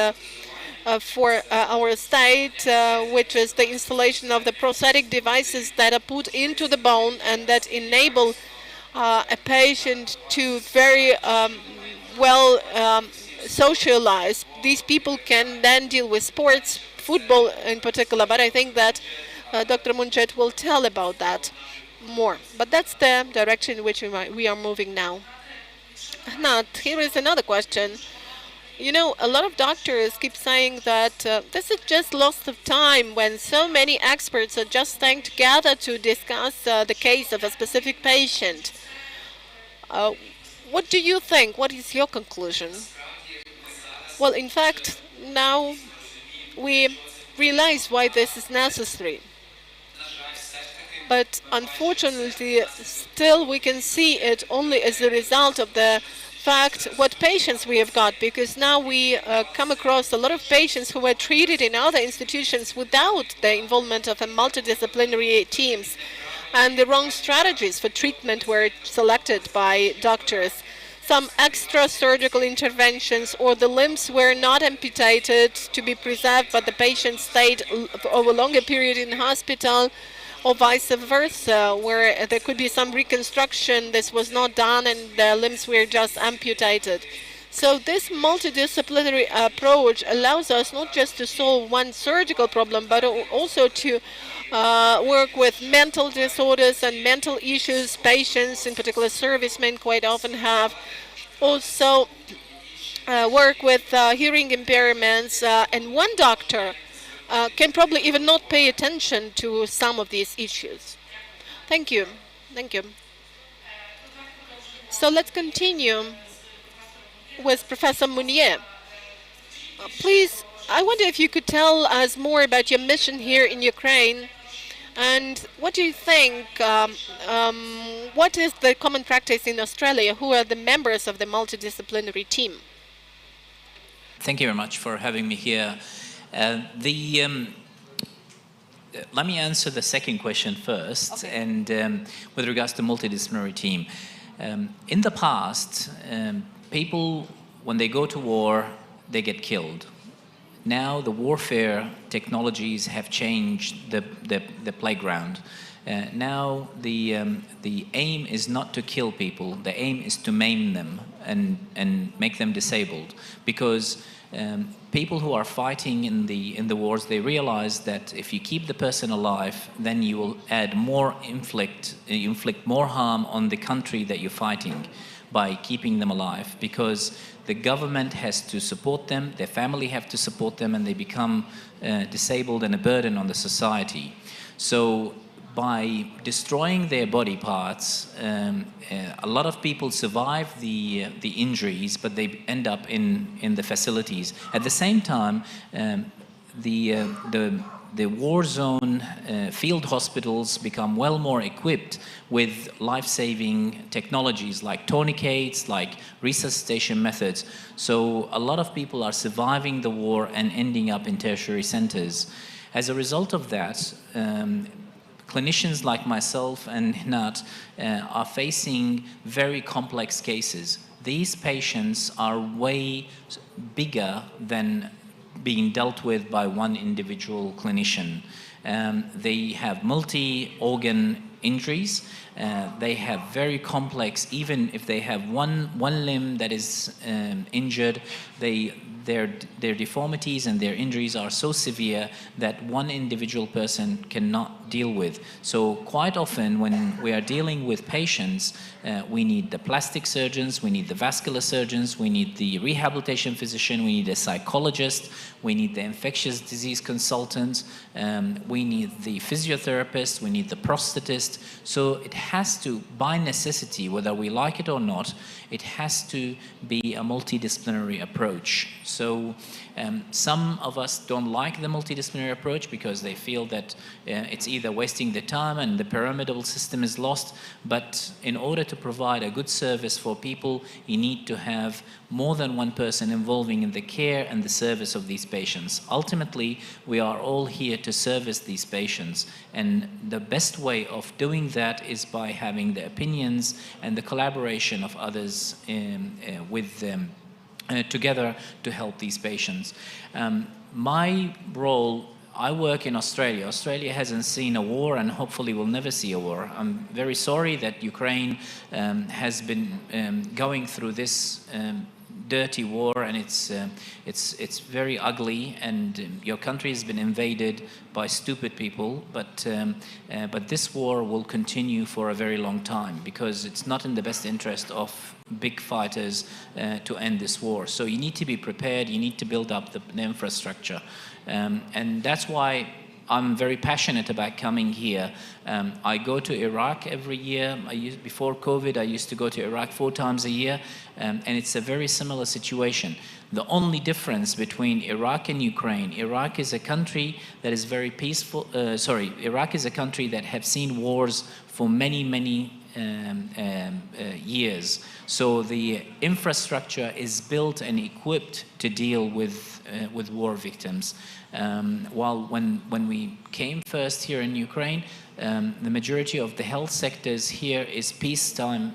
for our state, which is the installation of the prosthetic devices that are put into the bone and that enable a patient to very well socialize. These people can then deal with sports, football in particular, but I think that Dr. Munchet will tell about that more. But that's the direction in which we are moving now. Now, here is another question. You know, a lot of doctors keep saying that this is just loss of time when so many experts are just staying together to discuss the case of a specific patient. What do you think? What is your conclusion? Well, in fact, now we realize why this is necessary. But unfortunately, still we can see it only as a result of the fact what patients we have got, because now we come across a lot of patients who were treated in other institutions without the involvement of a multidisciplinary teams, and the wrong strategies for treatment were selected by doctors. Some extra surgical interventions, or the limbs were not amputated to be preserved, but the patient stayed over a longer period in hospital, or vice versa, where there could be some reconstruction. This was not done and the limbs were just amputated. So this multidisciplinary approach allows us not just to solve one surgical problem, but also to work with mental disorders and mental issues patients, in particular servicemen, quite often have. Also work with hearing impairments, and one doctor can probably even not pay attention to some of these issues. Thank you. Thank you. So let's continue with Professor Mounier. Please, I wonder if you could tell us more about your mission here in Ukraine, and what do you think, what is the common practice in Australia? Who are the members of the multidisciplinary team? Thank you very much for having me here. Let me answer the second question first, okay. And with regards to multidisciplinary team. In the past, people, when they go to war, they get killed. Now the warfare technologies have changed the playground. Now the aim is not to kill people. The aim is to maim them and make them disabled, because people who are fighting in the wars, they realize that if you keep the person alive, then you will add more inflict more harm on the country that you're fighting by keeping them alive, because the government has to support them, their family have to support them, and they become disabled and a burden on the society. So by destroying their body parts, a lot of people survive the injuries, but they end up in the facilities. At the same time, the war zone field hospitals become well more equipped with life-saving technologies like tourniquets, like resuscitation methods. So a lot of people are surviving the war and ending up in tertiary centers. As a result of that, clinicians like myself and Hinat are facing very complex cases. These patients are way bigger than being dealt with by one individual clinician. They have multi-organ injuries. They have very complex, even if they have one limb that is injured, their deformities and their injuries are so severe that one individual person cannot deal with. So quite often when we are dealing with patients, we need the plastic surgeons, we need the vascular surgeons, we need the rehabilitation physician, we need a psychologist, we need the infectious disease consultant, we need the physiotherapist, we need the prosthetist. So it has to, by necessity, whether we like it or not, it has to be a multidisciplinary approach. So some of us don't like the multidisciplinary approach because they feel that it's either wasting the time and the pyramidal system is lost. But in order to provide a good service for people, you need to have more than one person involving in the care and the service of these patients. Ultimately, we are all here to service these patients, and the best way of doing that is by having the opinions and the collaboration of others with them together to help these patients. My role, I work in Australia. Australia hasn't seen a war and hopefully will never see a war. I'm very sorry that Ukraine has been going through this dirty war, and it's very ugly, and your country has been invaded by stupid people, but this war will continue for a very long time because it's not in the best interest of big fighters to end this war. So you need to be prepared, you need to build up the infrastructure, and that's why I'm very passionate about coming here. I go to Iraq every year. Before COVID, I used to go to Iraq 4 times a year, and it's a very similar situation. The only difference between Iraq and Ukraine, Iraq is a country that is very peaceful. Iraq is a country that have seen wars for many years. So the infrastructure is built and equipped to deal with war victims. While when we came first here in Ukraine, the majority of the health sectors here is peacetime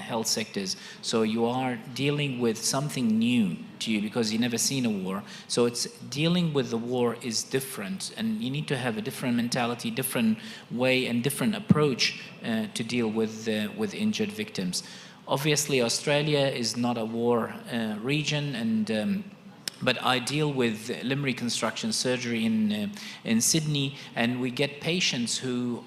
health sectors. So you are dealing with something new to you because you've never seen a war. So it's dealing with the war is different, and you need to have a different mentality, different way, and different approach to deal with injured victims. Obviously, Australia is not a war region, and but I deal with limb reconstruction surgery in Sydney, and we get patients who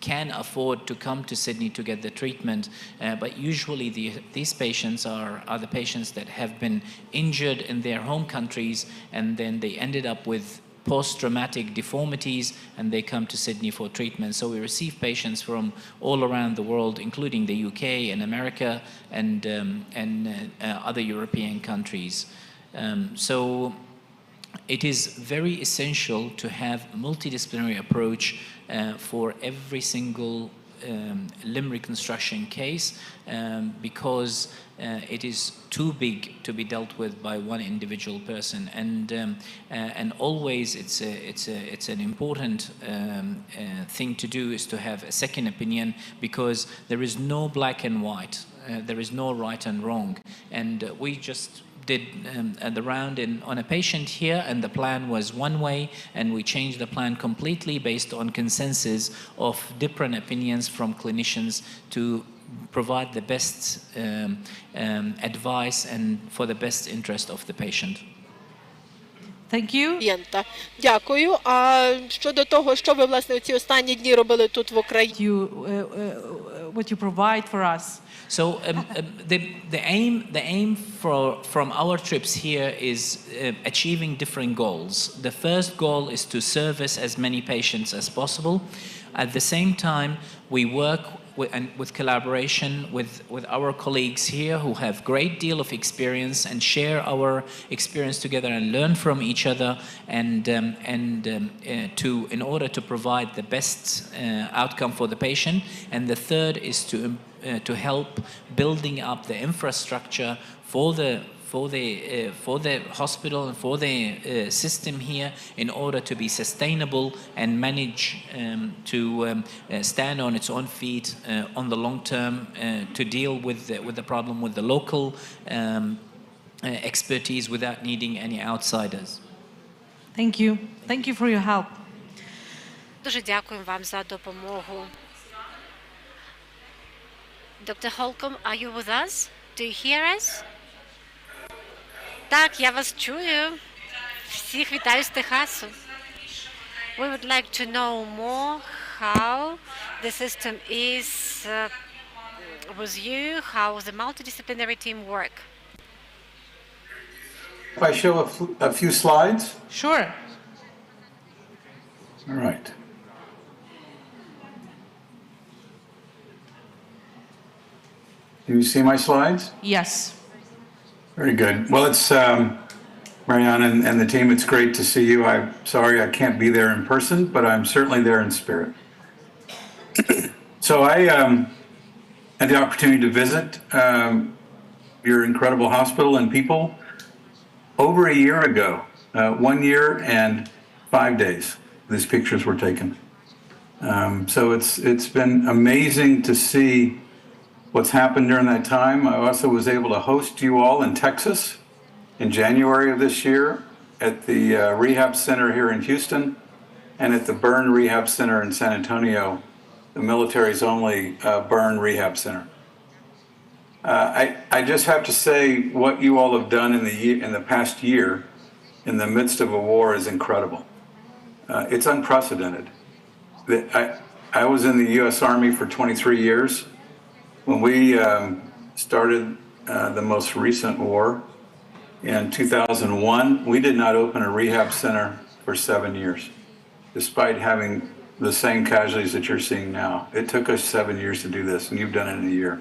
can afford to come to Sydney to get the treatment, but usually these patients are the patients that have been injured in their home countries, and then they ended up with post-traumatic deformities, and they come to Sydney for treatment. So we receive patients from all around the world, including the UK and America and other European countries. So it is very essential to have a multidisciplinary approach for every single limb reconstruction case because it is too big to be dealt with by one individual person, and always it's an important thing to do is to have a second opinion, because there is no black and white, there is no right and wrong, and we just did the round on a patient here, and the plan was one way, and we changed the plan completely based on consensus of different opinions from clinicians to provide the best advice and for the best interest of the patient. Thank you. Дякую. А щодо того, що ви, власне, у ці останні дні робили тут в Україні? What you provide for us. So the aim from our trips here is achieving different goals. The first goal is to service as many patients as possible. At the same time, we work with collaboration with our colleagues here who have great deal of experience and share our experience together and learn from each other in order to provide the best outcome for the patient. And the third is to help building up the infrastructure for the hospital and for the system here in order to be sustainable and manage to stand on its own feet on the long term to deal with the problem with the local expertise without needing any outsiders. Thank you. Thank you for your help. Дуже дякую вам за допомогу. Dr. Holcomb, are you with us? Do you hear us? Так, я вас чую. Всіх вітаю з Техасу. We would like to know more how the system is with you, how the multidisciplinary team work. If I show a few slides? Sure. All right. Do you see my slides? Yes. Very good. Well, it's Mariana and the team. It's great to see you. I'm sorry I can't be there in person, but I'm certainly there in spirit. So I had the opportunity to visit your incredible hospital and people over a year ago. 1 year and 5 days. These pictures were taken. So it's been amazing to see what's happened during that time. I also was able to host you all in Texas in January of this year at the rehab center here in Houston and at the burn rehab center in San Antonio, the military's only burn rehab center. I just have to say what you all have done in the past year in the midst of a war is incredible. It's unprecedented. I was in the U.S. Army for 23 years. When we started the most recent war in 2001, we did not open a rehab center for 7 years, despite having the same casualties that you're seeing now. It took us 7 years to do this, and you've done it in a year.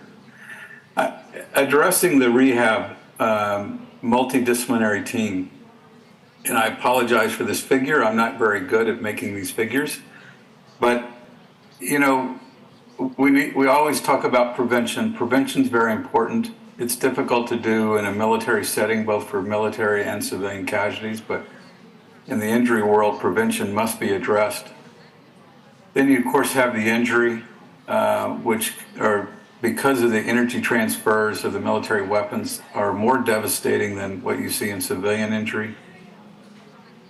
Addressing the rehab multidisciplinary team, and I apologize for this figure. I'm not very good at making these figures, but, you know, we always talk about prevention. Prevention is very important. It's difficult to do in a military setting, both for military and civilian casualties, but in the injury world, prevention must be addressed. Then you, of course, have the injury, which are, because of the energy transfers of the military weapons, are more devastating than what you see in civilian injury.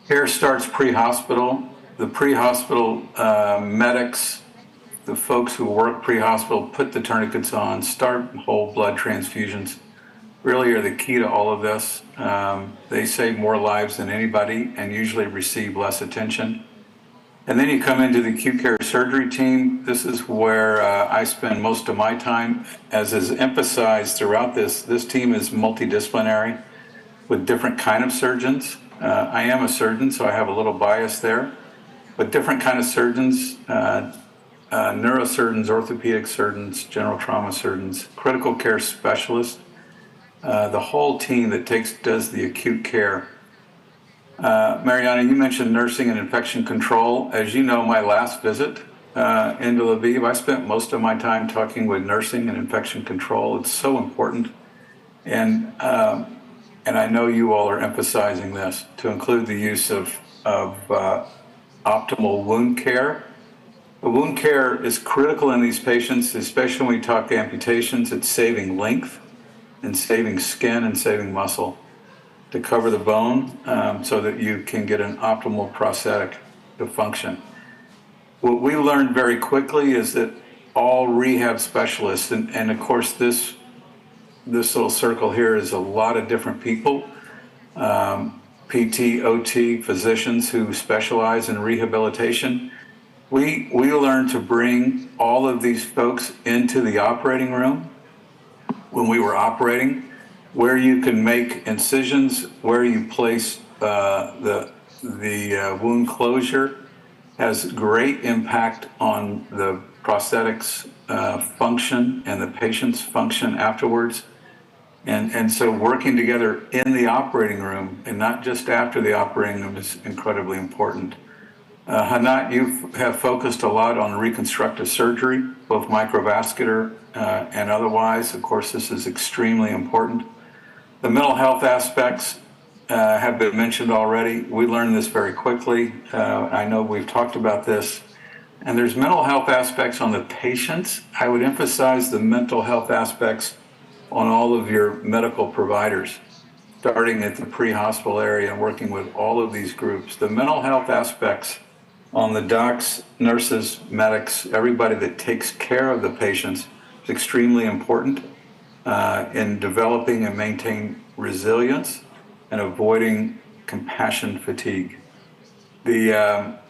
Here starts pre-hospital. The pre-hospital medics, the folks who work pre-hospital, put the tourniquets on, start whole blood transfusions, really are the key to all of this. They save more lives than anybody and usually receive less attention. And then you come into the acute care surgery team. This is where I spend most of my time. As is emphasized throughout this team is multidisciplinary with different kind of surgeons. I am a surgeon, so I have a little bias there, but different kind of surgeons, neurosurgeons, orthopedic surgeons, general trauma surgeons, critical care specialists, the whole team that does the acute care. Mariana, you mentioned nursing and infection control. As you know, my last visit into Lviv, I spent most of my time talking with nursing and infection control. It's so important. And I know you all are emphasizing this to include the use of optimal wound care. The wound care is critical in these patients, especially when we talk amputations. It's saving length and saving skin and saving muscle to cover the bone so that you can get an optimal prosthetic to function. What we learned very quickly is that all rehab specialists, and of course this little circle here is a lot of different people, PT, OT, physicians who specialize in rehabilitation. We learned to bring all of these folks into the operating room when we were operating, where you can make incisions, where you place the wound closure has great impact on the prosthetics function and the patient's function afterwards. And so working together in the operating room and not just after the operating room is incredibly important. Hanat, you have focused a lot on reconstructive surgery, both microvascular and otherwise. Of course, this is extremely important. The mental health aspects have been mentioned already. We learned this very quickly. I know we've talked about this. And there's mental health aspects on the patients. I would emphasize the mental health aspects on all of your medical providers, starting at the pre-hospital area and working with all of these groups. The mental health aspects on the docs, nurses, medics, everybody that takes care of the patients is extremely important in developing and maintaining resilience and avoiding compassion fatigue.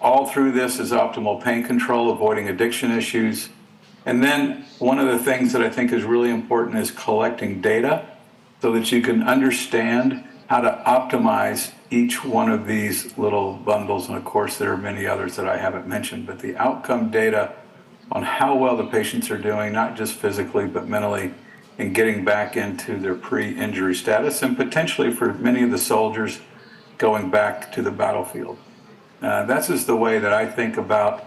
All through this is optimal pain control, avoiding addiction issues. And then one of the things that I think is really important is collecting data so that you can understand how to optimize each one of these little bundles. And of course, there are many others that I haven't mentioned, but the outcome data on how well the patients are doing, not just physically, but mentally, and getting back into their pre-injury status, and potentially for many of the soldiers going back to the battlefield. That's just the way that I think about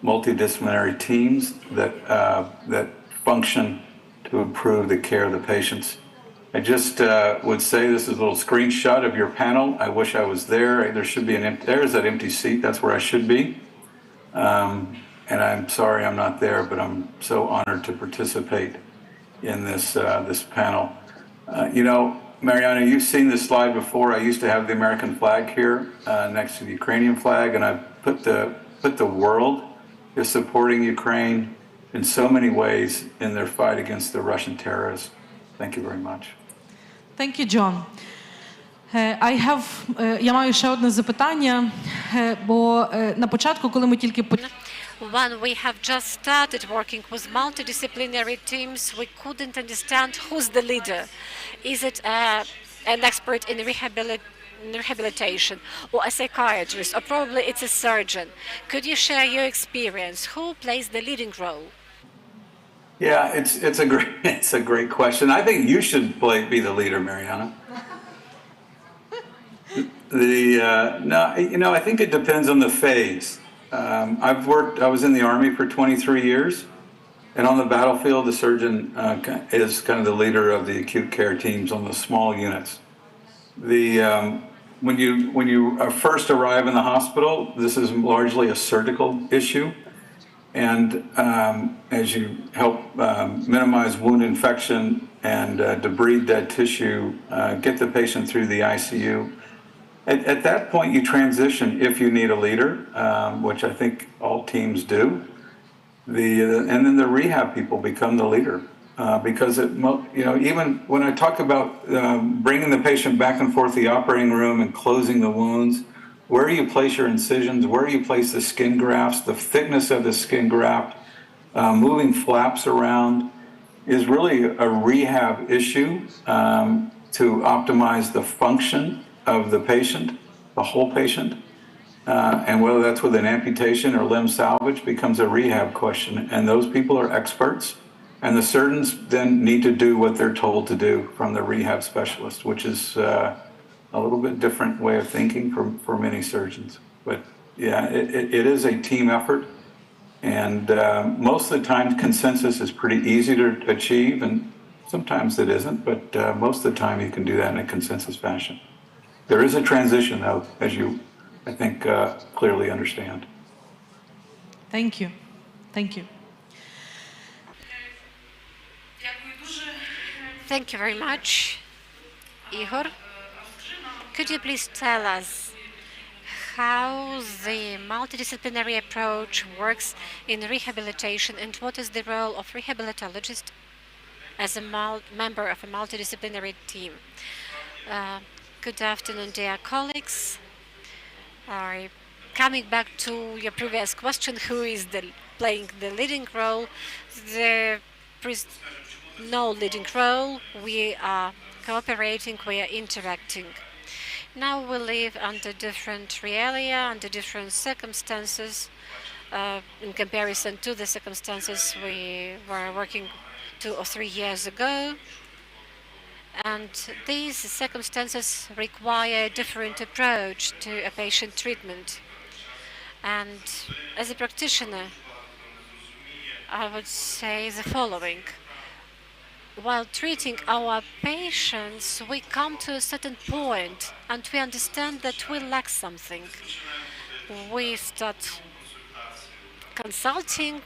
multidisciplinary teams that function to improve the care of the patients. I just would say this is a little screenshot of your panel. I wish I was there. There should be there's that empty seat. That's where I should be. And I'm sorry I'm not there, but I'm so honored to participate in this panel. Mariana, you've seen this slide before. I used to have the American flag here next to the Ukrainian flag, and I put the world is supporting Ukraine in so many ways in their fight against the Russian terrorists. Thank you very much. Thank you, John. Я маю ще одне запитання, бо на початку, коли ми тільки When we have just started working with multidisciplinary teams, we couldn't understand who's the leader. Is it an expert in rehabilitation or a psychiatrist, or probably it's a surgeon? Could you share your experience? Who plays the leading role? Yeah, it's a great question. I think you should be the leader, Mariana. No, I think it depends on the phase. I was in the Army for 23 years, and on the battlefield, the surgeon is kind of the leader of the acute care teams on the small units. When you first arrive in the hospital, this is largely a surgical issue, and as you help minimize wound infection and debride dead tissue, get the patient through the ICU. At that point, you transition if you need a leader, which I think all teams do. And then the rehab people become the leader because even when I talk about bringing the patient back and forth the operating room and closing the wounds, where you place your incisions, where you place the skin grafts, the thickness of the skin graft, moving flaps around is really a rehab issue to optimize the function of the patient, the whole patient, and whether that's with an amputation or limb salvage becomes a rehab question. And those people are experts, and the surgeons then need to do what they're told to do from the rehab specialist, which is a little bit different way of thinking for many surgeons. But yeah, it is a team effort, and most of the time consensus is pretty easy to achieve, and sometimes it isn't, but most of the time you can do that in a consensus fashion. There is a transition, though, as you, I think, clearly understand. Thank you. Thank you. Thank you very much. Igor, could you please tell us how the multidisciplinary approach works in rehabilitation, and what is the role of rehabilitologist as a member of a multidisciplinary team? Good afternoon, dear colleagues. Coming back to your previous question, who is playing the leading role? There is no leading role. We are cooperating, we are interacting. Now we live under different realia, under different circumstances. In comparison to the circumstances we were working 2 or 3 years ago. And these circumstances require a different approach to a patient treatment. And as a practitioner, I would say the following. While treating our patients, we come to a certain point and we understand that we lack something. We start consulting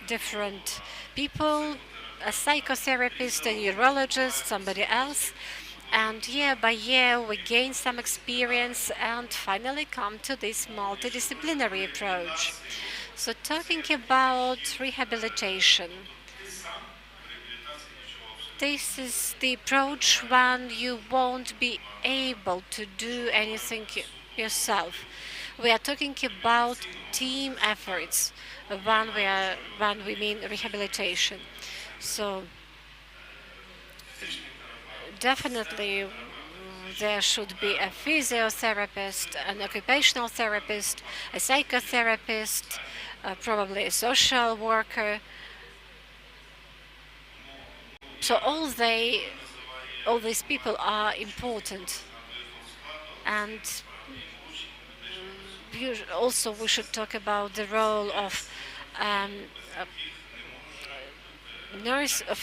different people, a psychotherapist, a neurologist, somebody else, and year by year we gain some experience and finally come to this multidisciplinary approach. So talking about rehabilitation, this is the approach when you won't be able to do anything yourself. We are talking about team efforts when we mean rehabilitation. So definitely there should be a physiotherapist, an occupational therapist, a psychotherapist, probably a social worker. So all these people are important. And also we should talk about the role of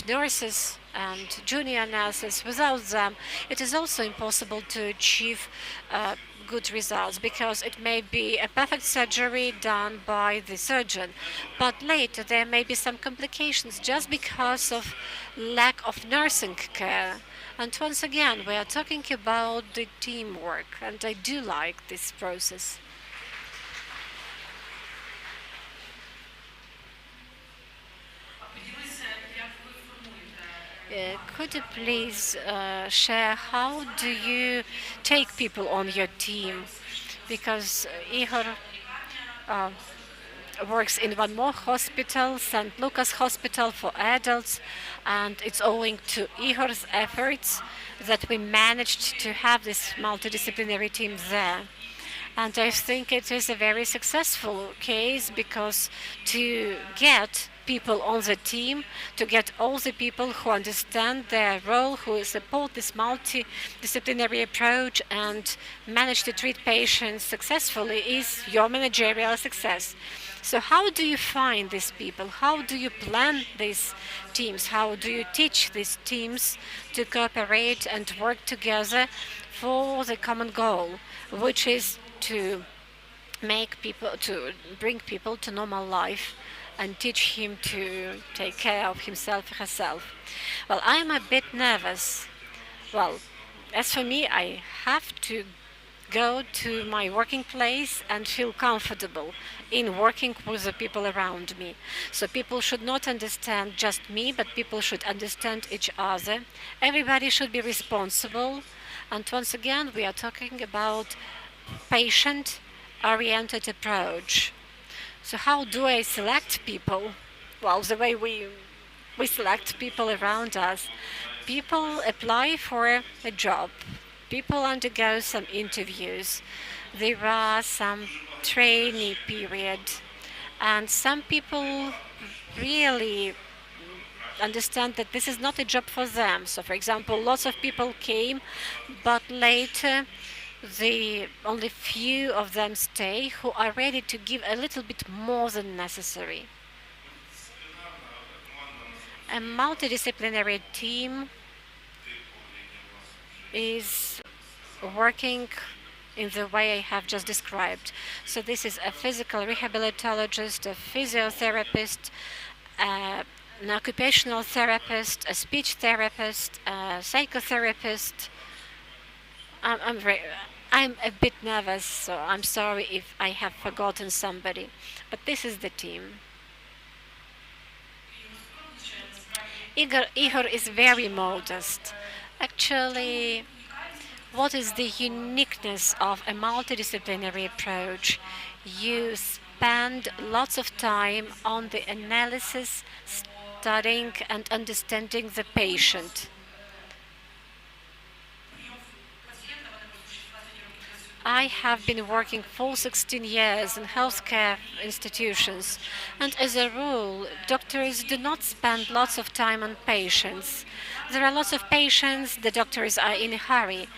nurses and junior nurses. Without them, it is also impossible to achieve good results, because it may be a perfect surgery done by the surgeon, but later there may be some complications just because of lack of nursing care. And once again, we are talking about the teamwork, and I do like this process. Could you please share how do you take people on your team? Because Ihor works in one more hospital, St. Lucas Hospital for adults, and it's owing to Ihor's efforts that we managed to have this multidisciplinary team there. And I think it is a very successful case, because to get people on the team, to get all the people who understand their role, who support this multidisciplinary approach and manage to treat patients successfully, is your managerial success. So how do you find these people? How do you plan these teams? How do you teach these teams to cooperate and work together for the common goal, which is to bring people to normal life and teach him to take care of himself or herself? Well, I am a bit nervous. Well, as for me, I have to go to my working place and feel comfortable in working with the people around me. So people should not understand just me, but people should understand each other. Everybody should be responsible. And once again, we are talking about patient-oriented approach. So how do I select people? Well, the way we select people around us. People apply for a job. People undergo some interviews. There are some training period. And some people really understand that this is not a job for them. So, for example, lots of people came, but later only few of them stay who are ready to give a little bit more than necessary. A multidisciplinary team is working in the way I have just described. So this is a physical rehabilitologist, a physiotherapist, an occupational therapist, a speech therapist, a psychotherapist. I'm a bit nervous, so I'm sorry if I have forgotten somebody, but this is the team. Ihor is very modest. Actually, What is the uniqueness of a multidisciplinary approach? You spend lots of time on the analysis, studying and understanding the patient. I have been working for 16 years in healthcare institutions, and as a rule, doctors do not spend lots of time on patients. There are lots of patients, the doctors are in a hurry,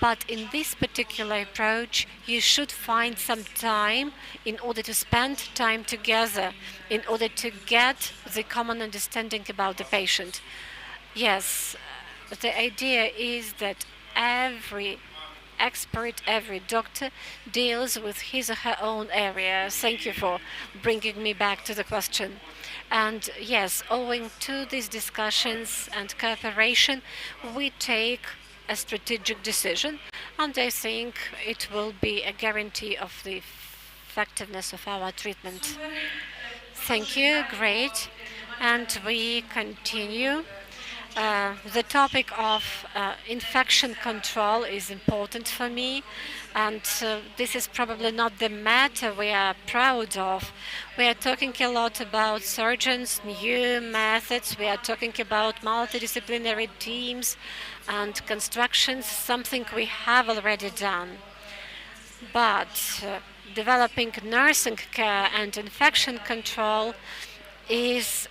but in this particular approach, you should find some time in order to spend time together, in order to get the common understanding about the patient. Yes, the idea is that every expert, every doctor deals with his or her own area. Thank you for bringing me back to the question. And yes, owing to these discussions and cooperation, we take a strategic decision, and I think it will be a guarantee of the effectiveness of our treatment. Thank you, great. And we continue. The topic of infection control is important for me, and this is probably not the matter we are proud of. We are talking a lot about surgeons, new methods, we are talking about multidisciplinary teams and constructions, something we have already done. But developing nursing care and infection control is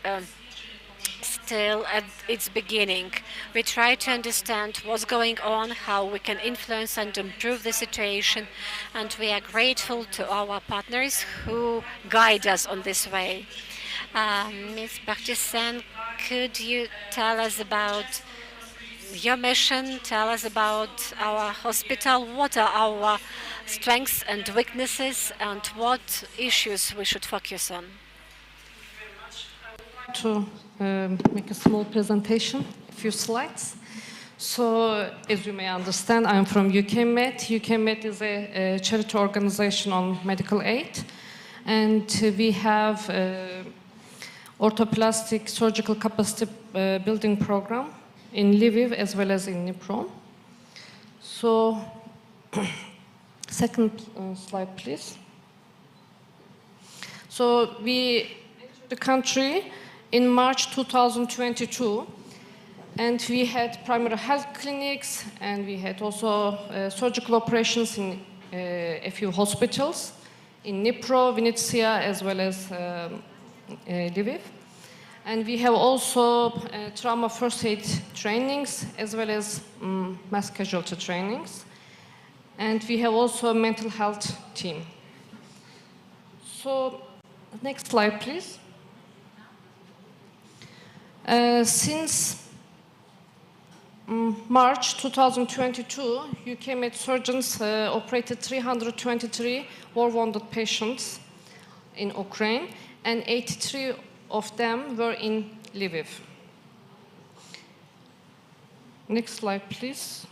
still at its beginning. We try to understand what's going on, how we can influence and improve the situation, and we are grateful to our partners who guide us on this way. Ms. Bartisen, could you tell us about your mission? Tell us about our hospital. What are our strengths and weaknesses, and what issues we should focus on? To make a small presentation, a few slides. So, as you may understand, I'm from UK Med. UK Med is a charity organization on medical aid, and we have orthoplastic surgical capacity building program in Lviv as well as in Dnipro. So, second slide, please. So, we entered the country in March 2022, and we had primary health clinics, and we had also surgical operations in a few hospitals in Dnipro, Vinnytsia, as well as Lviv. And we have also trauma first aid trainings, as well as mass casualty trainings. And we have also a mental health team. So, next slide, please. Since March 2022, UK Med surgeons operated 323 war-wounded patients in Ukraine, and 83 of them were in Lviv. Next slide, please.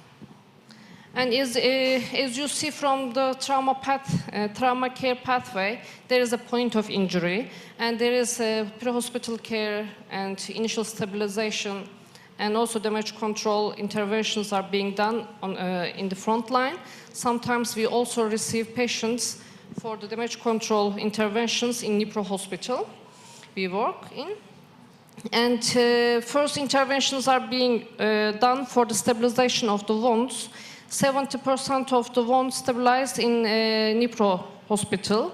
And as you see from the trauma care pathway, there is a point of injury, and there is pre-hospital care and initial stabilization, and also damage control interventions are being done in the front line. Sometimes we also receive patients for the damage control interventions in Dnipro Hospital we work in. And first interventions are being done for the stabilization of the wounds. 70% of the wounds stabilized in Dnipro Hospital.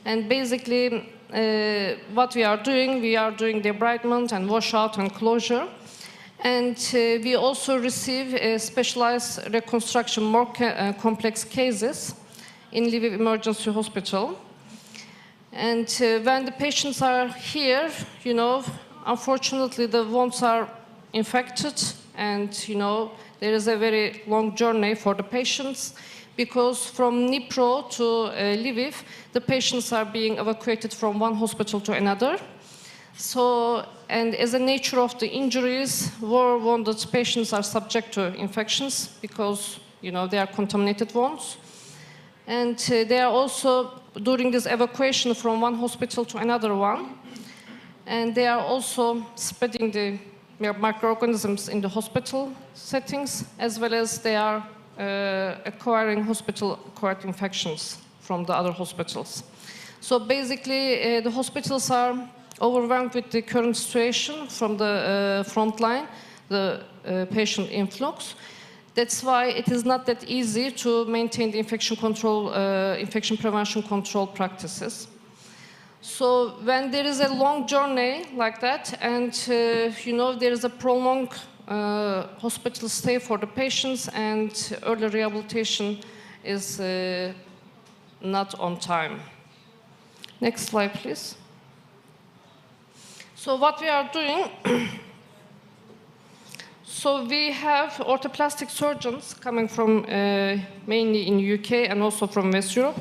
And basically, what we are doing debridement and washout and closure. And we also receive specialized reconstruction, more complex cases in Lviv Emergency Hospital. And when the patients are here, you know, unfortunately the wounds are infected, and, you know, there is a very long journey for the patients, because from Dnipro to Lviv, the patients are being evacuated from one hospital to another. So, and as a nature of the injuries, war-wounded patients are subject to infections because, you know, they are contaminated wounds. And they are also, during this evacuation from one hospital to another one, and they are also spreading the microorganisms in the hospital settings, as well as they are acquiring hospital-acquired infections from the other hospitals. So basically, the hospitals are overwhelmed with the current situation from the front line, the patient influx. That's why it is not that easy to maintain the infection prevention control practices. So when there is a long journey like that, and there is a prolonged hospital stay for the patients, and early rehabilitation is not on time. Next slide, please. So what we are doing, so we have orthoplastic surgeons coming from mainly in UK and also from West Europe.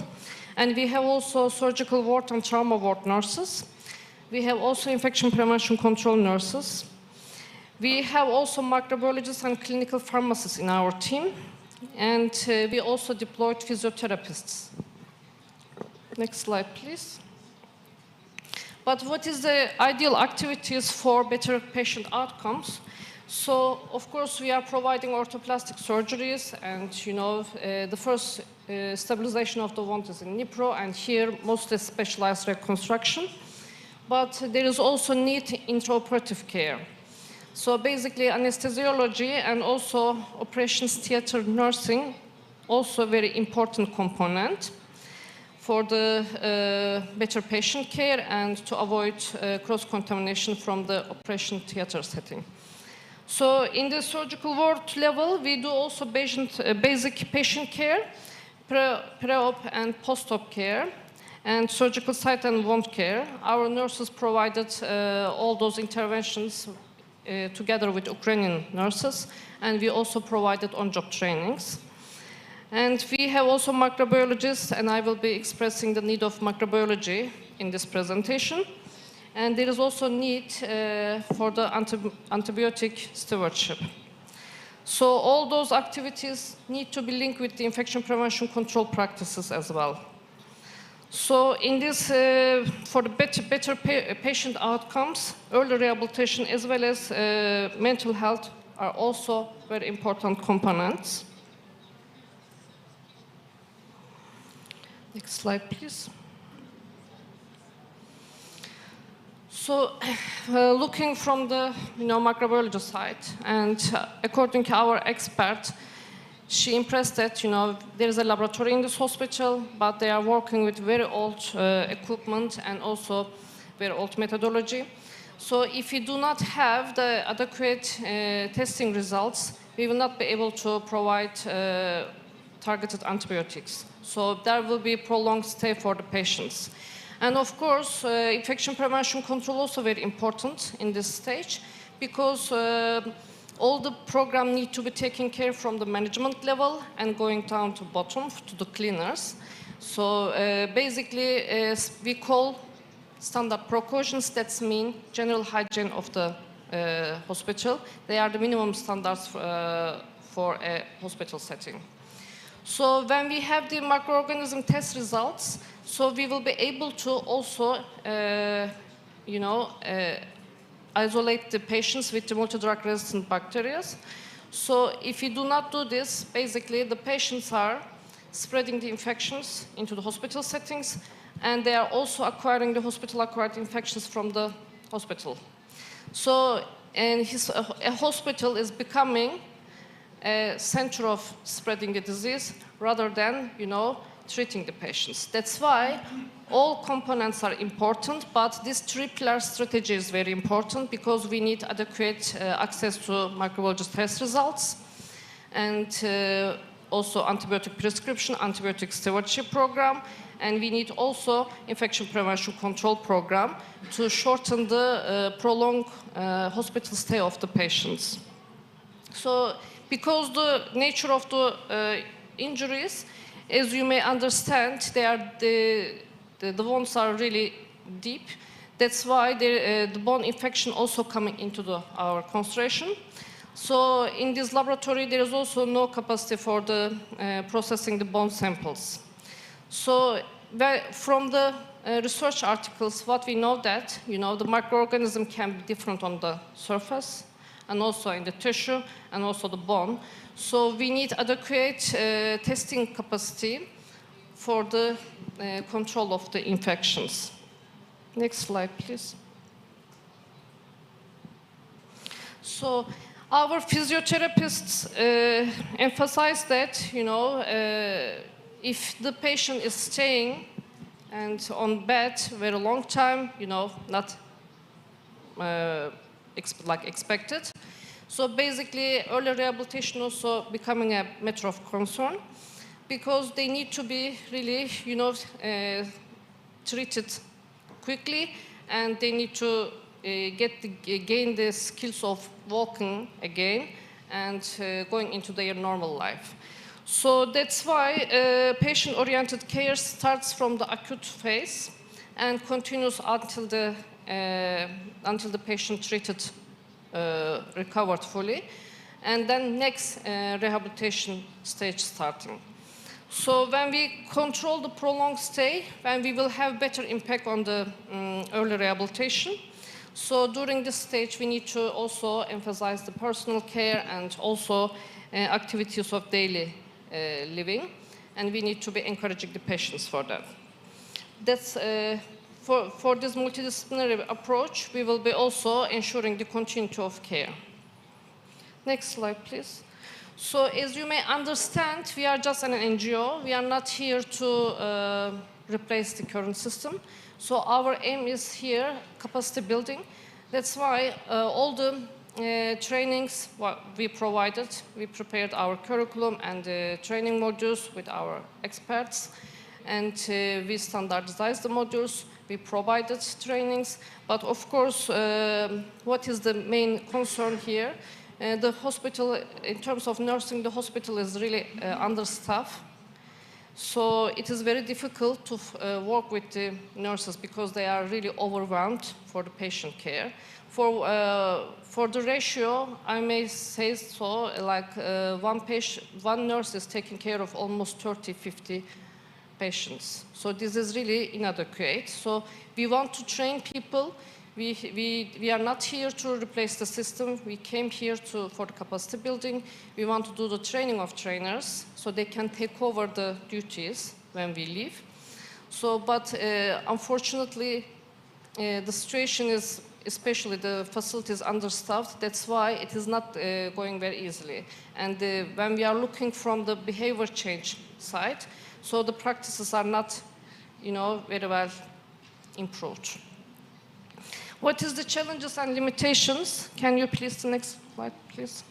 And we have also surgical ward and trauma ward nurses. We have also infection prevention control nurses. We have also microbiologists and clinical pharmacists in our team. And we also deployed physiotherapists. Next slide, please. But what is the ideal activities for better patient outcomes? So, of course, we are providing orthoplastic surgeries, and the first stabilization of the wound is in Nipro, and here mostly specialized reconstruction. But there is also need intraoperative care. So basically, anesthesiology and also operations theater nursing, also a very important component for the better patient care and to avoid cross-contamination from the operation theater setting. So in the surgical ward level, we do also basic patient care, pre-op and post-op care, and surgical site and wound care. Our nurses provided all those interventions together with Ukrainian nurses, and we also provided on-job trainings. And we have also microbiologists, and I will be expressing the need of microbiology in this presentation. And there is also need for the antibiotic stewardship. So all those activities need to be linked with the infection prevention control practices as well. So in this, for the better patient outcomes, early rehabilitation as well as mental health are also very important components. Next slide, please. So, looking from the microbiology side, and according to our expert, she impressed that there is a laboratory in this hospital, but they are working with very old equipment and also very old methodology. So, if we do not have the adequate testing results, we will not be able to provide targeted antibiotics. So, there will be prolonged stay for the patients. And of course, infection prevention control also very important in this stage, because all the program need to be taken care from the management level and going down to bottom to the cleaners. So basically, we call standard precautions, that mean general hygiene of the hospital. They are the minimum standards for a hospital setting. So when we have the microorganism test results, so we will be able to also, isolate the patients with the multi-drug resistant bacteria. So if you do not do this, basically the patients are spreading the infections into the hospital settings, and they are also acquiring the hospital-acquired infections from the hospital. So a hospital is becoming a center of spreading the disease rather than, treating the patients. That's why all components are important, but this three-pillar strategy is very important because we need adequate access to microbiologist test results, and also antibiotic prescription, antibiotic stewardship program, and we need also infection prevention control program to shorten the prolonged hospital stay of the patients. So, because the nature of the injuries, as you may understand, the wounds are really deep. That's why the bone infection also coming into our consideration. So in this laboratory, there is also no capacity for the processing the bone samples. So from the research articles, what we know that, the microorganism can be different on the surface, and also in the tissue and also the bone. So we need adequate testing capacity for the control of the infections. Next slide, please. So our physiotherapists emphasize that, if the patient is staying and on bed very long time, not like expected. So basically, early rehabilitation also becoming a matter of concern because they need to be really, treated quickly, and they need to gain the skills of walking again and going into their normal life. So that's why patient-oriented care starts from the acute phase and continues until the patient treated recovered fully, and then next rehabilitation stage starting. So when we control the prolonged stay, then we will have better impact on the early rehabilitation. So during this stage, we need to also emphasize the personal care and also activities of daily living, and we need to be encouraging the patients for that. That's for this multidisciplinary approach, we will be also ensuring the continuity of care. Next slide, please. So as you may understand, we are just an NGO. We are not here to replace the current system. So our aim is here, capacity building. That's why all the trainings we provided, we prepared our curriculum and training modules with our experts, and we standardized the modules. We provided trainings, but of course, what is the main concern here? The hospital, in terms of nursing, the hospital is really understaffed. So it is very difficult to work with the nurses because they are really overwhelmed for the patient care. For the ratio, I may say so, like one nurse is taking care of almost 30, 50 patients. So this is really inadequate. So we want to train people. We are not here to replace the system. We came here for the capacity building. We want to do the training of trainers so they can take over the duties when we leave. So, but unfortunately, the situation is, especially the facilities understaffed. That's why it is not going very easily. And when we are looking from the behavior change side, so the practices are not, very well improved. What is the challenges and limitations? Can you please, the next slide, please?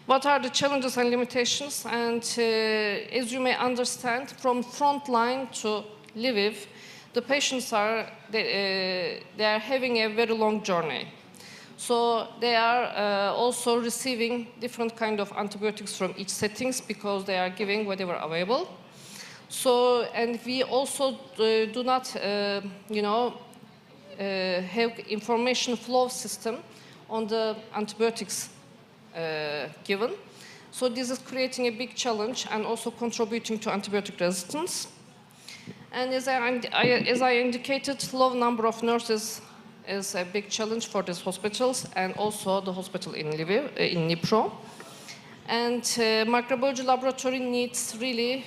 What are the challenges and limitations? And as you may understand, from front line to Lviv, the patients they are having a very long journey. So they are also receiving different kind of antibiotics from each settings because they are giving whatever available. So, and we also do not, have information flow system on the antibiotics given. So this is creating a big challenge and also contributing to antibiotic resistance. And as I indicated, low number of nurses is a big challenge for these hospitals and also the hospital in Lviv, in Dnipro. And microbiology laboratory needs really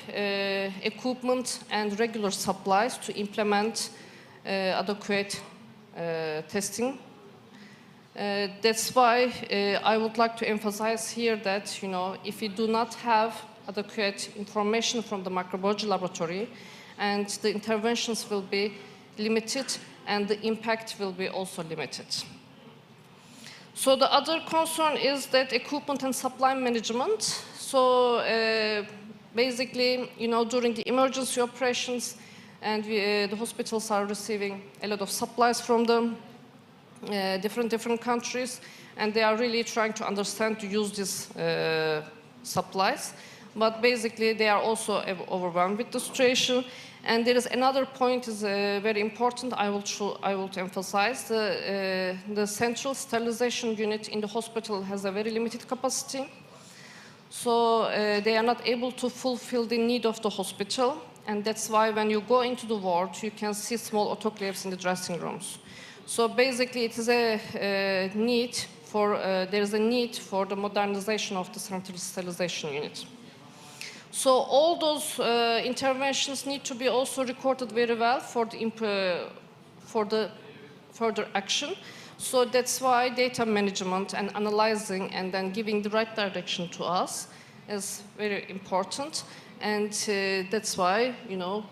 equipment and regular supplies to implement adequate testing. That's why I would like to emphasize here that, if we do not have adequate information from the microbiology laboratory, and the interventions will be limited and the impact will be also limited. So the other concern is that equipment and supply management. So basically, during the emergency operations, and the hospitals are receiving a lot of supplies from the different countries, and they are really trying to understand to use these supplies. But basically, they are also overwhelmed with the situation. And there is another point is very important. I will emphasize the central sterilization unit in the hospital has a very limited capacity. So they are not able to fulfill the need of the hospital. And that's why when you go into the ward, you can see small autoclaves in the dressing rooms. So basically, it is a need there is a need for the modernization of the central sterilization unit. So all those interventions need to be also recorded very well for the further action. So that's why data management and analyzing and then giving the right direction to us is very important. And that's why,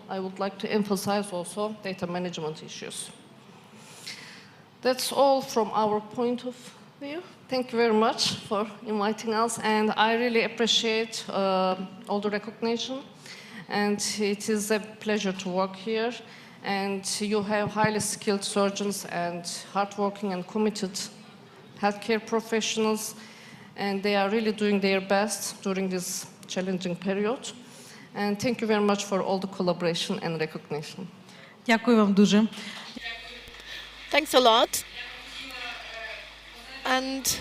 I would like to emphasize also data management issues. That's all from our point of view. Thank you very much for inviting us, and I really appreciate all the recognition. And it is a pleasure to work here. And you have highly skilled surgeons and hardworking and committed healthcare professionals, and they are really doing their best during this challenging period. And thank you very much for all the collaboration and recognition. Дякую вам дуже. Thanks a lot. And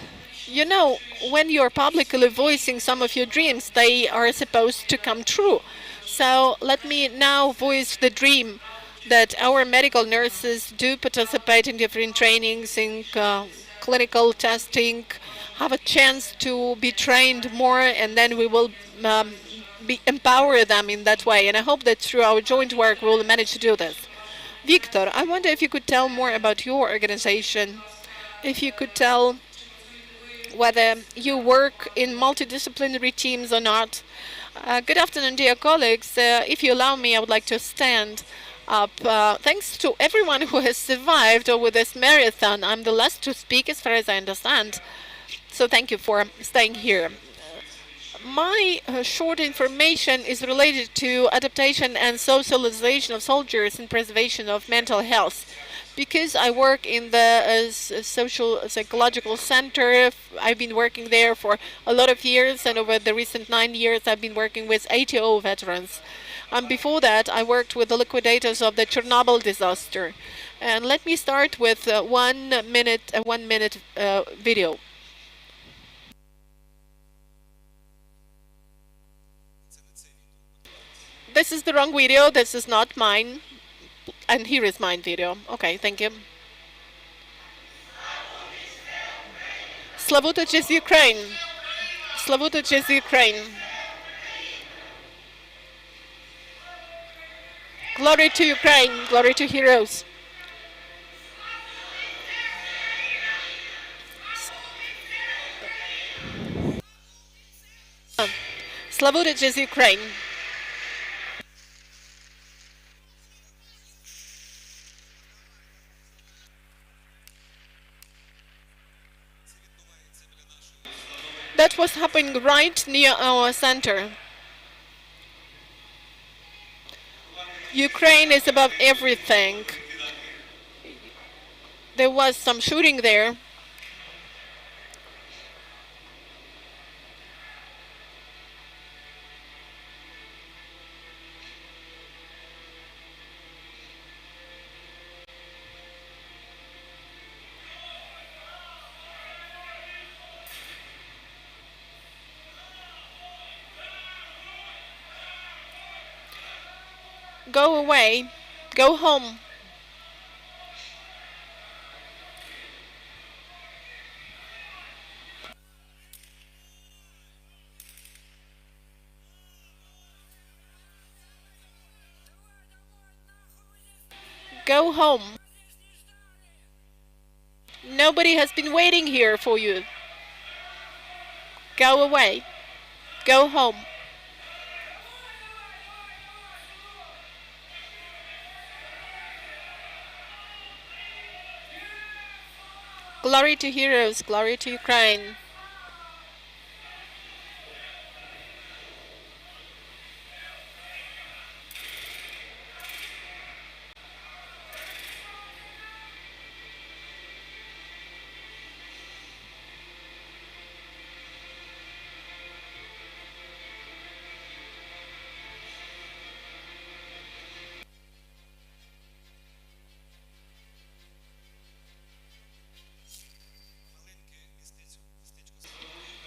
when you're publicly voicing some of your dreams, they are supposed to come true. So let me now voice the dream that our medical nurses do participate in different trainings, in clinical testing, have a chance to be trained more, and then we will empower them in that way. And I hope that through our joint work, we will manage to do this. Victor, I wonder if you could tell more about your organization. If you could tell whether you work in multidisciplinary teams or not. Good afternoon, dear colleagues. If you allow me, I would like to stand up. Thanks to everyone who has survived over this marathon. I'm the last to speak as far as I understand. So thank you for staying here. My short information is related to adaptation and socialization of soldiers and preservation of mental health. Because I work in the social psychological center, I've been working there for a lot of years, and over the recent 9 years I've been working with ATO veterans. Before that, I worked with the liquidators of the Chernobyl disaster. And let me start with a 1 minute video. This is the wrong video. This is not mine. And here is mine video. Okay, thank you. Slavutich Ukraine. Slavutich Ukraine. Glory to Ukraine. Glory to heroes. Slavutich Ukraine. That was happening right near our center. Ukraine is above everything. There was some shooting there. Go away. Go home. Go home. Nobody has been waiting here for you. Go away. Go home. Glory to heroes, glory to Ukraine.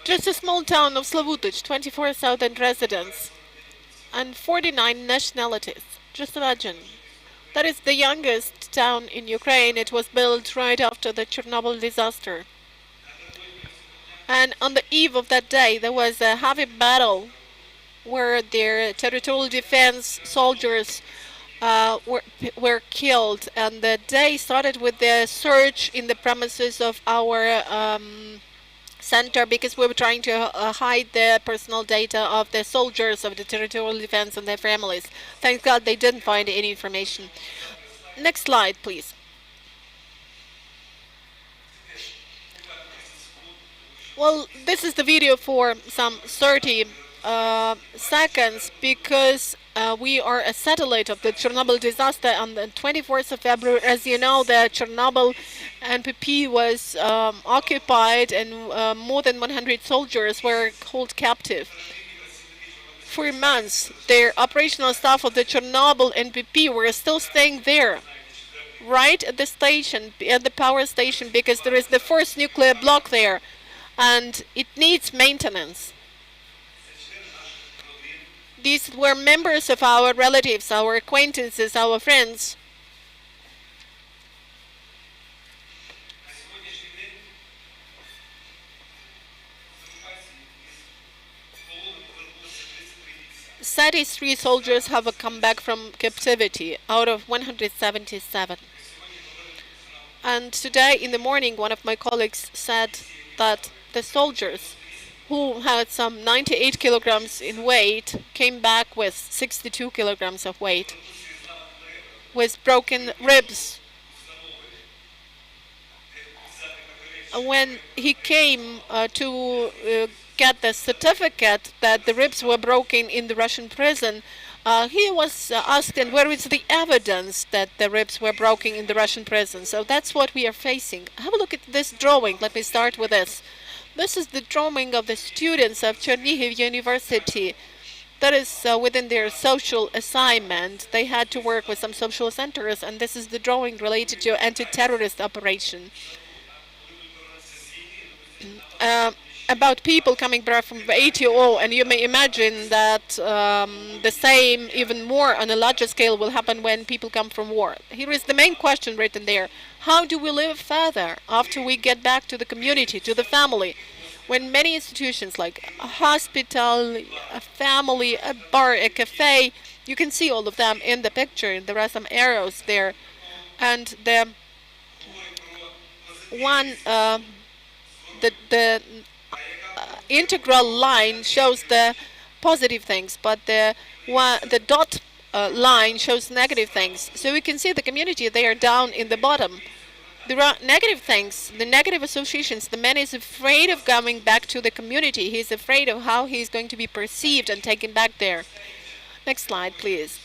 Just a small town of Slavutich, 24,000 residents and 49 nationalities. Just imagine. That is the youngest town in Ukraine. It was built right after the Chernobyl disaster. And on the eve of that day, there was a heavy battle where their territorial defense soldiers were killed. And the day started with the search in the premises of our center, because we were trying to hide the personal data of the soldiers of the territorial defense and their families. Thank God they didn't find any information. Next slide, please. Well, this is the video for some 30 seconds, because we are a satellite of the Chernobyl disaster. On the 24th of February, as you know, the Chernobyl NPP was occupied, and more than 100 soldiers were held captive. For months, the operational staff of the Chernobyl NPP were still staying there, right at the station, at the power station, because there is the first nuclear block there, and it needs maintenance. These were members of our relatives, our acquaintances, our friends. Thirty-three soldiers have come back from captivity out of 177. And today in the morning, one of my colleagues said that the soldiers who had some 98 kilograms in weight came back with 62 kilograms of weight, with broken ribs. When he came to get the certificate that the ribs were broken in the Russian prison, he was asked, and where is the evidence that the ribs were broken in the Russian prison? So that's what we are facing. Have a look at this drawing. Let me start with this. This is the drawing of the students of Chernihiv University. That is within their social assignment. They had to work with some social centers, and this is the drawing related to anti-terrorist operation. About people coming back from ATO, and you may imagine that the same, even more on a larger scale, will happen when people come from war. Here is the main question written there. How do we live further after we get back to the community, to the family? When many institutions like a hospital, a family, a bar, a cafe, you can see all of them in the picture. There are some arrows there. And the one, the integral line shows the positive things, but the dot line shows negative things. So we can see the community there down in the bottom. There are negative things, the negative associations. The man is afraid of coming back to the community. He's afraid of how he's going to be perceived and taken back there. Next slide, please.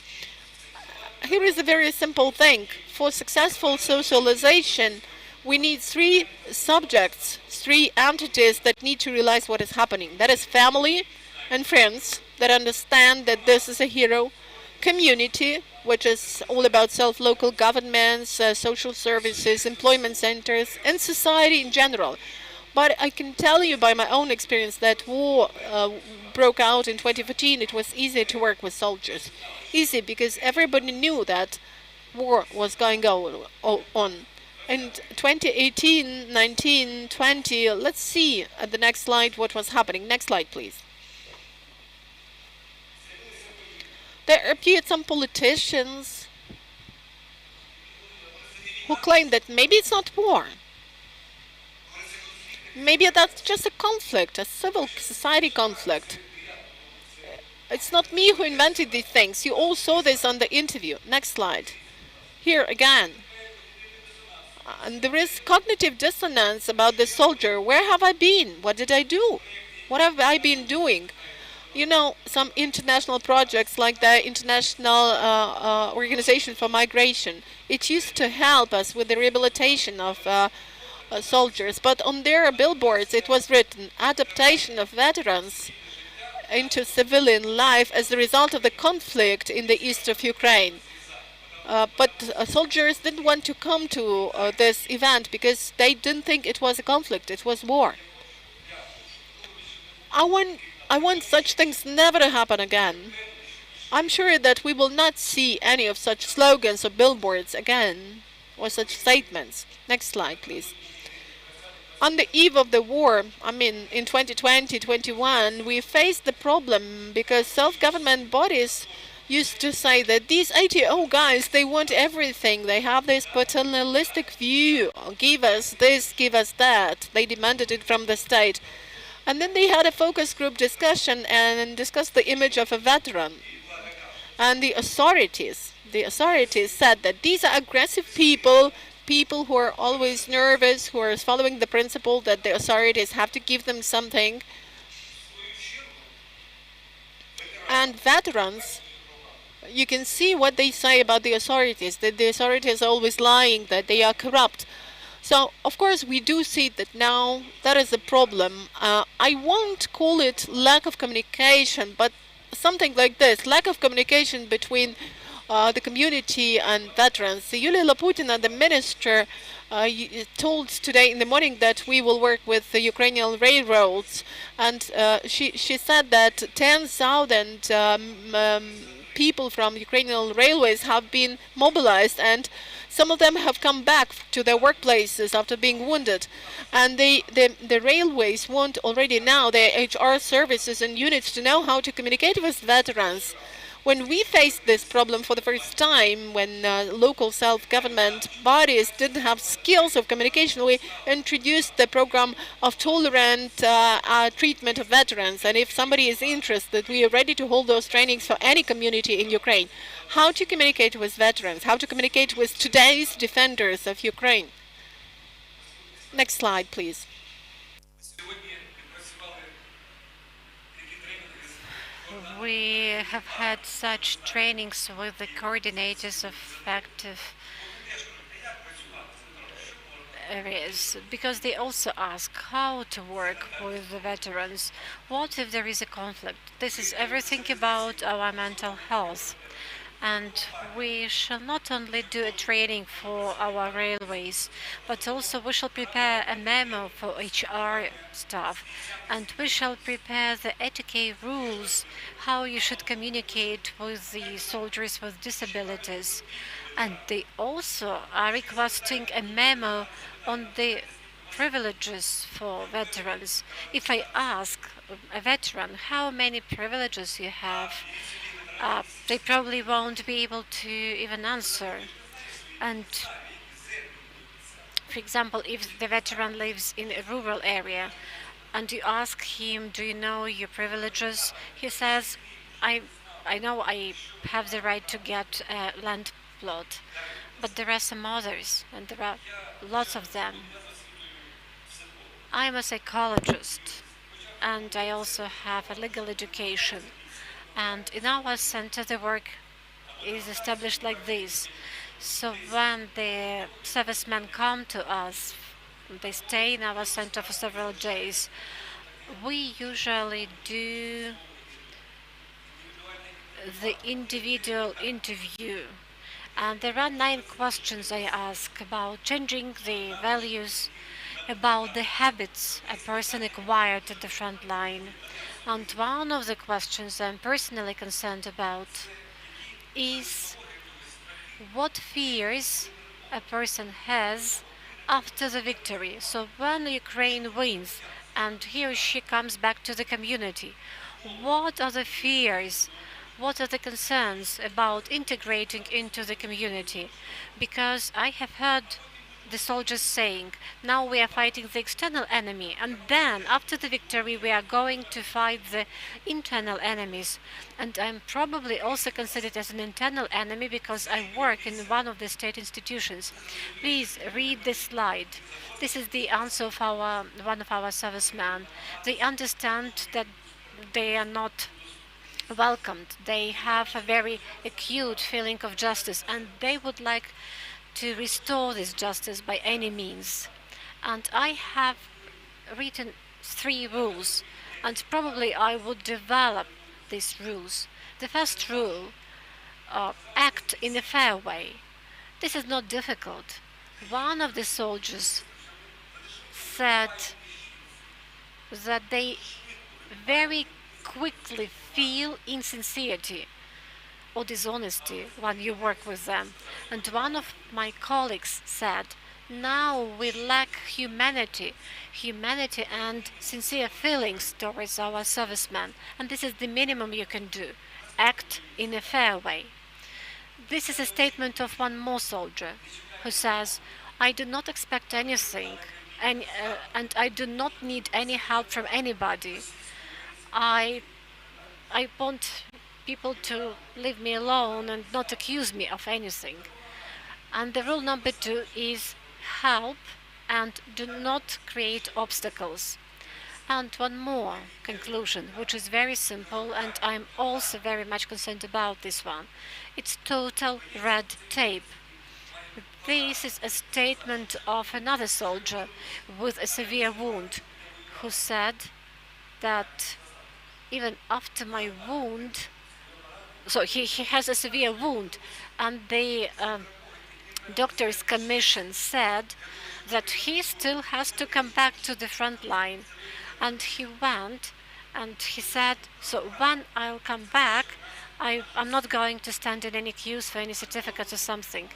Here is a very simple thing. For successful socialization, we need three subjects, three entities that need to realize what is happening. That is family and friends that understand that this is a hero, community, which is all about self-local governments, social services, employment centers, and society in general. But I can tell you by my own experience that war broke out in 2014. It was easy to work with soldiers. Easy because everybody knew that war was going on. In 2018, 19, 20, let's see at the next slide what was happening. Next slide, please. There appeared some politicians who claimed that maybe it's not war. Maybe that's just a conflict, a civil society conflict. It's not me who invented these things. You all saw this on the interview. Next slide. Here again. And there is cognitive dissonance about the soldier. Where have I been? What did I do? What have I been doing? You know, some international projects like the International Organization for Migration, it used to help us with the rehabilitation of soldiers, but on their billboards it was written, adaptation of veterans into civilian life as a result of the conflict in the east of Ukraine. But soldiers didn't want to come to this event because they didn't think it was a conflict, it was war. I want such things never to happen again. I'm sure that we will not see any of such slogans or billboards again, or such statements. Next slide, please. On the eve of the war, I mean, in 2020, 21, we faced the problem because self-government bodies used to say that these ATO guys, they want everything. They have this paternalistic view. Give us this, give us that. They demanded it from the state. And then they had a focus group discussion and discussed the image of a veteran. And the authorities said that these are aggressive people, people who are always nervous, who are following the principle that the authorities have to give them something. And veterans, you can see what they say about the authorities, that the authorities are always lying, that they are corrupt. So, of course, we do see that now that is a problem. I won't call it lack of communication, but something like this, lack of communication between the community and veterans. Yulia Laputina, the minister, told today in the morning that we will work with the Ukrainian railroads, and she said that 10,000 people from Ukrainian railways have been mobilized, and some of them have come back to their workplaces after being wounded. And the railways want already now their HR services and units to know how to communicate with veterans. When we faced this problem for the first time, when local self-government bodies didn't have skills of communication, we introduced the program of tolerant treatment of veterans. And if somebody is interested, we are ready to hold those trainings for any community in Ukraine. How to communicate with veterans, how to communicate with today's defenders of Ukraine. Next slide, please. We have had such trainings with the coordinators of active areas, because they also ask how to work with the veterans. What if there is a conflict? This is everything about our mental health. And we shall not only do a training for our railways, but also we shall prepare a memo for HR staff, and we shall prepare the etiquette rules, how you should communicate with the soldiers with disabilities. And they also are requesting a memo on the privileges for veterans. If I ask a veteran how many privileges you have, they probably won't be able to even answer. And for example, if the veteran lives in a rural area and you ask him, do you know your privileges? He says, I know I have the right to get a land plot, but there are some others, and there are lots of them. I'm a psychologist, and I also have a legal education. And in our center, the work is established like this. So when the servicemen come to us, they stay in our center for several days. We usually do the individual interview. And there are 9 questions I ask about changing the values, about the habits a person acquired at the front line. And one of the questions I'm personally concerned about is what fears a person has after the victory. So when Ukraine wins and he or she comes back to the community, what are the fears? What are the concerns about integrating into the community? Because I have heard the soldiers saying, now we are fighting the external enemy, and then after the victory we are going to fight the internal enemies. And I'm probably also considered as an internal enemy because I work in one of the state institutions. Please read this slide. This is the answer of one of our servicemen. They understand that they are not welcomed. They have a very acute feeling of justice, and they would like to restore this justice by any means. And I have written 3 rules, and probably I would develop these rules. The first rule, act in a fair way. This is not difficult. One of the soldiers said that they very quickly feel insincerity or dishonesty when you work with them. And one of my colleagues said Now we lack humanity and sincere feelings towards our servicemen, and this is the minimum you can do. Act in a fair way. This is a statement of one more soldier who says, I do not expect anything, and I do not need any help from anybody. I want people to leave me alone and not accuse me of anything. And the rule number 2 is help and do not create obstacles. And one more conclusion, which is very simple, and I'm also very much concerned about this one. It's total red tape. This is a statement of another soldier with a severe wound who said that even after my wound, so he has a severe wound, and the doctor's commission said that he still has to come back to the front line. And he went and he said, so when I'll come back, I'm not going to stand in any queues for any certificates or something.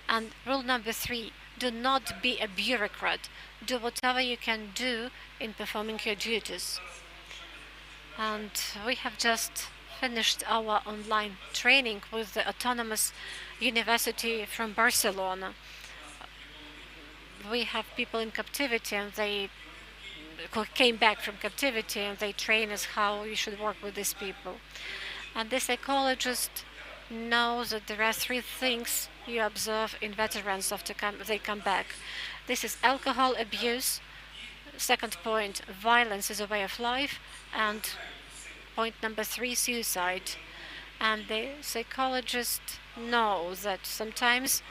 And rule number 3, do not be a bureaucrat. Do whatever you can do in performing your duties. And we have just finished our online training with the Autonomous University from Barcelona. We have people in captivity, and they came back from captivity, and they train us how you should work with these people. And the psychologist knows that there are 3 things you observe in veterans after they come back. This is alcohol abuse. Second point, violence is a way of life. And point number 3, suicide. And the psychologist knows that sometimes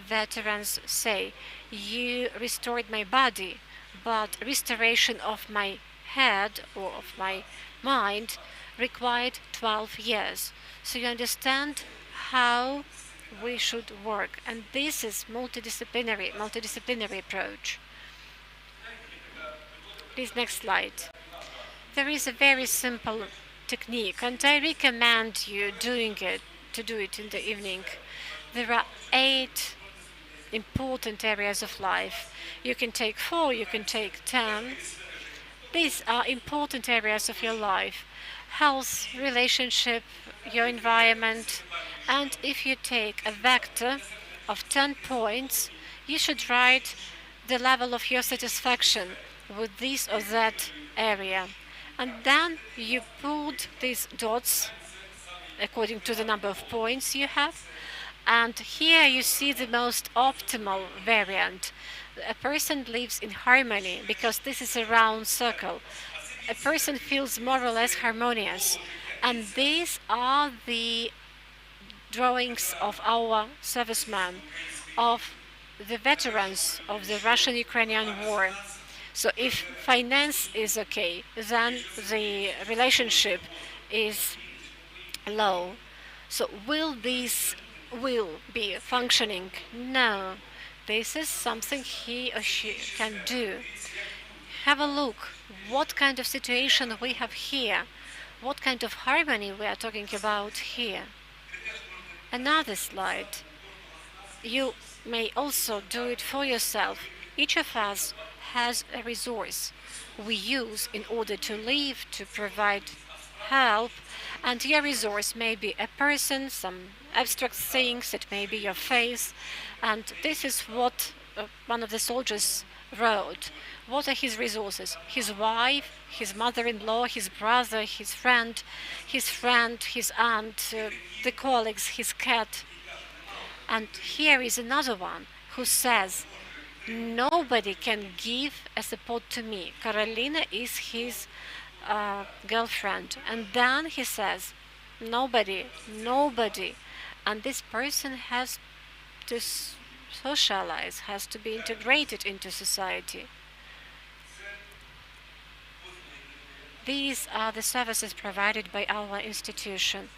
veterans say, you restored my body, but restoration of my head or of my mind required 12 years. So you understand how we should work. And this is multidisciplinary approach. Please, next slide. There is a very simple technique, and I recommend you to do it in the evening. There are 8 important areas of life. You can take 4, you can take 10. These are important areas of your life: health, relationship, your environment. And if you take a vector of 10 points, you should write the level of your satisfaction with this or that area. And then you put these dots according to the number of points you have. And here you see the most optimal variant. A person lives in harmony because this is a round circle. A person feels more or less harmonious. And these are the drawings of our servicemen, of the veterans of the Russian-Ukrainian war. So if finance is okay, then the relationship is low. So will this be functioning? No. This is something he or she can do. Have a look. What kind of situation we have here? What kind of harmony we are talking about here? Another slide. You may also do it for yourself. Each of us has a resource we use in order to live, to provide help, and your resource may be a person, some abstract things, it may be your face, and this is what one of the soldiers wrote. What are his resources? His wife, his mother-in-law, his brother, his friend, his aunt, the colleagues, his cat. And here is another one who says, nobody can give a support to me. Carolina is his girlfriend. And then he says, nobody. And this person has to socialize, has to be integrated into society. These are the services provided by our institution.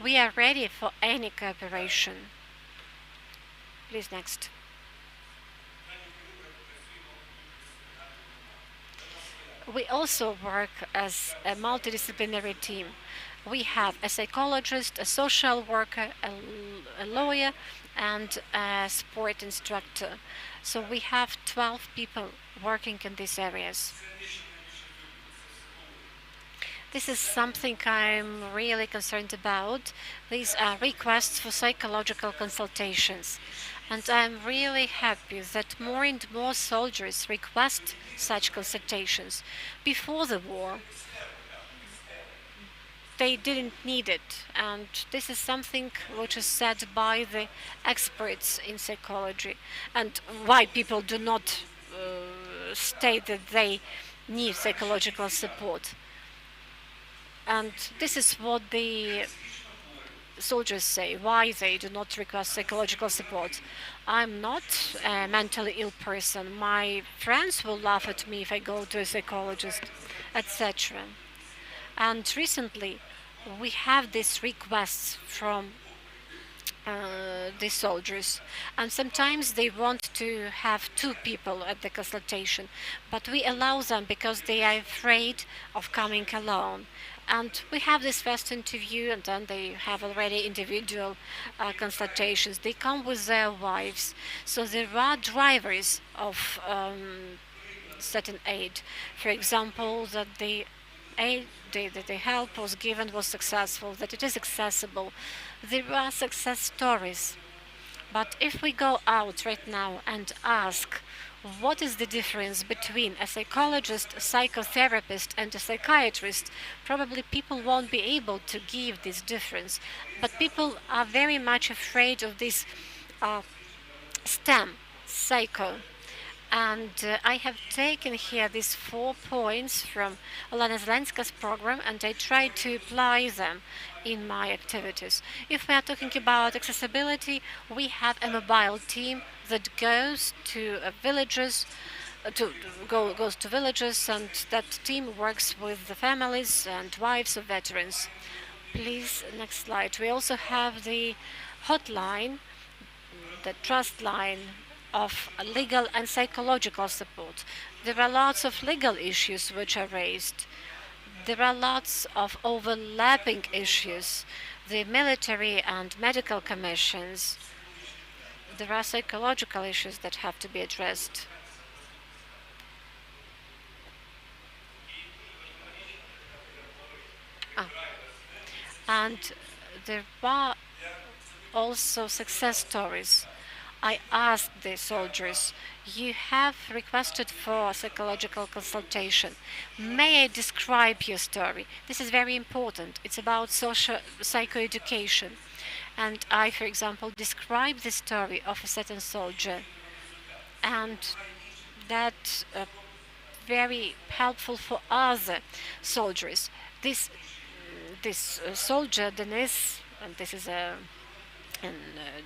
We are ready for any cooperation. Please, next. We also work as a multidisciplinary team. We have a psychologist, a social worker, a a lawyer and a sport instructor. So we have 12 people working in these areas. This is something I'm really concerned about. These are requests for psychological consultations. And I'm really happy that more and more soldiers request such consultations. Before the war, they didn't need it. And this is something which is said by the experts in psychology, and why people do not state that they need psychological support. And this is what the soldiers say, why they do not request psychological support. I'm not a mentally ill person. My friends will laugh at me if I go to a psychologist, etc. And recently, we have these requests from the soldiers, and sometimes they want to have 2 people at the consultation, but we allow them because they are afraid of coming alone. And we have this first interview, and then they have already individual consultations. They come with their wives. So there are drivers of certain aid. For example, that the aid, the help was given was successful, that it is accessible. There are success stories. But if we go out right now and ask what is the difference between a psychologist, a psychotherapist, and a psychiatrist, probably people won't be able to give this difference. But people are very much afraid of this STEM, psycho. And I have taken here these 4 points from Olena Zelenska's program, and I try to apply them in my activities. If we are talking about accessibility, we have a mobile team that goes to villages, goes to villages, and that team works with the families and wives of veterans. Please, next slide. We also have the hotline, the trust line of legal and psychological support. There are lots of legal issues which are raised. There are lots of overlapping issues. The military and medical commissions. There are psychological issues that have to be addressed. And there are also success stories. I asked the soldiers, you have requested for psychological consultation. May I describe your story? This is very important. It's about psychoeducation. And I, for example, describe the story of a certain soldier. And that very helpful for other soldiers. This soldier, Denis, and this is a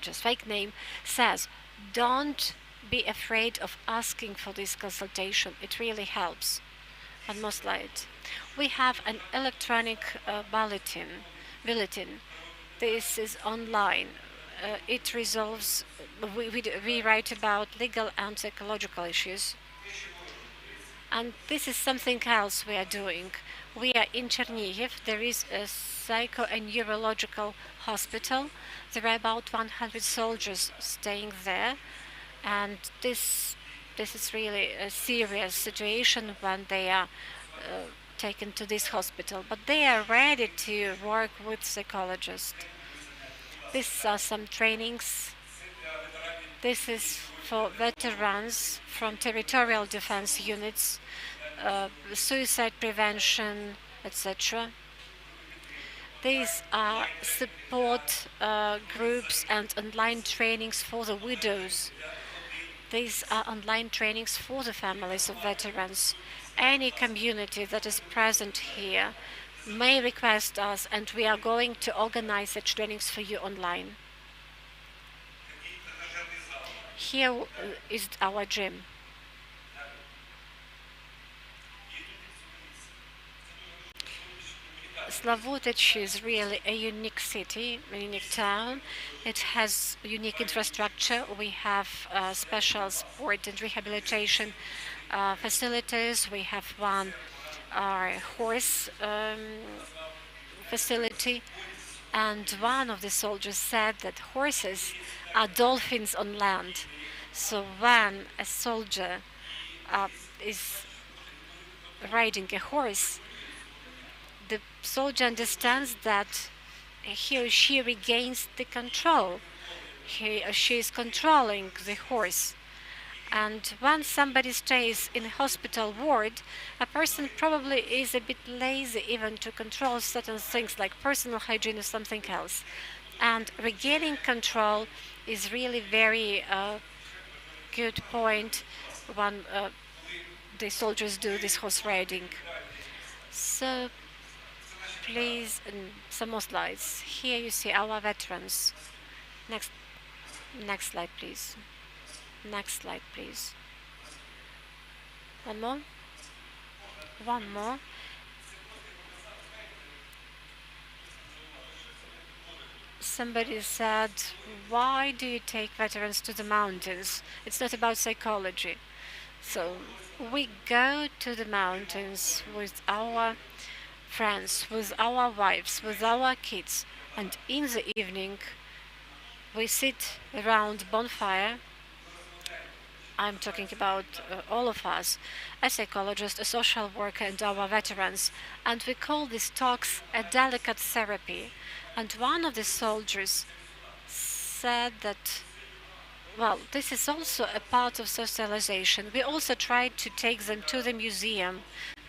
just fake name, says, don't be afraid of asking for this consultation. It really helps. And most light. We have an electronic bulletin. This is online. It resolves, we write about legal and psychological issues. And this is something else we are doing. We are in Chernihiv. There is a psycho and neurological hospital. There are about 100 soldiers staying there. And this is really a serious situation when they are taken to this hospital. But they are ready to work with psychologists. These are some trainings. This is for veterans from territorial defense units, suicide prevention, etc. These are support groups and online trainings for the widows. These are online trainings for the families of veterans. Any community that is present here may request us, and we are going to organize such trainings for you online. Here is our gym. Slavutich is really a unique city, a unique town. It has unique infrastructure. We have special sport and rehabilitation facilities. We have one horse facility. And one of the soldiers said that horses are dolphins on land. So when a soldier is riding a horse, the soldier understands that he or she regains the control. He or she is controlling the horse. And when somebody stays in a hospital ward, a person probably is a bit lazy even to control certain things like personal hygiene or something else. And regaining control is really very good point when the soldiers do this horse riding. So please, some more slides. Here you see our veterans. Next slide, please. Next slide, please. One more. One more. Somebody said, why do you take veterans to the mountains? It's not about psychology. So we go to the mountains with our friends, with our wives, with our kids, and in the evening we sit around bonfire. I'm talking about all of us, a psychologist, a social worker, and our veterans, and we call these talks a delicate therapy. And one of the soldiers said that, well, this is also a part of socialization. We also tried to take them to the museum,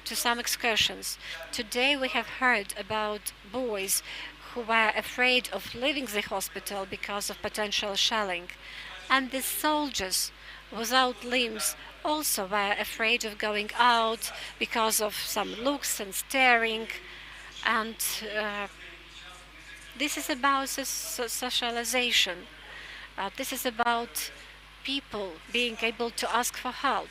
to some excursions. Today we have heard about boys who were afraid of leaving the hospital because of potential shelling. And the soldiers without limbs also were afraid of going out because of some looks and staring. And this is about socialization. This is about people being able to ask for help.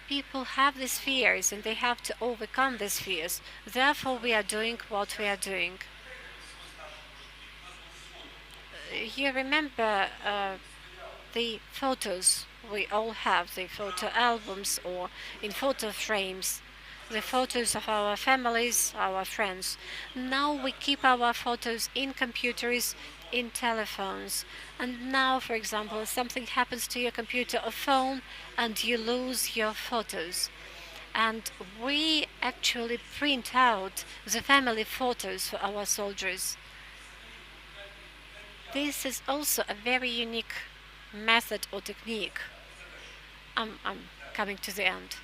People have these fears and they have to overcome these fears. Therefore, we are doing what we are doing. You remember the photos we all have, the photo albums or in photo frames, the photos of our families, our friends. Now we keep our photos in computers, in telephones. And now, for example, something happens to your computer or phone and you lose your photos. And we actually print out the family photos for our soldiers. This is also a very unique method or technique. I'm coming to the end.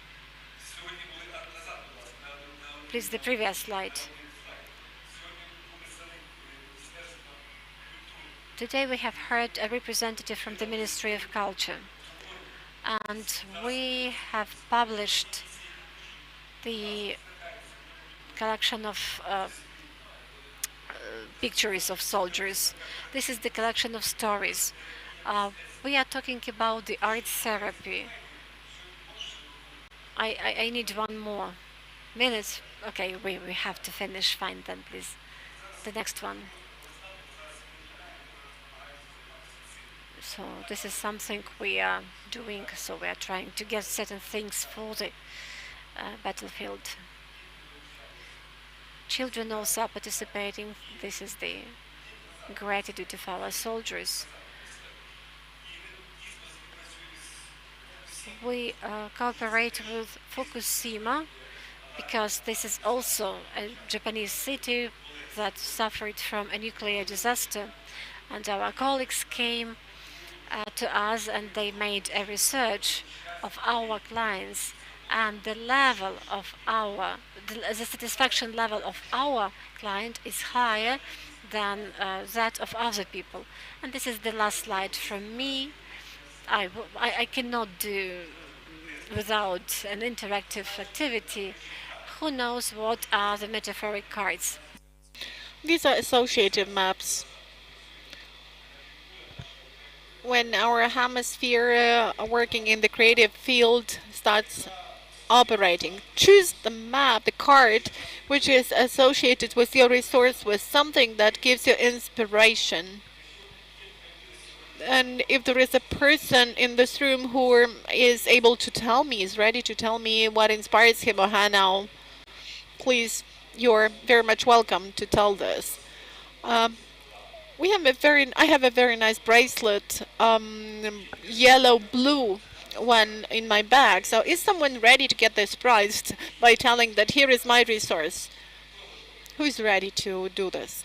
Please, the previous slide. Today we have heard a representative from the Ministry of Culture, and we have published the collection of pictures of soldiers. This is the collection of stories. We are talking about the art therapy. I need one more minute. Okay, we have to finish. Fine then, please. The next one. So this is something we are doing. So we are trying to get certain things for the battlefield. Children also are participating. This is the gratitude of our soldiers. We cooperate with Fukushima because this is also a Japanese city that suffered from a nuclear disaster, and our colleagues came to us and they made a research of our clients, and the level of the satisfaction level of our client is higher than that of other people. And this is the last slide from me. I cannot do without an interactive activity. Who knows what are the metaphoric cards? These are associative maps. When our hemisphere working in the creative field starts operating, choose the map, the card, which is associated with your resource, with something that gives you inspiration. And if there is a person in this room who is able to tell me, is ready to tell me what inspires him or her now, please, you're very much welcome to tell this. I have a very nice bracelet, yellow blue one in my bag. So is someone ready to get this prized by telling that here is my resource? Who is ready to do this?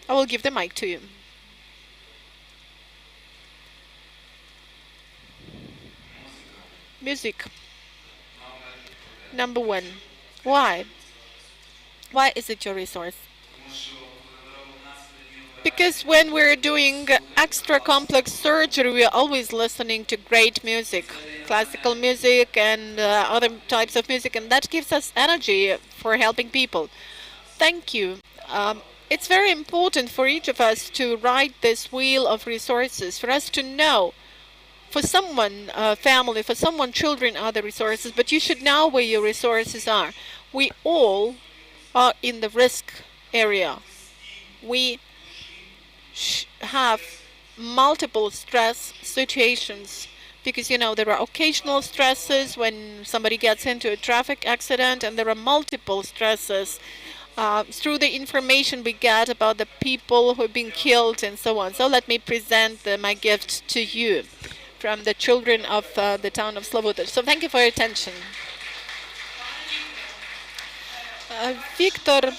I will give the mic to you. Music. Number one. Why? Why is it your resource? Because when we're doing extra complex surgery, we are always listening to great music, classical music and other types of music, and that gives us energy for helping people. Thank you. It's very important for each of us to write this wheel of resources, for us to know. For someone, family, for someone, children are the resources, but you should know where your resources are. We all are in the risk area. We have multiple stress situations because, you know, there are occasional stresses when somebody gets into a traffic accident, and there are multiple stresses through the information we get about the people who have been killed and so on. So let me present my gift to you from the children of the town of Sloboda. So thank you for your attention. Victor,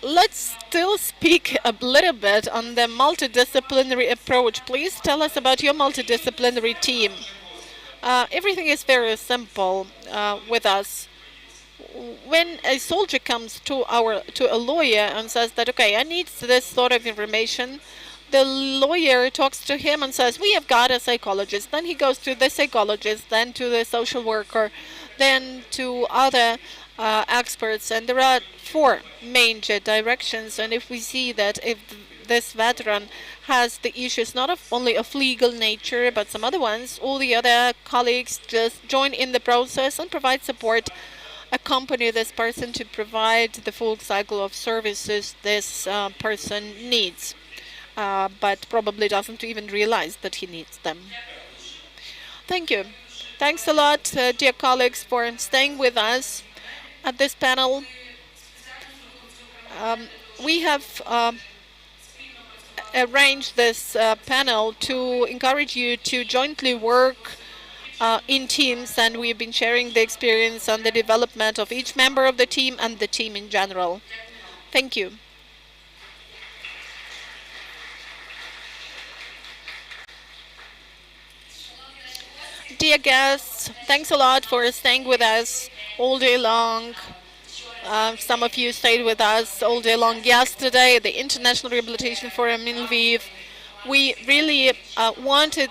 let's still speak a little bit on the multidisciplinary approach. Please tell us about your multidisciplinary team. Everything is very simple with us. When a soldier comes to a lawyer and says that, okay, I need this sort of information, the lawyer talks to him and says, we have got a psychologist. Then he goes to the psychologist, then to the social worker, then to other experts. And there are 4 major directions. And if we see that if this veteran has the issues not only of legal nature, but some other ones, all the other colleagues just join in the process and provide support, accompany this person to provide the full cycle of services this person needs. But probably doesn't even realize that he needs them. Thank you. Thanks a lot, dear colleagues, for staying with us at this panel. We have arranged this panel to encourage you to jointly work in teams, and we've been sharing the experience on the development of each member of the team and the team in general. Thank you. Dear guests, thanks a lot for staying with us all day long. Some of you stayed with us all day long yesterday at the International Rehabilitation Forum in Lviv. We really wanted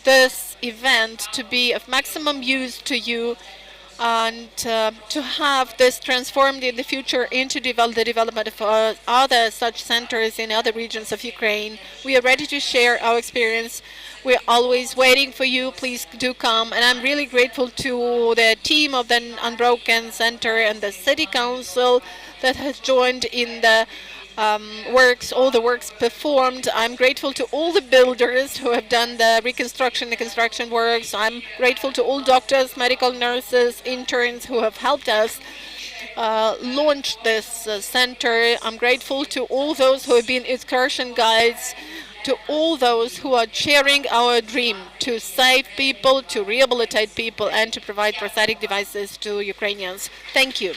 this event to be of maximum use to you and to have this transformed in the future into the development of other such centers in other regions of Ukraine. We are ready to share our experience. We're always waiting for you. Please do come. And I'm really grateful to the team of the Unbroken Center and the City Council that has joined in the works, all the works performed. I'm grateful to all the builders who have done the reconstruction, the construction works. I'm grateful to all doctors, medical nurses, interns who have helped us launch this center. I'm grateful to all those who have been excursion guides, to all those who are sharing our dream to save people, to rehabilitate people, and to provide prosthetic devices to Ukrainians. Thank you.